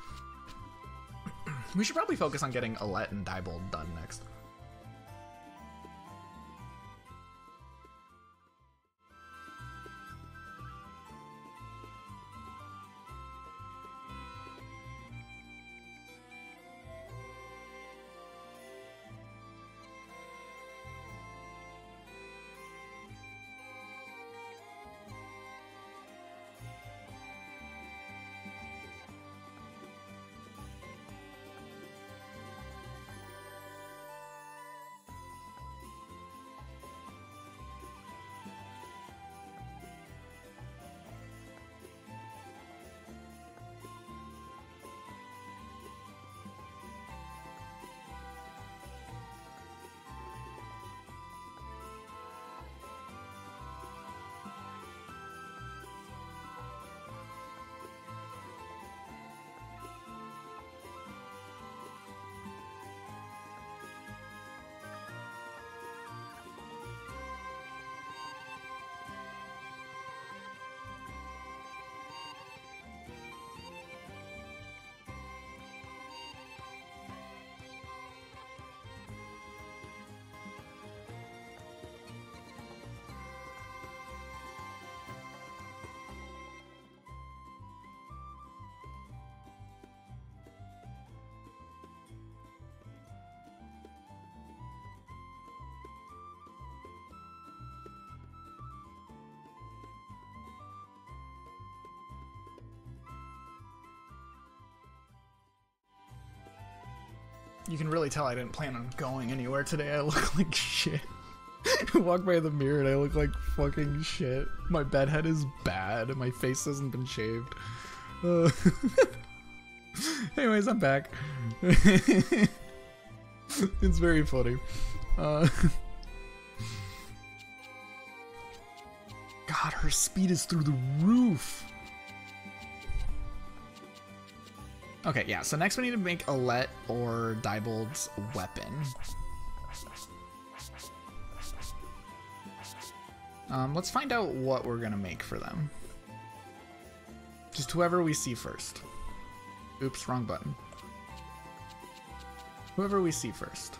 We should probably focus on getting Alette and Diebold done next. You can really tell I didn't plan on going anywhere today. I look like shit. I walk by the mirror and I look like fucking shit. My bed head is bad. My face hasn't been shaved. Anyways, I'm back. It's very funny. God, her speed is through the roof. Okay, yeah, so next we need to make Alette or Diebold's weapon. Let's find out what we're gonna make for them. Just whoever we see first. Oops, wrong button. Whoever we see first.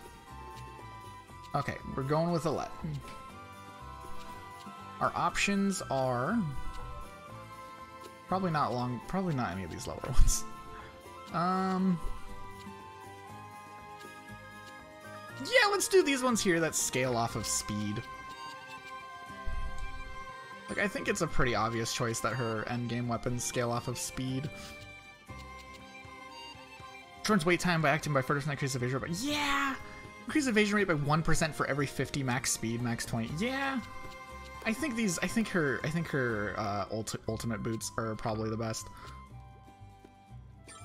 Okay, we're going with Alette. Our options are probably not any of these lower ones. Yeah, let's do these ones here that scale off of speed. Like, I think it's a pretty obvious choice that her endgame weapons scale off of speed. Turns wait time by acting by first and increase evasion rate by... Yeah! Increase evasion rate by 1% for every 50 max speed, max 20. Yeah! I think her ultimate boots are probably the best.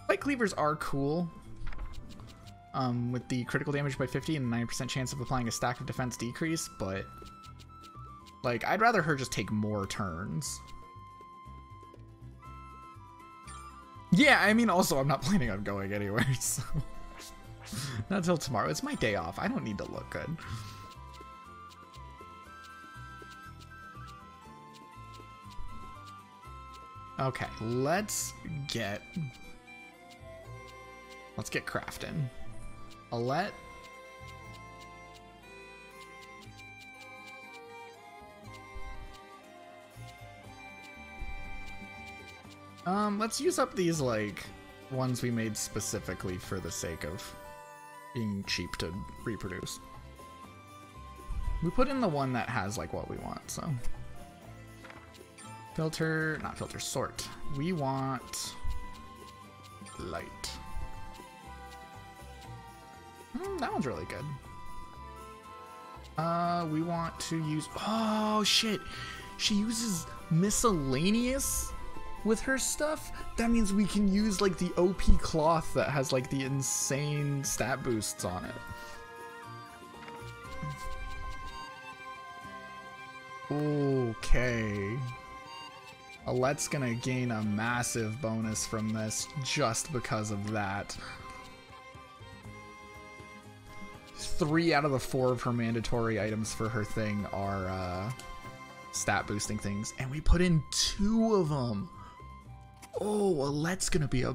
Light cleavers are cool. With the critical damage by 50 and 9% chance of applying a stack of defense decrease, but... like, I'd rather her just take more turns. Yeah, I mean, also, I'm not planning on going anywhere, so... not till tomorrow. It's my day off. I don't need to look good. Okay, let's get crafting. Alette. Let's use up these, like, ones we made specifically for the sake of being cheap to reproduce. We put in the one that has, like, what we want, so. Filter, not filter, sort. We want light. That one's really good. We want to use, oh shit, she uses miscellaneous with her stuff. That means we can use like the OP cloth that has like the insane stat boosts on it. Okay. Alette's gonna gain a massive bonus from this just because of that. 3 out of the 4 of her mandatory items for her thing are stat boosting things, and we put in 2 of them. Oh, Alette's gonna be a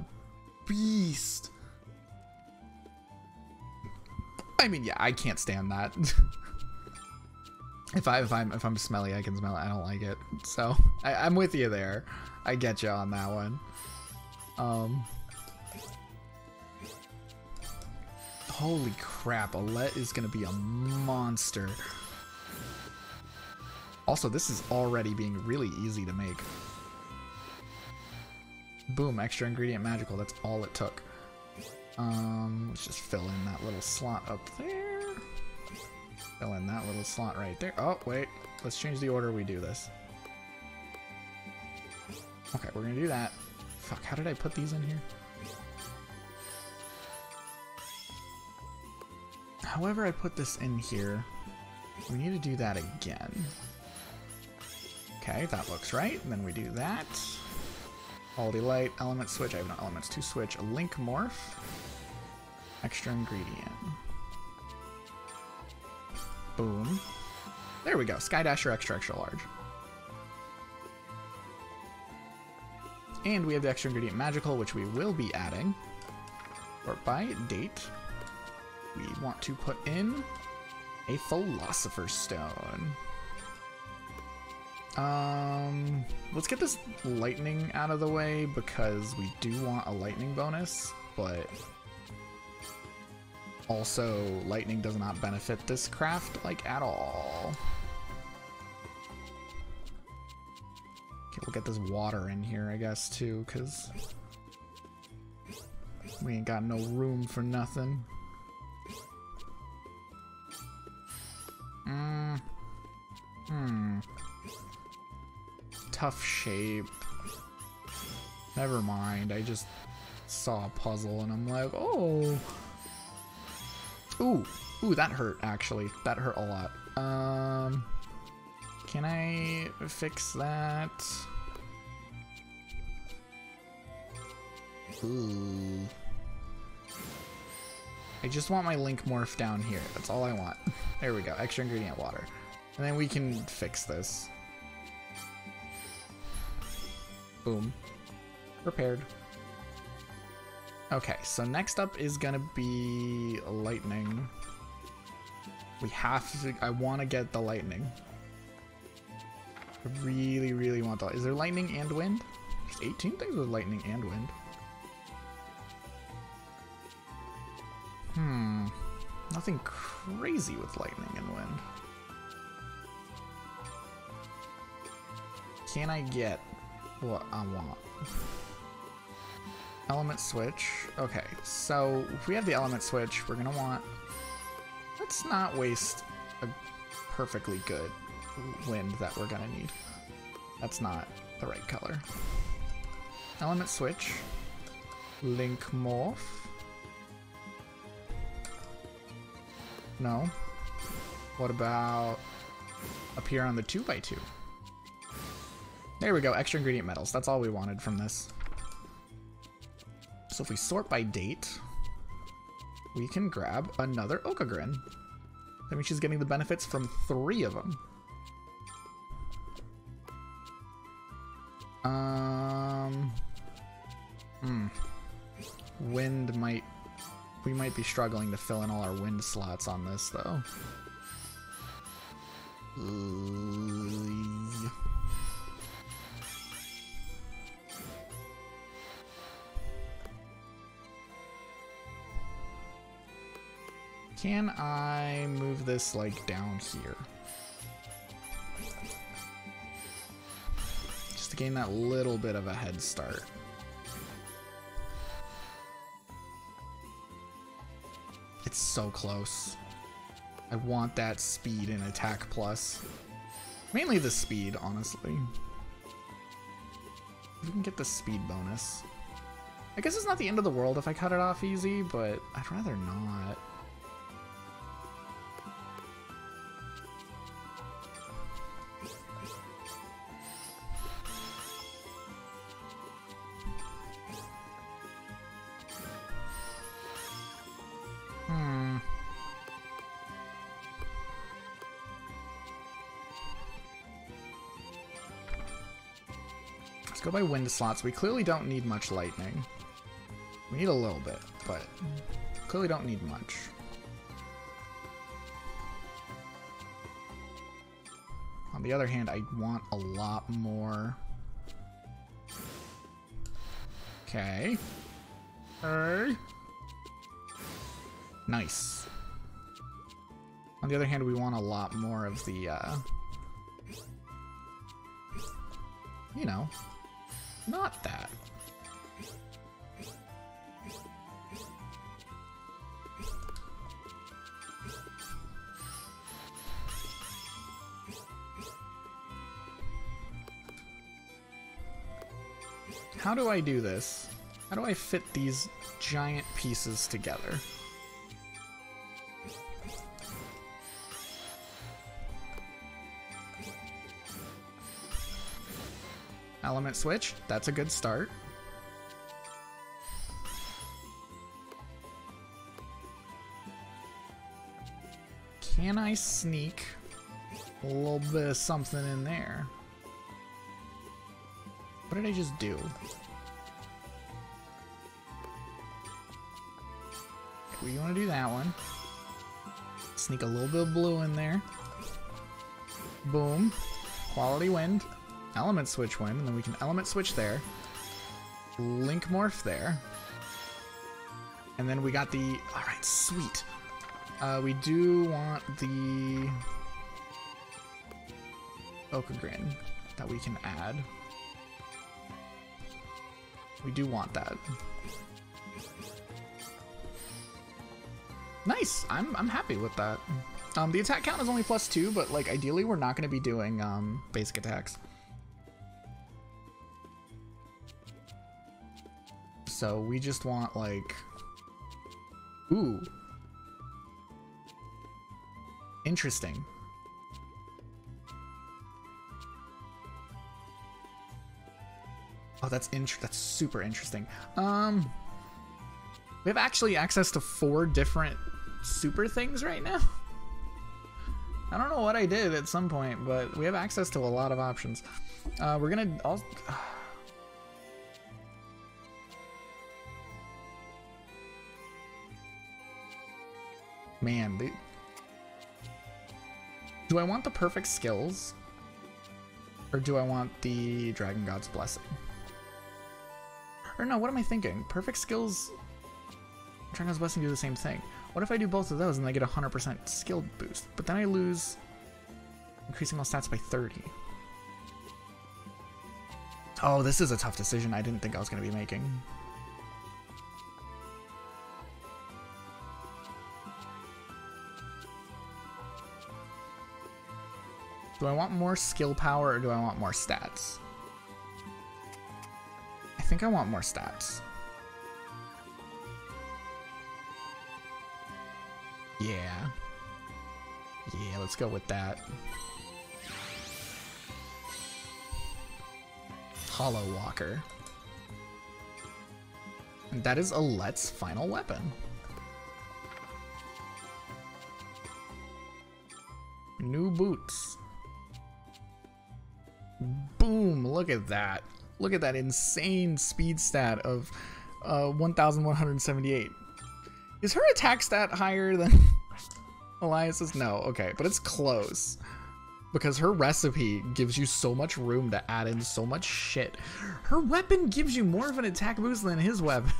beast. I mean, yeah, I can't stand that. If I'm smelly, I can smell it. I don't like it. So I'm with you there. I get you on that one. Holy crap, Alette is gonna be a monster. Also, this is already being really easy to make. Boom, extra ingredient magical. That's all it took. Let's just fill in that little slot up there. Fill in that little slot right there. Oh, wait. Let's change the order we do this. Okay, we're gonna do that. Fuck, how did I put these in here? However I put this in here, we need to do that again. Okay, that looks right. And then we do that. Quality light, element switch. I have no elements to switch. A link morph. Extra ingredient. Boom. There we go. Skydasher extra large. And we have the extra ingredient magical, which we will be adding. Sort by date. We want to put in a Philosopher's Stone. Let's get this lightning out of the way because we do want a lightning bonus, but also lightning does not benefit this craft like at all. Okay, we'll get this water in here, I guess, too, because we ain't got no room for nothing. tough shape. Never mind, I just saw a puzzle and I'm like, oh. Ooh, that hurt actually. That hurt a lot. Can I fix that? Ooh. I just want my link morph down here. That's all I want. There we go. Extra ingredient water. And then we can fix this. Boom. Prepared. Okay, so next up is gonna be lightning. We have to, I want to get the lightning. I really, really want the, is there lightning and wind? There's 18 things with lightning and wind. Nothing crazy with lightning and wind. Can I get what I want? Element switch. Okay, so if we have the element switch, we're gonna want... Let's not waste a perfectly good wind that we're gonna need. That's not the right color. Element switch. Link morph. No. What about appear on the 2x2? There we go, extra ingredient metals. That's all we wanted from this. So if we sort by date, we can grab another Okagrin. That means she's getting the benefits from 3 of them. Wind might... We might be struggling to fill in all our wind slots on this, though. Can I move this, like, down here? Just to gain that little bit of a head start. It's so close. I want that speed and attack plus. Mainly the speed, honestly. We can get the speed bonus. I guess it's not the end of the world if I cut it off easy, but I'd rather not. Go by wind slots. We clearly don't need much lightning. We need a little bit, but clearly don't need much. On the other hand, I want a lot more. Okay. Nice. On the other hand, we want a lot more of the, you know, not that. How do I do this? How do I fit these giant pieces together? Element switch, that's a good start. Can I sneak a little bit of something in there? What did I just do? Okay, we want to do that one. Sneak a little bit of blue in there. Boom. Quality wind. Element switch wind, and then we can element switch there. Link morph there. And then we got the... Alright, sweet. We do want the... Okagrin that we can add. We do want that. Nice! I'm happy with that. The attack count is only +2, but like ideally we're not going to be doing basic attacks. So we just want like, ooh, interesting. Oh, that's super interesting. We have actually access to 4 different super things right now. I don't know what I did at some point, but we have access to a lot of options. We're gonna also... Man, do I want the perfect skills? Or do I want the Dragon God's Blessing? Or no, what am I thinking? Perfect skills... Dragon God's Blessing do the same thing. What if I do both of those and I get a 100% skill boost? But then I lose increasing all stats by 30. Oh, this is a tough decision I didn't think I was going to be making. Do I want more skill power or do I want more stats? I think I want more stats. Yeah. Yeah, let's go with that. Hollow Walker. And that is Alette's final weapon. New boots. Boom, look at that. Look at that insane speed stat of 1,178. Is her attack stat higher than Elias's? No, okay, but it's close. Because her recipe gives you so much room to add in so much shit. Her weapon gives you more of an attack boost than his weapon.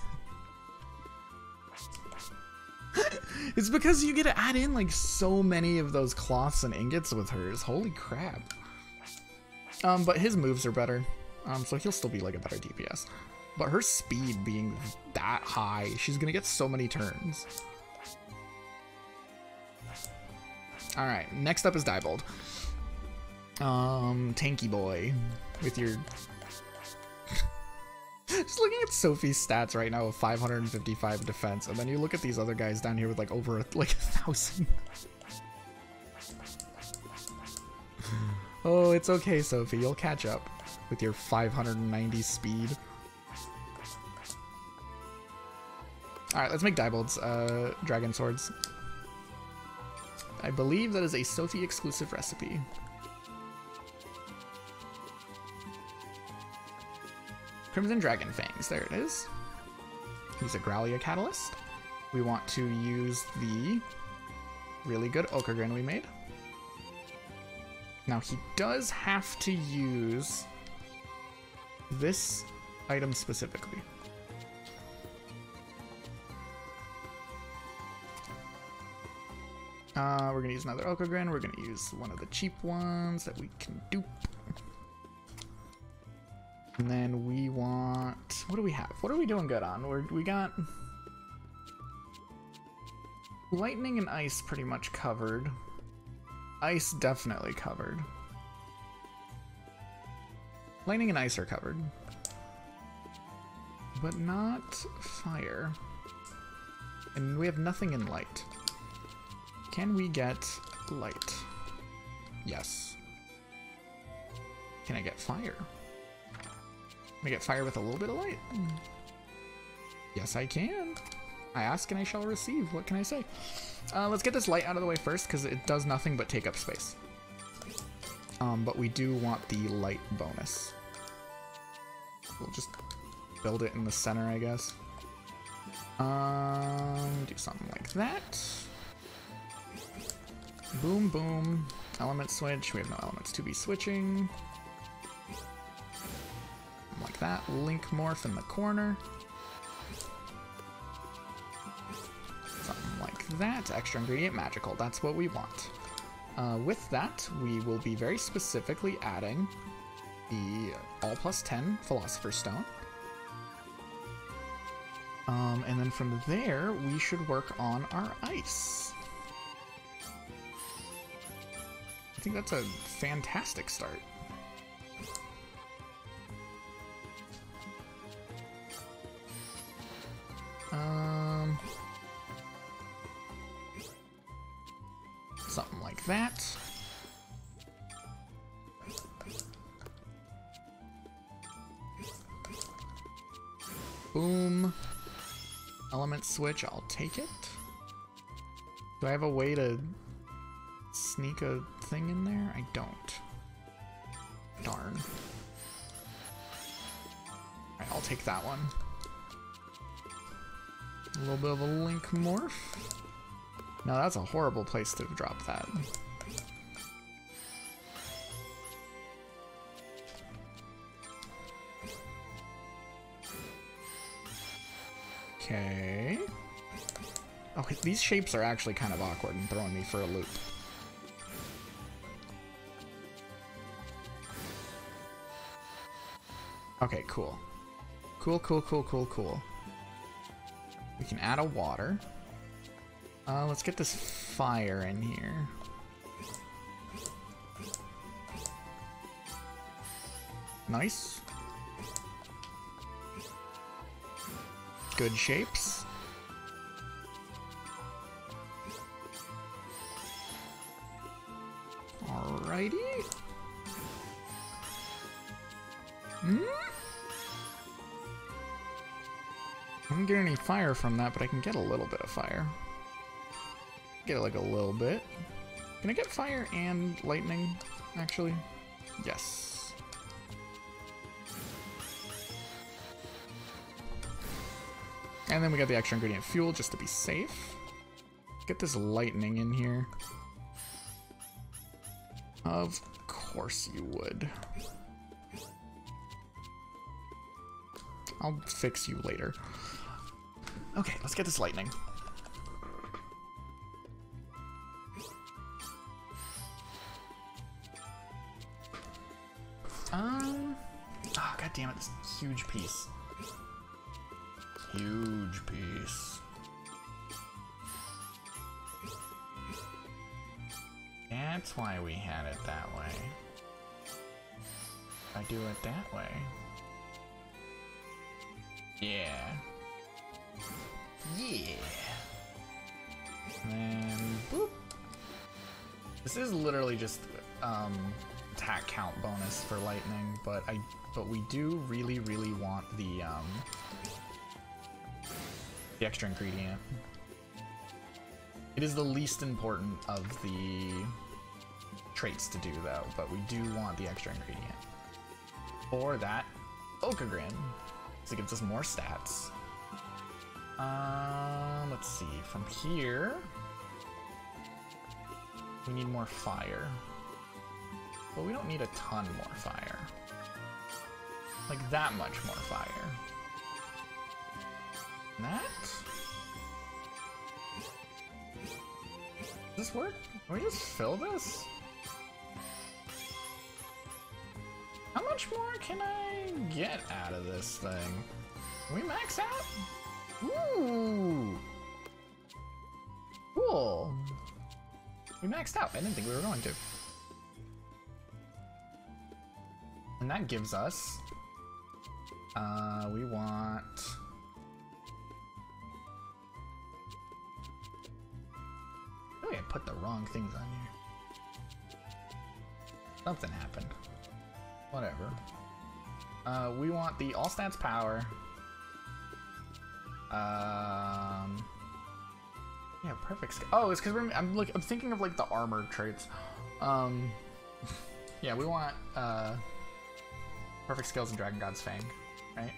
It's because you get to add in like so many of those cloths and ingots with hers. Holy crap. But his moves are better. So he'll still be like a better DPS. But her speed being that high, she's gonna get so many turns. Alright, next up is Diebold. Tanky boy with your... Just looking at Sophie's stats right now of 555 defense, and then you look at these other guys down here with like over like 1,000. Oh, it's okay, Sophie. You'll catch up with your 590 speed. Alright, let's make Diebold's Dragon Swords. I believe that is a Sophie exclusive recipe. Crimson Dragon Fangs, there it is. Use a Growlia Catalyst. We want to use the really good Okagrin we made. Now he does have to use this item specifically. We're gonna use another Okagrin. We're gonna use one of the cheap ones that we can dupe. And then we want... What do we have? What are we doing good on? We got... Lightning and Ice pretty much covered. Ice definitely covered. Lightning and Ice are covered. But not Fire. And we have nothing in Light. Can we get Light? Yes. Can I get Fire? Can I get Fire with a little bit of Light? Yes, I can. I ask and I shall receive. What can I say? Let's get this Light out of the way first, because it does nothing but take up space. But we do want the Light bonus. We'll just build it in the center, I guess. Do something like that. Boom, boom. Element switch. We have no elements to be switching. Like that. Link morph in the corner. Something like that. Extra ingredient magical. That's what we want. With that, we will be very specifically adding the all plus 10 Philosopher's Stone. And then from there, we should work on our ice. I think that's a fantastic start. like that. Boom. Element switch, I'll take it. Do I have a way to sneak a thing in there? I don't. Darn. Alright, I'll take that one. A little bit of a link morph. No, that's a horrible place to drop that. Okay. Oh, these shapes are actually kind of awkward and throwing me for a loop. Okay, cool. Cool, cool, cool, cool, cool. We can add a water. Let's get this fire in here. Nice. Good shapes. Alrighty. I don't get any fire from that, but I can get a little bit of fire. Get like a little bit. Can I get fire and lightning, actually? Yes. And then we got the extra ingredient fuel just to be safe. Get this lightning in here. Of course you would. I'll fix you later. Okay, let's get this lightning. Oh, god damn it, this huge piece. Huge piece. That's why we had it that way. If I do it that way. Yeah. Yeah. And boop. This is literally just attack count bonus for lightning, but we do really want the extra ingredient. It is the least important of the traits to do though, but we do want the extra ingredient. For that Okagrin. So it gives us more stats. Let's see, from here we need more fire. But we don't need a ton more fire. Like that much more fire. And that? Does this work? Can we just fill this? How much more can I get out of this thing? Can we max out? Ooh! Cool! We maxed out. I didn't think we were going to. And that gives us... we want... I put the wrong things on here. Something happened. Whatever. We want the all stats power. Yeah, perfect. Oh, it's because I'm thinking of like the armor traits. Yeah, we want perfect skills in Dragon God's Fang, right?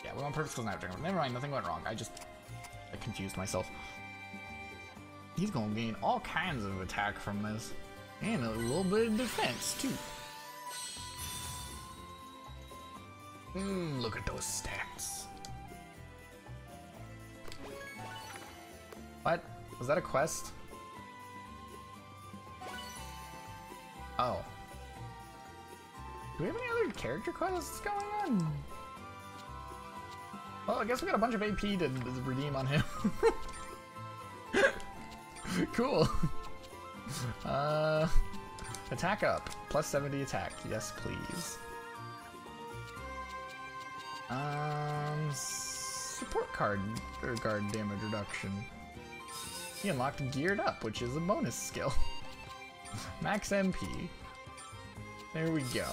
Yeah, we want perfect skills in Dragon. Never mind, nothing went wrong. I confused myself. He's gonna gain all kinds of attack from this, and a little bit of defense too. Look at those stats. What? Was that a quest? Oh. Do we have any other character quests going on? Well, I guess we got a bunch of AP to redeem on him. Cool. Attack up. Plus 70 attack. Yes, please. Support card or guard damage reduction. He unlocked Geared Up, which is a bonus skill. Max MP. There we go.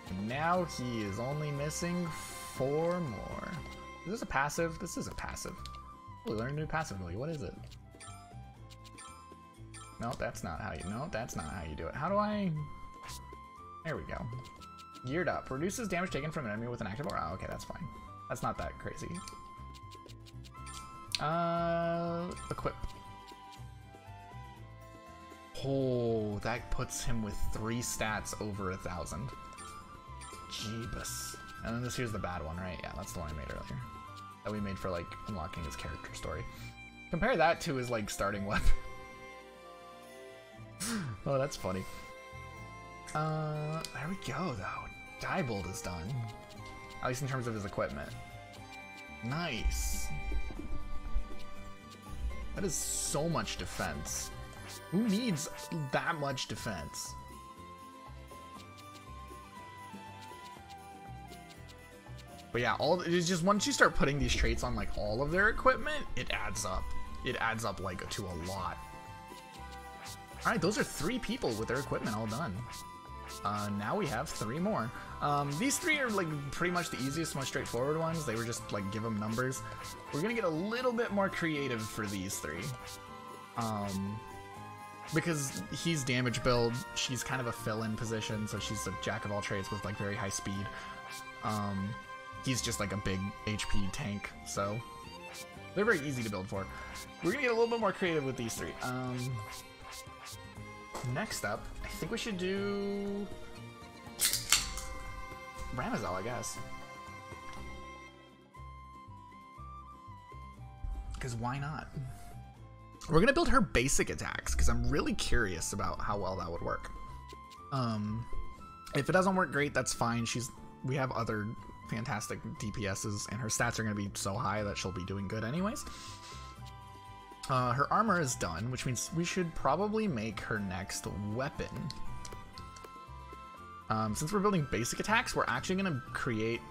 And now he is only missing 4 more. Is this a passive? This isn't passive. We learned a new passive ability. What is it? No, that's not how you. No, that's not how you do it. How do I? There we go. Geared up. Reduces damage taken from an enemy with an active aura. Oh, okay, that's fine. That's not that crazy. Equip. Oh, that puts him with 3 stats over 1,000. Jeebus. And then this here's the bad one, right? Yeah, that's the one I made earlier. That we made for, like, unlocking his character story. Compare that to his, like, starting weapon. Oh, that's funny. There we go, though. Diebold is done. At least in terms of his equipment. Nice. That is so much defense. Who needs that much defense? But yeah, it's just once you start putting these traits on like all of their equipment, it adds up. It adds up like to a lot. All right, those are 3 people with their equipment all done. Now we have 3 more. These 3 are like pretty much the easiest, most straightforward ones. They were just like give them numbers. We're gonna get a little bit more creative for these 3. Because he's damage build, she's kind of a fill-in position, so she's a jack of all trades with like very high speed. He's just like a big HP tank, so they're very easy to build for. We're gonna get a little bit more creative with these 3. Next up, I think we should do Ramazal, I guess. Because why not? We're gonna build her basic attacks because I'm really curious about how well that would work. If it doesn't work great, that's fine. We have other fantastic DPSs, and her stats are gonna be so high that she'll be doing good anyways. Her armor is done, which means we should probably make her next weapon. Since we're building basic attacks, we're actually gonna create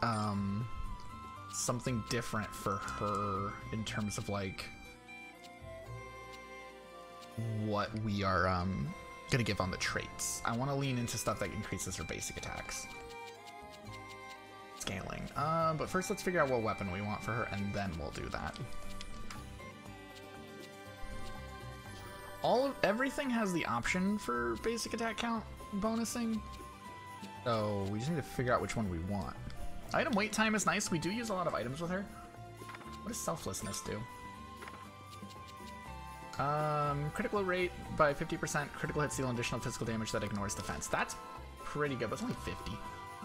something different for her in terms of like what we are gonna give on the traits. I want to lean into stuff that increases her basic attacks. Scaling. But first let's figure out what weapon we want for her, and then we'll do that. Everything has the option for basic attack count bonusing, so we just need to figure out which one we want. Item wait time is nice. We do use a lot of items with her. What does selflessness do? Critical rate by 50%, critical hits deal additional physical damage that ignores defense. That's pretty good. That's only 50.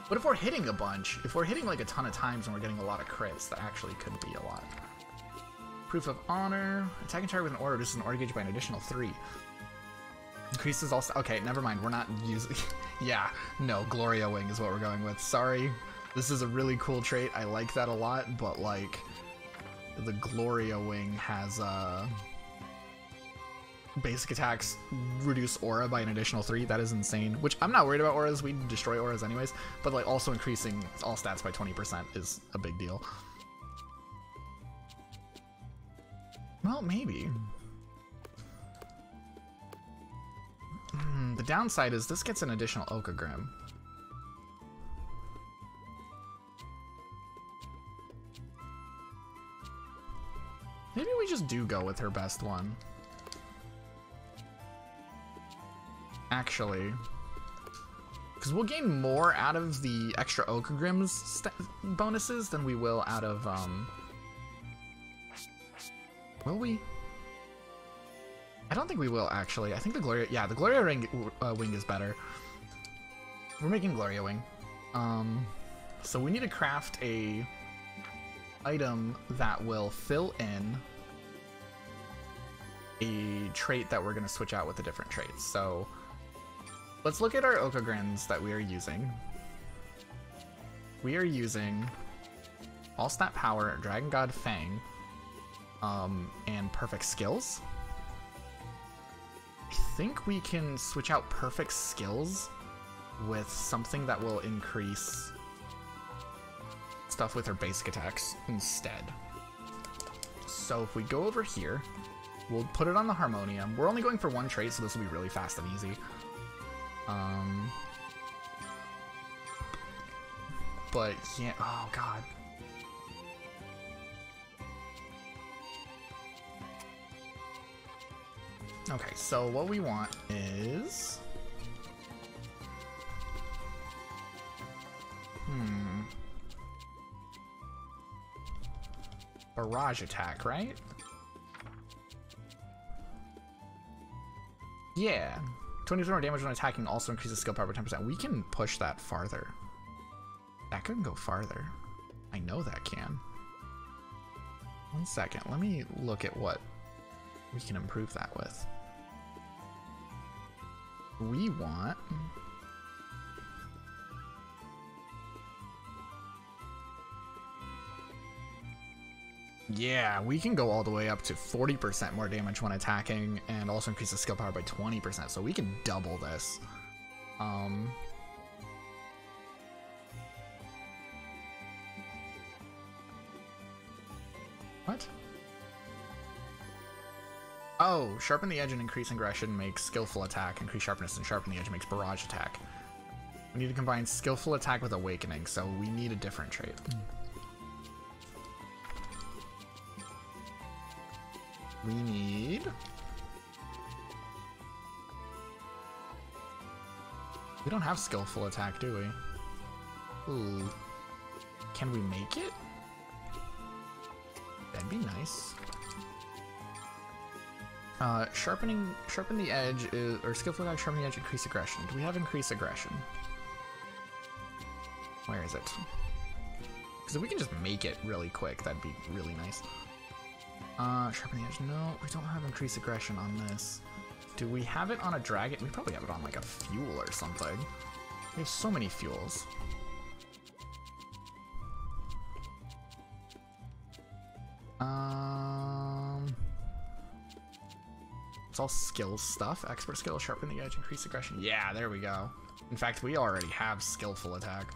But if we're hitting a bunch, if we're hitting like a ton of times and we're getting a lot of crits, that actually could be a lot. Proof of Honor. Attacking target with an aura reduces an aura gauge by an additional 3. Increases all... Okay, never mind. We're not using... Yeah, no, Gloria Wing is what we're going with. Sorry. This is a really cool trait. I like that a lot, but like... The Gloria Wing has, basic attacks reduce aura by an additional 3. That is insane. Which, I'm not worried about auras. We destroy auras anyways. But like, also increasing all stats by 20% is a big deal. Well, maybe. The downside is this gets an additional Okagrim. Maybe we just do go with her best one. Actually. Because we'll gain more out of the extra Okagrim's bonuses than we will out of, Will we? I don't think we will, actually. I think the Gloria... Yeah, the Gloria Wing is better. We're making Gloria Wing. So we need to craft a item that will fill in a trait that we're going to switch out with the different traits. So let's look at our Okagrims that we are using. We are using All Stat Power, Dragon God Fang, and Perfect Skills. I think we can switch out Perfect Skills with something that will increase stuff with her basic attacks instead. So if we go over here, We'll put it on the harmonium. We're only going for one trait, so this will be really fast and easy. But yeah, oh god. Okay, so what we want is... barrage attack, right? Yeah. 20% more damage when attacking also increases skill power by 10%. We can push that farther. That can go farther. I know that can. 1 second. Let me look at what we can improve that with. We want... yeah, we can go all the way up to 40% more damage when attacking and also increase the skill power by 20%, so we can double this. What? Oh, sharpen the edge and increase aggression makes skillful attack, increase sharpness and sharpen the edge makes barrage attack. We need to combine skillful attack with awakening, so we need a different trait. We need... we don't have skillful attack, do we? Ooh. Can we make it? That'd be nice. Sharpen the edge is, or skillful attack, sharpen the edge, increase aggression. Do we have increase aggression? Where is it? Because if we can just make it really quick, that'd be really nice. Sharpen the edge. No, we don't have increased aggression on this. Do we have it on a dragon? We probably have it on like a fuel or something. We have so many fuels. It's all skills stuff. Expert skill, sharpen the edge, increase aggression. Yeah, there we go. In fact, we already have skillful attack.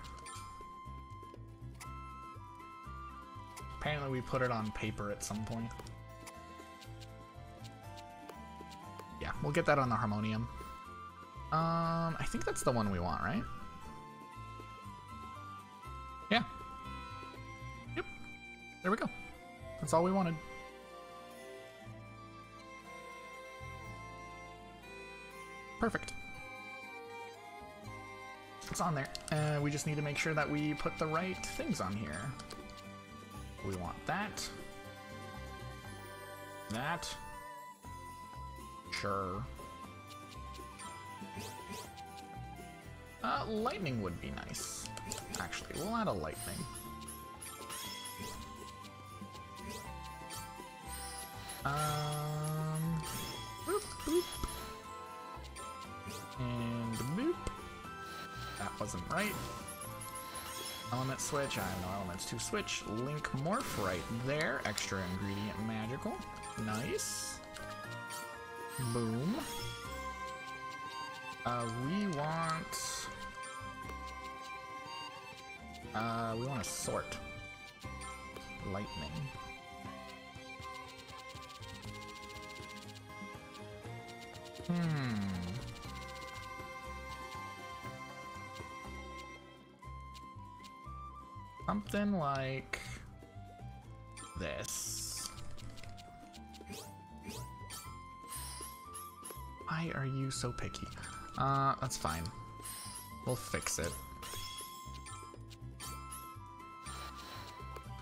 Apparently we put it on paper at some point. Yeah, we'll get that on the harmonium. I think that's the one we want, right? Yeah. Yep. There we go. That's all we wanted. Perfect. It's on there. We just need to make sure that we put the right things on here. We want that. That. Sure. Lightning would be nice. Actually, we'll add a lightning. Boop, boop. And boop. That wasn't right. Element switch. I have no elements to switch. Link morph right there. Extra ingredient magical. Nice. Boom. We want to sort. Lightning. Something like this. Why are you so picky? That's fine. We'll fix it.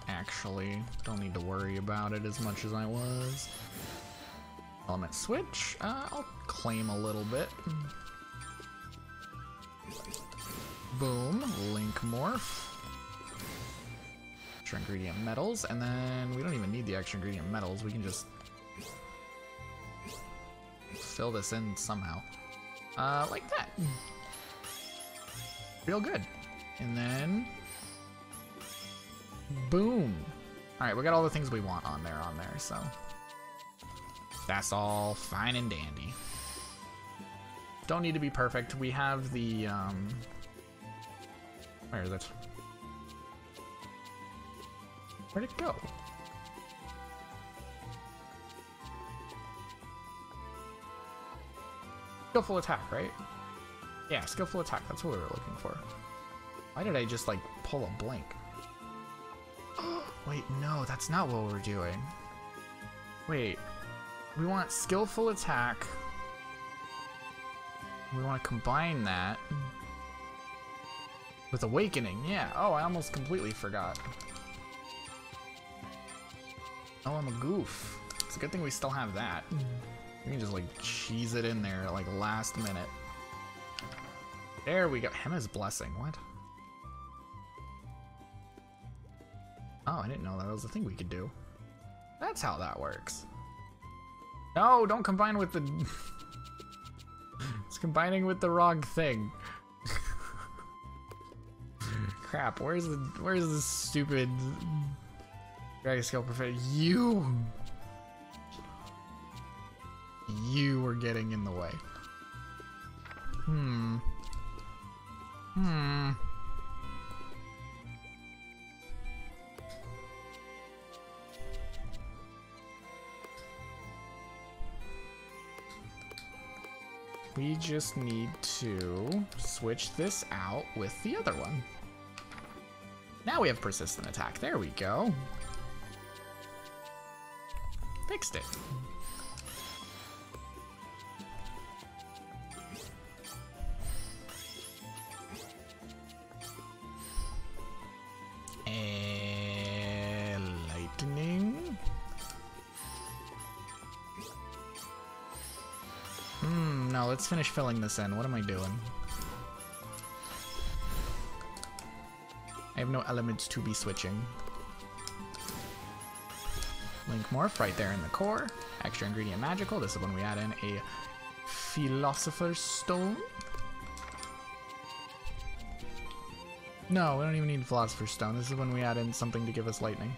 Actually, don't need to worry about it as much as I was. Element switch. I'll claim a little bit. Boom. Link morph. Extra ingredient metals, and then we don't even need the extra ingredient metals. We can just fill this in somehow. Like that. Real good. And then boom. Alright, we got all the things we want on there, so that's all fine and dandy. Don't need to be perfect. We have the where is it? Where'd it go? Skillful attack, right? Yeah, skillful attack. That's what we were looking for. Why did I just, like, pull a blank? Wait, no, that's not what we're doing. Wait. We want skillful attack. We want to combine that with awakening. Yeah. Oh, I almost completely forgot. Oh, I'm a goof. It's a good thing we still have that. We can just, like, cheese it in there, like, last minute. There we go. Hema's Blessing. What? Oh, I didn't know that was a thing we could do. That's how that works. No, don't combine with the... It's combining with the wrong thing. Crap, where's the stupid... Dragon Skill Perfect? You were getting in the way. We just need to switch this out with the other one. Now we have persistent attack. There we go. Fixed it. Lightning. No, let's finish filling this in. What am I doing? I have no elements to be switching. Link Morph right there in the core. Extra ingredient magical. This is when we add in a Philosopher's Stone. No, we don't even need Philosopher's Stone. This is when we add in something to give us lightning.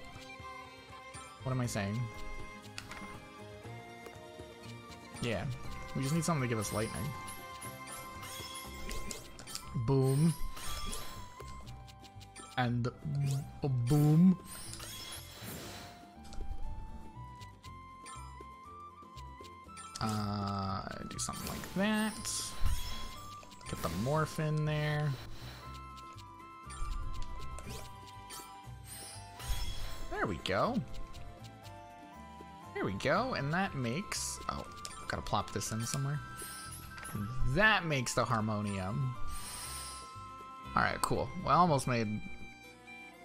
What am I saying? Yeah, we just need something to give us lightning. Boom. And a boom. Do something like that. Get the morph in there. There we go. There we go, and that makes... Oh, gotta plop this in somewhere. And that makes the harmonium. Alright, cool. We almost made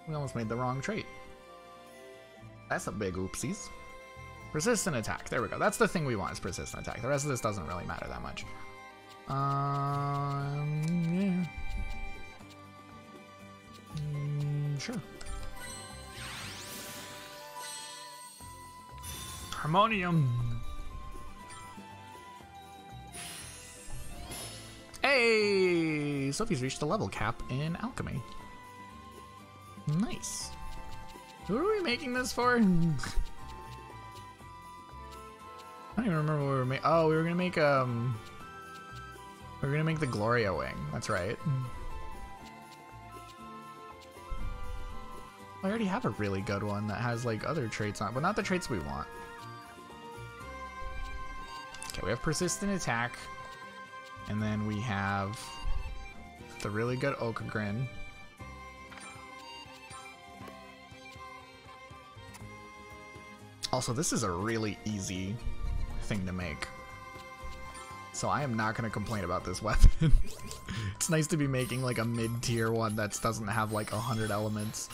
the wrong trait. That's a big oopsies. Persistent attack. There we go. That's the thing we want is persistent attack. The rest of this doesn't really matter that much. Yeah. Sure. Harmonium. Hey! Sophie's reached the level cap in alchemy. Nice. Who are we making this for? I don't even remember what we were making. Oh, we were gonna make the Gloria wing. That's right. I already have a really good one that has like other traits on it, but not the traits we want. Okay, we have persistent attack, and then we have the really good Okagrin. Also, this is a really easy thing to make, so I am not going to complain about this weapon. It's nice to be making like a mid-tier one that doesn't have like 100 elements.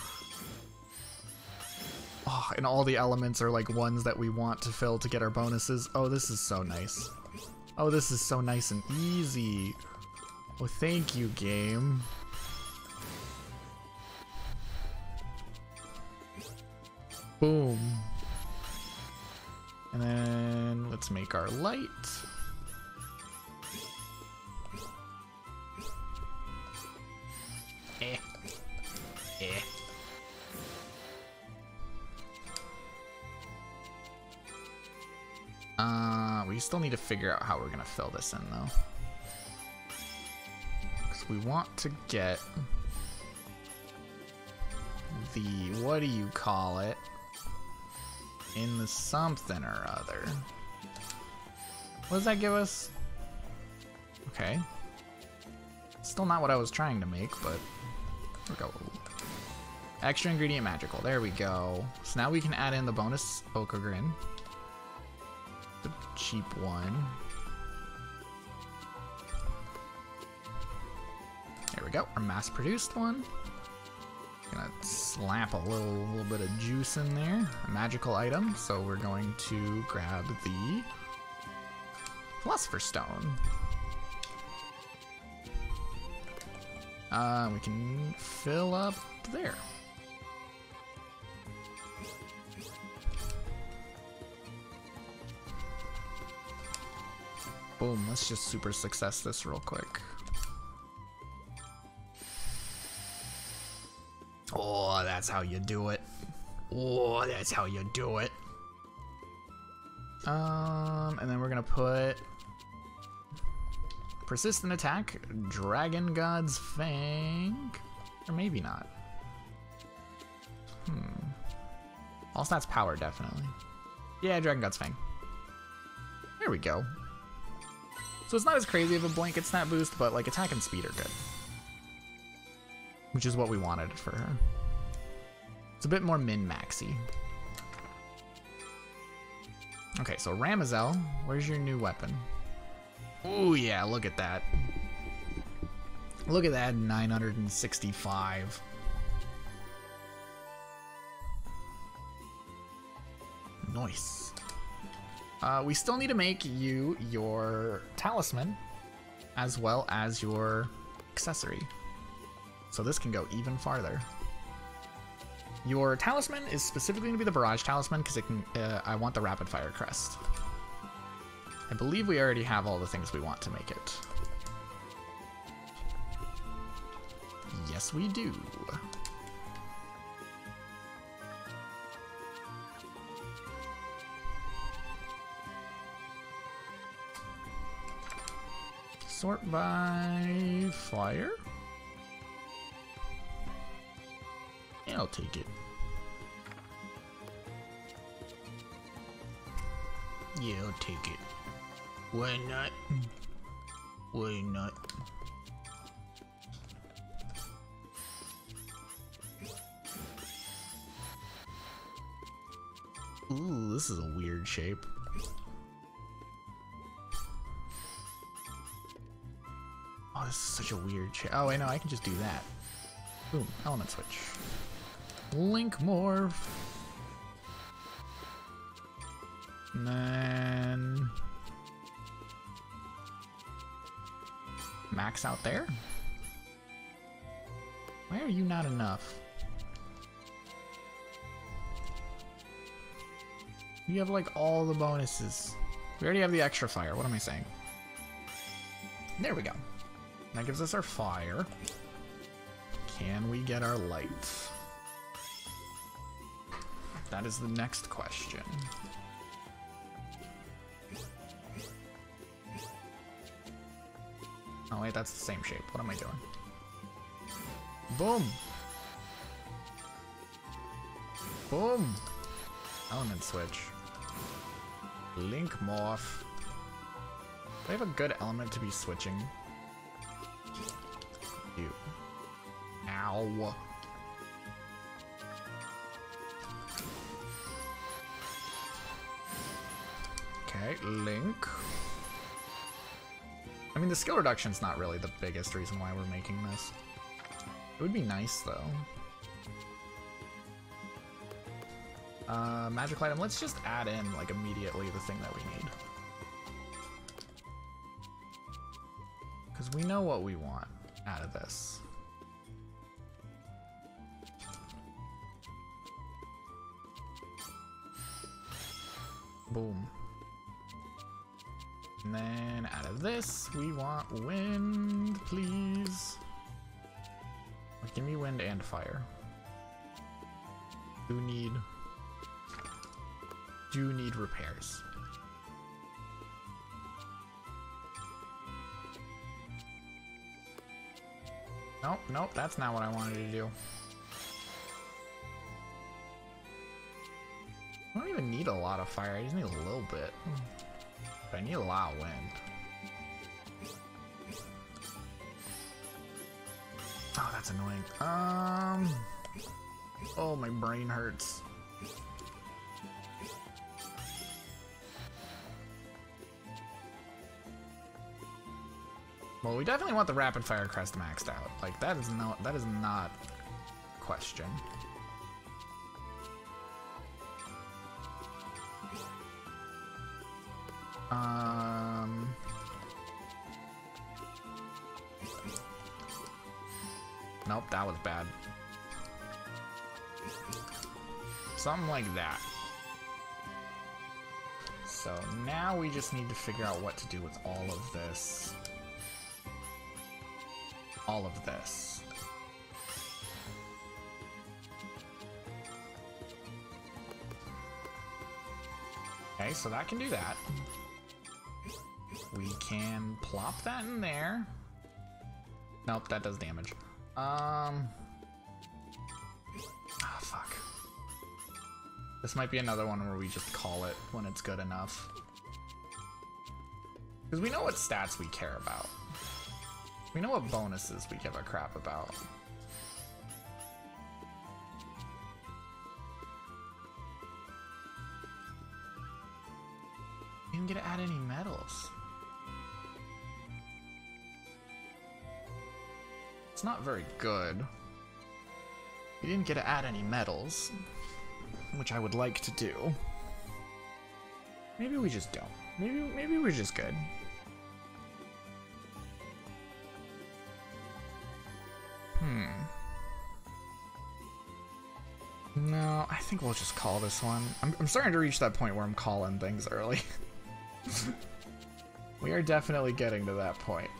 Oh, and all the elements are like ones that we want to fill to get our bonuses. Oh, this is so nice. Oh, this is so nice and easy. Oh, thank you, game. Boom. And then let's make our light. We still need to figure out how we're gonna fill this in though. Because we want to get the, what do you call it? In the something or other. What does that give us? Okay. Still not what I was trying to make, but here we go. Extra ingredient magical. There we go. So now we can add in the bonus Okogrin. The cheap one. There we go. Our mass-produced one. Gonna slap a little bit of juice in there. A magical item. So we're going to grab the Philosopher's Stone. We can fill up there. Boom, let's just super success this real quick. Oh, that's how you do it. Oh, that's how you do it. And then we're gonna put persistent attack, Dragon God's Fang, or maybe not. All stats power, definitely. Yeah, Dragon God's Fang. There we go. So it's not as crazy of a blanket snap boost, but like attack and speed are good. Which is what we wanted for her. It's a bit more min-maxy. Okay, so Ramazel, where's your new weapon? Ooh, yeah, look at that. Look at that, 965. Nice. We still need to make you your talisman, as well as your accessory. So this can go even farther. Your talisman is specifically going to be the Barrage Talisman, because it can. I want the Rapid Fire Crest. I believe we already have all the things we want to make it. Yes, we do. Sort by fire? Yeah, I'll take it. Yeah, I'll take it. Why not? Why not? Ooh, this is a weird shape. Oh, this is such a weird shape. Oh, wait, no, I can just do that. Boom, element switch. Link morph. And then max out there? Why are you not enough? You have like all the bonuses. We already have the extra fire. What am I saying? There we go. That gives us our fire. Can we get our light? That is the next question. Oh wait, that's the same shape. What am I doing? Boom! Boom! Element switch. Link morph. Do I have a good element to be switching? Ew. Ow. Okay, Link. I mean, the skill reduction's not really the biggest reason why we're making this. It would be nice, though. Magical item, let's just add in, like, immediately the thing that we need. Because we know what we want out of this. Boom. And then out of this, we want wind, please. Give me wind and fire. Do need repairs. Nope, nope, that's not what I wanted to do. I don't even need a lot of fire, I just need a little bit. But I need a lot of wind. that's annoying. Oh, my brain hurts. Well, we definitely want the rapid fire crest maxed out. Like that is not question. Nope, that was bad. Something like that. So now we just need to figure out what to do with all of this. All of this. Okay, so that can do that. We can plop that in there. Nope, that does damage. Ah, fuck. This might be another one where we just call it when it's good enough. Because we know what stats we care about. We know what bonuses we give a crap about. You didn't get to add any medals. It's not very good. You didn't get to add any medals, which I would like to do. Maybe we just don't. Maybe we're just good. No, I think we'll just call this one. I'm starting to reach that point where I'm calling things early. We are definitely getting to that point.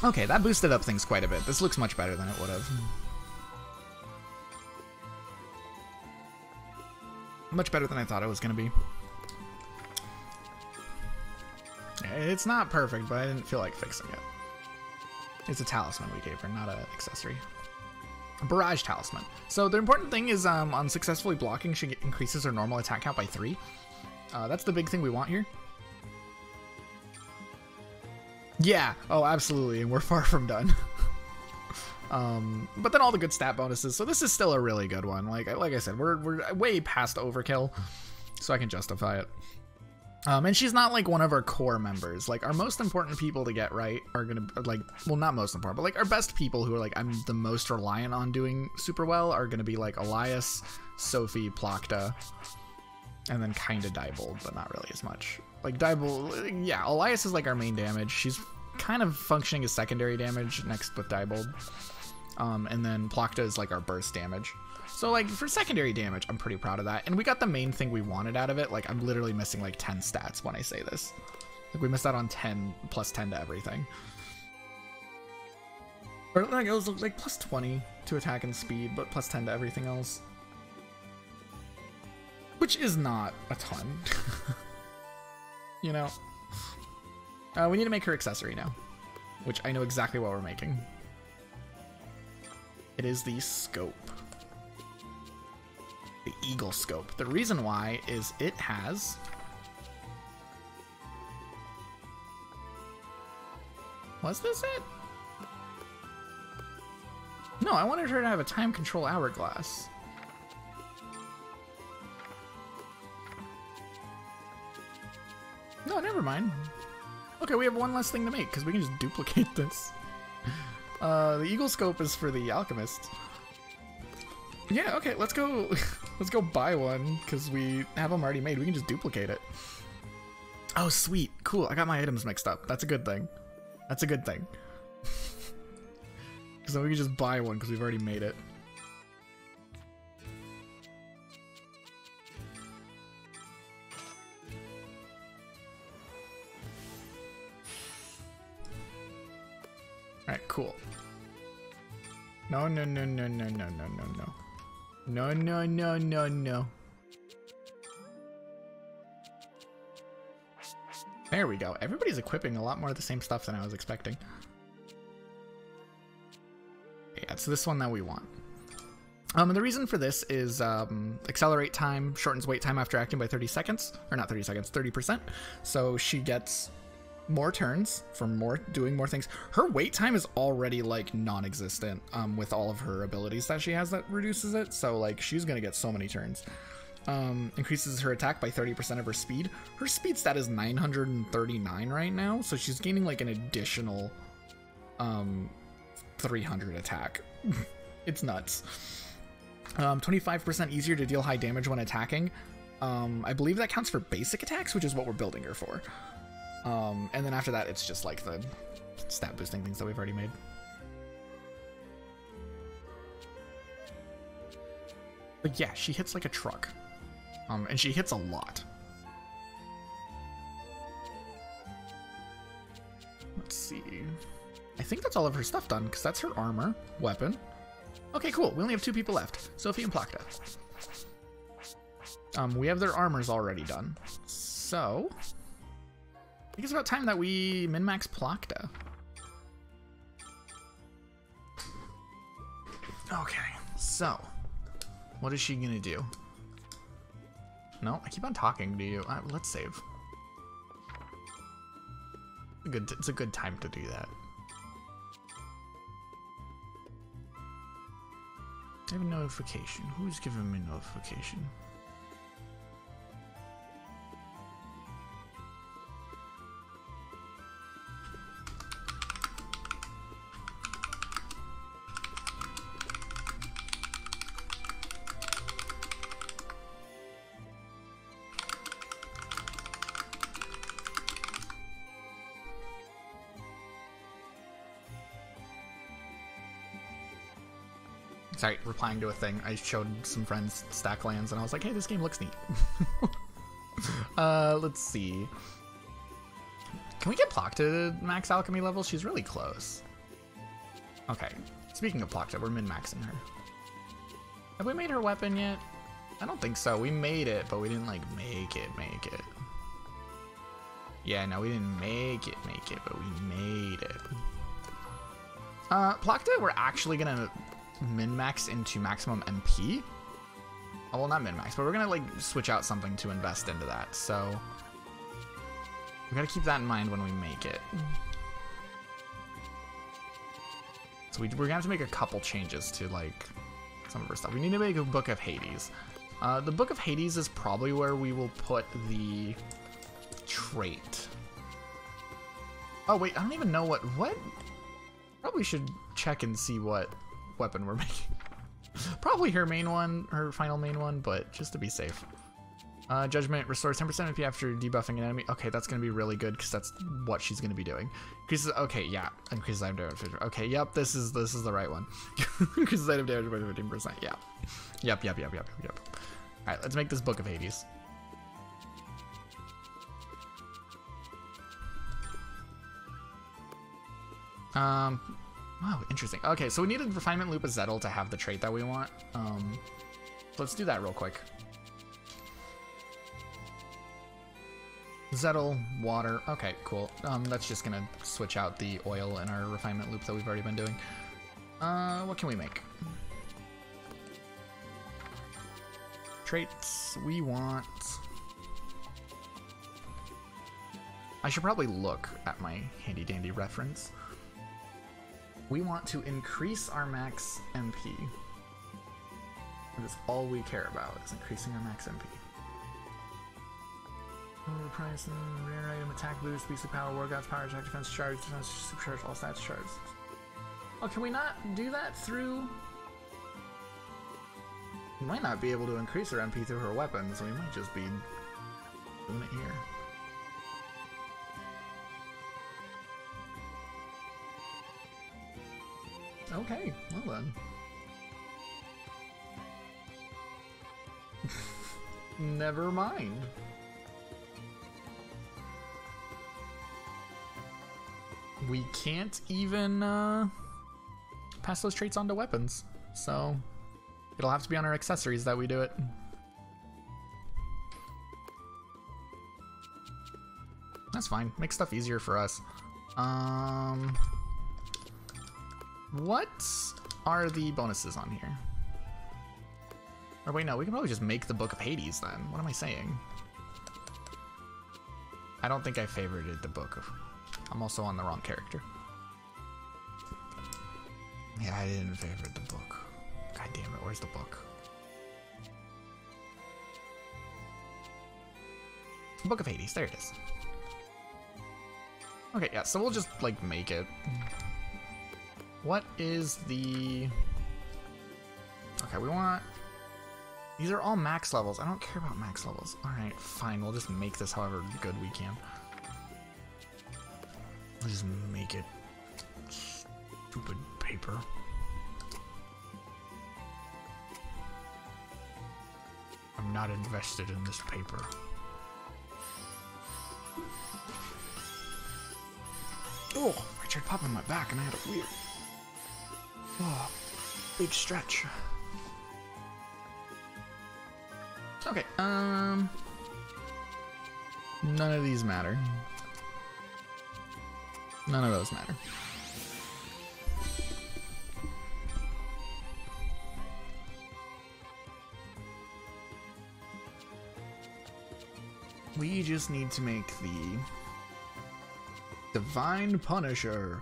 Okay, that boosted up things quite a bit. This looks much better than it would have. Much better than I thought it was going to be. It's not perfect, but I didn't feel like fixing it. It's a talisman we gave her, not an accessory. A barrage talisman. So the important thing is on successfully blocking, she increases her normal attack count by 3. That's the big thing we want here. Yeah, oh absolutely, and we're far from done. But then all the good stat bonuses, so this is still a really good one. Like I said, we're way past overkill, so I can justify it. And she's not like one of our core members. Like our most important people to get right are gonna like, well, not most important, but like our best people who are like I'm the most reliant on doing super well are gonna be like Elias, Sophie, Plakta, and then kind of Diebold, but not really as much. Like Diebold, yeah, Elias is like our main damage. She's kind of functioning as secondary damage next with Diebold. And then Plakta is like our burst damage. So like for secondary damage, I'm pretty proud of that. And we got the main thing we wanted out of it. Like I'm literally missing like 10 stats when I say this. Like we missed out on 10 plus 10 to everything. Or like it was like plus 20 to attack and speed, but plus 10 to everything else. Which is not a ton. You know? We need to make her accessory now. Which I know exactly what we're making. It is the scope. The eagle scope. The reason why is it has... Was this it? No, I wanted her to have a time control hourglass. No, never mind. Okay, we have one less thing to make because we can just duplicate this. The eagle scope is for the alchemist. Yeah, okay, let's go. Let's go buy one because we have them already made. We can just duplicate it. Oh, sweet, cool. I got my items mixed up. That's a good thing. That's a good thing. Because then we can just buy one because we've already made it. Alright, cool. No, no, no, no, no, no, no, no, no. No, no, no, no, no. There we go. Everybody's equipping a lot more of the same stuff than I was expecting. Yeah, it's this one that we want. And the reason for this is accelerate time shortens wait time after acting by 30 seconds, or not 30 seconds, 30%. So she gets more turns for doing more things. Her wait time is already like non-existent with all of her abilities that she has that reduces it. So like she's gonna get so many turns. Increases her attack by 30% of her speed. Her speed stat is 939 right now, so she's gaining like an additional 300 attack. It's nuts. 25% easier to deal high damage when attacking. I believe that counts for basic attacks, which is what we're building her for. And then after that, it's just like the stat boosting things that we've already made. But yeah, she hits like a truck. And she hits a lot. Let's see. I think that's all of her stuff done, because that's her armor, weapon. Okay, cool. We only have 2 people left. Sophie and Plakta. We have their armors already done. So I think it's about time that we min-max Plakta. Okay, so what is she gonna do? No, I keep on talking to you. Let's save. It's a good time to do that. I have a notification. Who's giving me notification? Sorry, replying to a thing. I showed some friends stack lands and I was like, hey, this game looks neat. Let's see. Can we get Plakta to max alchemy level? She's really close. Okay, speaking of Plakta, we're min-maxing her. Have we made her weapon yet? I don't think so. We made it, but we didn't like make it. Yeah, no, we didn't make it, but we made it. Plakta, we're actually gonna min-max into maximum MP. Oh, well, not min-max, but we're gonna like switch out something to invest into that. So we gotta keep that in mind when we make it. So we're gonna have to make a couple changes to like some of our stuff. We need to make a Book of Hades. The Book of Hades is probably where we will put the trait. Oh wait, I don't even know what. Probably should check and see what weapon we're making. Probably her main one, her final main one, but just to be safe. Judgment restores 10% MP after debuffing an enemy. Okay, that's gonna be really good because that's what she's gonna be doing. Increases. Okay, yeah, increases item damage. Okay, yep, this is the right one. Increases item damage by 15%. Yeah. Yep. All right, let's make this Book of Hades. Oh, interesting. Okay, so we need a refinement loop of Zettel to have the trait that we want. Let's do that real quick. Zettel, water. Okay, cool. That's just gonna switch out the oil in our refinement loop that we've already been doing. What can we make? Traits. We want... I should probably look at my handy dandy reference. We want to increase our max MP. That is all we care about, is increasing our max MP. Overpriced, rare item, attack boost, beastly power, war god's power, attack, defense charge, supercharge, all stats charge. Oh, can we not do that through... We might not be able to increase her MP through her weapons, so we might just be doing it here. Okay, well then. Never mind. We can't even pass those traits on to weapons, so it'll have to be on our accessories that we do it. That's fine. Makes stuff easier for us. What are the bonuses on here? Or wait, no, we can probably just make the Book of Hades then. What am I saying? I don't think I favorited the book. I'm also on the wrong character. Yeah, I didn't favorite the book. God damn it, where's the book? Book of Hades, there it is. Okay, yeah, so we'll just, like, make it. What is the... Okay, we want... These are all max levels. I don't care about max levels. Alright, fine, we'll just make this however good we can. We'll just make it. Stupid paper. I'm not invested in this paper. Oh, I tried popping my back and I had a weird. Oh, big stretch. Okay, none of these matter. None of those matter. We just need to make the Divine Punisher.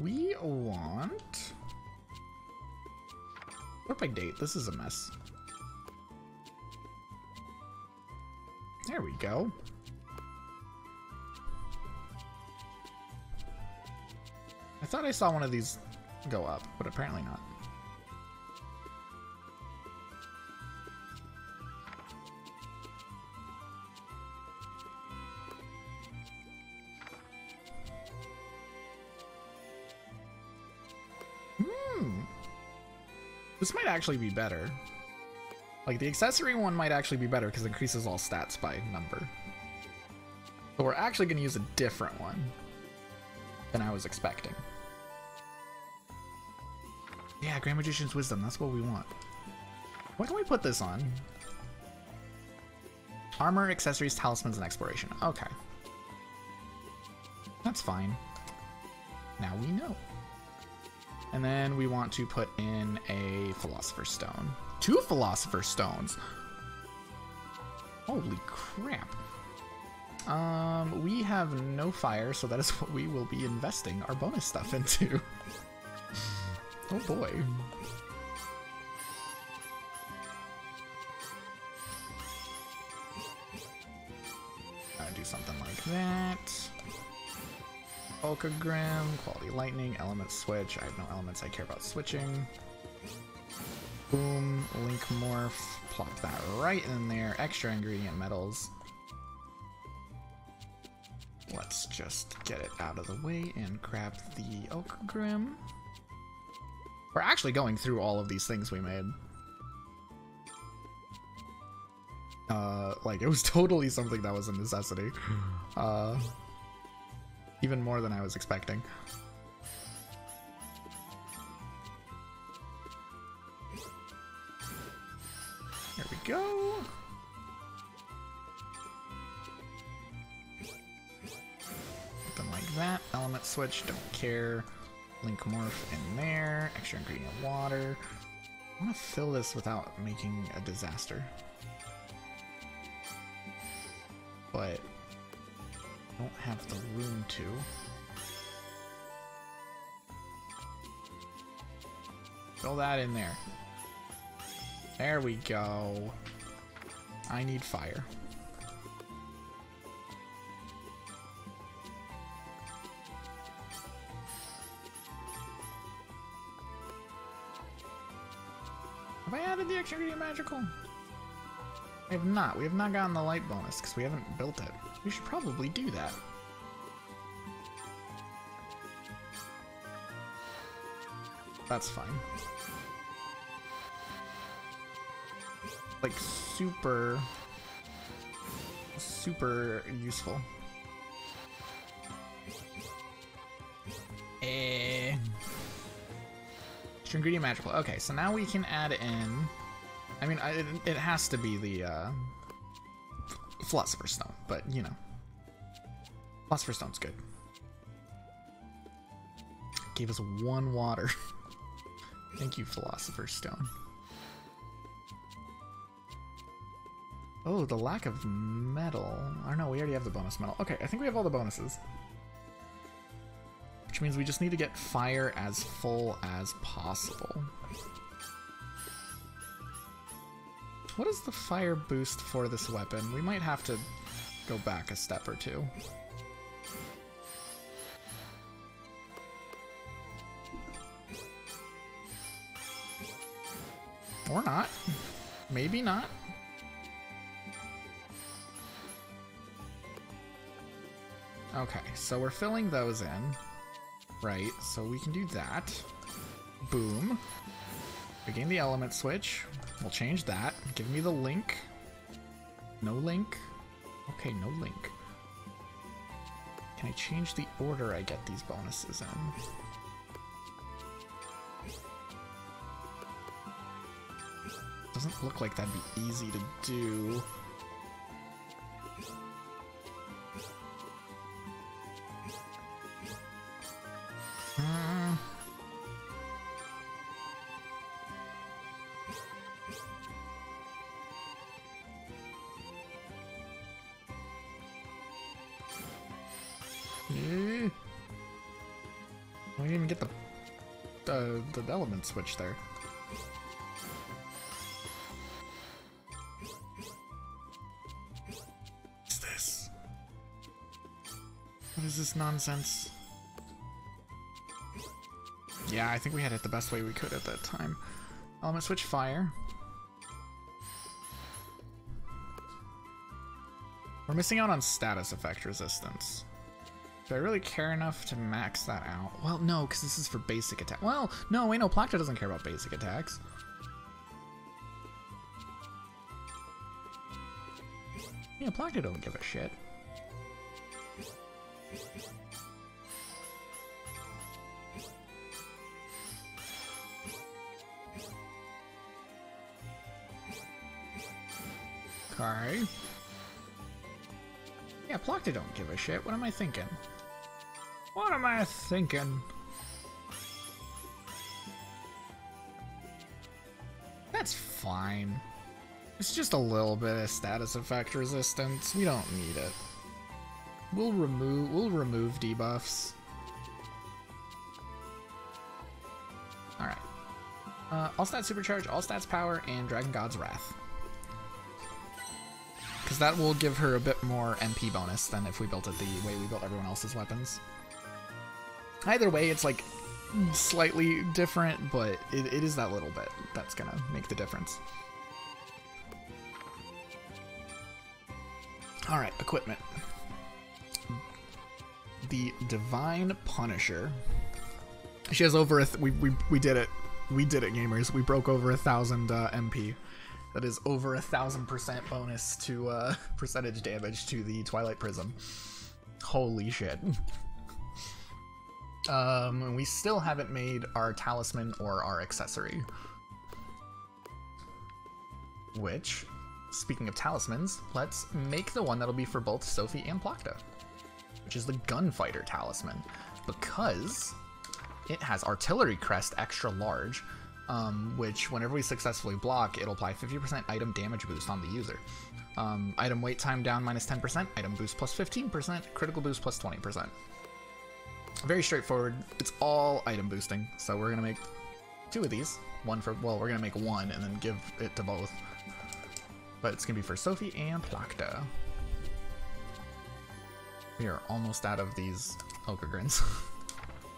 We want... Sort by date. This is a mess. There we go. I thought I saw one of these go up, but apparently not. This might actually be better. Like, the accessory one might actually be better because it increases all stats by number. But we're actually going to use a different one than I was expecting. Yeah, Grand Magician's Wisdom, that's what we want. What can we put this on? Armor, accessories, talismans, and exploration. Okay. That's fine. Now we know. And then we want to put in a Philosopher's Stone. 2 Philosopher's Stones! Holy crap. We have no fire, so that is what we will be investing our bonus stuff into. Oh boy. Do something like that. Okagrim, Quality Lightning, Element Switch. I have no elements I care about switching. Boom, Link Morph. Plop that right in there. Extra ingredient metals. Let's just get it out of the way and grab the Okagrim. We're actually going through all of these things we made. Like, it was totally something that was a necessity. Even more than I was expecting. There we go. Something like that. Element switch, don't care. Link morph in there. Extra ingredient water. I want to fill this without making a disaster. But I don't have the room to. Fill that in there. There we go. I need fire. Have I added the extra ingredient magical? We have not. We have not gotten the light bonus because we haven't built it. We should probably do that. That's fine. Like, super useful. Extra ingredient magical. Okay, so now we can add in... I mean, it has to be the Philosopher's Stone, but, you know. Philosopher's Stone's good. gave us 1 water. Thank you, Philosopher's Stone. Oh, the lack of metal. Oh no, we already have the bonus metal. Okay, I think we have all the bonuses. Which means we just need to get fire as full as possible. What is the fire boost for this weapon? We might have to go back a step or two. Or not. Maybe not. Okay, so we're filling those in. Right, so we can do that. Boom. We gain the element switch. We'll change that. Give me the link. No link. Okay, no link. Can I change the order I get these bonuses in? Doesn't look like that'd be easy to do. We didn't even get the element switch there. What's this? What is this nonsense? Yeah, I think we had it the best way we could at that time. Element switch fire. We're missing out on status effect resistance. Do I really care enough to max that out? Well, no, because this is for basic attack. Well, no, wait, no, Placta doesn't care about basic attacks. Yeah, Placta don't give a shit. Okay. Yeah, Placta don't give a shit. What am I thinking? What am I thinking? That's fine. It's just a little bit of status effect resistance. We don't need it. We'll remove debuffs. Alright. All stats supercharge, all stats power, and Dragon God's Wrath. Because that will give her a bit more MP bonus than if we built it the way we built everyone else's weapons. Either way, it's like slightly different, but it is that little bit that's gonna make the difference. Alright, equipment. The Divine Punisher. She has over we did it. We did it, gamers. We broke over 1,000 MP. That is over 1,000% bonus to percentage damage to the Twilight Prism. Holy shit. We still haven't made our talisman or our accessory. Which, speaking of talismans, let's make the one that'll be for both Sophie and Placta, which is the Gunfighter Talisman, because it has Artillery Crest extra large, which whenever we successfully block, it'll apply 50% item damage boost on the user. Item wait time down minus 10%, item boost plus 15%, critical boost plus 20%. Very straightforward. It's all item boosting, so we're gonna make 2 of these. One for, well, we're gonna make 1 and then give it to both. But it's gonna be for Sophie and Placta. We are almost out of these Okragrins.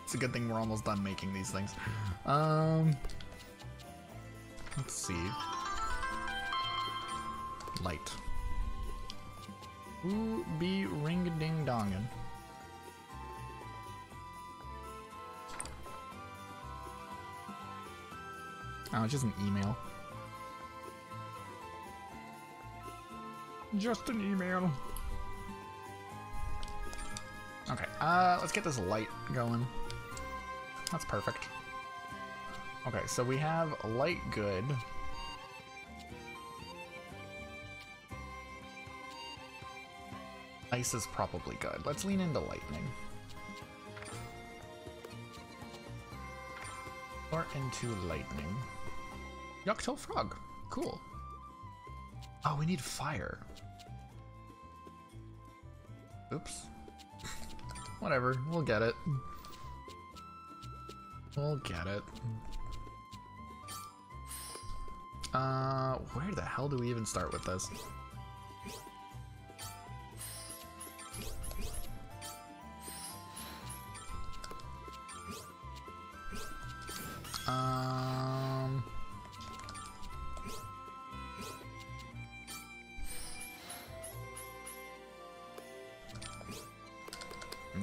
It's a good thing we're almost done making these things. Let's see. Light. Ooh, be ring-a-ding-dongin'. Oh, it's just an email. Just an email. Okay, let's get this light going. That's perfect. Okay, so we have light good. Ice is probably good. Let's lean into lightning. Sort into lightning. Yuck-tail frog. Cool. Oh, we need fire. Oops. Whatever, we'll get it. We'll get it. Where the hell do we even start with this?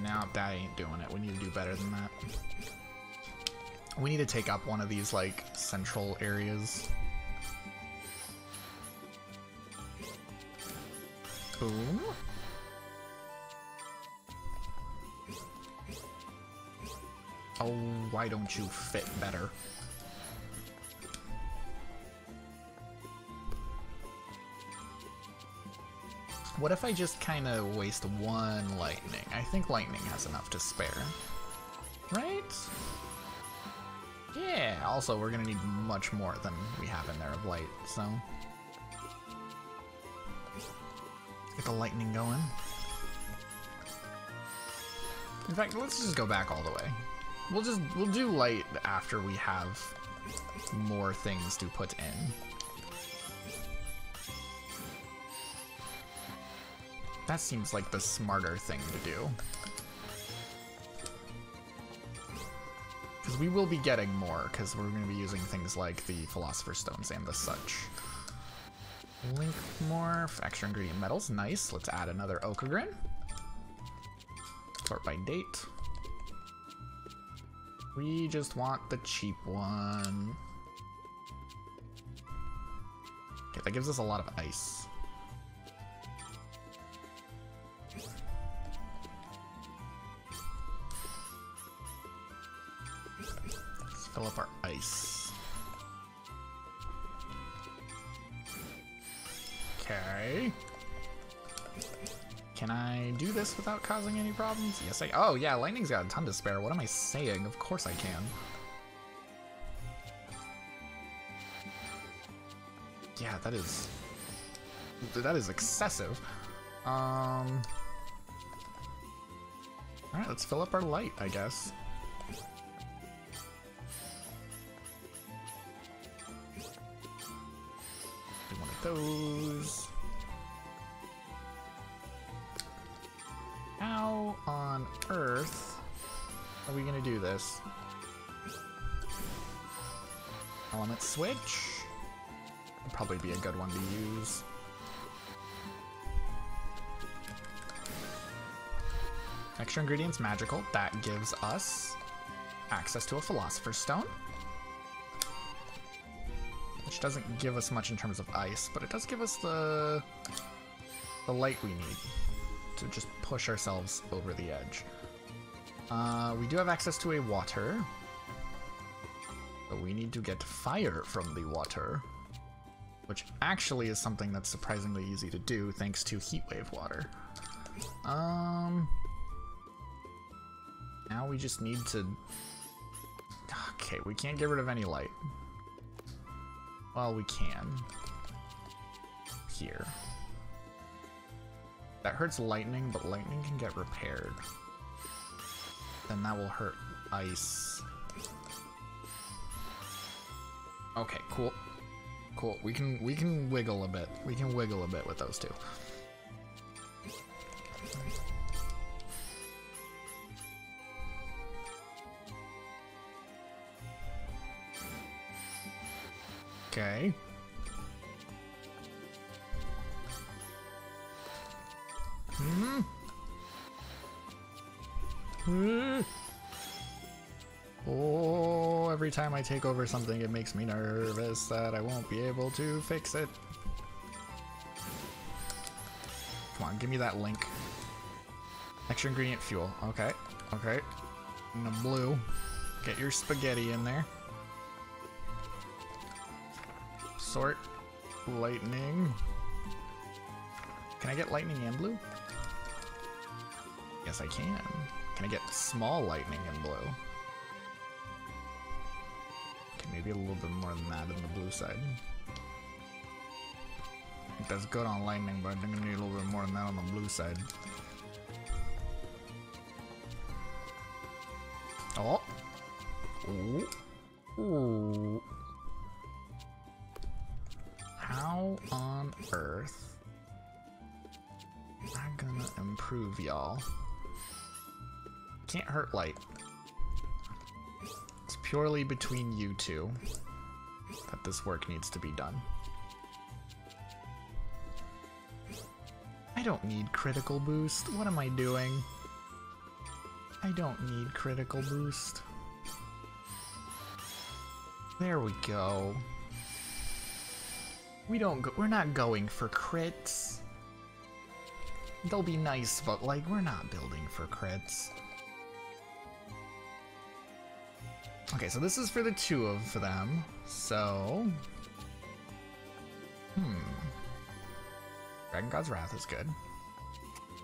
No, that ain't doing it. We need to do better than that. We need to take up one of these, like, central areas. Boom. Oh, why don't you fit better? What if I just kind of waste one lightning? I think lightning has enough to spare. Right? Yeah, also we're gonna need much more than we have in there of light, so... Get the lightning going. In fact, let's just go back all the way. We'll do light after we have more things to put in. That seems like the smarter thing to do. Because we will be getting more, because we're going to be using things like the Philosopher's Stones and the such. Link morph, extra ingredient metals, nice. Let's add another Okagrin. Sort by date. We just want the cheap one. Okay, that gives us a lot of ice. Let's fill up our ice. Okay. Can I do this without causing any problems? Yes, oh yeah, lightning's got a ton to spare. What am I saying? Of course I can. Yeah, that is excessive. Alright, let's fill up our light, I guess. Do one of those. How on earth are we gonna do this? Element switch would probably be a good one to use. Extra ingredients magical. That gives us access to a Philosopher's Stone, which doesn't give us much in terms of ice, but it does give us the light we need to just push ourselves over the edge. We do have access to a water, but we need to get fire from the water, which actually is something that's surprisingly easy to do thanks to heatwave water. Now we just need to... Okay, we can't get rid of any light. Well, we can. Here. That hurts lightning, but lightning can get repaired. Then that will hurt ice. Okay, cool. Cool. We can wiggle a bit. We can wiggle a bit with those two. Okay. Oh, every time I take over something, it makes me nervous that I won't be able to fix it. Come on, give me that link. Extra ingredient fuel. Okay, okay. And the blue. Get your spaghetti in there. Sort. Lightning. Can I get lightning and blue? Yes, I can. Can I get small lightning and blue? Okay, maybe a little bit more than that in the blue side. That's good on lightning, but I think I need a little bit more than that on the blue side. Oh! Ooh. Ooh. How on earth am I gonna improve y'all? Can't hurt light. It's purely between you two that this work needs to be done. I don't need critical boost. What am I doing? I don't need critical boost. There we go. We're not going for crits. They'll be nice, but like, we're not building for crits. Okay, so this is for the two of them, so... Dragon God's Wrath is good.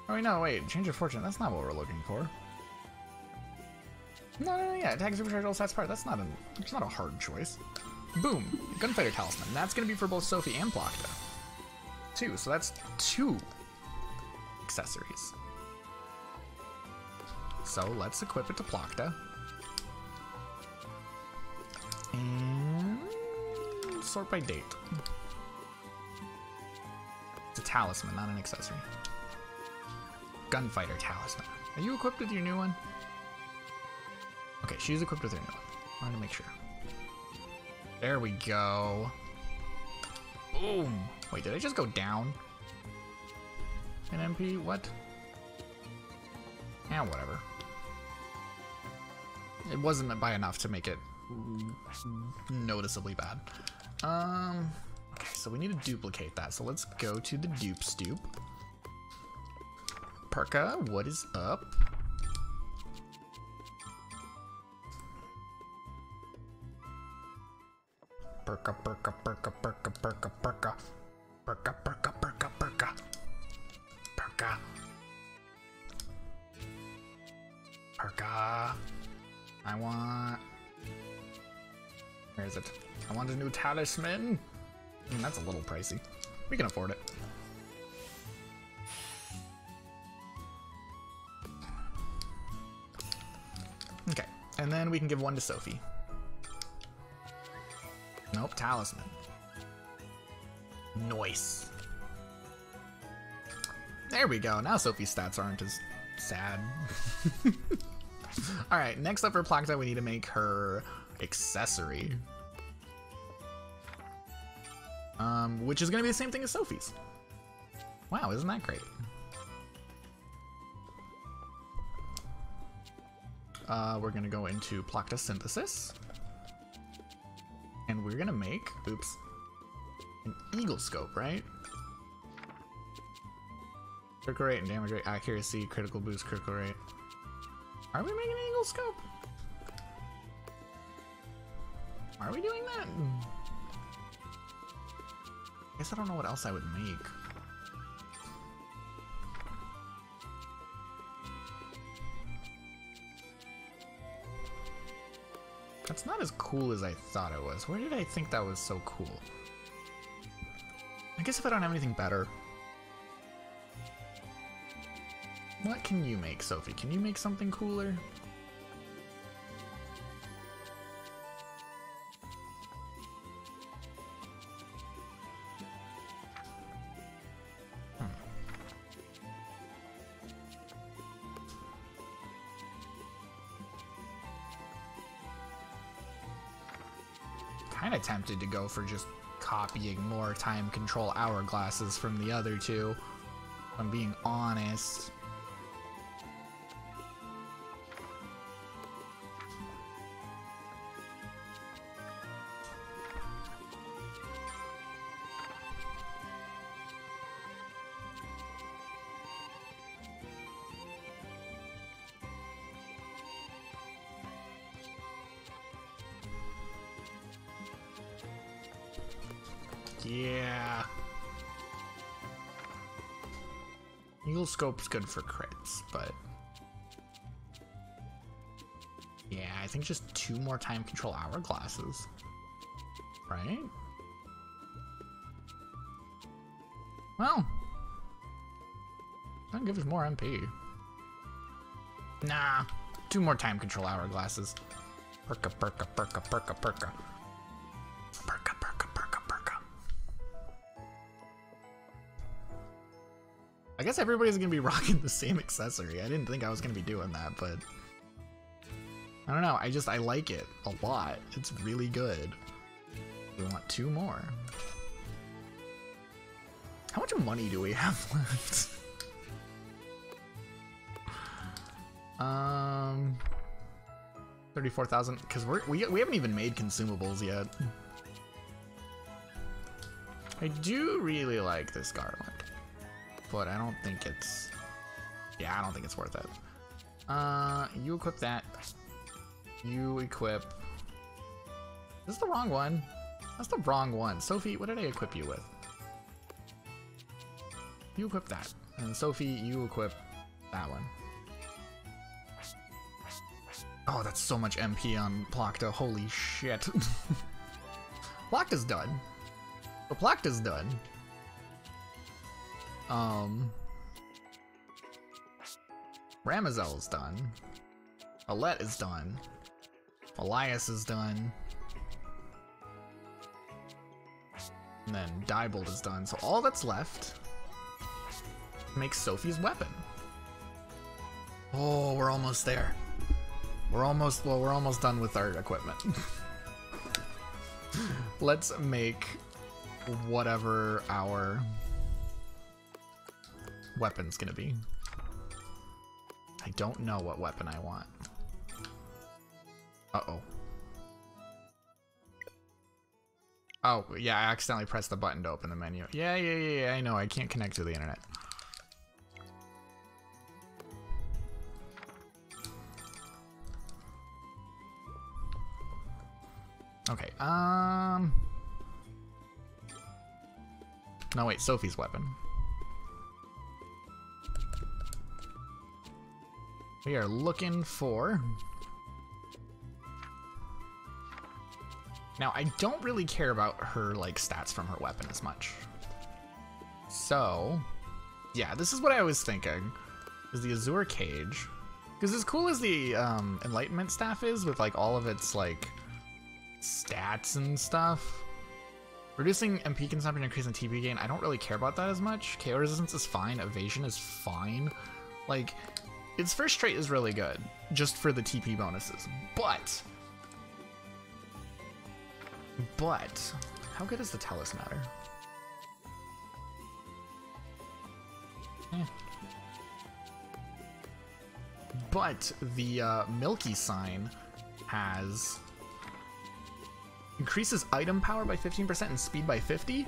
Oh wait, no, wait, Change of Fortune, that's not what we're looking for. No, yeah, attack supercharge all stats part, that's not a hard choice. Boom, Gunfighter Talisman, that's gonna be for both Sophie and Plachta. 2, so that's 2 accessories. So let's equip it to Plachta. And sort by date. It's a talisman, not an accessory. Gunfighter Talisman. Are you equipped with your new one? Okay, she's equipped with her new one. I wanted to make sure. There we go. Boom! Wait, did I just go down? An MP? What? Yeah, whatever. It wasn't by enough to make it noticeably bad. Okay, so we need to duplicate that. So let's go to the dupe stoop. Perka, what is up? Perka, perka, perka, perka, perka, perka. Perka, perka, perka, perka. Perka. Perka. I want... Where is it? I want a new talisman. That's a little pricey. We can afford it. Okay, and then we can give one to Sophie. Nope, talisman. Nice. There we go. Now Sophie's stats aren't as sad. Alright, next up for Plachta, we need to make her accessory. Which is going to be the same thing as Sophie's. Wow, isn't that great? We're going to go into Plachta Synthesis. And we're going to make, oops, an Eagle Scope, right? Critical rate and damage rate, accuracy, critical boost, critical rate. Are we making an Eagle Scope? Are we doing that? I guess I don't know what else I would make. That's not as cool as I thought it was. Where did I think that was so cool? I guess if I don't have anything better. What can you make, Sophie? Can you make something cooler? Kind of tempted to go for just copying more time control hourglasses from the other two, if I'm being honest. Yeah. Eagle Scope's good for crits, but yeah, I think just 2 more time control hourglasses. Right? Well, that'll give us more MP. Nah, 2 more time control hourglasses. Perka, perka, perka, perka, perka. Perka, perka, perka, perka. I guess everybody's gonna be rocking the same accessory. I didn't think I was gonna be doing that, but I don't know. I like it a lot. It's really good. We want 2 more. How much money do we have left? 34,000, because we haven't even made consumables yet. I do really like this garland, but I don't think it's, yeah, I don't think it's worth it. You equip that. You equip, this is the wrong one. That's the wrong one. Sophie, what did I equip you with? You equip that. And Sophie, you equip that one. Oh, that's so much MP on Plachta. Holy shit. Plachta's done. So Plachta's done. Ramazel's done. Alette is done. Elias is done. And then Diebold is done. So all that's left makes Sophie's weapon. Oh, we're almost there. We're almost done with our equipment. Let's make whatever our weapon's gonna be. I don't know what weapon I want. Uh-oh. Oh, yeah, I accidentally pressed the button to open the menu. Yeah, I know, I can't connect to the internet. Okay, no, wait, Sophie's weapon. We are looking for... Now, I don't really care about her, like, stats from her weapon as much. So, yeah, this is what I was thinking, is the Azure Cage. Because as cool as the Enlightenment Staff is, with, like, all of its, like, stats and stuff, reducing MP consumption, increasing TP gain, I don't really care about that as much. KO resistance is fine, evasion is fine. Like, its first trait is really good, just for the TP bonuses. But, how good is the Tellus Matter? But the Milky Sign has increases item power by 15% and speed by 50,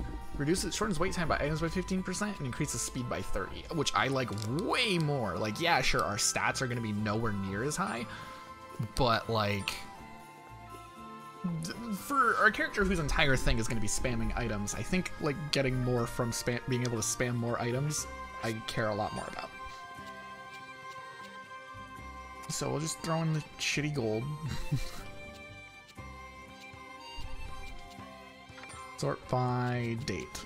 shortens wait time by items by 15%, and increases speed by 30, which I like way more. Like, yeah, sure, our stats are gonna be nowhere near as high, but like, for our character whose entire thing is gonna be spamming items, I think like getting more from being able to spam more items, I care a lot more about. So we'll just throw in the shitty gold. Sort by date.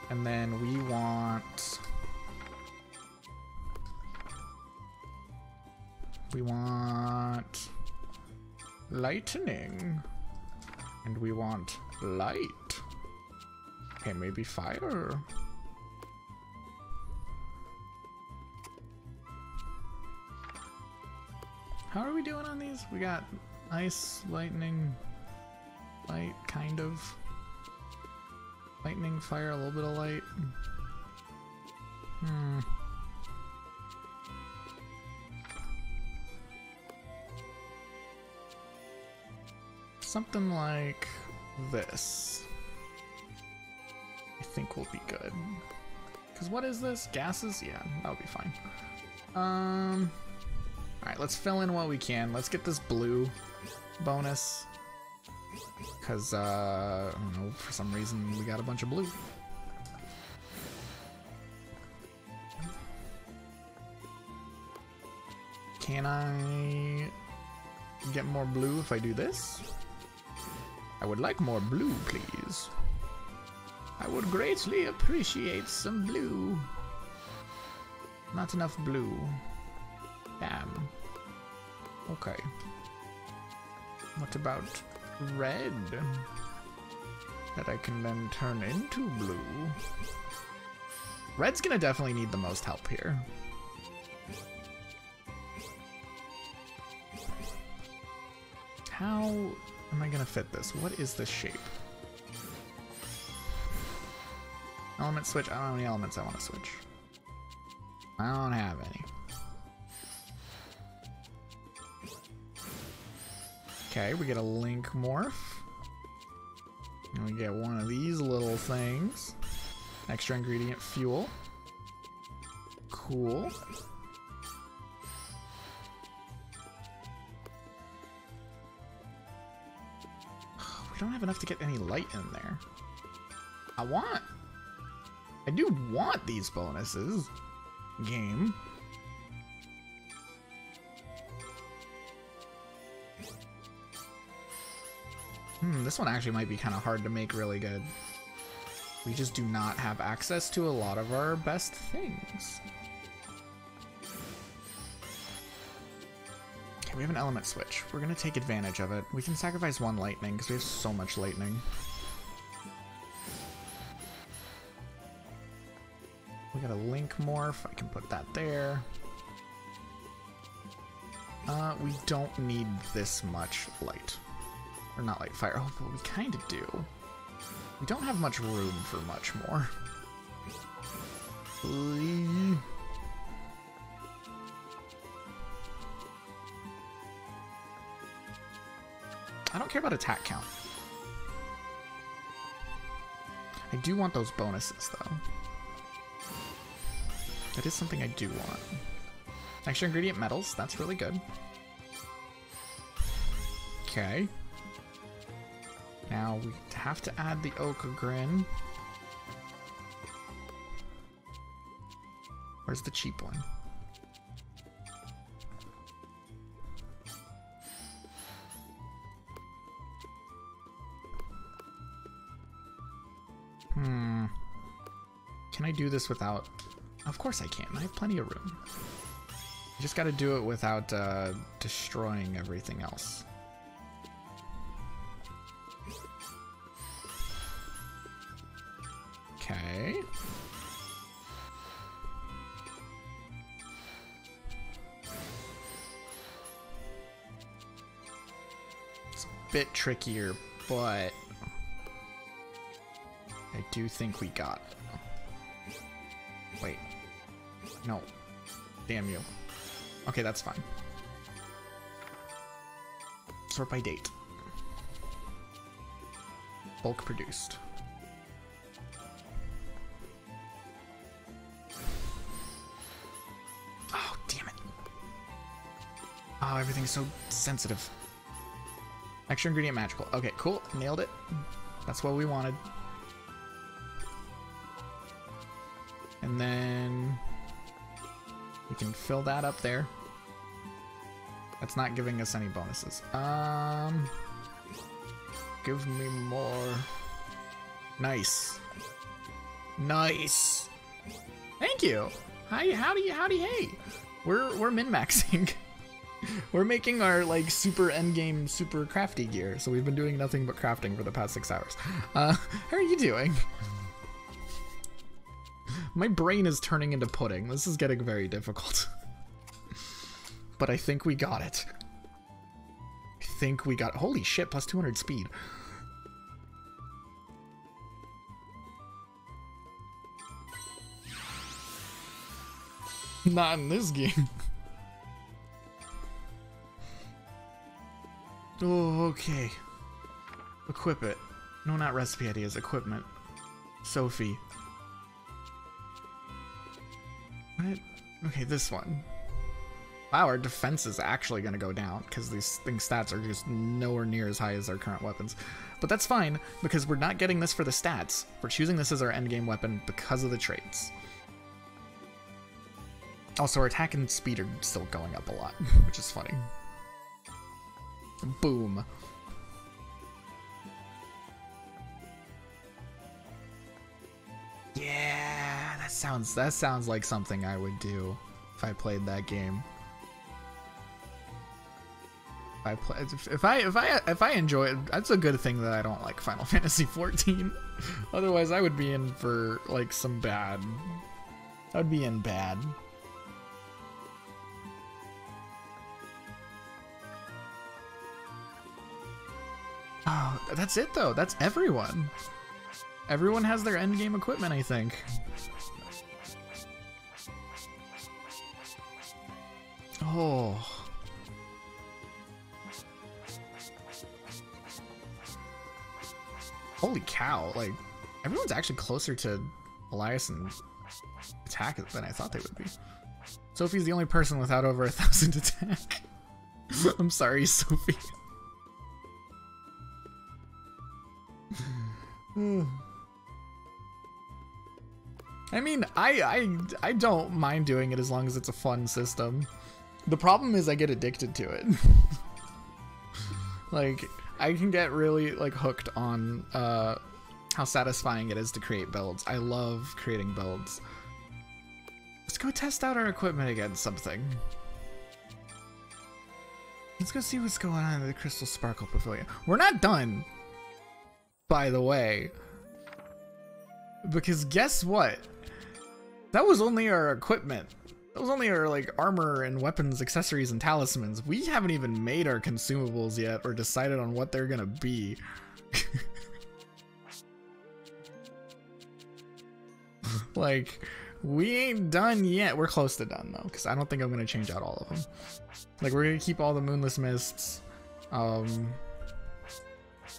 And then we want lightning. And we want light. Okay, maybe fire. How are we doing on these? We got ice, lightning, light, kind of. Lightning, fire, a little bit of light. Something like this, I think will be good. Because what is this? Gases? Yeah, that'll be fine. Alright, let's fill in what we can. Let's get this blue bonus. Because, I don't know, for some reason we got a bunch of blue. Can I get more blue if I do this? I would like more blue, please. I would greatly appreciate some blue. Not enough blue. Damn. Okay. What about red? That I can then turn into blue. Red's gonna definitely need the most help here. How am I gonna fit this? What is this shape? Element switch? I don't have any elements I want to switch. I don't have any. Okay, we get a link morph. And we get one of these little things. Extra ingredient fuel. Cool. We don't have enough to get any light in there. I do want these bonuses. Game. This one actually might be kind of hard to make really good. We just do not have access to a lot of our best things. Okay, we have an element switch. We're gonna take advantage of it. We can sacrifice one lightning because we have so much lightning. We got a link morph. I can put that there. We don't need this much light. Or not light, fire. Oh, but we kind of do. We don't have much room for much more. I don't care about attack count. I do want those bonuses, though. That is something I do want. Extra ingredient metals, that's really good. Okay. Now we have to add the Ochre Grin. Where's the cheap one? Can I do this without... Of course I can. I have plenty of room. You just gotta do it without destroying everything else. Okay. It's a bit trickier, but I do think we got it. Wait. No. Damn you. Okay, that's fine. Sort by date. Bulk produced. Oh, damn it. Oh, everything's so sensitive. Extra ingredient magical. Okay, cool. Nailed it. That's what we wanted. And then we can fill that up there. That's not giving us any bonuses. Give me more. Nice. Nice. Thank you. Hi, howdy, hey. We're min-maxing. We're making our like super endgame, super crafty gear. So we've been doing nothing but crafting for the past 6 hours. How are you doing? My brain is turning into pudding. This is getting very difficult. But I think we got it. I think we got... Holy shit, plus 200 speed. Not in this game. Oh, okay. Equip it. No, not recipe ideas. Equipment. Sophie. What? Okay, this one. Wow, our defense is actually going to go down because these things' stats are just nowhere near as high as our current weapons. But that's fine because we're not getting this for the stats. We're choosing this as our endgame weapon because of the traits. Also, our attack and speed are still going up a lot, which is funny. Boom. Yeah, that sounds like something I would do if I played that game. If I enjoy it, that's a good thing that I don't like Final Fantasy 14. Otherwise, I would be in for like some bad. I'd be in bad. Oh, that's it though. That's everyone. Everyone has their endgame equipment, I think. Oh. Holy cow, like, everyone's actually closer to Elias and attack than I thought they would be. Sophie's the only person without over 1,000 attack. I'm sorry, Sophie. I mean, I don't mind doing it as long as it's a fun system. The problem is I get addicted to it. Like, I can get really like hooked on how satisfying it is to create builds. I love creating builds. Let's go test out our equipment against something. Let's go see what's going on in the Crystal Sparkle Pavilion. We're not done, by the way, because guess what? That was only our equipment. That was only our like armor and weapons, accessories, and talismans. We haven't even made our consumables yet or decided on what they're gonna be. Like, we ain't done yet. We're close to done though, because I don't think I'm gonna change out all of them. Like, we're gonna keep all the Moonless Mists. Oh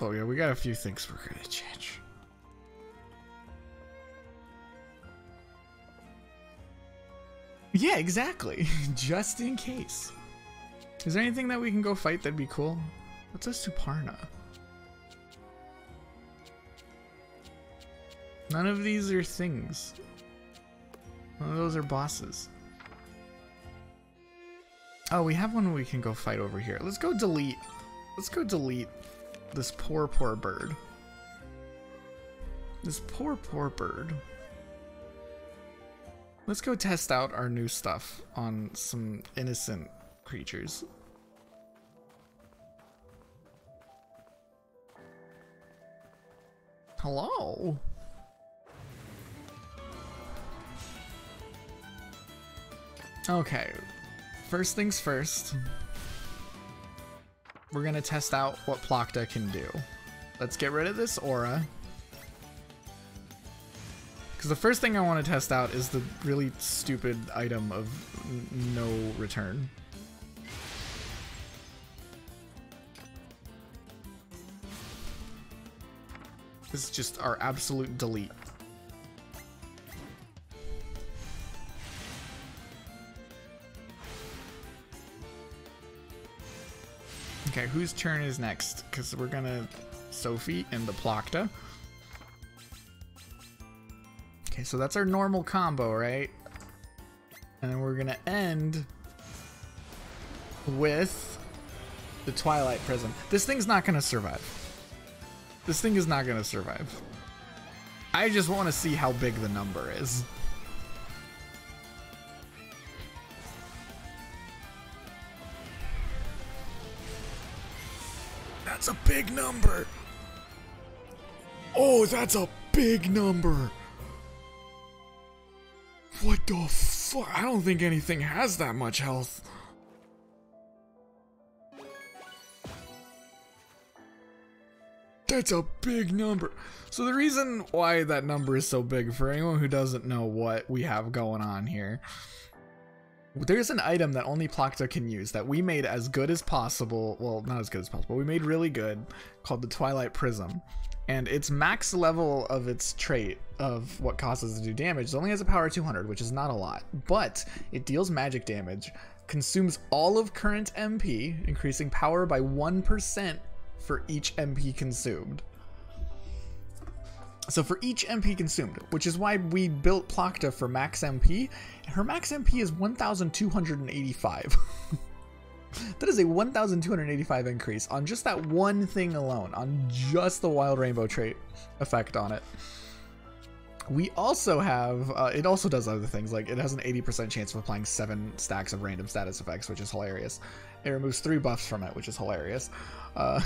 yeah, we got a few things we're gonna change. Yeah, exactly. Just in case. Is there anything that we can go fight that'd be cool? What's a Suparna? None of these are things. None of those are bosses. Oh, we have one we can go fight over here. Let's go delete. Let's go delete this poor bird. This poor bird. Let's go test out our new stuff on some innocent creatures. Hello? Okay, first things first. We're gonna test out what Plakta can do. Let's get rid of this aura. Because the first thing I want to test out is the really stupid item of no return. This is just our absolute delete. Okay, whose turn is next? Because we're gonna Sophie and the Plakta. Okay, so that's our normal combo, right? And then we're gonna end with the Twilight Prism. This thing's not gonna survive. This thing is not gonna survive. I just want to see how big the number is. That's a big number. Oh, that's a big number. What the fuck? I don't think anything has that much health. That's a big number. So the reason why that number is so big, for anyone who doesn't know what we have going on here, there's an item that only Plakta can use that we made as good as possible. Well, not as good as possible. We made really good, called the Twilight Prism. And its max level of its trait of what causes it to do damage only has a power of 200, which is not a lot, but it deals magic damage, consumes all of current MP, increasing power by 1% for each MP consumed. So for each MP consumed, which is why we built Plakta for max MP, her max MP is 1,285. That is a 1,285 increase on just that one thing alone, on just the wild rainbow trait effect on it. We also have, it also does other things, like it has an 80% chance of applying 7 stacks of random status effects, which is hilarious. It removes 3 buffs from it, which is hilarious. But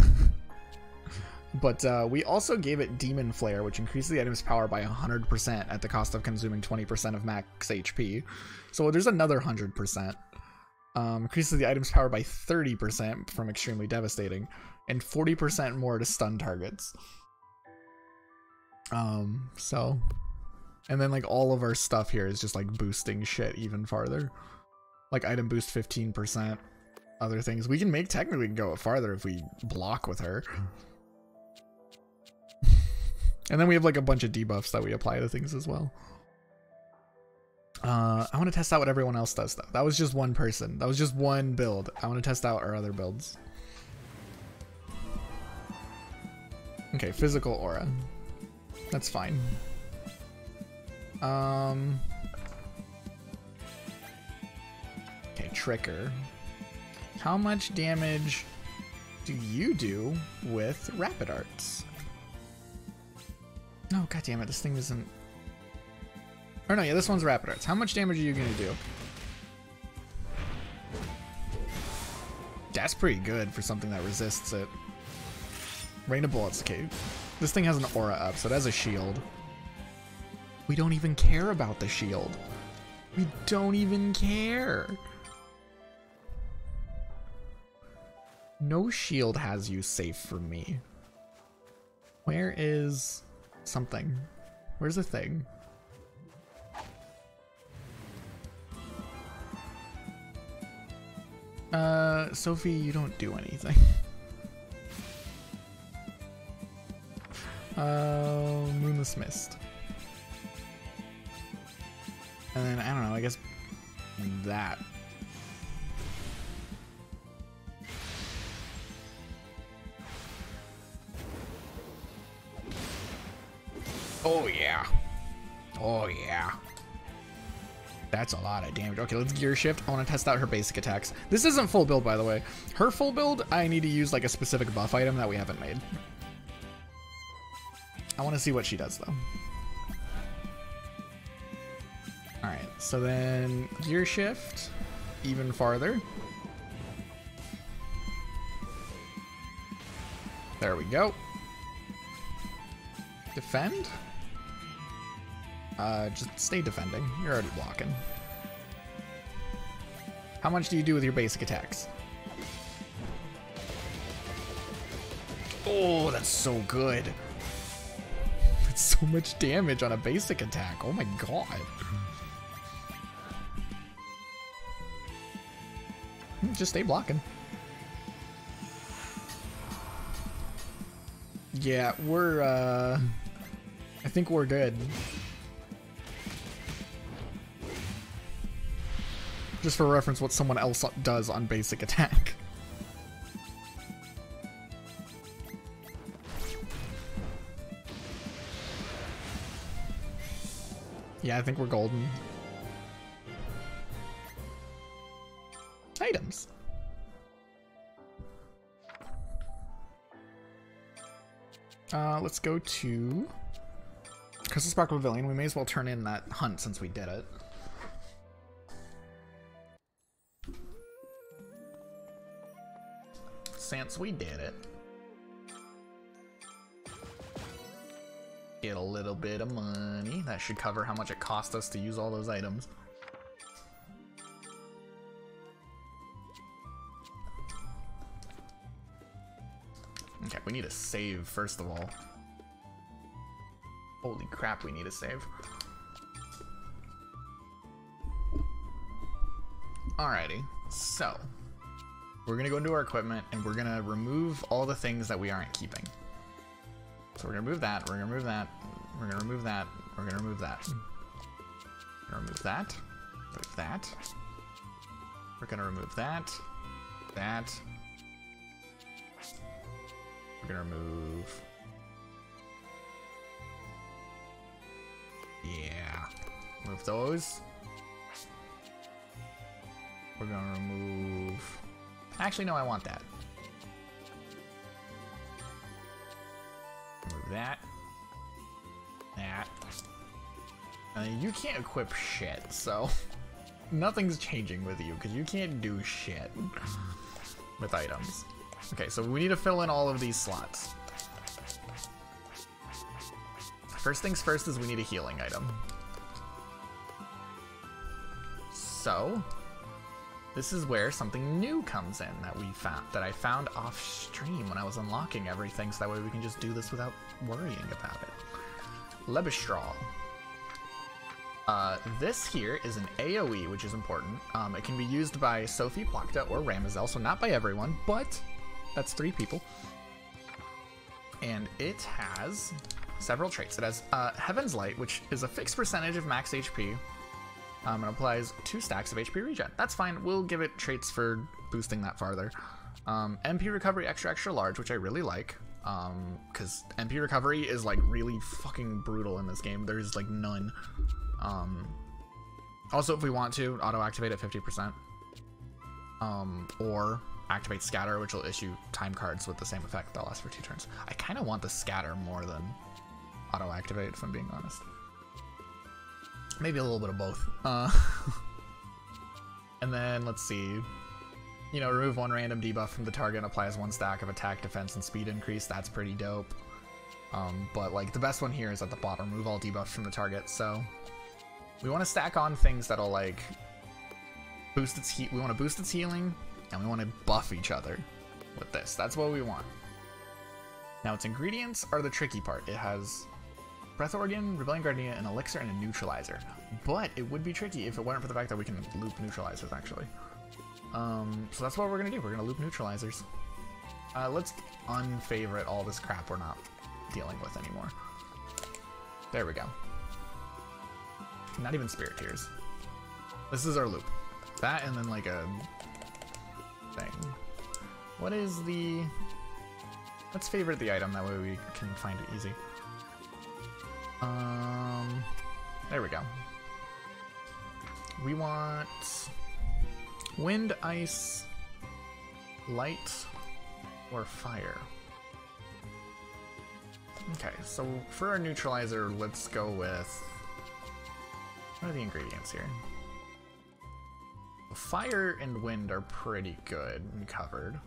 we also gave it Demon Flare, which increases the item's power by 100% at the cost of consuming 20% of max HP. So there's another 100%. Increases the item's power by 30% from Extremely Devastating, and 40% more to stun targets. So... And then, like, all of our stuff here is just, like, boosting shit even farther. Like, item boost 15%. Other things. We can technically go farther if we block with her. And then we have, like, a bunch of debuffs that we apply to things as well. I want to test out what everyone else does, though. That was just one person. That was just one build. I want to test out our other builds. Okay, physical aura. That's fine. Okay, Trigger. How much damage do you do with Rapid Arts? No, god damn it, this thing isn't... Or no, yeah, this one's Rapid Arts. How much damage are you gonna do? That's pretty good for something that resists it. Rain of Bullets, okay. This thing has an aura up, so it has a shield. We don't even care about the shield. We don't even care. No shield has you safe from me. Where is something? Where's the thing? Sophie, you don't do anything. Moonless Mist. And then, I don't know, I guess that. Oh yeah. Oh yeah. That's a lot of damage. Okay, let's gear shift. I want to test out her basic attacks. This isn't full build, by the way. Her full build, I need to use like a specific buff item that we haven't made. I want to see what she does though. Alright, so then gear shift even farther. There we go. Defend? Just stay defending. You're already blocking. How much do you do with your basic attacks? Oh, that's so good. That's so much damage on a basic attack. Oh my god. Just stay blocking. Yeah, we're, I think we're good. Just for reference, what someone else does on basic attack. Yeah, I think we're golden. Items. Let's go to Crystal Sparkle Pavilion. We may as well turn in that hunt since we did it. Since we did it. Get a little bit of money. That should cover how much it cost us to use all those items. Okay, we need a save first of all. Holy crap, we need a save. Alrighty, so we're gonna go into our equipment and we're gonna remove all the things that we aren't keeping. So we're gonna remove that, we're gonna remove that, we're gonna remove that, we're gonna remove that. We're gonna remove that, remove that. We're gonna remove that, that. We're gonna remove. Yeah. Remove those. We're gonna remove Actually, no, I want that. Move that. That. You can't equip shit, so nothing's changing with you, because you can't do shit with items. Okay, so we need to fill in all of these slots. First things first is we need a healing item. So, this is where something new comes in that I found off stream when I was unlocking everything, so that way we can just do this without worrying about it. Lebestral. This here is an AoE, which is important. It can be used by Sophie, Plakta, or Ramazel, so not by everyone, but that's 3 people. And it has several traits. It has Heaven's Light, which is a fixed percentage of max HP, and applies 2 stacks of HP regen. That's fine. We'll give it traits for boosting that farther. MP Recovery extra large, which I really like, because MP Recovery is like really fucking brutal in this game. There's like none. Also, if we want to, auto-activate at 50%. Or activate Scatter, which will issue time cards with the same effect. They'll last for 2 turns. I kind of want the Scatter more than auto-activate, if I'm being honest. Maybe a little bit of both. And then, let's see. You know, remove 1 random debuff from the target and applies 1 stack of attack, defense, and speed increase. That's pretty dope. But, like, the best one here is at the bottom. Remove all debuffs from the target, so we want to stack on things that'll, like, boost its we want to boost its healing, and we want to buff each other with this. That's what we want. Now, its ingredients are the tricky part. It has Breath Organ, Rebellion Gardenia, an Elixir, and a Neutralizer. But it would be tricky if it weren't for the fact that we can loop Neutralizers, actually. So that's what we're going to do. We're going to loop Neutralizers. Let's unfavorite all this crap we're not dealing with anymore. There we go. Not even Spirit Tears. This is our loop. That and then like a thing. What is the... Let's favorite the item, that way we can find it easy. There we go. We want wind, ice, light, or fire. Okay, so for our neutralizer, let's go with... What are the ingredients here? Fire and wind are pretty good and covered.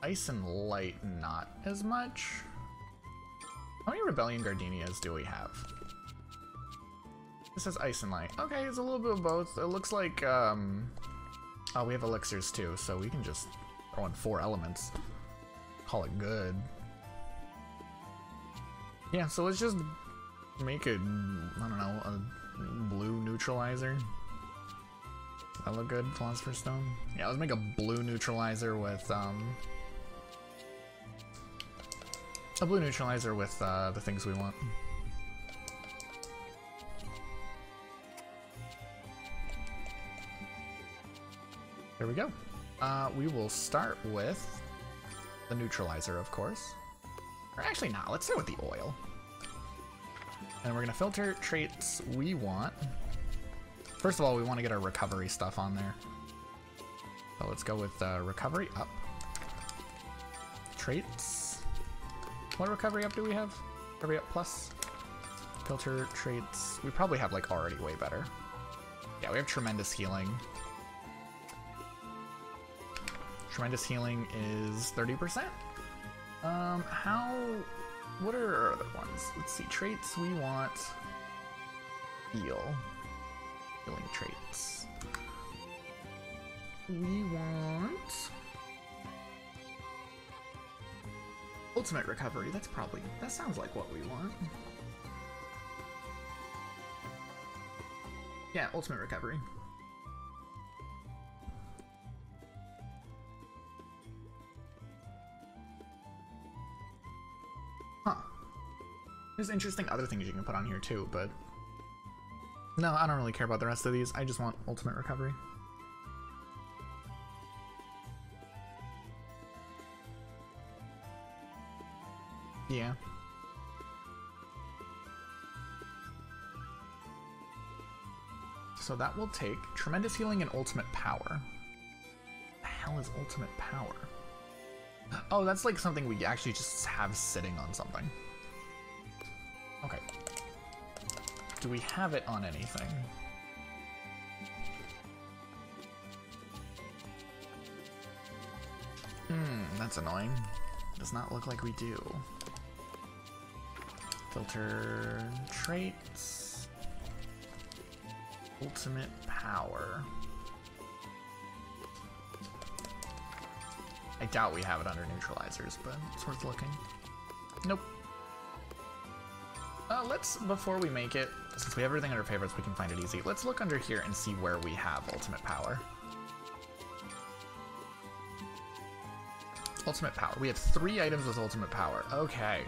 Ice and light, not as much. How many Rebellion Gardenias do we have? This says ice and light. Okay, it's a little bit of both. It looks like, oh, we have elixirs too, so we can just throw in 4 elements. Call it good. Yeah, so let's just make a, I don't know, a blue neutralizer. Does that look good, Philosopher's Stone? Yeah, let's make a blue neutralizer with, a blue neutralizer with the things we want. There we go. We will start with the neutralizer, of course. Or actually not, let's start with the oil. And we're gonna filter traits we want. First of all, we want to get our recovery stuff on there. So let's go with recovery up. Traits. What recovery up do we have? Recovery up plus. Filter traits. We probably have like already way better. Yeah, we have tremendous healing. Tremendous healing is 30%. What are our other ones? Let's see, traits we want. Heal. Healing traits. We want ultimate recovery. That sounds like what we want. Yeah, ultimate recovery. Huh. There's interesting other things you can put on here too, but no, I don't really care about the rest of these. I just want ultimate recovery. Yeah. So that will take tremendous healing and ultimate power. The hell is ultimate power? Oh, that's like something we actually just have sitting on something. Okay. Do we have it on anything? That's annoying. Does not look like we do. Filter traits. Ultimate power. I doubt we have it under neutralizers, but it's worth looking. Nope. Before we make it, since we have everything under favorites, we can find it easy. Let's look under here and see where we have ultimate power. Ultimate power. We have 3 items with ultimate power. Okay.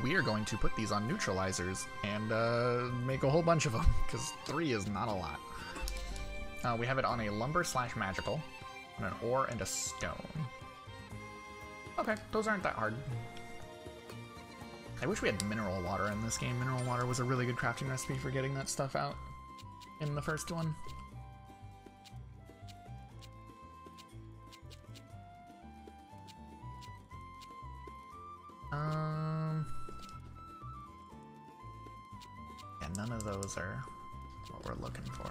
We are going to put these on neutralizers and make a whole bunch of them, because 3 is not a lot. We have it on a lumber/magical, on an ore and a stone. Okay, those aren't that hard. I wish we had mineral water in this game. Mineral water was a really good crafting recipe for getting that stuff out in the first one. Yeah, none of those are what we're looking for.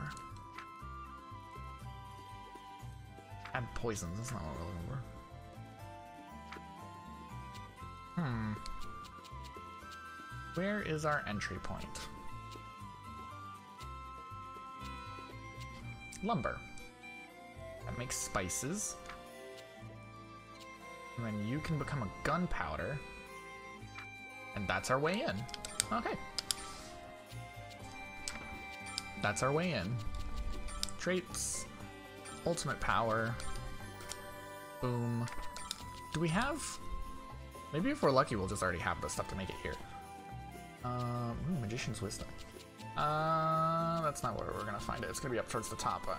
Add poisons, that's not what we're looking for. Where is our entry point? Lumber. That makes spices. And then you can become a gunpowder. And that's our way in. Okay. That's our way in. Traits. Ultimate power. Boom. Do we have... Maybe if we're lucky, we'll just already have the stuff to make it here. Magician's Wisdom. That's not where we're gonna find it. It's gonna be up towards the top, but...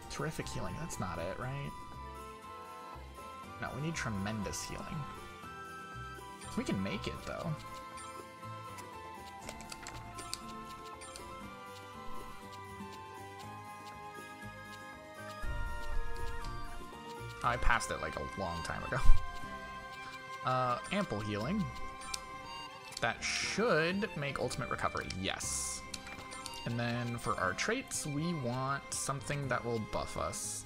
Terrific healing. That's not it, right? No, we need tremendous healing. We can make it, though. Oh, I passed it like a long time ago. Ample healing. That should make ultimate recovery, yes. And then for our traits, we want something that will buff us.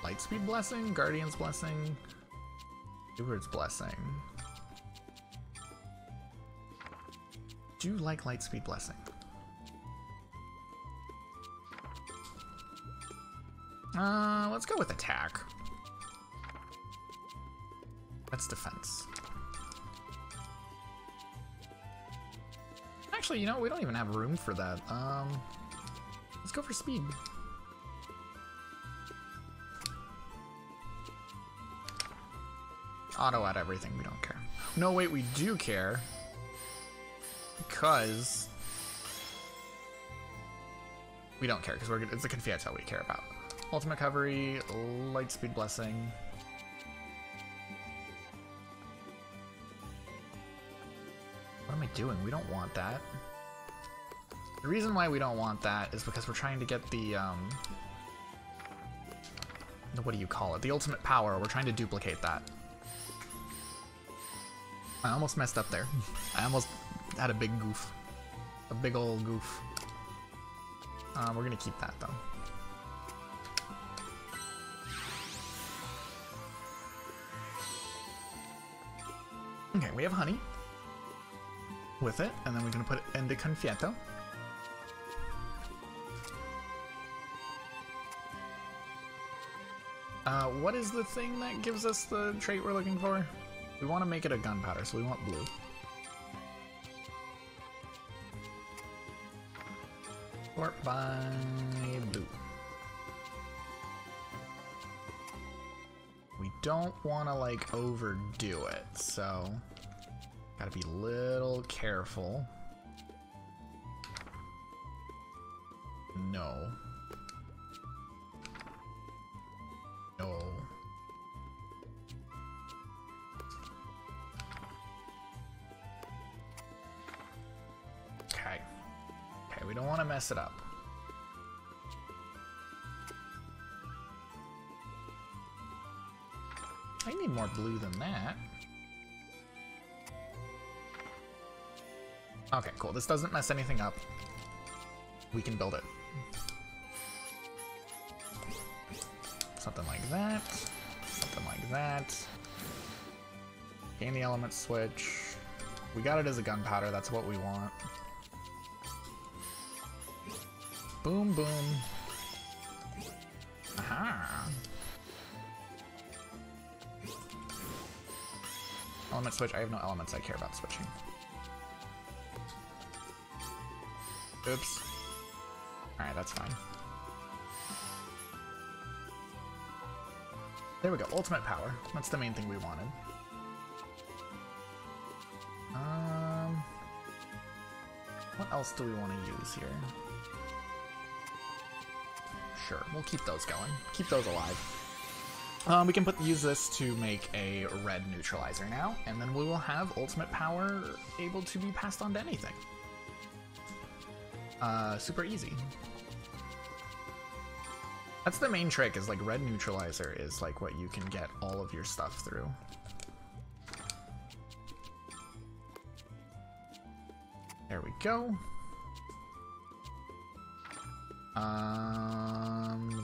Lightspeed Blessing, Guardian's Blessing, Steward's Blessing. Do you like Lightspeed Blessing? Let's go with attack. That's defense. Actually, you know, we don't even have room for that. Let's go for speed. Auto at everything, we don't care. No, wait, we do care. Because... we don't care, because it's the Confietto we care about. Ultimate recovery, Lightspeed Blessing. What am I doing? We don't want that. The reason why we don't want that is because we're trying to get the, what do you call it? The ultimate power. We're trying to duplicate that. I almost messed up there. I almost had a big goof. A big old goof. We're gonna keep that, though. Okay, we have honey with it, and then we're going to put it into Confietto. What is the thing that gives us the trait we're looking for? We want to make it a gunpowder, so we want blue. Sort by blue. We don't want to, like, overdo it, so gotta be a little careful. No. No. don't want to mess it up. I need more blue than that. Okay, cool. This doesn't mess anything up. We can build it. Something like that. Something like that. Gain the element switch. We got it as a gunpowder. That's what we want. Boom, boom. Aha. Element switch. I have no elements I care about switching. Oops. Alright, that's fine. There we go. Ultimate power. That's the main thing we wanted. What else do we want to use here? Sure, we'll keep those going. Keep those alive. We can use this to make a red neutralizer now, and then we will have ultimate power able to be passed on to anything. Super easy. That's the main trick, is like red neutralizer is like what you can get all of your stuff through. There we go.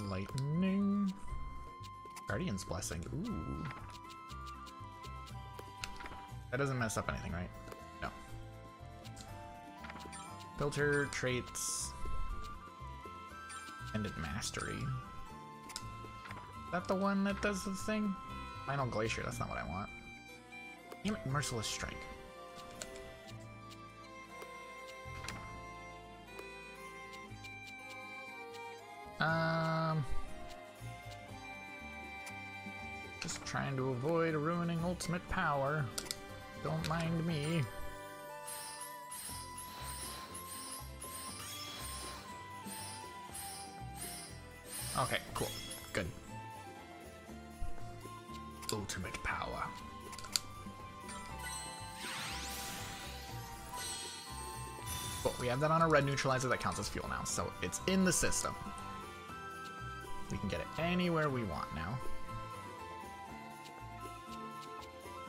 Lightning. Guardian's Blessing. Ooh. That doesn't mess up anything, right? No. Filter, traits, Pendant Mastery. Is that the one that does the thing? Final Glacier, that's not what I want. Damn it, Merciless Strike. Just trying to avoid ruining ultimate power. Don't mind me. Okay, cool. Good. Ultimate power. Cool, we have that on a red neutralizer that counts as fuel now, so it's in the system. We can get it anywhere we want now.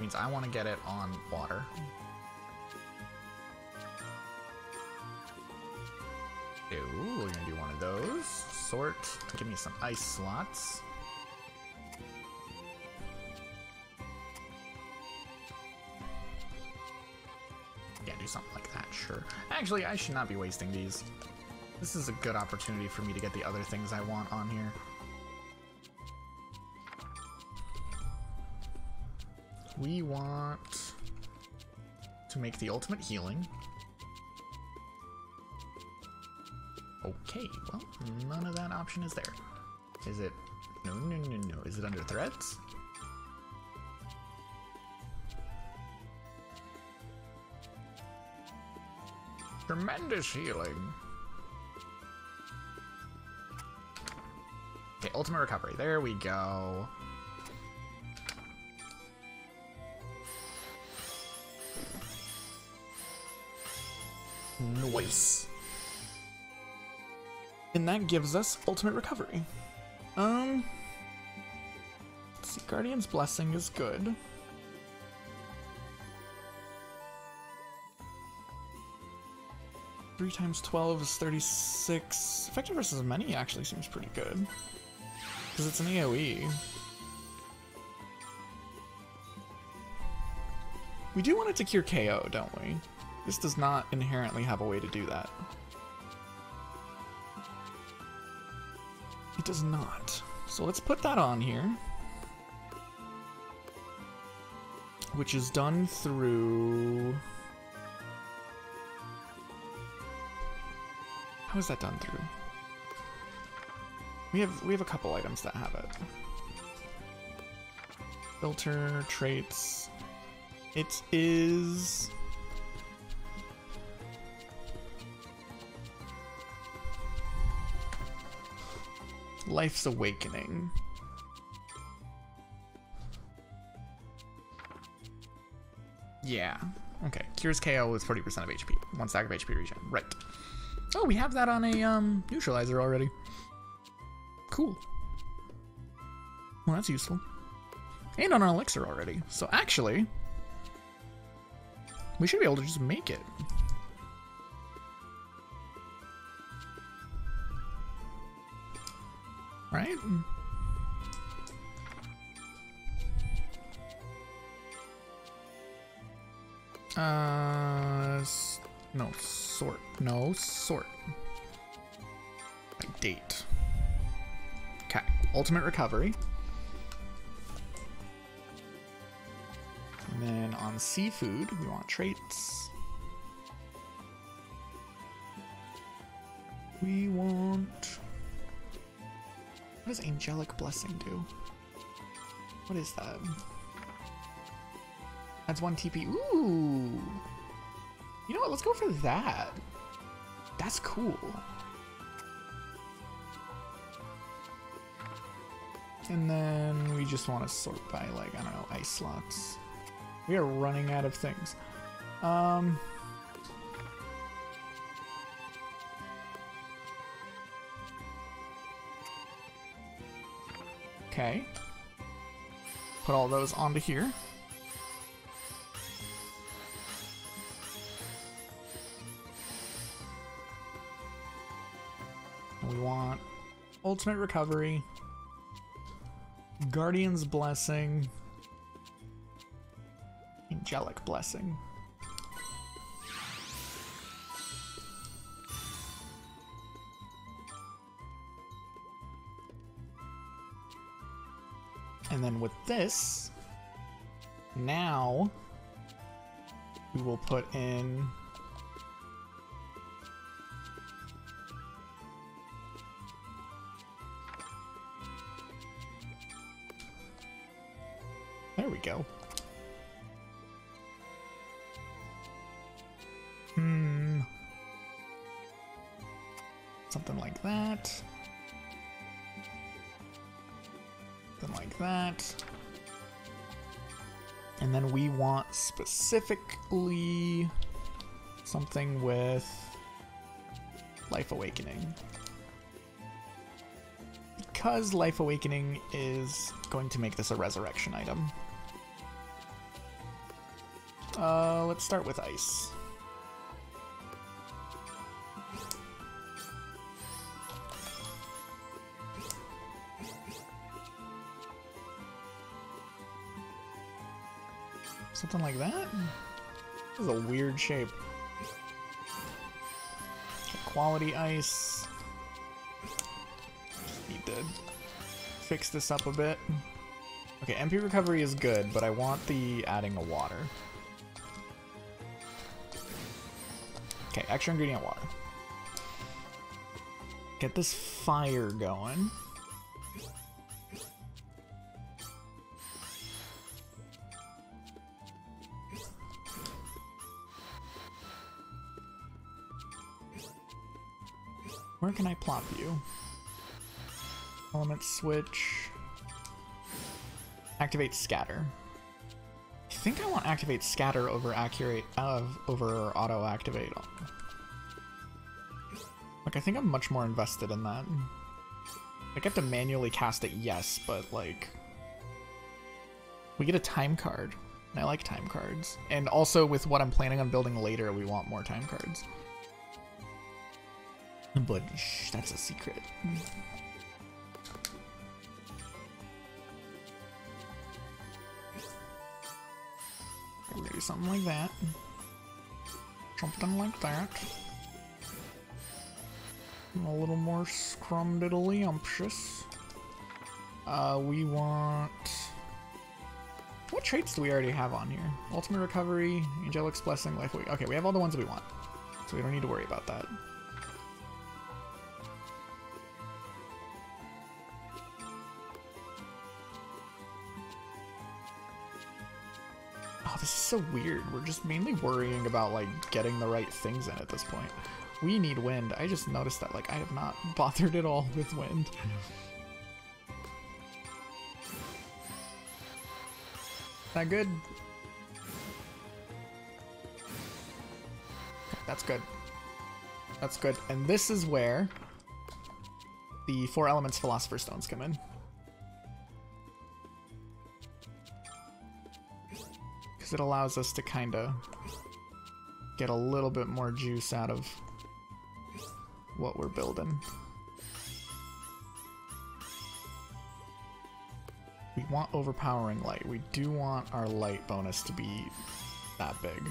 Means I want to get it on water. Ooh, we're gonna do one of those. Sort. Give me some ice slots. Yeah, do something like that, sure. Actually, I should not be wasting these. This is a good opportunity for me to get the other things I want on here. We want to make the ultimate healing. Okay, well, none of that option is there. Is it? No, no, no, no. Is it under threats? Tremendous healing. Okay, ultimate recovery. There we go. Nice. And that gives us ultimate recovery. Let's see, Guardian's Blessing is good. Three times 12 is 36. Effective versus many actually seems pretty good. Because it's an AoE. We do want it to cure KO, don't we? This does not inherently have a way to do that. It does not. So let's put that on here. Which is done through... How is that done through? We have a couple items that have it. Filter, traits. It is... Life's Awakening. Yeah. Okay. Cures KO with 40% of HP. One stack of HP regen. Right. Oh, we have that on a neutralizer already. Cool. Well, that's useful. And on an elixir already. So actually, we should be able to just make it. Right? No, sort. No, sort. By date. Okay. Ultimate recovery. And then on seafood, we want traits. We want... What does Angelic Blessing do? What is that? Adds 1 TP. Ooh! You know what? Let's go for that. That's cool. And then we just want to sort by, like, I don't know, ice slots. We are running out of things. Okay. Put all those onto here. We want Ultimate Recovery, Guardian's Blessing, Angelic Blessing. And then with this, now we will put in there we go. Something like that. Something like that. And then we want specifically something with Life Awakening. Because Life Awakening is going to make this a resurrection item. Let's start with ice. Something like that? This is a weird shape. Quality ice. Need to fix this up a bit. Okay, MP recovery is good, but I want the adding a water. Okay, extra ingredient water. Get this fire going. Where can I plop you? Element switch. Activate scatter. I think I want activate scatter over over auto activate. Like, I think I'm much more invested in that. Like, I have to manually cast it, yes, but like we get a time card, and I like time cards. And also with what I'm planning on building later, we want more time cards. But shh, that's a secret. We're gonna do something like that. Something like that. A little more scrumdiddly-umptious. We want... What traits do we already have on here? Ultimate Recovery, Angelic's Blessing, Life Away. Okay, we have all the ones that we want. So we don't need to worry about that. Oh, this is so weird. We're just mainly worrying about, like, getting the right things in at this point. We need wind. I just noticed that, like, I have not bothered at all with wind. That good? That's good. That's good. And this is where the 4 elements Philosopher's Stones come in. Because it allows us to kind of get a little bit more juice out of what we're building. We want overpowering light. We do want our light bonus to be that big.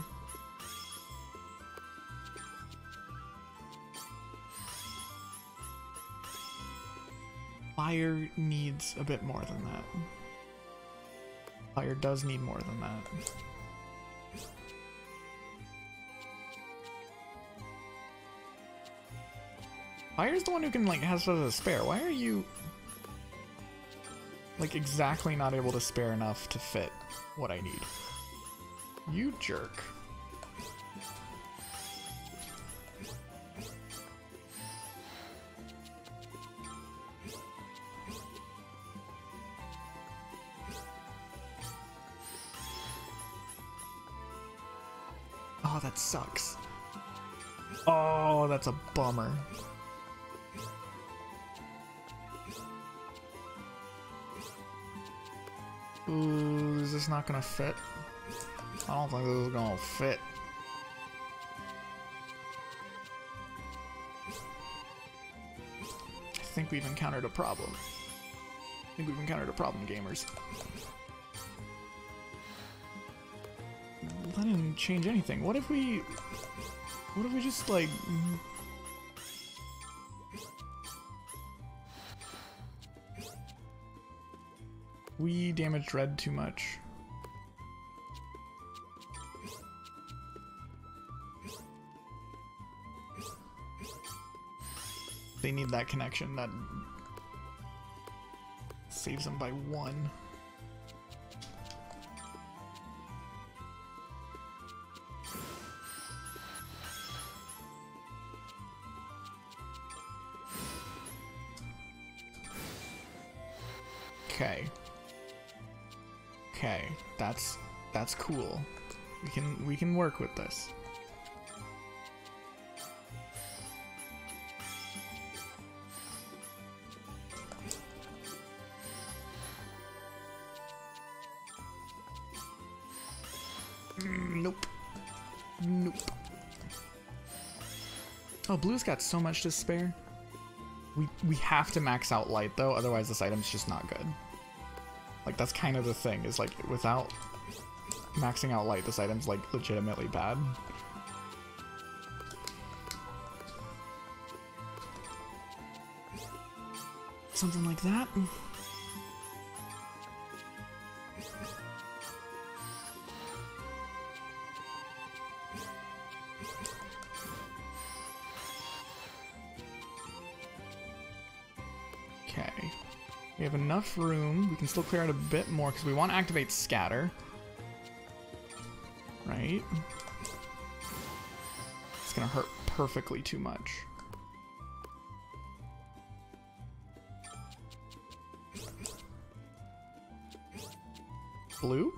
Fire needs a bit more than that. Fire does need more than that. Fire's the one who can, like, has a spare. Why are you, like, exactly not able to spare enough to fit what I need? You jerk. Oh, that sucks. Oh, that's a bummer. Ooh, is this not gonna fit? I don't think this is gonna fit. I think we've encountered a problem. Gamers. That didn't change anything. What if we just, like... We damaged red too much. They need that connection. That saves them by 1. Okay. Okay, that's cool. We can work with this. Nope. Nope. Oh, blue's got so much to spare. We have to max out light though, otherwise this item's just not good. Like, that's kind of the thing, is like, without maxing out light, this item's like legitimately bad. Something like that. Okay. We have enough room. We can still clear out a bit more because we want to activate scatter. Right? It's gonna hurt perfectly too much. Blue?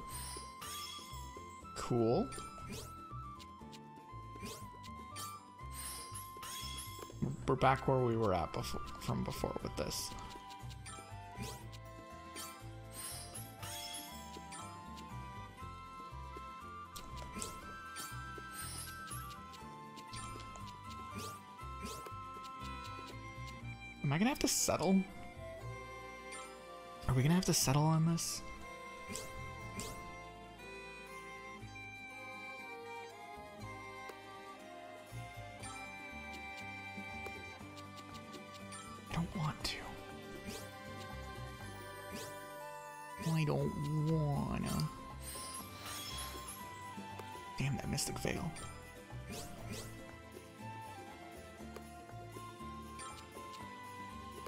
Cool. We're back where we were at from before with this. Am I gonna have to settle? Are we gonna have to settle on this? I don't want to. I don't wanna. Damn that Mystic Veil.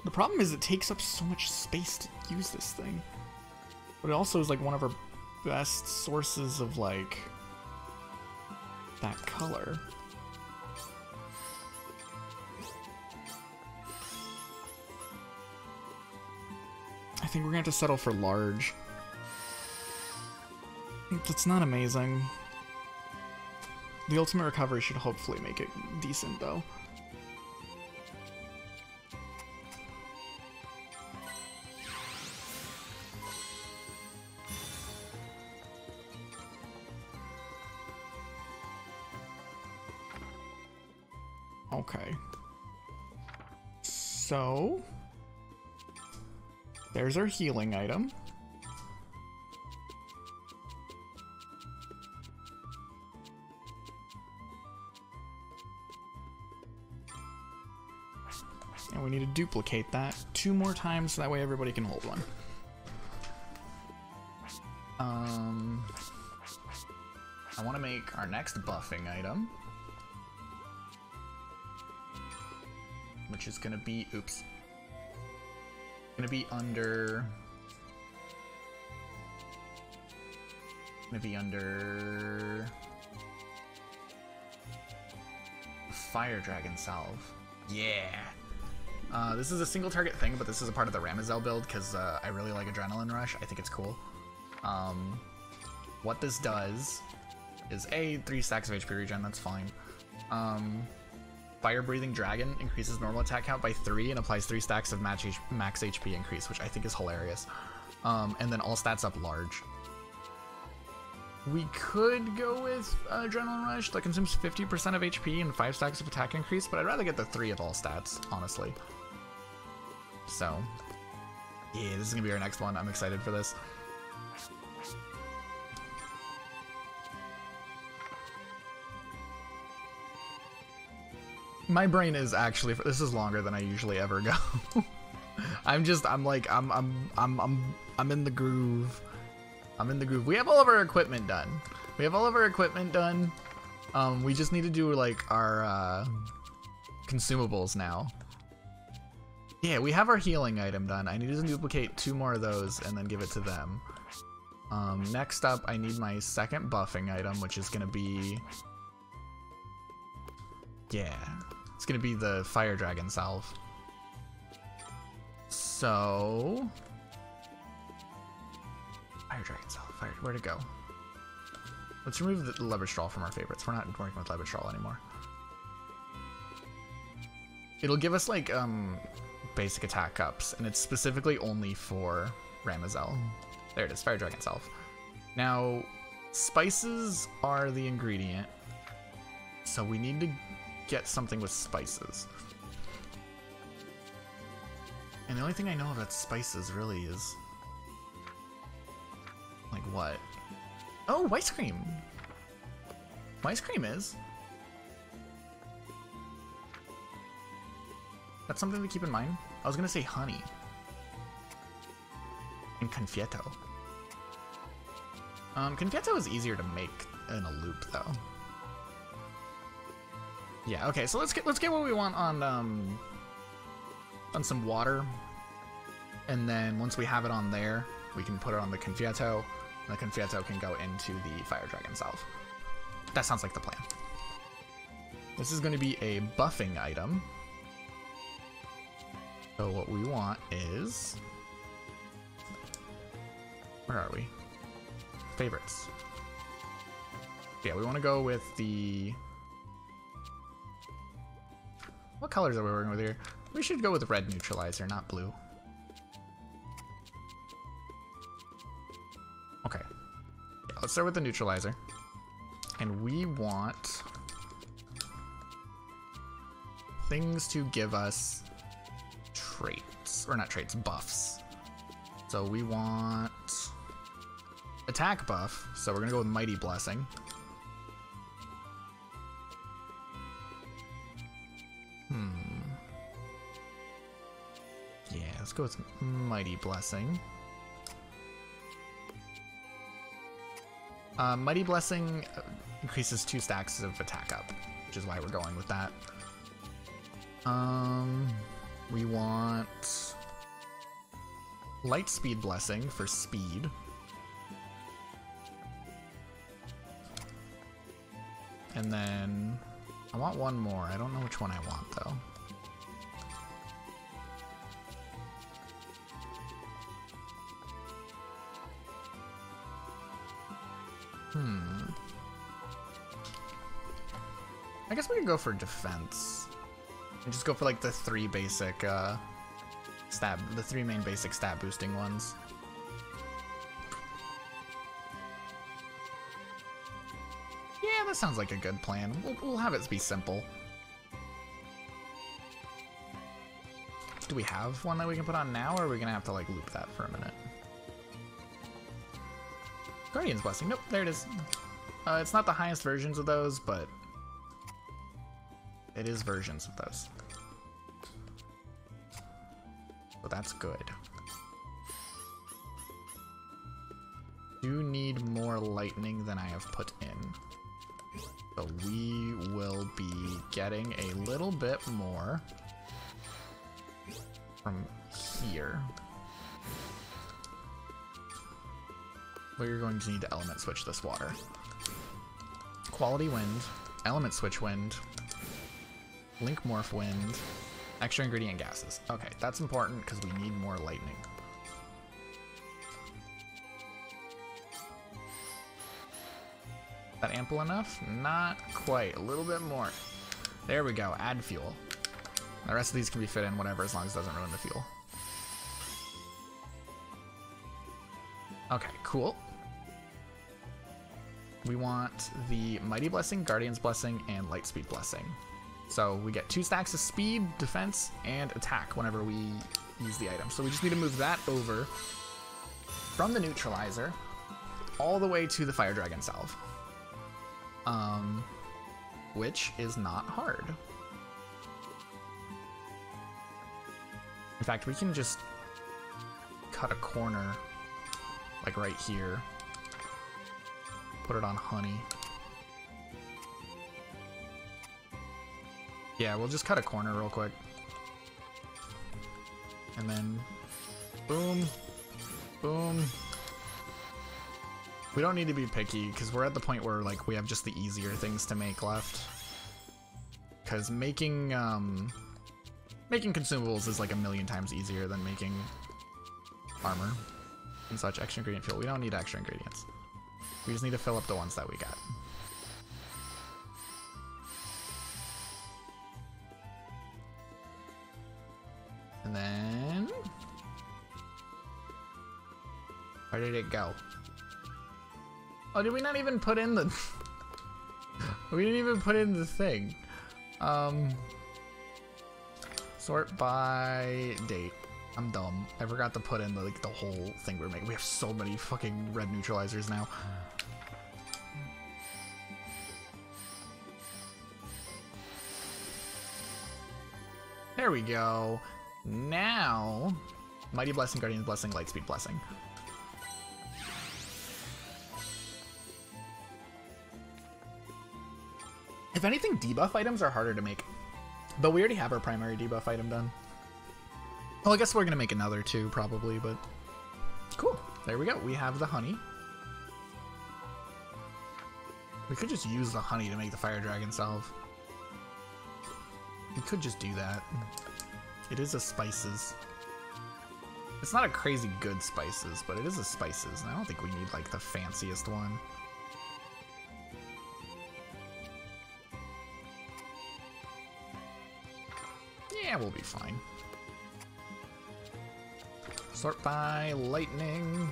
The problem is it takes up so much space to use this thing. But it also is like one of our best sources of like that color. I think we're gonna have to settle for large. That's not amazing. The ultimate recovery should hopefully make it decent though. Okay. So there's our healing item. And we need to duplicate that 2 more times so that way everybody can hold one. I want to make our next buffing item, which is going to be, oops, going to be under Fire Dragon Salve. Yeah. This is a single target thing, but this is a part of the Ramazel build because I really like Adrenaline Rush. I think it's cool. What this does is 3 stacks of HP regen, that's fine. Fire Breathing Dragon increases normal attack count by 3 and applies 3 stacks of max HP increase, which I think is hilarious. And then all stats up large. We could go with Adrenaline Rush that consumes 50% of HP and 5 stacks of attack increase, but I'd rather get the 3 of all stats, honestly. So, yeah, this is gonna be our next one. I'm excited for this. My brain is actually, this is longer than I usually ever go. I'm in the groove. I'm in the groove. We have all of our equipment done. We just need to do like our consumables now. Yeah, we have our healing item done. I need to duplicate 2 more of those and then give it to them. Next up, I need my second buffing item, which is gonna be, yeah, it's gonna be the Fire Dragon Salve. So, Fire Dragon Salve. Where'd it go? Let's remove the leverage straw from our favorites. We're not working with leverage straw anymore. It'll give us like basic attack ups, and it's specifically only for Ramazel. There it is, Fire Dragon Salve. Now, spices are the ingredient, so we need to get something with spices. And the only thing I know about spices really is like what? Oh, ice cream. Ice cream is. That's something to keep in mind. I was gonna say honey. And confetto. Confetto is easier to make in a loop though. Yeah, okay, so let's get what we want on some water. And then once we have it on there, we can put it on the confetto, and the confetto can go into the Fire Dragon Salve. That sounds like the plan. This is going to be a buffing item. So what we want is, where are we? Favorites. Yeah, we want to go with the, what colors are we working with here? We should go with red neutralizer, not blue. Okay. Yeah, let's start with the neutralizer. And we want things to give us traits, or not traits, buffs. So we want attack buff, so we're gonna go with Mighty Blessing. Yeah, let's go with Mighty Blessing. Mighty Blessing increases 2 stacks of attack up, which is why we're going with that. We want Light Speed Blessing for speed. And then I want one more. I don't know which one I want though. I guess we could go for defense. And just go for like the 3 basic stat, the 3 main basic stat boosting ones. Yeah, that sounds like a good plan. We'll have it be simple. we have one that we can put on now, or are we gonna have to like loop that for a minute? Guardian's Blessing. Nope, there it is. It's not the highest versions of those, but it is versions of those. So that's good. Do need more lightning than I have put in. So we will be getting a little bit more from here. We're going to need to element switch this water. Quality wind, element switch wind, link morph wind, extra ingredient gases. Okay, that's important because we need more lightning. Is that ample enough? Not quite. A little bit more. There we go. Add fuel. The rest of these can be fit in whatever, as long as it doesn't ruin the fuel. Okay, cool. We want the Mighty Blessing, Guardian's Blessing, and Lightspeed Blessing. So we get 2 stacks of speed, defense, and attack whenever we use the item. So we just need to move that over from the neutralizer all the way to the Fire Dragon Salve. Which is not hard. In fact, we can just cut a corner, like right here. Put it on honey. Yeah, we'll just cut a corner real quick. And then boom, boom. We don't need to be picky because we're at the point where like we have just the easier things to make left. Because making consumables is like 1,000,000 times easier than making armor and such. Extra ingredient fuel. We don't need extra ingredients. We just need to fill up the ones that we got. And then where did it go? Oh, did we not even put in the we didn't even put in the thing. Sort by date. I'm dumb. I forgot to put in the, like, the whole thing we're making. We have so many fucking red neutralizers now. There we go. Now, Mighty Blessing, Guardian's Blessing, Lightspeed Blessing. If anything, debuff items are harder to make. But we already have our primary debuff item done. Well, I guess we're gonna make another too, probably, but cool. There we go. We have the honey. We could just use the honey to make the Fire Dragon Salve. We could just do that. It is a spices. It's not a crazy good spices, but it is a spices, and I don't think we need like the fanciest one. Yeah, we'll be fine. Sort by lightning.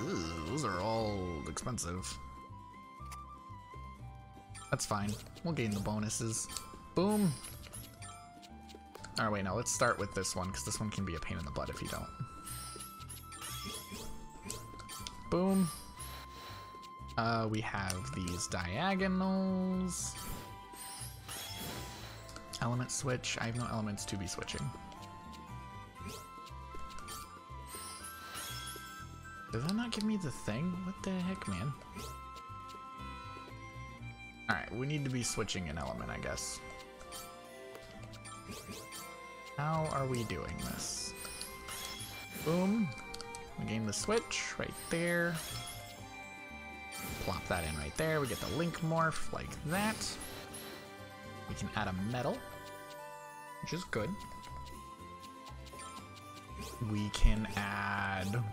Ooh, those are all expensive. That's fine. We'll gain the bonuses. Boom. Alright, wait, no, let's start with this one, because this one can be a pain in the butt if you don't. Boom. We have these diagonals. Element switch. I have no elements to be switching. Did that not give me the thing? What the heck, man? Alright, we need to be switching an element, I guess. How are we doing this? Boom. We gain the switch right there. Plop that in right there. We get the link morph like that. We can add a metal, which is good. We can add...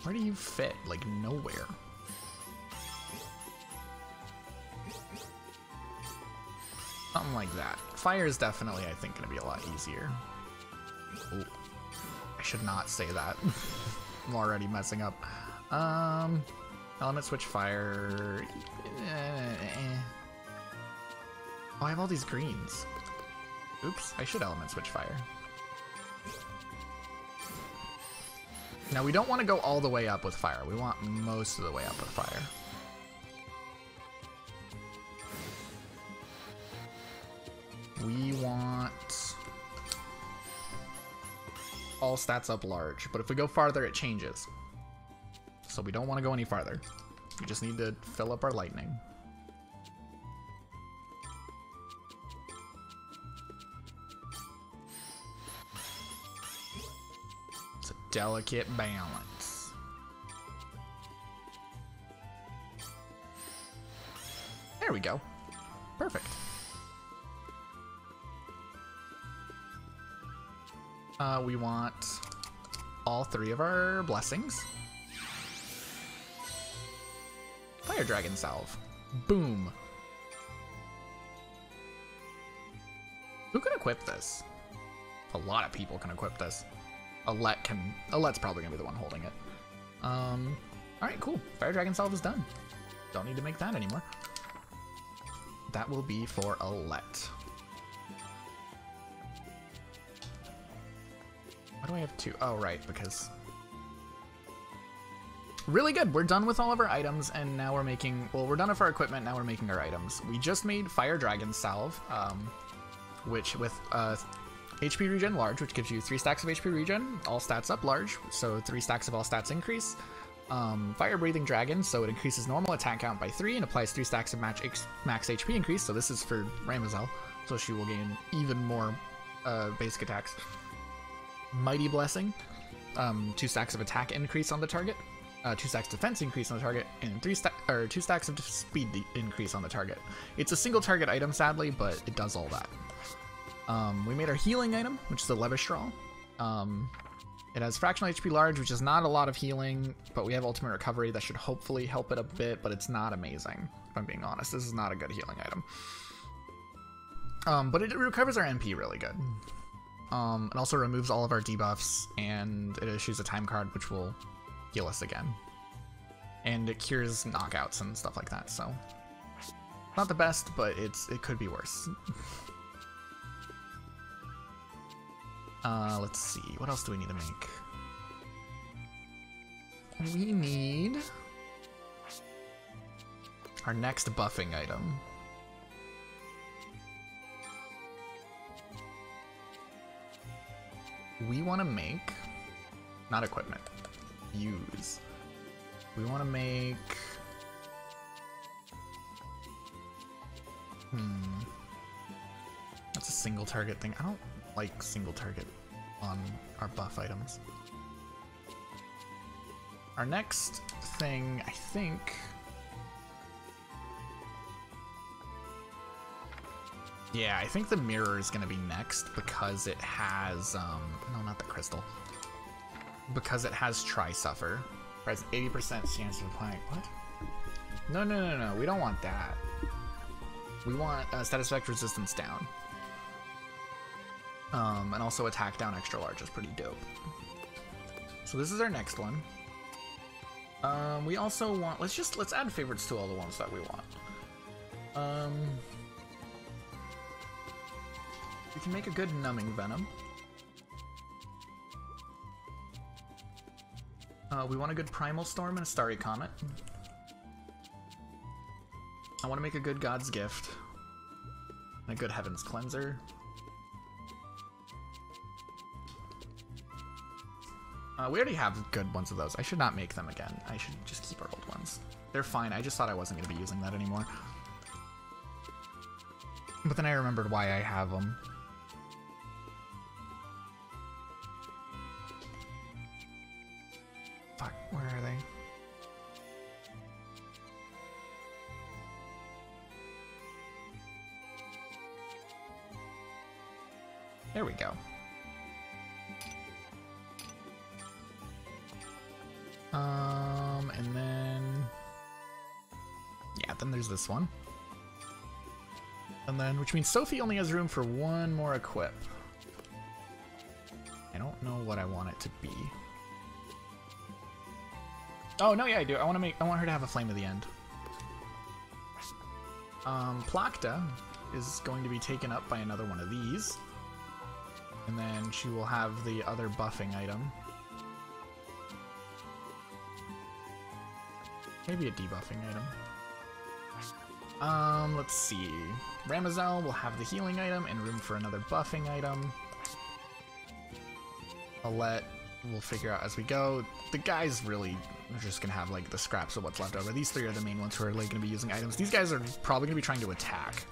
Where do you fit? Like, nowhere. Something like that. Fire is definitely, I think, going to be a lot easier. Ooh. I should not say that. I'm already messing up. Element switch fire. Oh, I have all these greens. Oops, I should element switch fire. Now, we don't want to go all the way up with fire. We want most of the way up with fire. We want all stats up large, but if we go farther, it changes. So we don't want to go any farther. We just need to fill up our lightning. It's a delicate balance. There we go. Perfect. We want all 3 of our blessings. Fire Dragon Salve. Boom. Who can equip this? A lot of people can equip this. Alet's probably gonna be the one holding it. Alright, cool. Fire Dragon Salve is done. Don't need to make that anymore. That will be for Alet. Why do I have 2? Oh, right, because... Really good. We're done with all of our items, and now we're making... Well, we're done with our equipment, now we're making our items. We just made Fire Dragon Salve, which with HP regen large, which gives you 3 stacks of HP regen, all stats up large, so 3 stacks of all stats increase. Fire Breathing Dragon, so it increases normal attack count by 3 and applies 3 stacks of max HP increase, so this is for Ramazelle, so she will gain even more basic attacks. Mighty Blessing, 2 stacks of attack increase on the target, 2 stacks defense increase on the target, and 2 stacks of speed increase on the target. It's a single target item, sadly, but it does all that. We made our healing item, which is the Levistraw. It has fractional HP large, which is not a lot of healing, but we have ultimate recovery that should hopefully help it a bit, but it's not amazing, if I'm being honest. This is not a good healing item. But it recovers our MP really good. It also removes all of our debuffs, and it issues a time card, which will heal us again. And it cures knockouts and stuff like that, so... Not the best, but it could be worse. Let's see, what else do we need to make? We need... our next buffing item. We want to make, not equipment, use. We want to make, that's a single target thing. I don't like single target on our buff items. Our next thing, I think, yeah, I think the mirror is going to be next because it has, no, not the crystal. Because it has Tri-Suffer. Has 80% chance of applying. What? No, we don't want that. We want status effect resistance down. And also attack down extra large is pretty dope. So this is our next one. We also want, let's add favorites to all the ones that we want. We can make a good numbing venom. We want a good Primal Storm and a Starry Comet. I want to make a good God's Gift. And a good Heaven's Cleanser. We already have good ones of those. I should not make them again. I should just keep our old ones. They're fine. I just thought I wasn't going to be using that anymore. But then I remembered why I have them. Fuck, where are they? There we go. And then... yeah, then there's this one. And then, which means Sophie only has room for one more equip. I don't know what I want it to be. Oh, no, yeah, I do. I want her to have a Flame of the End. Plakta, is going to be taken up by another one of these. And then she will have the other buffing item. Maybe a debuffing item. Let's see. Ramazel will have the healing item and room for another buffing item. We'll figure out as we go. The guys really are just gonna have like the scraps of what's left over. These three are the main ones who are like gonna be using items. These guys are probably gonna be trying to attack.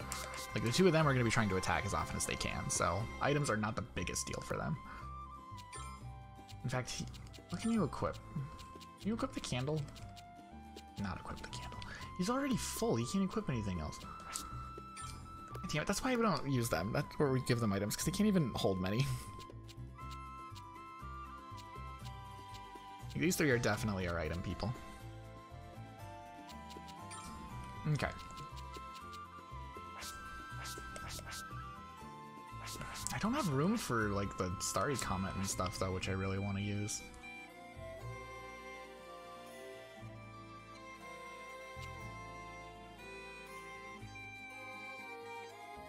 Like the two of them are gonna be trying to attack as often as they can. So items are not the biggest deal for them. In fact, what can you equip? Can you equip the candle? Not equip the candle. He's already full. He can't equip anything else. Damn it, that's why we don't use them. That's where we give them items, because they can't even hold many. These three are definitely our item people. Okay. I don't have room for like the Starry Comet and stuff though, which I really want to use.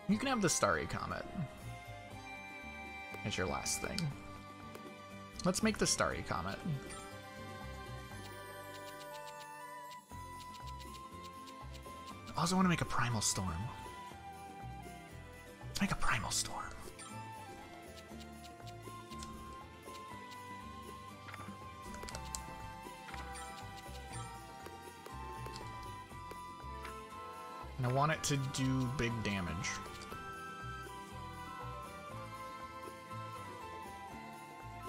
You can have the Starry Comet. It's your last thing. Let's make the Starry Comet. I also want to make a Primal Storm. Let's make a Primal Storm. And I want it to do big damage.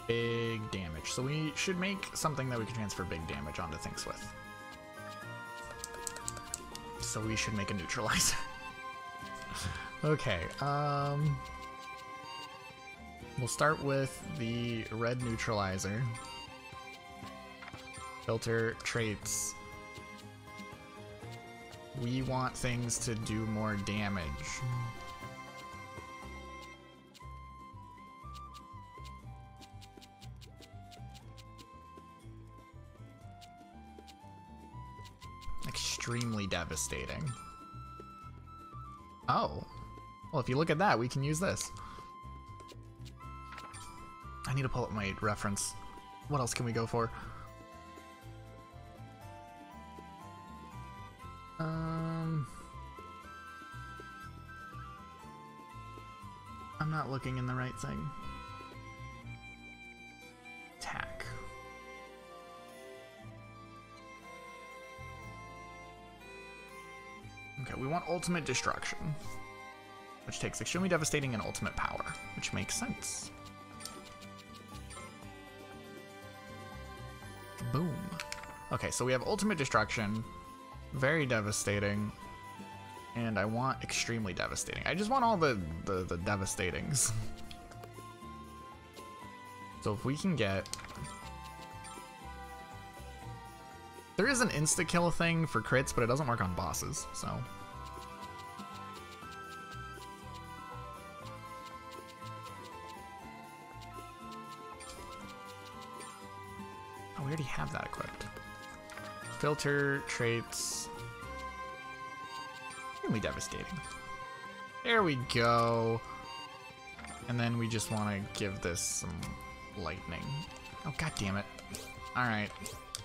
Big damage. So we should make something that we can transfer big damage onto things with. So we should make a neutralizer. Okay, we'll start with the red neutralizer. Filter traits. We want things to do more damage. Extremely devastating. Oh. Well, if you look at that, we can use this. I need to pull up my reference. What else can we go for? I'm not looking in the right thing. Attack. Okay, we want ultimate destruction, which takes extremely devastating and ultimate power, which makes sense. Boom. Okay, so we have ultimate destruction, very devastating, and I want extremely devastating. I just want all the devastatings. So if we can get... There is an insta-kill thing for crits, but it doesn't work on bosses, so... Oh, we already have that equipped. Filter, traits... Extremely devastating. There we go. And then we just want to give this some lightning. Oh, god damn it. Alright.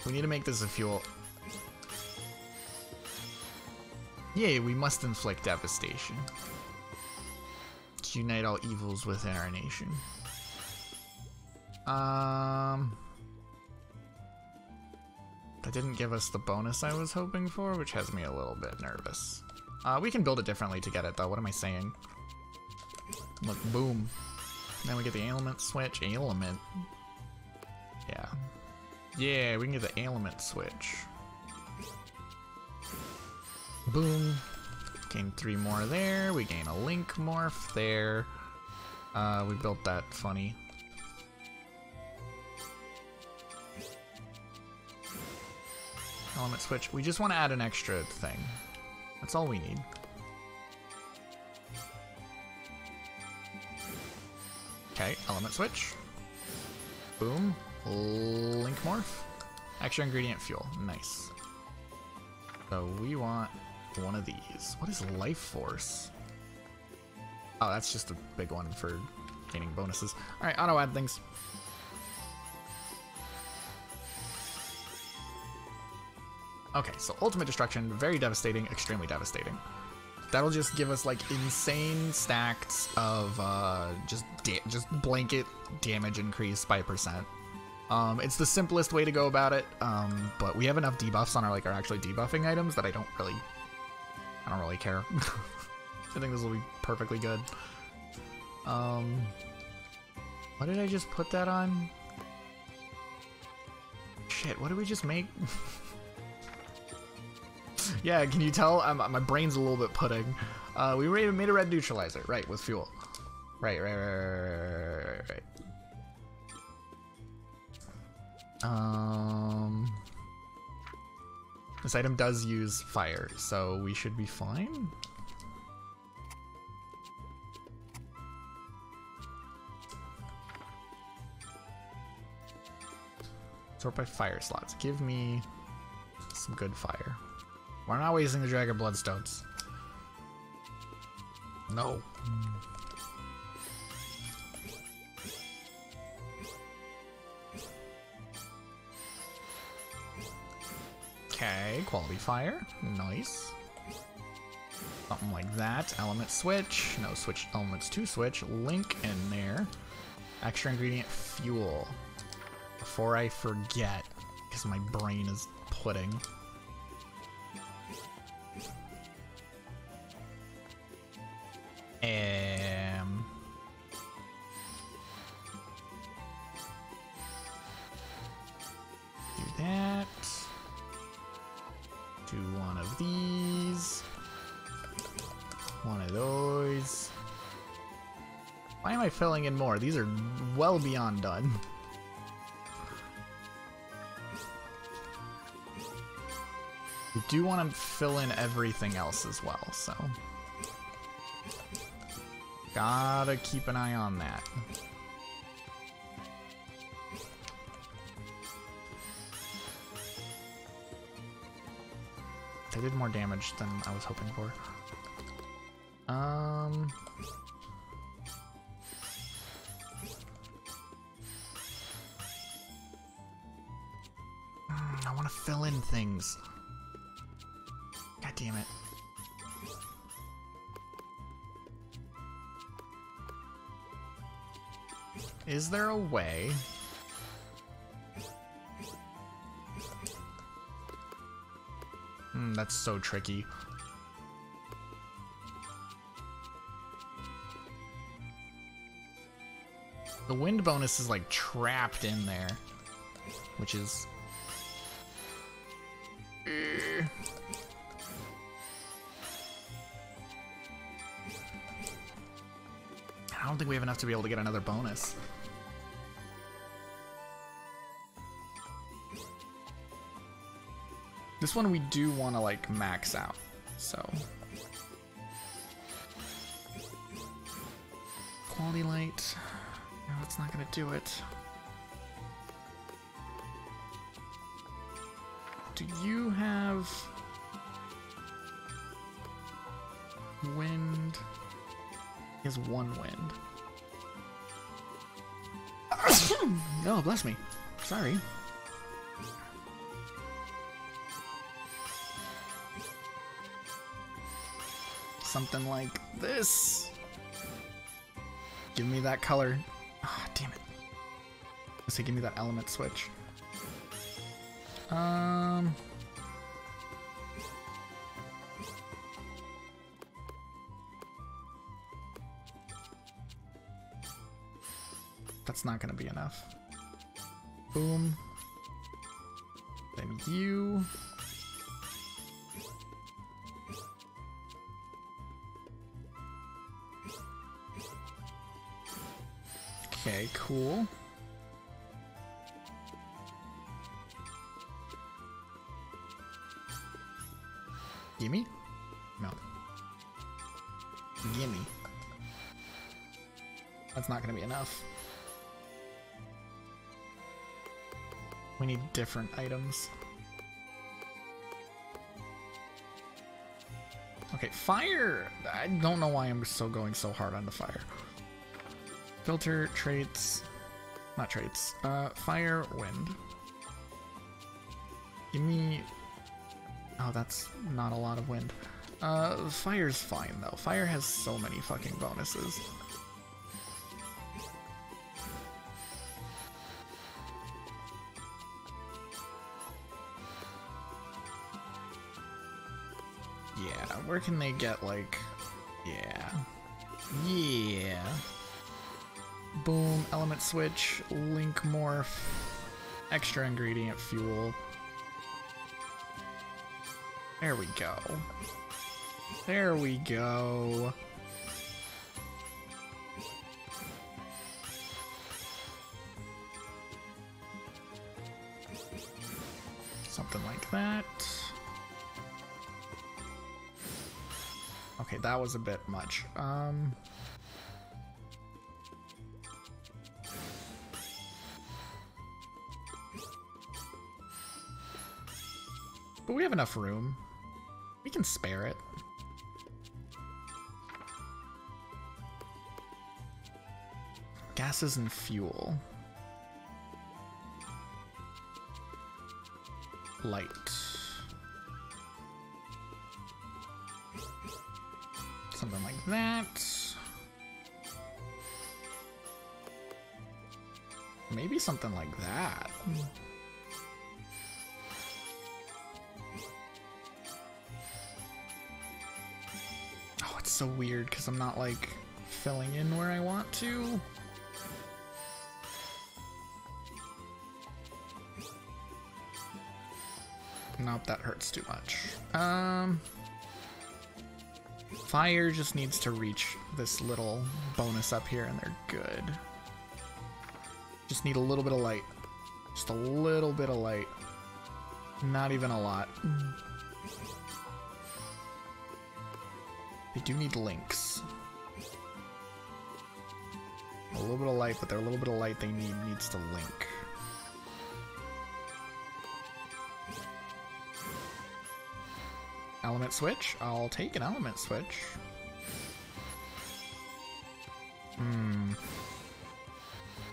We need to make this a fuel. Yay, we must inflict devastation. To unite all evils within our nation. That didn't give us the bonus I was hoping for, which has me a little bit nervous. We can build it differently to get it, though. What am I saying? Look, boom. Then we get the ailment switch. Ailment. Yeah. Yeah, we can get the ailment switch. Boom. Gain 3 more there. We gain a link morph there. We built that funny. Element switch. We just want to add an extra thing. That's all we need. Okay, element switch. Boom. Link morph. Extra ingredient fuel. Nice. So we want one of these. What is life force? Oh, that's just a big one for gaining bonuses. Alright, auto add things. Okay, so ultimate destruction, very devastating, extremely devastating. That'll just give us like insane stacks of just blanket damage increase by percent. It's the simplest way to go about it, but we have enough debuffs on our actually debuffing items that I don't really care. I think this will be perfectly good. What did I just put that on? Shit, what did we just make? Yeah, can you tell? My brain's a little bit pudding. We made a red neutralizer, right, with fuel. Right. This item does use fire, so we should be fine. Sort by fire slots. Give me some good fire. We're not wasting the Dragon Bloodstones. No. Okay, quality fire. Nice. Something like that. Element switch. No, switch elements to switch. Link in there. Extra ingredient fuel. Before I forget, because my brain is pudding. Do that. Do one of these. One of those. Why am I filling in more? These are well beyond done. We do want to fill in everything else as well, so gotta keep an eye on that. They did more damage than I was hoping for. I want to fill in things. God damn it. Is there a way? That's so tricky. The wind bonus is like trapped in there, which is... I don't think we have enough to be able to get another bonus. This one we do want to like max out, so. Quality light. No, it's not gonna do it. Do you have wind? He has one wind. Oh, bless me. Sorry. Something like this. Give me that color. Ah, damn it. Let's say give me that element switch. That's not gonna be enough. Boom. Then you. Okay, cool. Gimme? No. Gimme. That's not gonna be enough. We need different items. Okay, fire. I don't know why I'm going so hard on the fire. Filter, traits, not traits. Fire, wind. Give me. Oh, that's not a lot of wind. Fire's fine though. Fire has so many fucking bonuses. Yeah, where can they get, like... Yeah. Yeah. Boom, element switch, link morph, extra ingredient fuel. There we go. There we go. Something like that. Okay, that was a bit much. But we have enough room. We can spare it. Gases and fuel. Light. Something like that. Maybe something like that. Oh, it's so weird because I'm not like filling in where I want to. Nope, that hurts too much. Fire just needs to reach this little bonus up here and they're good. Just need a little bit of light. Just a little bit of light. Not even a lot. They do need links. A little bit of light, but their little bit of light they need needs to link. Element switch? I'll take an element switch.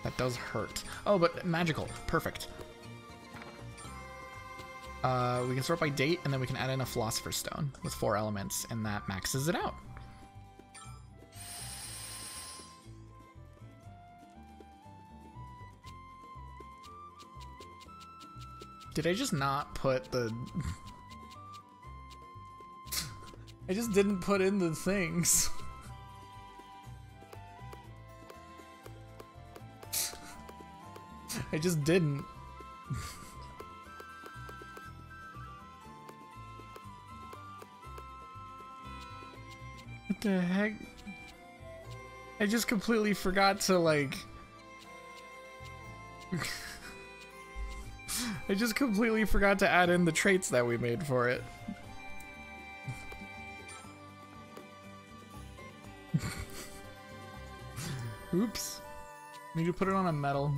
That does hurt. Oh, but magical. Perfect. We can sort by date, and then we can add in a Philosopher's Stone with 4 elements, and that maxes it out. Did I just not put the... I just didn't put in the things. I just didn't. What the heck? I just completely forgot to, like... I just completely forgot to add in the traits that we made for it. Oops. Need to put it on a metal.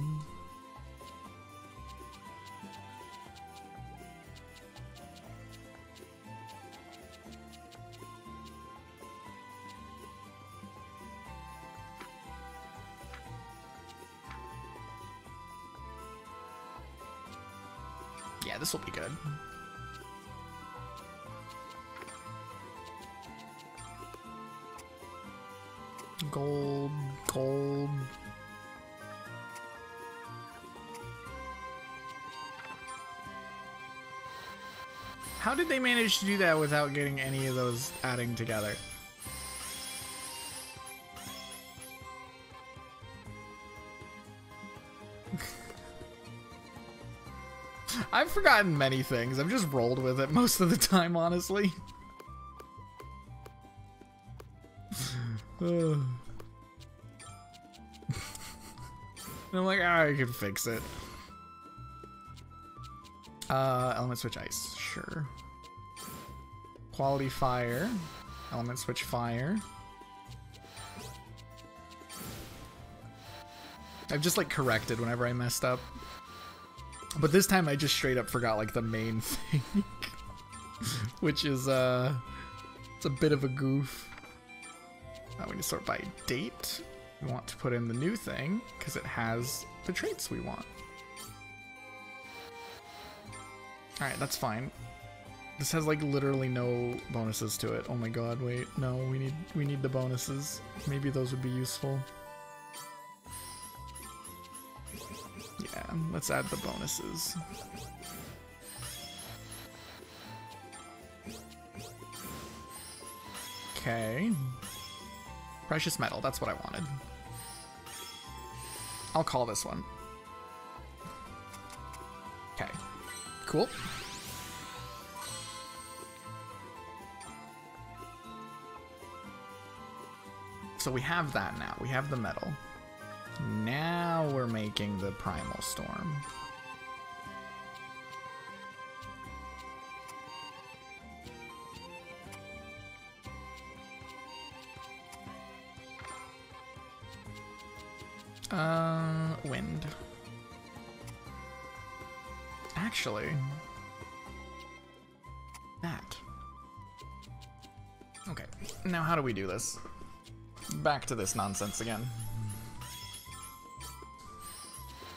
Yeah, this will be good. Gold, gold. How did they manage to do that without getting any of those adding together? I've forgotten many things. I've just rolled with it most of the time, honestly. And I'm like, I can fix it. Element switch ice, sure. Quality fire. Element switch fire. I've just like corrected whenever I messed up. But this time I just straight up forgot like the main thing. Which is It's a bit of a goof. Now we need to sort by date. We want to put in the new thing because it has the traits we want. Alright, that's fine. This has like literally no bonuses to it. Oh my god, wait. No, we need the bonuses. Maybe those would be useful. Yeah, let's add the bonuses. Okay. Precious metal, that's what I wanted. I'll call this one. Okay. Cool. So we have that now. We have the metal. Now we're making the primal storm. Wind. Actually, that. Okay, now how do we do this? Back to this nonsense again.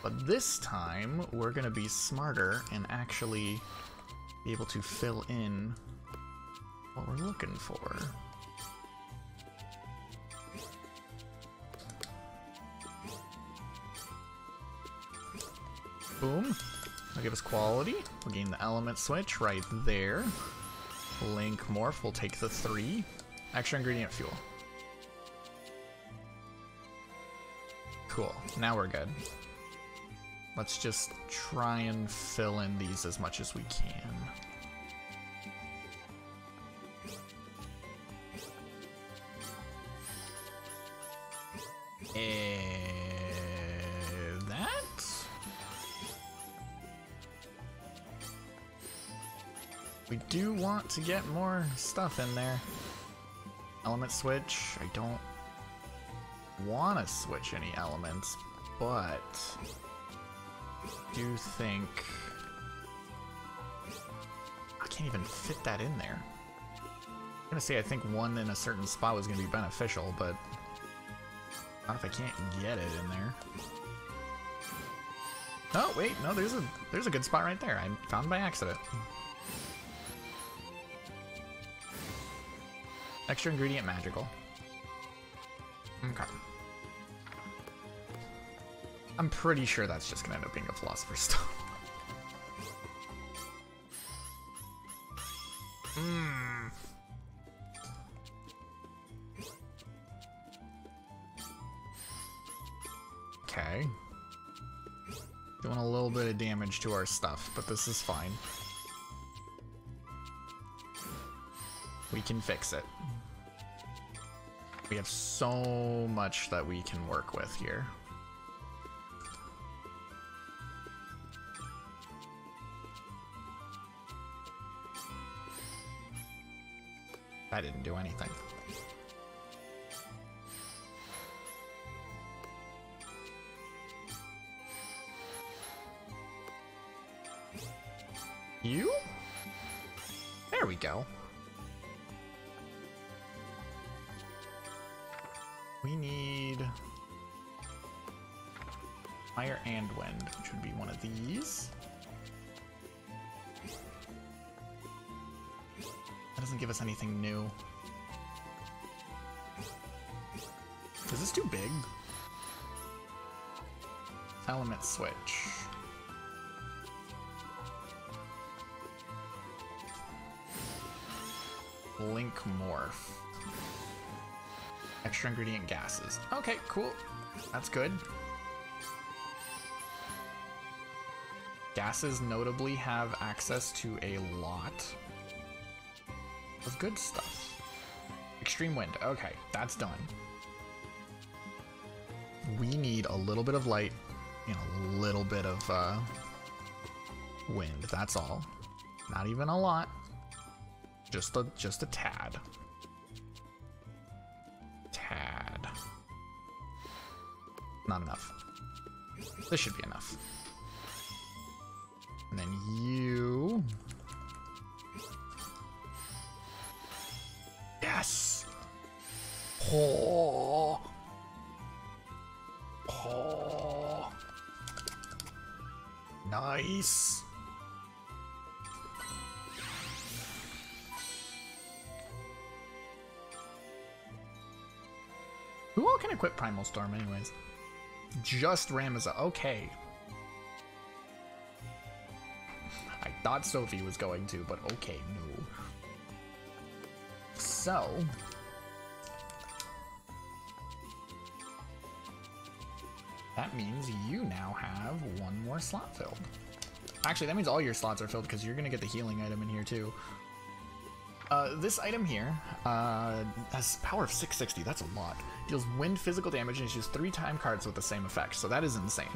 But this time, we're gonna be smarter and actually be able to fill in what we're looking for. Boom. That'll give us quality. We'll gain the element switch right there. Link morph, we'll take the 3. Extra ingredient fuel. Cool, now we're good. Let's just try and fill in these as much as we can. That? We do want to get more stuff in there. Element switch, I don't want to switch any elements, but I do think I can't even fit that in there. I'm gonna say I think one in a certain spot was gonna be beneficial, but not if I can't get it in there. Oh wait, no, there's a good spot right there. I found by accident. Extra ingredient magical. Okay. I'm pretty sure that's just gonna end up being a philosopher's stone. Okay. Doing a little bit of damage to our stuff, but this is fine. We can fix it. We have so much that we can work with here. That didn't do anything. You? There we go. We need fire and wind, which would be one of these. That doesn't give us anything new. Is this too big? Element switch. Link morph. Extra ingredient gases. Okay, cool. That's good. Gases notably have access to a lot of good stuff. Extreme wind. Okay, that's done. We need a little bit of light and a little bit of wind. That's all. Not even a lot. Just a tad. Not enough. This should be enough. And then you... Nice. Who all can equip Primal Storm anyways? Just Ramazza. Okay. I thought Sophie was going to, but okay, no. So... that means you now have one more slot filled. Actually, that means all your slots are filled because you're going to get the healing item in here too. This item here has power of 660. That's a lot. Deals wind physical damage and issues 3 time cards with the same effect, so that is insane.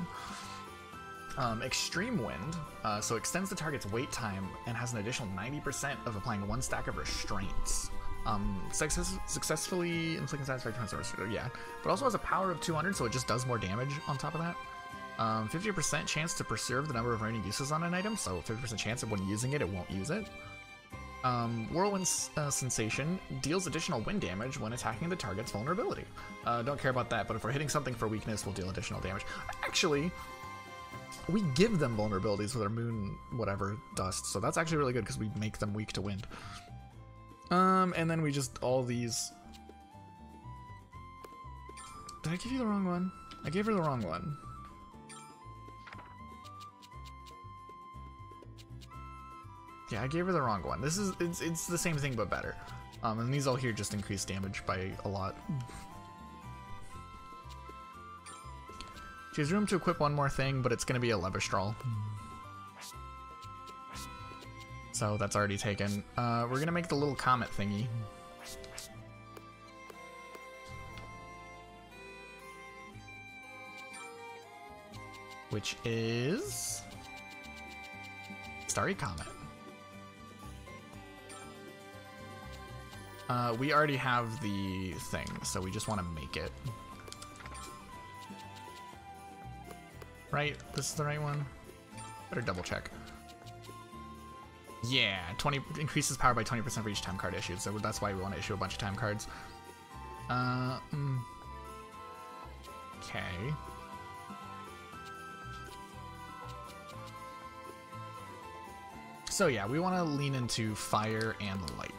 Extreme Wind, so extends the target's wait time and has an additional 90% of applying 1 stack of restraints. Successfully inflicting satisfaction, yeah, but also has a power of 200, so it just does more damage on top of that. 50% chance to preserve the number of remaining uses on an item, so 50% chance of when using it, it won't use it. Whirlwind Sensation deals additional wind damage when attacking the target's vulnerability. Don't care about that, but if we're hitting something for weakness, we'll deal additional damage. Actually, we give them vulnerabilities with our moon whatever dust, so that's actually really good because we make them weak to wind. And then we just, all these... Did I give you the wrong one? I gave her the wrong one. Yeah, I gave her the wrong one. This is, it's the same thing but better. And these all here just increase damage by a lot. She has room to equip one more thing, but it's going to be a Leberstrahl. So that's already taken. We're going to make the little comet thingy. Which is... Starry Comet. We already have the thing, so we just want to make it. Right? This is the right one? Better double check. Yeah, 20 increases power by 20% for each time card issued, so that's why we want to issue a bunch of time cards. Okay. So yeah, we want to lean into fire and light.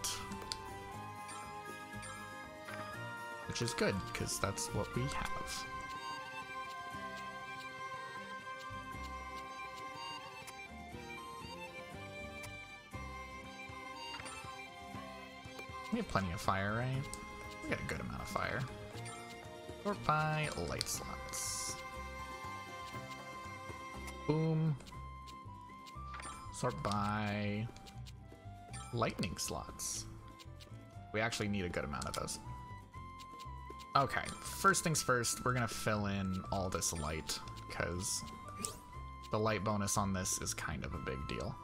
Which is good, because that's what we have. We have plenty of fire, right? We got a good amount of fire. Sort by light slots. Boom. Sort by lightning slots. We actually need a good amount of those. Okay, first things first, we're gonna fill in all this light, because the light bonus on this is kind of a big deal.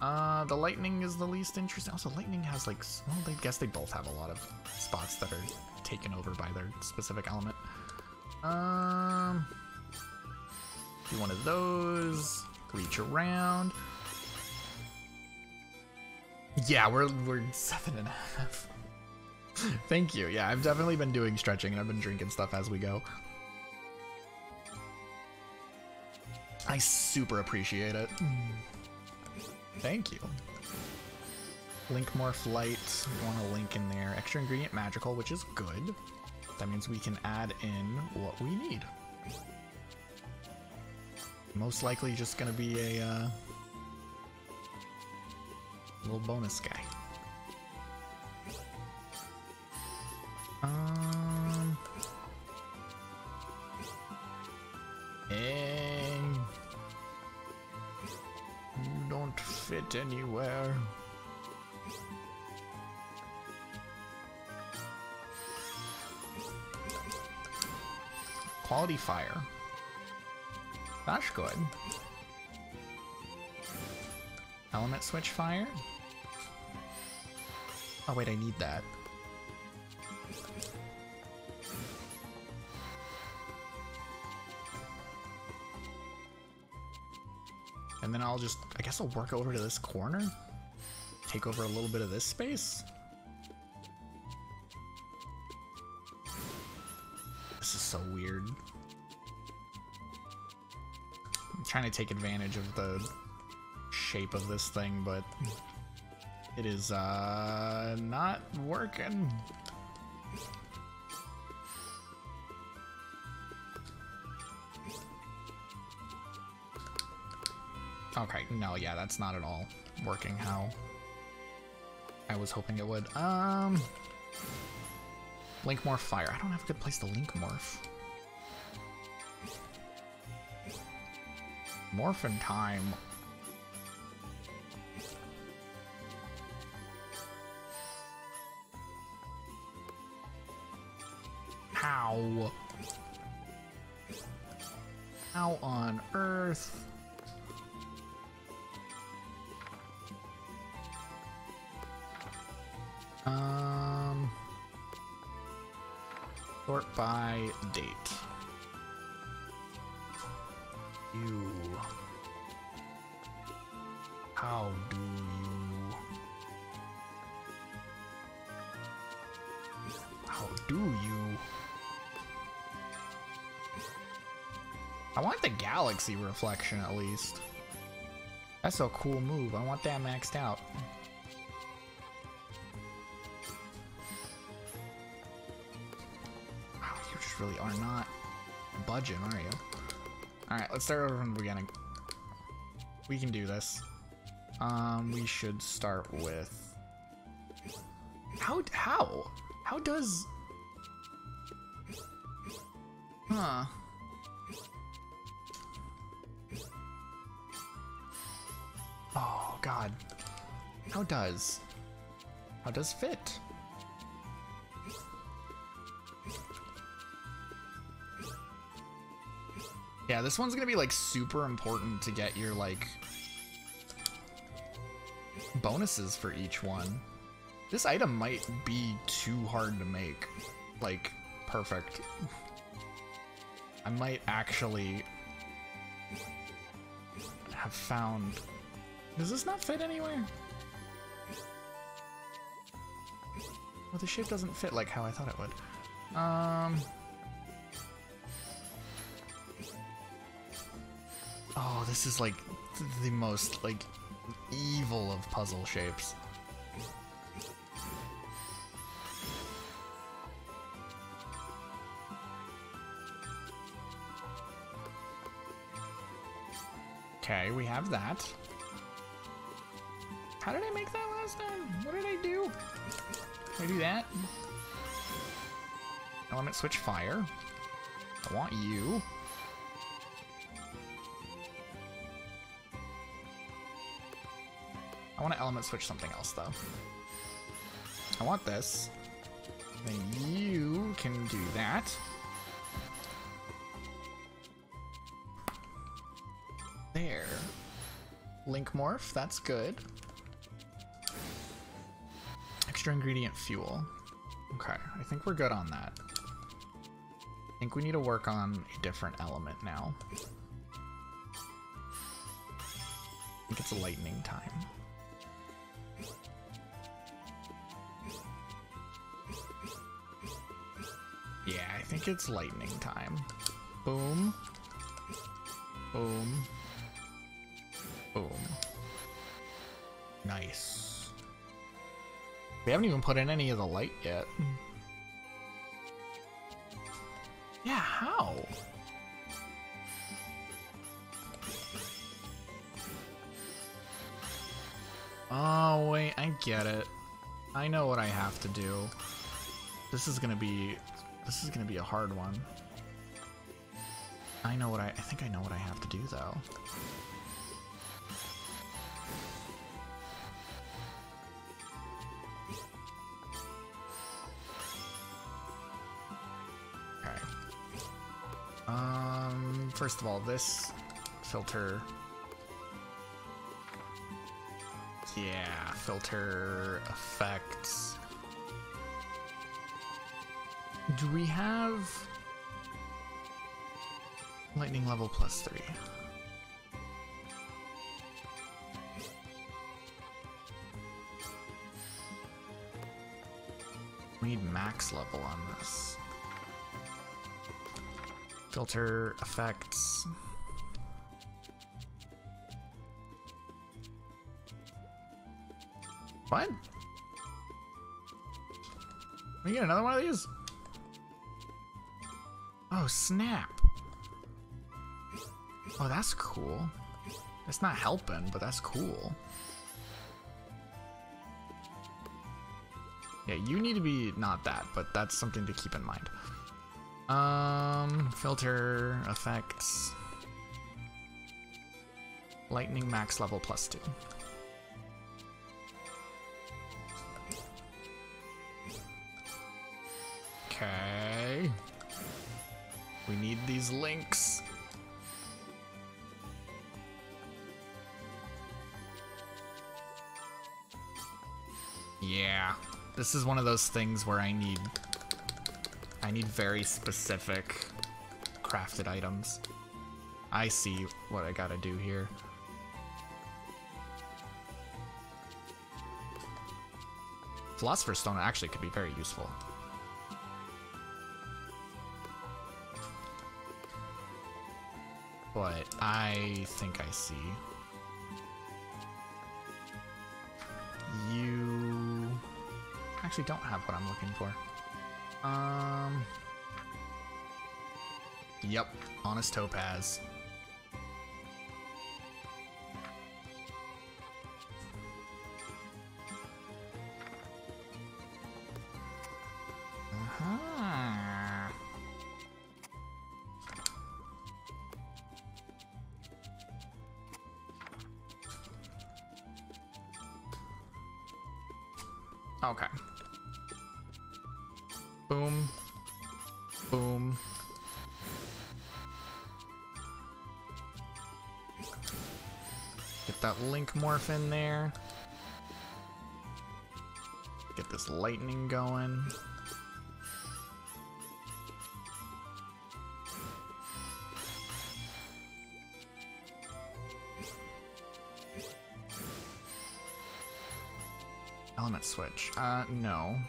The lightning is the least interesting. Also, lightning has like, well, I guess they both have a lot of spots that are taken over by their specific element. Do one of those, reach around. Yeah, we're 7.5. Thank you. Yeah, I've definitely been doing stretching and I've been drinking stuff as we go. I super appreciate it. Thank you. Link Morph Light. We want a link in there. Extra ingredient magical, which is good. That means we can add in what we need. Most likely just gonna be a little bonus guy. And you don't fit anywhere. Quality fire. That's good. Element switch fire. Oh wait, I need that. And then I'll just, I guess I'll work over to this corner. Take over a little bit of this space. This is so weird. trying to take advantage of the shape of this thing, but it is not working. Okay, no, yeah, that's not at all working how I was hoping it would. Link morph fire. I don't have a good place to link morph. Morph in time. How? How on earth? Sort by date. You. How do you? How do you? I want the galaxy reflection at least. That's a cool move. I want that maxed out. Really are not budging, are you? Alright, let's start over from the beginning. We can do this. We should start with... How does... Huh. Oh, God. How does fit? Yeah, this one's gonna be like super important to get your like bonuses for each one. This item might be too hard to make, like, perfect. I might actually have found... Does this not fit anywhere? Well, the shape doesn't fit like how I thought it would. Oh, this is like the most like evil of puzzle shapes. Okay, we have that. How did I make that last time? What did I do? Did I do that? Element switch fire. I want you. I want to element switch something else though. I want this. Then you can do that. There. Link morph, that's good. Extra ingredient fuel. Okay, I think we're good on that. I think we need to work on a different element now. I think it's lightning time. Yeah, I think it's lightning time. Boom. Boom. Boom. Nice. We haven't even put in any of the light yet. Yeah, how? Oh, wait, I get it. I know what I have to do. This is gonna be a hard one. I think I know what I have to do though. Okay. First of all, this filter. Yeah, filter effects. Do we have lightning level +3? We need max level on this. Filter effects. What? We get another one of these? Oh, snap. Oh, that's cool. It's not helping, but that's cool. Yeah, you need to be not that, but that's something to keep in mind. Filter effects. Lightning max level +2. Okay. We need these links. Yeah. This is one of those things where I need very specific crafted items. I see what I gotta do here. Philosopher's Stone actually could be very useful. But I think I see. You actually don't have what I'm looking for. Yep, Honest Topaz. Okay. Boom. Boom. Get that link morph in there. Get this lightning going. Element switch. No.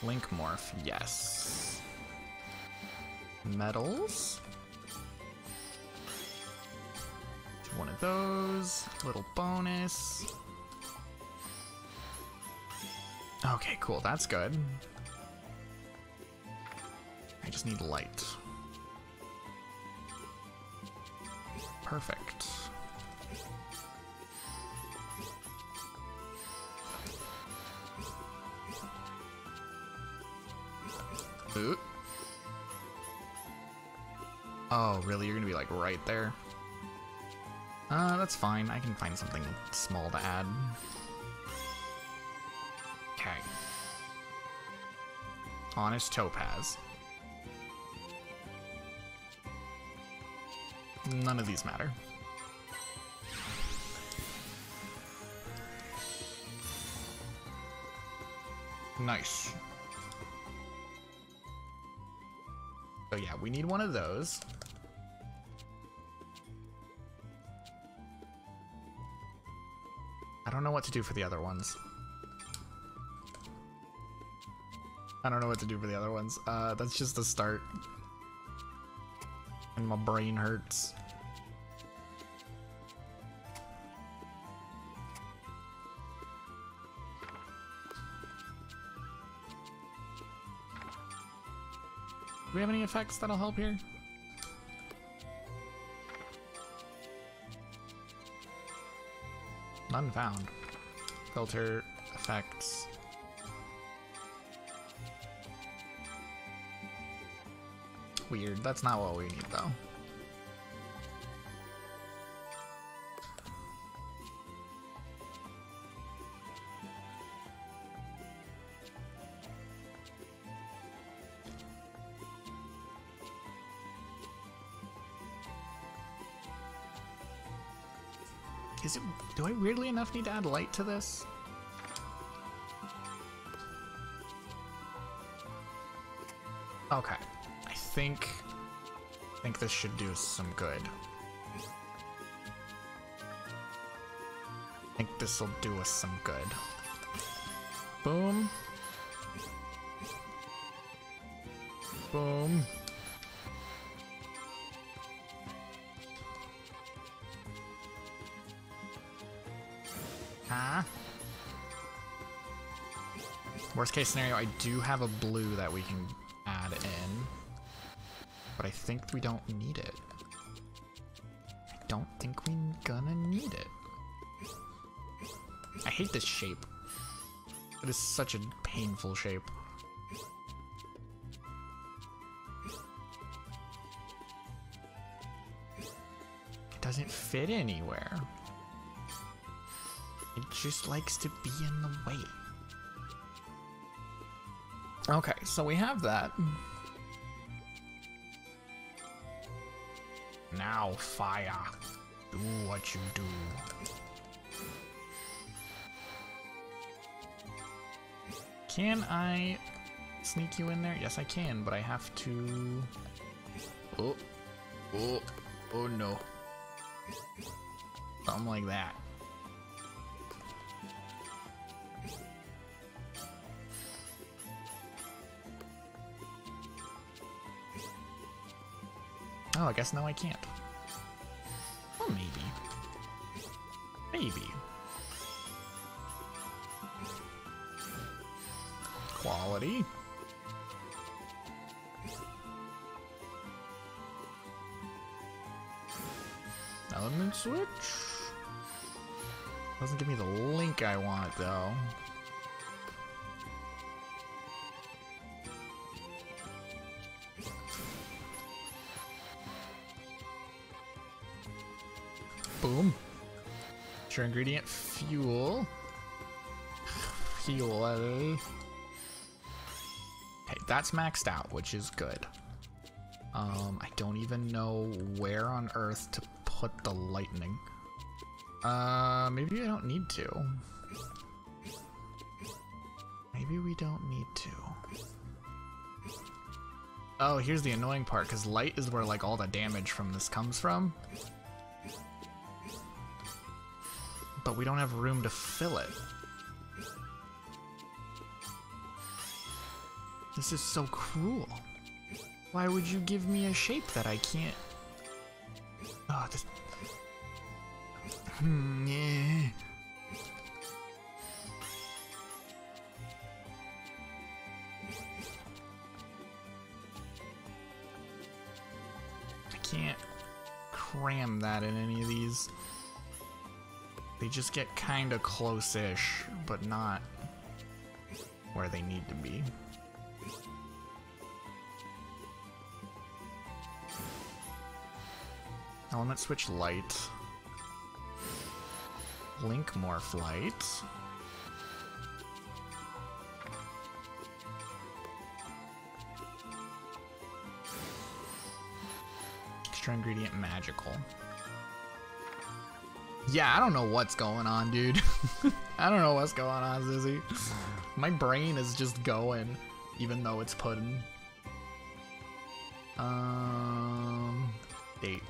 Link morph, yes. Metals. One of those. Little bonus. Okay, cool. That's good. I just need light. Perfect. Ooh. Oh, really? You're gonna be like right there? That's fine. I can find something small to add. Okay. Honest Topaz. None of these matter. Nice. So yeah, we need one of those. I don't know what to do for the other ones. That's just the start. And my brain hurts. Do we have any effects that'll help here? None found. Filter, effects. Weird. That's not what we need, though. Do I weirdly enough need to add light to this? Okay. I think this should do us some good. I think this will do us some good. Boom. Boom. Huh? Worst case scenario, I do have a blue that we can add in. But I think we don't need it. I don't think we're gonna need it. I hate this shape. It is such a painful shape. It doesn't fit anywhere. It just likes to be in the way. Okay, so we have that. Now, fire. Do what you do. Can I sneak you in there? Yes, I can, but I have to... Oh. Oh. Oh, no. Something like that. Oh, I guess no, I can't. Well, maybe. Maybe. Quality. Element switch. Doesn't give me the link I want, though. Boom. Sure ingredient, fuel. Fuel. Okay, that's maxed out, which is good. I don't even know where on earth to put the lightning. Maybe I don't need to. Maybe we don't need to. Oh, here's the annoying part, because light is where like all the damage from this comes from. But we don't have room to fill it. This is so cruel. Why would you give me a shape that I can't... Oh, this... Yeah. I can't cram that in any of these. They just get kinda close-ish, but not where they need to be. Element switch light. Link morph light. Extra ingredient magical. Yeah, I don't know what's going on, dude. I don't know what's going on, Zizzy. My brain is just going, even though it's pudding. Date.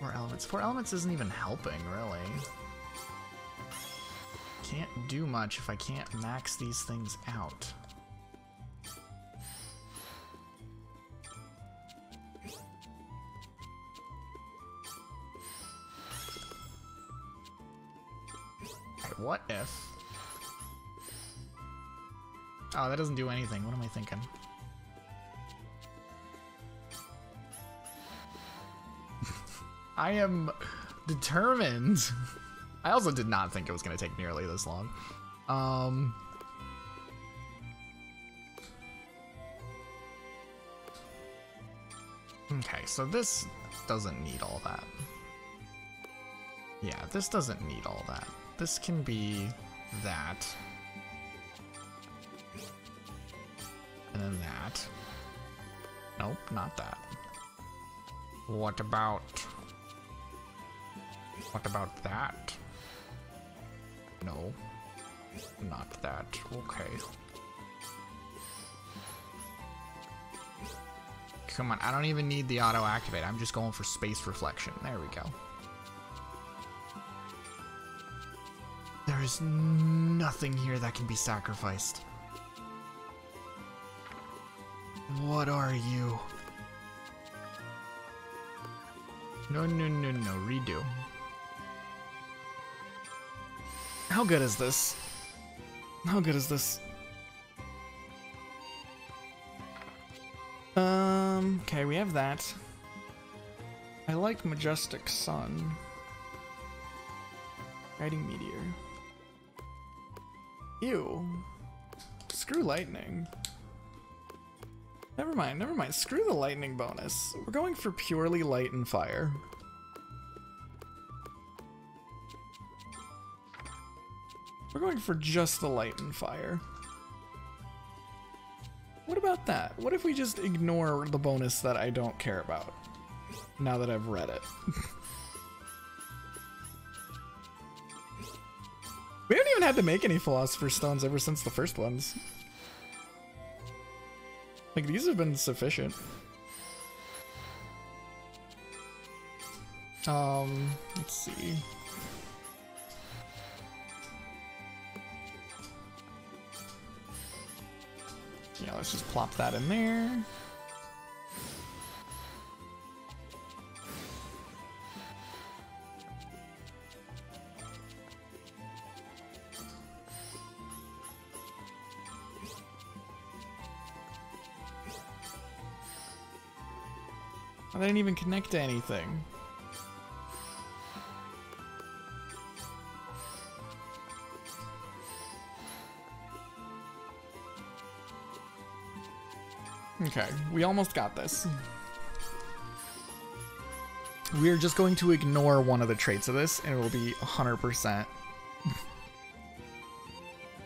4 elements. 4 elements isn't even helping, really. Can't do much if I can't max these things out. What if... Oh, that doesn't do anything. What am I thinking? I am determined. I also did not think it was going to take nearly this long. Okay, so this doesn't need all that. Yeah, this doesn't need all that. This can be that. And then that. Nope, not that. What about that? No. Not that. Okay. Come on, I don't even need the auto activate. I'm just going for space reflection. There we go. There is nothing here that can be sacrificed. What are you? No, no, no, no, redo. How good is this? How good is this? Okay, we have that. I like Majestic Sun. Guiding Meteor. Ew. Screw lightning. Never mind, never mind. Screw the lightning bonus. We're going for purely light and fire. We're going for just the light and fire. What about that? What if we just ignore the bonus that I don't care about? Now that I've read it. We haven't even had to make any Philosopher's Stones ever since the first ones. Like, these have been sufficient. Let's see. Yeah, let's just plop that in there. I didn't even connect to anything. Okay, we almost got this. We're just going to ignore one of the traits of this, and it will be 100%.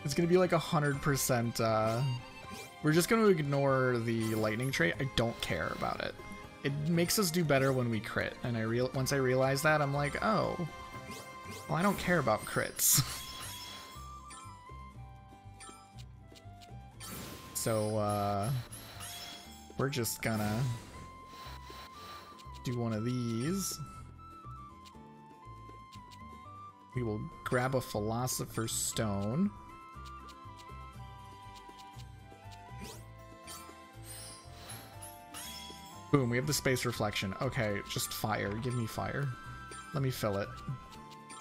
It's going to be like 100%, we're just going to ignore the lightning trait. I don't care about it. It makes us do better when we crit, and once I realized that, I'm like, oh, well, I don't care about crits. So, we're just gonna do one of these. We will grab a Philosopher's Stone. Boom, we have the space reflection. Okay, just fire. Give me fire. Let me fill it.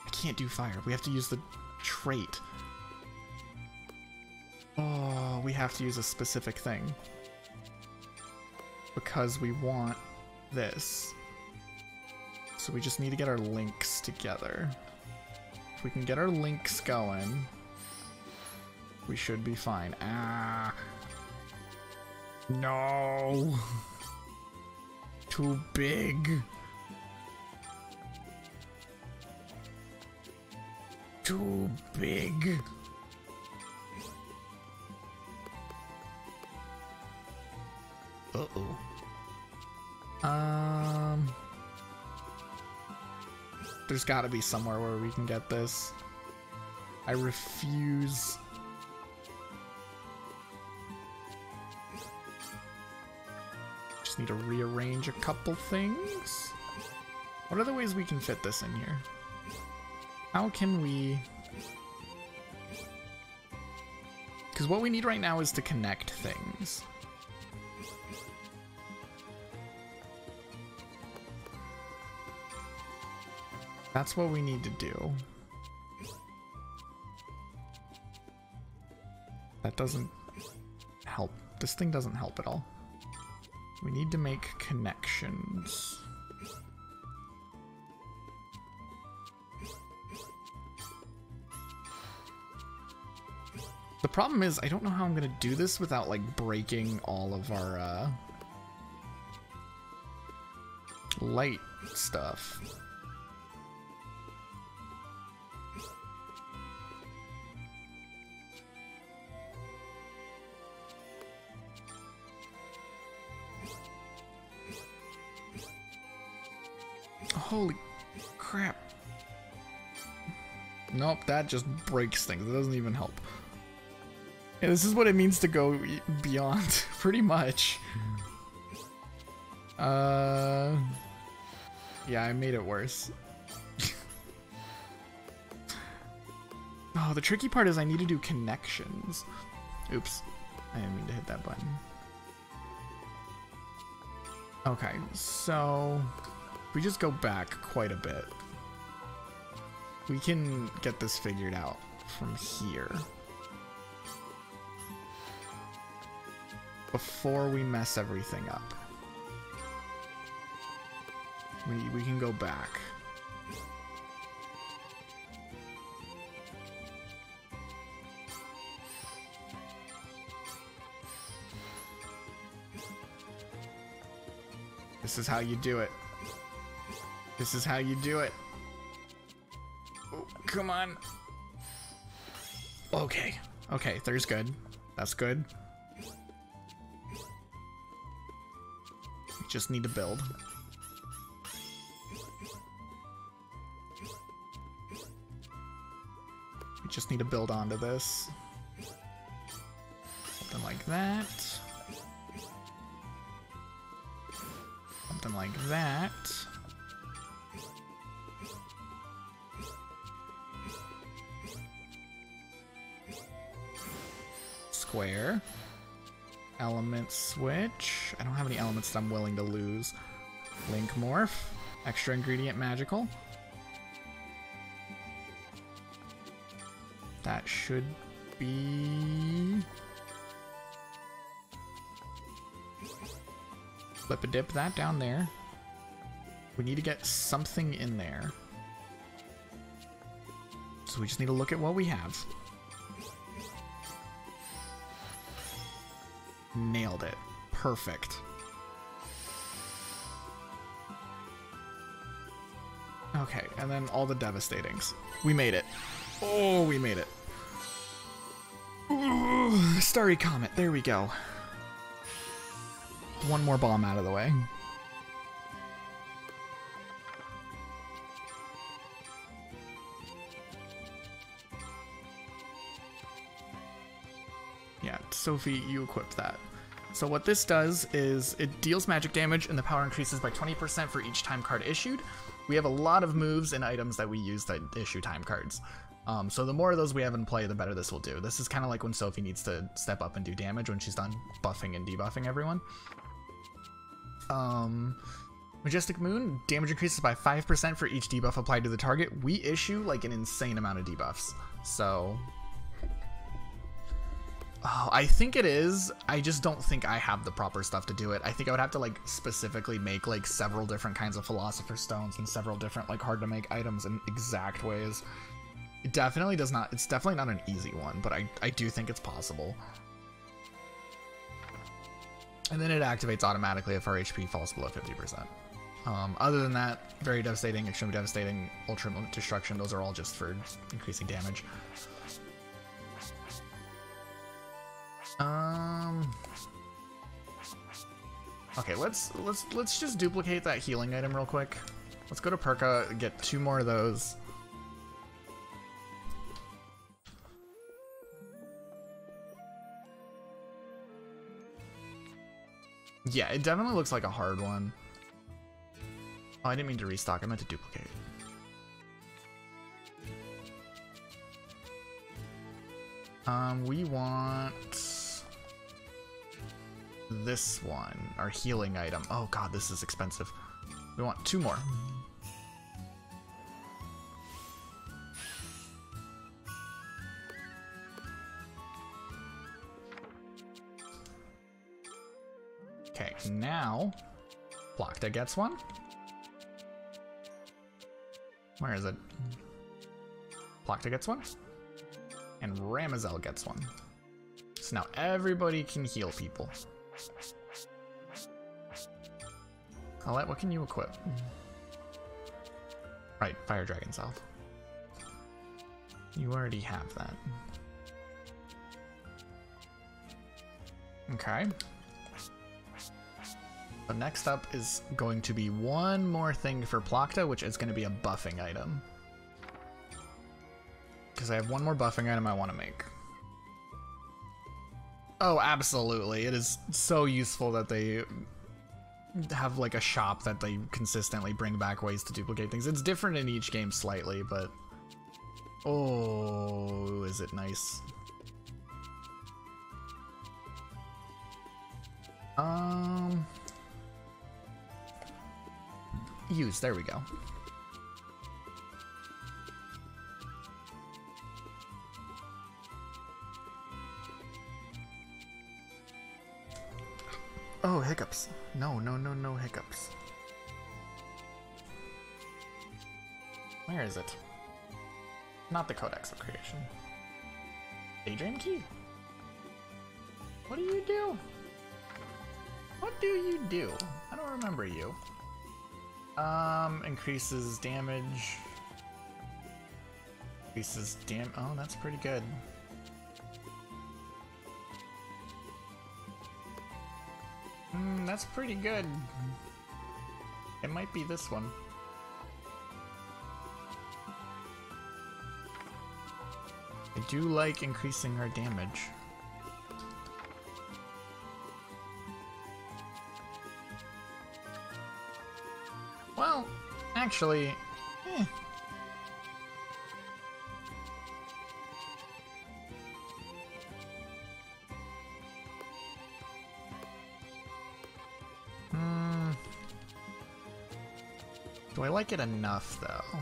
I can't do fire. We have to use the trait. Oh, we have to use a specific thing. Because we want this. So we just need to get our links together. If we can get our links going, we should be fine. Ah. No. Too big. Too big. Uh-oh. There's gotta be somewhere where we can get this. I refuse. Just need to rearrange a couple things. What are the ways we can fit this in here? How can we... Because what we need right now is to connect things. That's what we need to do. That doesn't help. This thing doesn't help at all. We need to make connections. The problem is, I don't know how I'm gonna do this without, like, breaking all of our, light stuff. Holy crap. Nope, that just breaks things. It doesn't even help. Yeah, this is what it means to go beyond, pretty much. Yeah, I made it worse. Oh, the tricky part is I need to do connections. Oops, I didn't mean to hit that button. Okay, so if we just go back quite a bit, we can get this figured out from here. Before we mess everything up. We can go back. This is how you do it. This is how you do it. Oh, come on. Okay. Okay, there's good. That's good. Just need to build. We just need to build onto this. Something like that. Something like that. Square. Element switch. I don't have any elements that I'm willing to lose. Link morph. Extra ingredient magical. That should be... Flip a dip that down there. We need to get something in there. So we just need to look at what we have. Nailed it. Perfect. Okay, and then all the devastatings. We made it. Oh, we made it. Ooh, Starry Comet. There we go. One more bomb out of the way. Yeah, Sophie, you equipped that. So what this does is it deals magic damage and the power increases by 20% for each time card issued. We have a lot of moves and items that we use that issue time cards. So the more of those we have in play, the better this will do. This is kind of like when Sophie needs to step up and do damage when she's done buffing and debuffing everyone. Majestic Moon, damage increases by 5% for each debuff applied to the target. We issue like an insane amount of debuffs. So... Oh, I think it is. I just don't think I have the proper stuff to do it. I think I would have to like specifically make like several different kinds of Philosopher's Stones and several different like hard to make items in exact ways. It definitely does not, it's definitely not an easy one, but I do think it's possible. And then it activates automatically if our HP falls below 50%. Other than that, very devastating, extremely devastating, ultra destruction, those are all just for increasing damage. Okay, let's just duplicate that healing item real quick. Let's go to Perka, get 2 more of those. Yeah, it definitely looks like a hard one. Oh, I didn't mean to restock, I meant to duplicate. We want this one, our healing item. Oh god, this is expensive. We want 2 more. Okay, now Plachta gets one. Where is it? Plachta gets one. And Ramazel gets one. So now everybody can heal people. Colette, what can you equip? Right, Fire Dragon Self. You already have that. Okay. So next up is going to be one more thing for Plachta, which is going to be a buffing item. Because I have one more buffing item I want to make. Oh, absolutely. It is so useful that they have like a shop that they consistently bring back ways to duplicate things. It's different in each game slightly, but... Oh, is it nice. Use, there we go. Oh, hiccups. No, no, no, no hiccups. Where is it? Not the Codex of Creation. Daydream Key? What do you do? What do you do? I don't remember you. Increases damage. Increases oh, that's pretty good. That's pretty good. It might be this one. I do like increasing our damage. Well, actually, do I like it enough, though?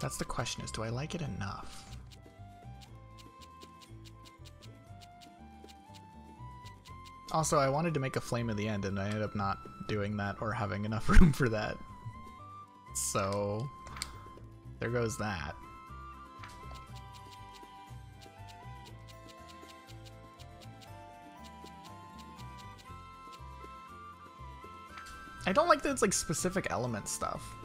That's the question, is do I like it enough? Also, I wanted to make a flame at the end, and I ended up not doing that or having enough room for that. So, there goes that. I don't like that it's like specific element stuff.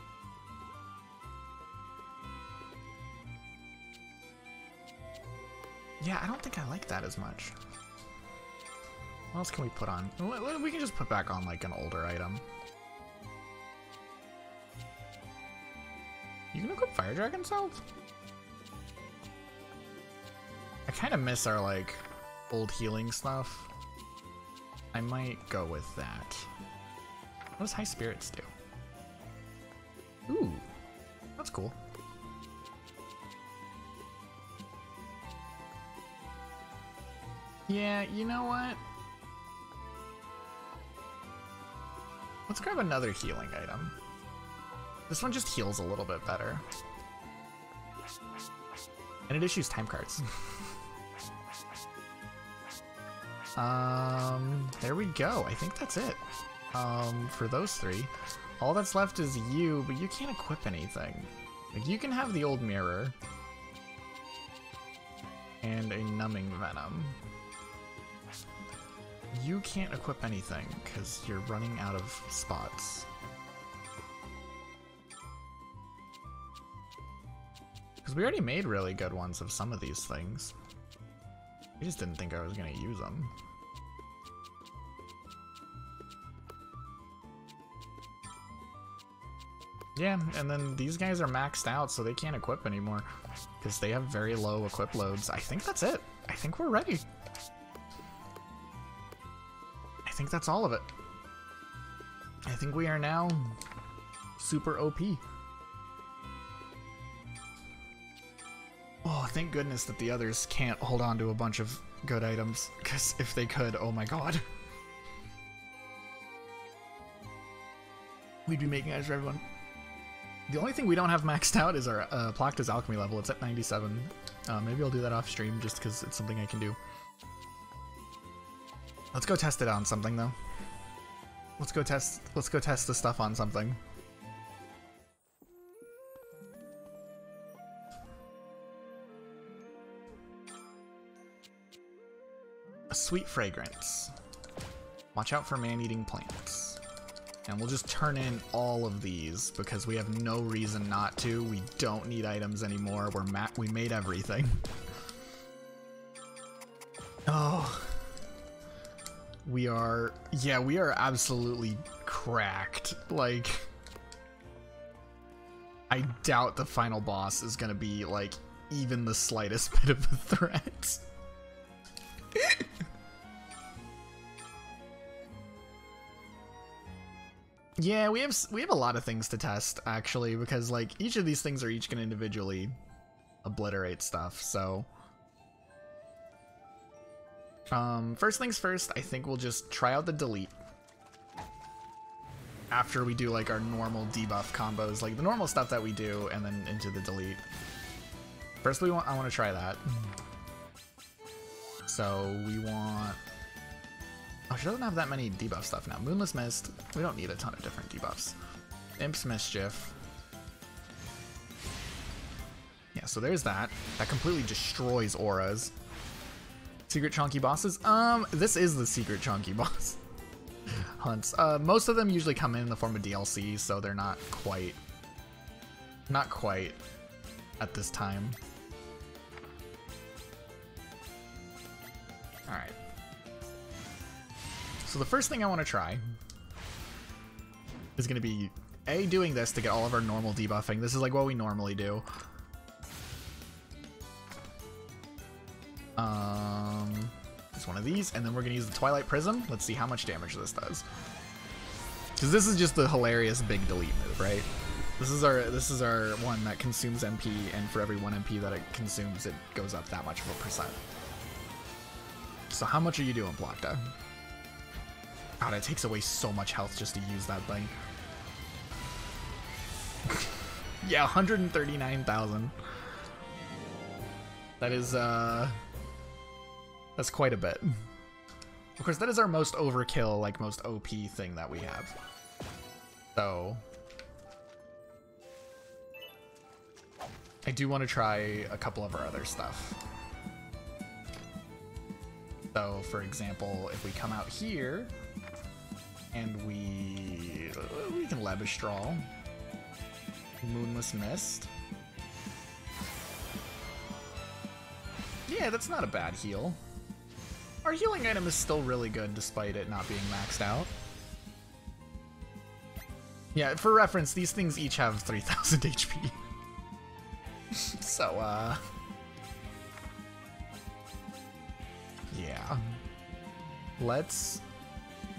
Yeah, I don't think I like that as much. What else can we put on? We can just put back on like an older item. You can equip Fire Dragon Cells? I kind of miss our like old healing stuff. I might go with that. What does High Spirits do? Ooh, that's cool. Yeah, you know what? Let's grab another healing item. This one just heals a little bit better. And it issues time cards. There we go. I think that's it. For those three. All that's left is you, but you can't equip anything. Like, you can have the old mirror. And a numbing venom. You can't equip anything, because you're running out of spots. Because we already made really good ones of some of these things. I just didn't think I was going to use them. Yeah, and then these guys are maxed out, so they can't equip anymore. Because they have very low equip loads. I think that's it. I think we're ready. I think that's all of it. I think we are now super OP. Oh, thank goodness that the others can't hold on to a bunch of good items, because if they could, oh my god. We'd be making eyes for everyone. The only thing we don't have maxed out is our Placta's Alchemy level. It's at 97. Maybe I'll do that off stream just because it's something I can do. Let's go test it on something though. Let's go test the stuff on something. A sweet fragrance. Watch out for man-eating plants. And we'll just turn in all of these because we have no reason not to. We don't need items anymore. We made everything. Oh. We are absolutely cracked. Like, I doubt the final boss is gonna be like even the slightest bit of a threat. Yeah, we have a lot of things to test actually, because like each of these things are each gonna individually obliterate stuff, so first things first, I think we'll just try out the delete after we do like our normal debuff combos, like the normal stuff that we do, and then into the delete. First I want to try that. So we want... Oh, she doesn't have that many debuff stuff now. Moonless Mist. We don't need a ton of different debuffs. Imp's Mischief. Yeah, so there's that. That completely destroys auras. Secret Chonky bosses? This is the secret Chonky boss. Hunts. Most of them usually come in the form of DLC, so they're not quite at this time. Alright. So the first thing I want to try is going to be doing this to get all of our normal debuffing. This is like what we normally do. Just one of these, and then we're gonna use the Twilight Prism. Let's see how much damage this does. Because this is just the hilarious big delete move, right? This is our one that consumes MP, and for every 1 MP that it consumes, it goes up that much of a percent. So how much are you doing, Blocta? God, it takes away so much health just to use that thing. Yeah, 139,000. That is, that's quite a bit. Of course, that is our most overkill, like, most OP thing that we have. So... I do want to try a couple of our other stuff. So, for example, if we come out here, and we can Lebistral, Moonless Mist. Yeah, that's not a bad heal. Our healing item is still really good despite it not being maxed out. Yeah, for reference, these things each have 3,000 HP. So, yeah. Let's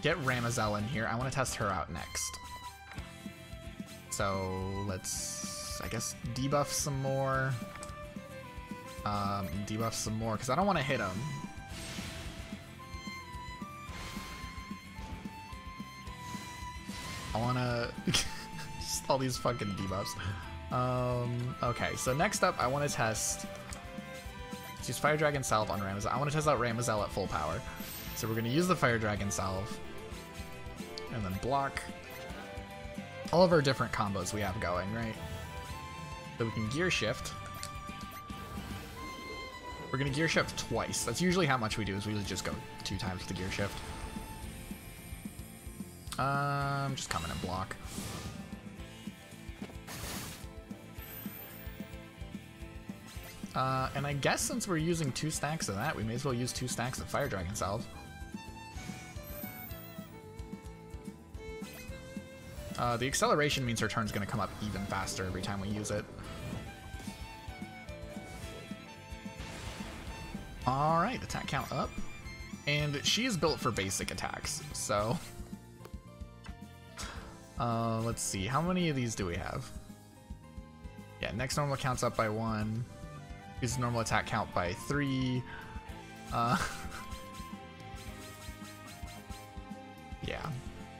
get Ramazel in here. I want to test her out next. So, let's, I guess, debuff some more. Debuff some more, because I don't want to hit him. I want to... just all these fucking debuffs. Okay, so next up, I want to test... Let's use Fire Dragon Salve on Ramazel. I want to test out Ramazel at full power. So we're going to use the Fire Dragon Salve. And then block all of our different combos we have going, right? So we can Gear Shift. We're going to Gear Shift twice. That's usually how much we do, is we usually just go 2 times with the Gear Shift. Just come in and block. And I guess since we're using 2 stacks of that, we may as well use 2 stacks of Fire Dragon Salve. The acceleration means her turn's gonna come up even faster every time we use it. Alright, attack count up. And she is built for basic attacks, so... let's see, how many of these do we have? Yeah, next normal count's up by 1. His normal attack count by 3. Yeah,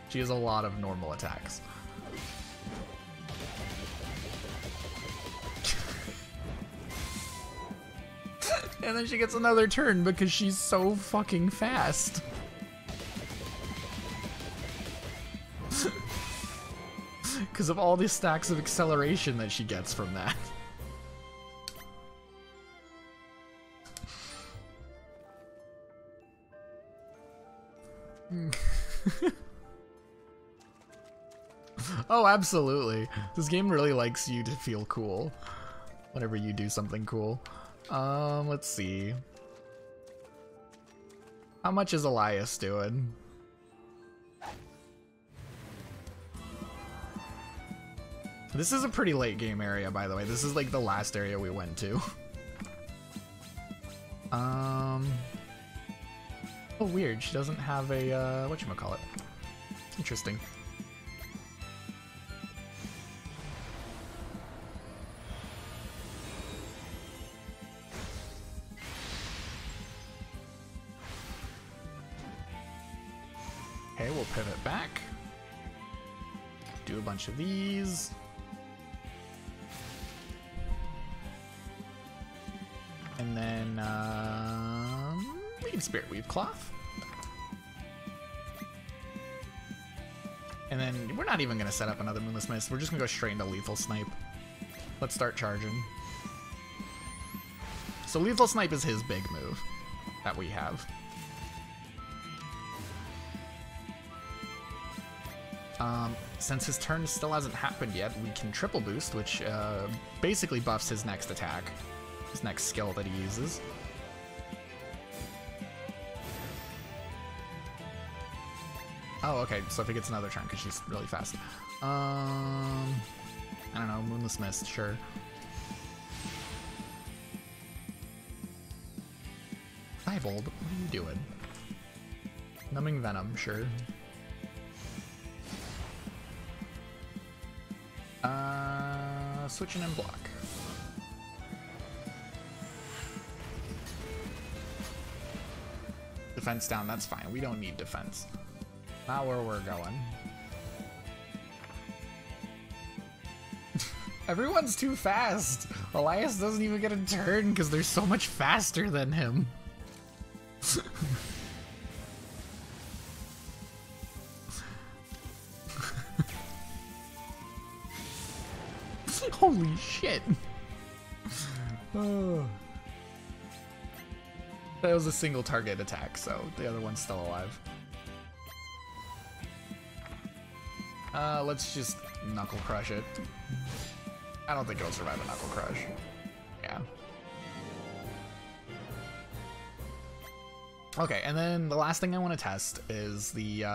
she has a lot of normal attacks. And then she gets another turn because she's so fucking fast. Because of all the stacks of acceleration that she gets from that. Oh, absolutely. This game really likes you to feel cool whenever you do something cool. Let's see. How much is Elias doing? This is a pretty late game area, by the way. This is like the last area we went to. Oh, weird. She doesn't have a, whatchamacallit. Interesting. Okay, we'll pivot back. Do a bunch of these. And then, we need Spirit Weave Cloth. And then we're not even going to set up another Moonless Mist. We're just going to go straight into Lethal Snipe. Let's start charging. So Lethal Snipe is his big move that we have. Since his turn still hasn't happened yet, we can triple boost, which basically buffs his next attack, his next skill that he uses. Oh, okay, Sophie gets another turn because she's really fast. I don't know, Moonless Mist, sure. Diebold, what are you doing? Numbing Venom, sure. Switching in block. Defense down, that's fine. We don't need defense. Not where we're going. Everyone's too fast. Elias doesn't even get a turn because they're so much faster than him. Holy shit. Oh. That was a single target attack, so the other one's still alive. Let's just Knuckle Crush it. I don't think it'll survive a Knuckle Crush. Yeah. Okay, and then the last thing I want to test is the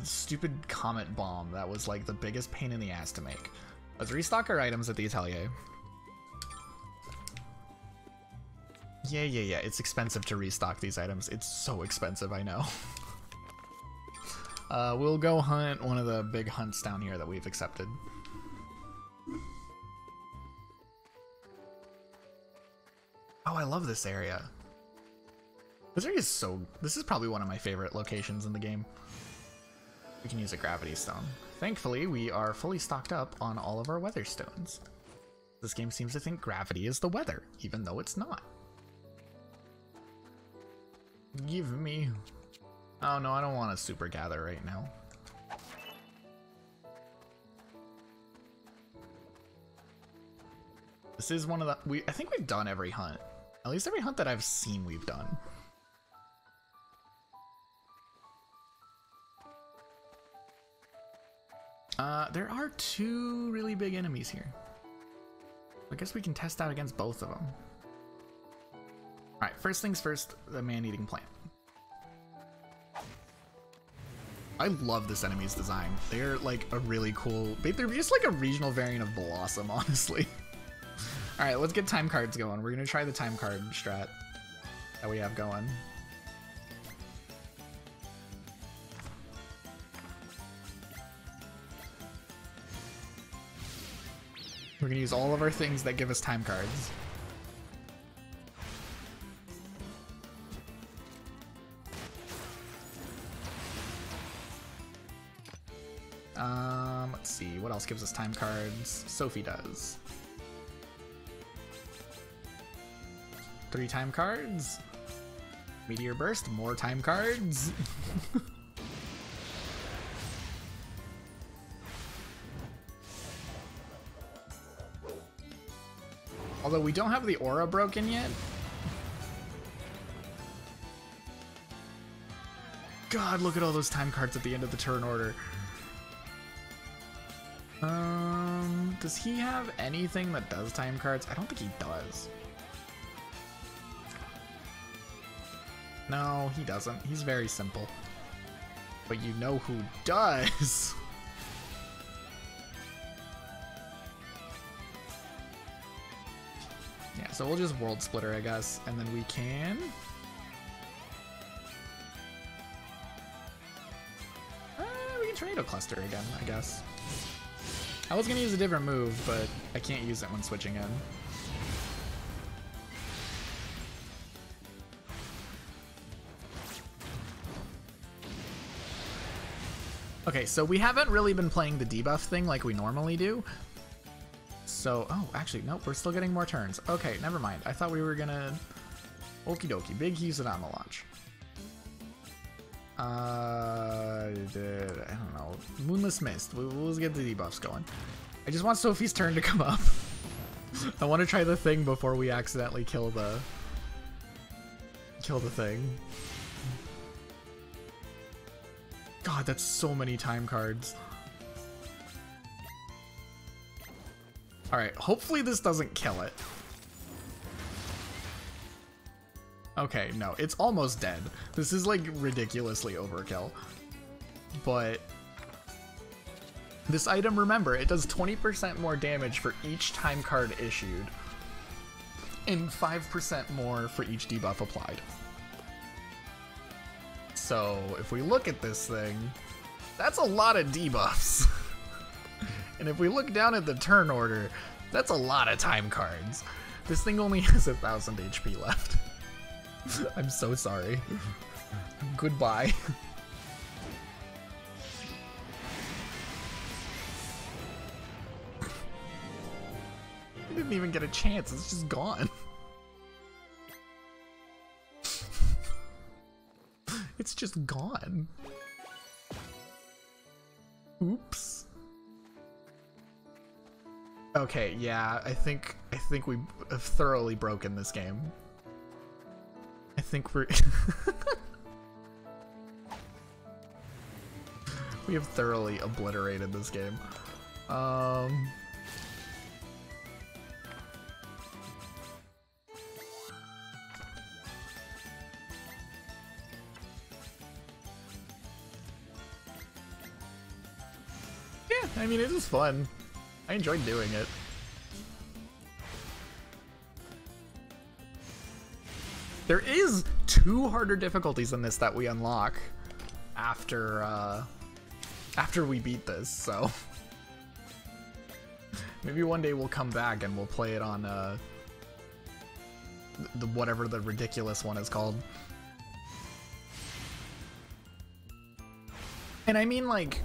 stupid Comet Bomb that was like the biggest pain in the ass to make. Let's restock our items at the Atelier. Yeah, it's expensive to restock these items. It's so expensive, I know. We'll go hunt one of the big hunts down here that we've accepted. Oh, I love this area. This area is this is probably one of my favorite locations in the game. We can use a Gravity Stone. Thankfully, we are fully stocked up on all of our weather stones. This game seems to think gravity is the weather, even though it's not. Give me... Oh no, I don't want a Super Gather right now. This is one of the... I think we've done every hunt. At least every hunt that I've seen we've done. There are two really big enemies here. I guess we can test out against both of them. Alright, first things first, the man-eating plant. I love this enemy's design. They're like a really cool... They're just like a regional variant of Blossom, honestly. Alright, let's get time cards going. We're gonna try the time card strat that we have going. We're gonna use all of our things that give us time cards. Let's see, what else gives us time cards? Sophie does. 3 time cards. Meteor Burst, more time cards. Although we don't have the aura broken yet. God, look at all those time cards at the end of the turn order. Does he have anything that does time cards? I don't think he does. No, he doesn't. He's very simple. But you know who does. Yeah, so we'll just World Splitter, I guess, and then we can... we can Tornado Cluster again, I guess. I was gonna use a different move, but I can't use it when switching in. Okay, so we haven't really been playing the debuff thing like we normally do. So, oh, actually, nope, we're still getting more turns. Okay, never mind. I thought we were gonna Okie dokie. Big Hisadama launch. I don't know. Moonless Mist. Let's get the debuffs going. I just want Sophie's turn to come up. I want to try the thing before we accidentally kill the thing. God, that's so many time cards. Alright, hopefully this doesn't kill it. Okay, no, it's almost dead. This is like ridiculously overkill. But this item, remember, it does 20% more damage for each time card issued and 5% more for each debuff applied. So if we look at this thing, that's a lot of debuffs. And if we look down at the turn order, that's a lot of time cards. This thing only has 1,000 HP left. I'm so sorry. Goodbye. I didn't even get a chance, it's just gone. It's just gone. Oops. Okay, yeah, I think we have thoroughly broken this game. I think we're we have thoroughly obliterated this game. Yeah, I mean, it was fun. I enjoyed doing it. There is 2 harder difficulties in this that we unlock after we beat this, so maybe one day we'll come back and we'll play it on the whatever the ridiculous one is called. And I mean, like,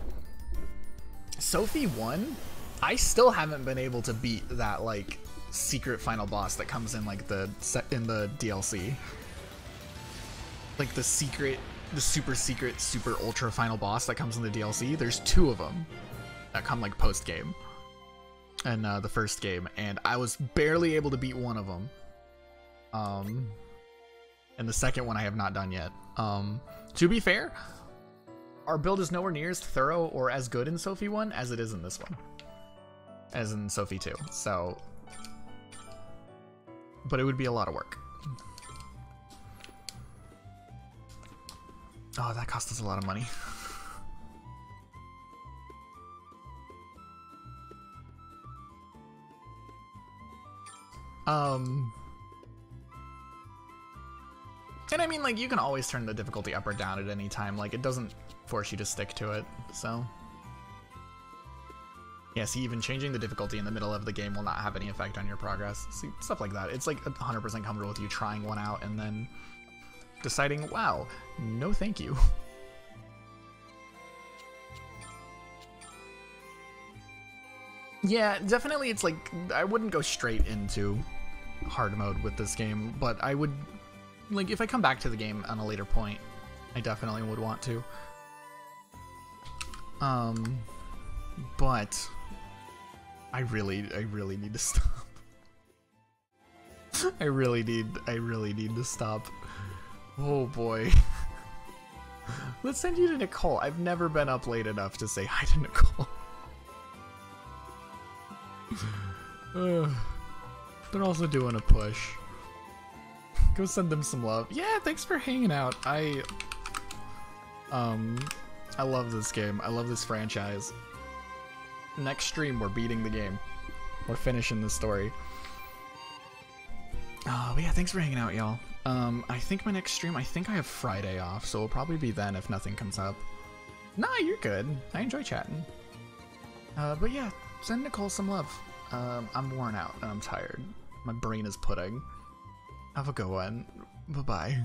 Sophie 1, I still haven't been able to beat that, like, secret final boss that comes in, like, in the DLC. Like, the super secret, super ultra final boss that comes in the DLC. There's 2 of them that come, like, post-game. And the first game. And I was barely able to beat one of them. And the second one I have not done yet. To be fair, our build is nowhere near as thorough or as good in Sophie 1 as it is in this one. As in Sophie 2. So... but it would be a lot of work. Oh, that cost us a lot of money. And I mean, like, you can always turn the difficulty up or down at any time. Like, it doesn't force you to stick to it, so... yeah, see, even changing the difficulty in the middle of the game will not have any effect on your progress. See, stuff like that. It's like 100% comfortable with you trying one out and then deciding, wow, no thank you. Yeah, definitely it's like, I wouldn't go straight into hard mode with this game, but I would, like, if I come back to the game on a later point, I definitely would want to. But I really need to stop. I really need to stop. Oh boy. Let's send you to Nicole. I've never been up late enough to say hi to Nicole. They're also doing a push. Go send them some love. Yeah, thanks for hanging out. I love this game. I love this franchise. Next stream, we're beating the game. We're finishing the story. But yeah, thanks for hanging out, y'all. I think my next stream, I think I have Friday off, so it'll probably be then if nothing comes up. Nah, you're good. I enjoy chatting. But yeah, send Nicole some love. I'm worn out and I'm tired. My brain is pudding. Have a good one. Bye-bye.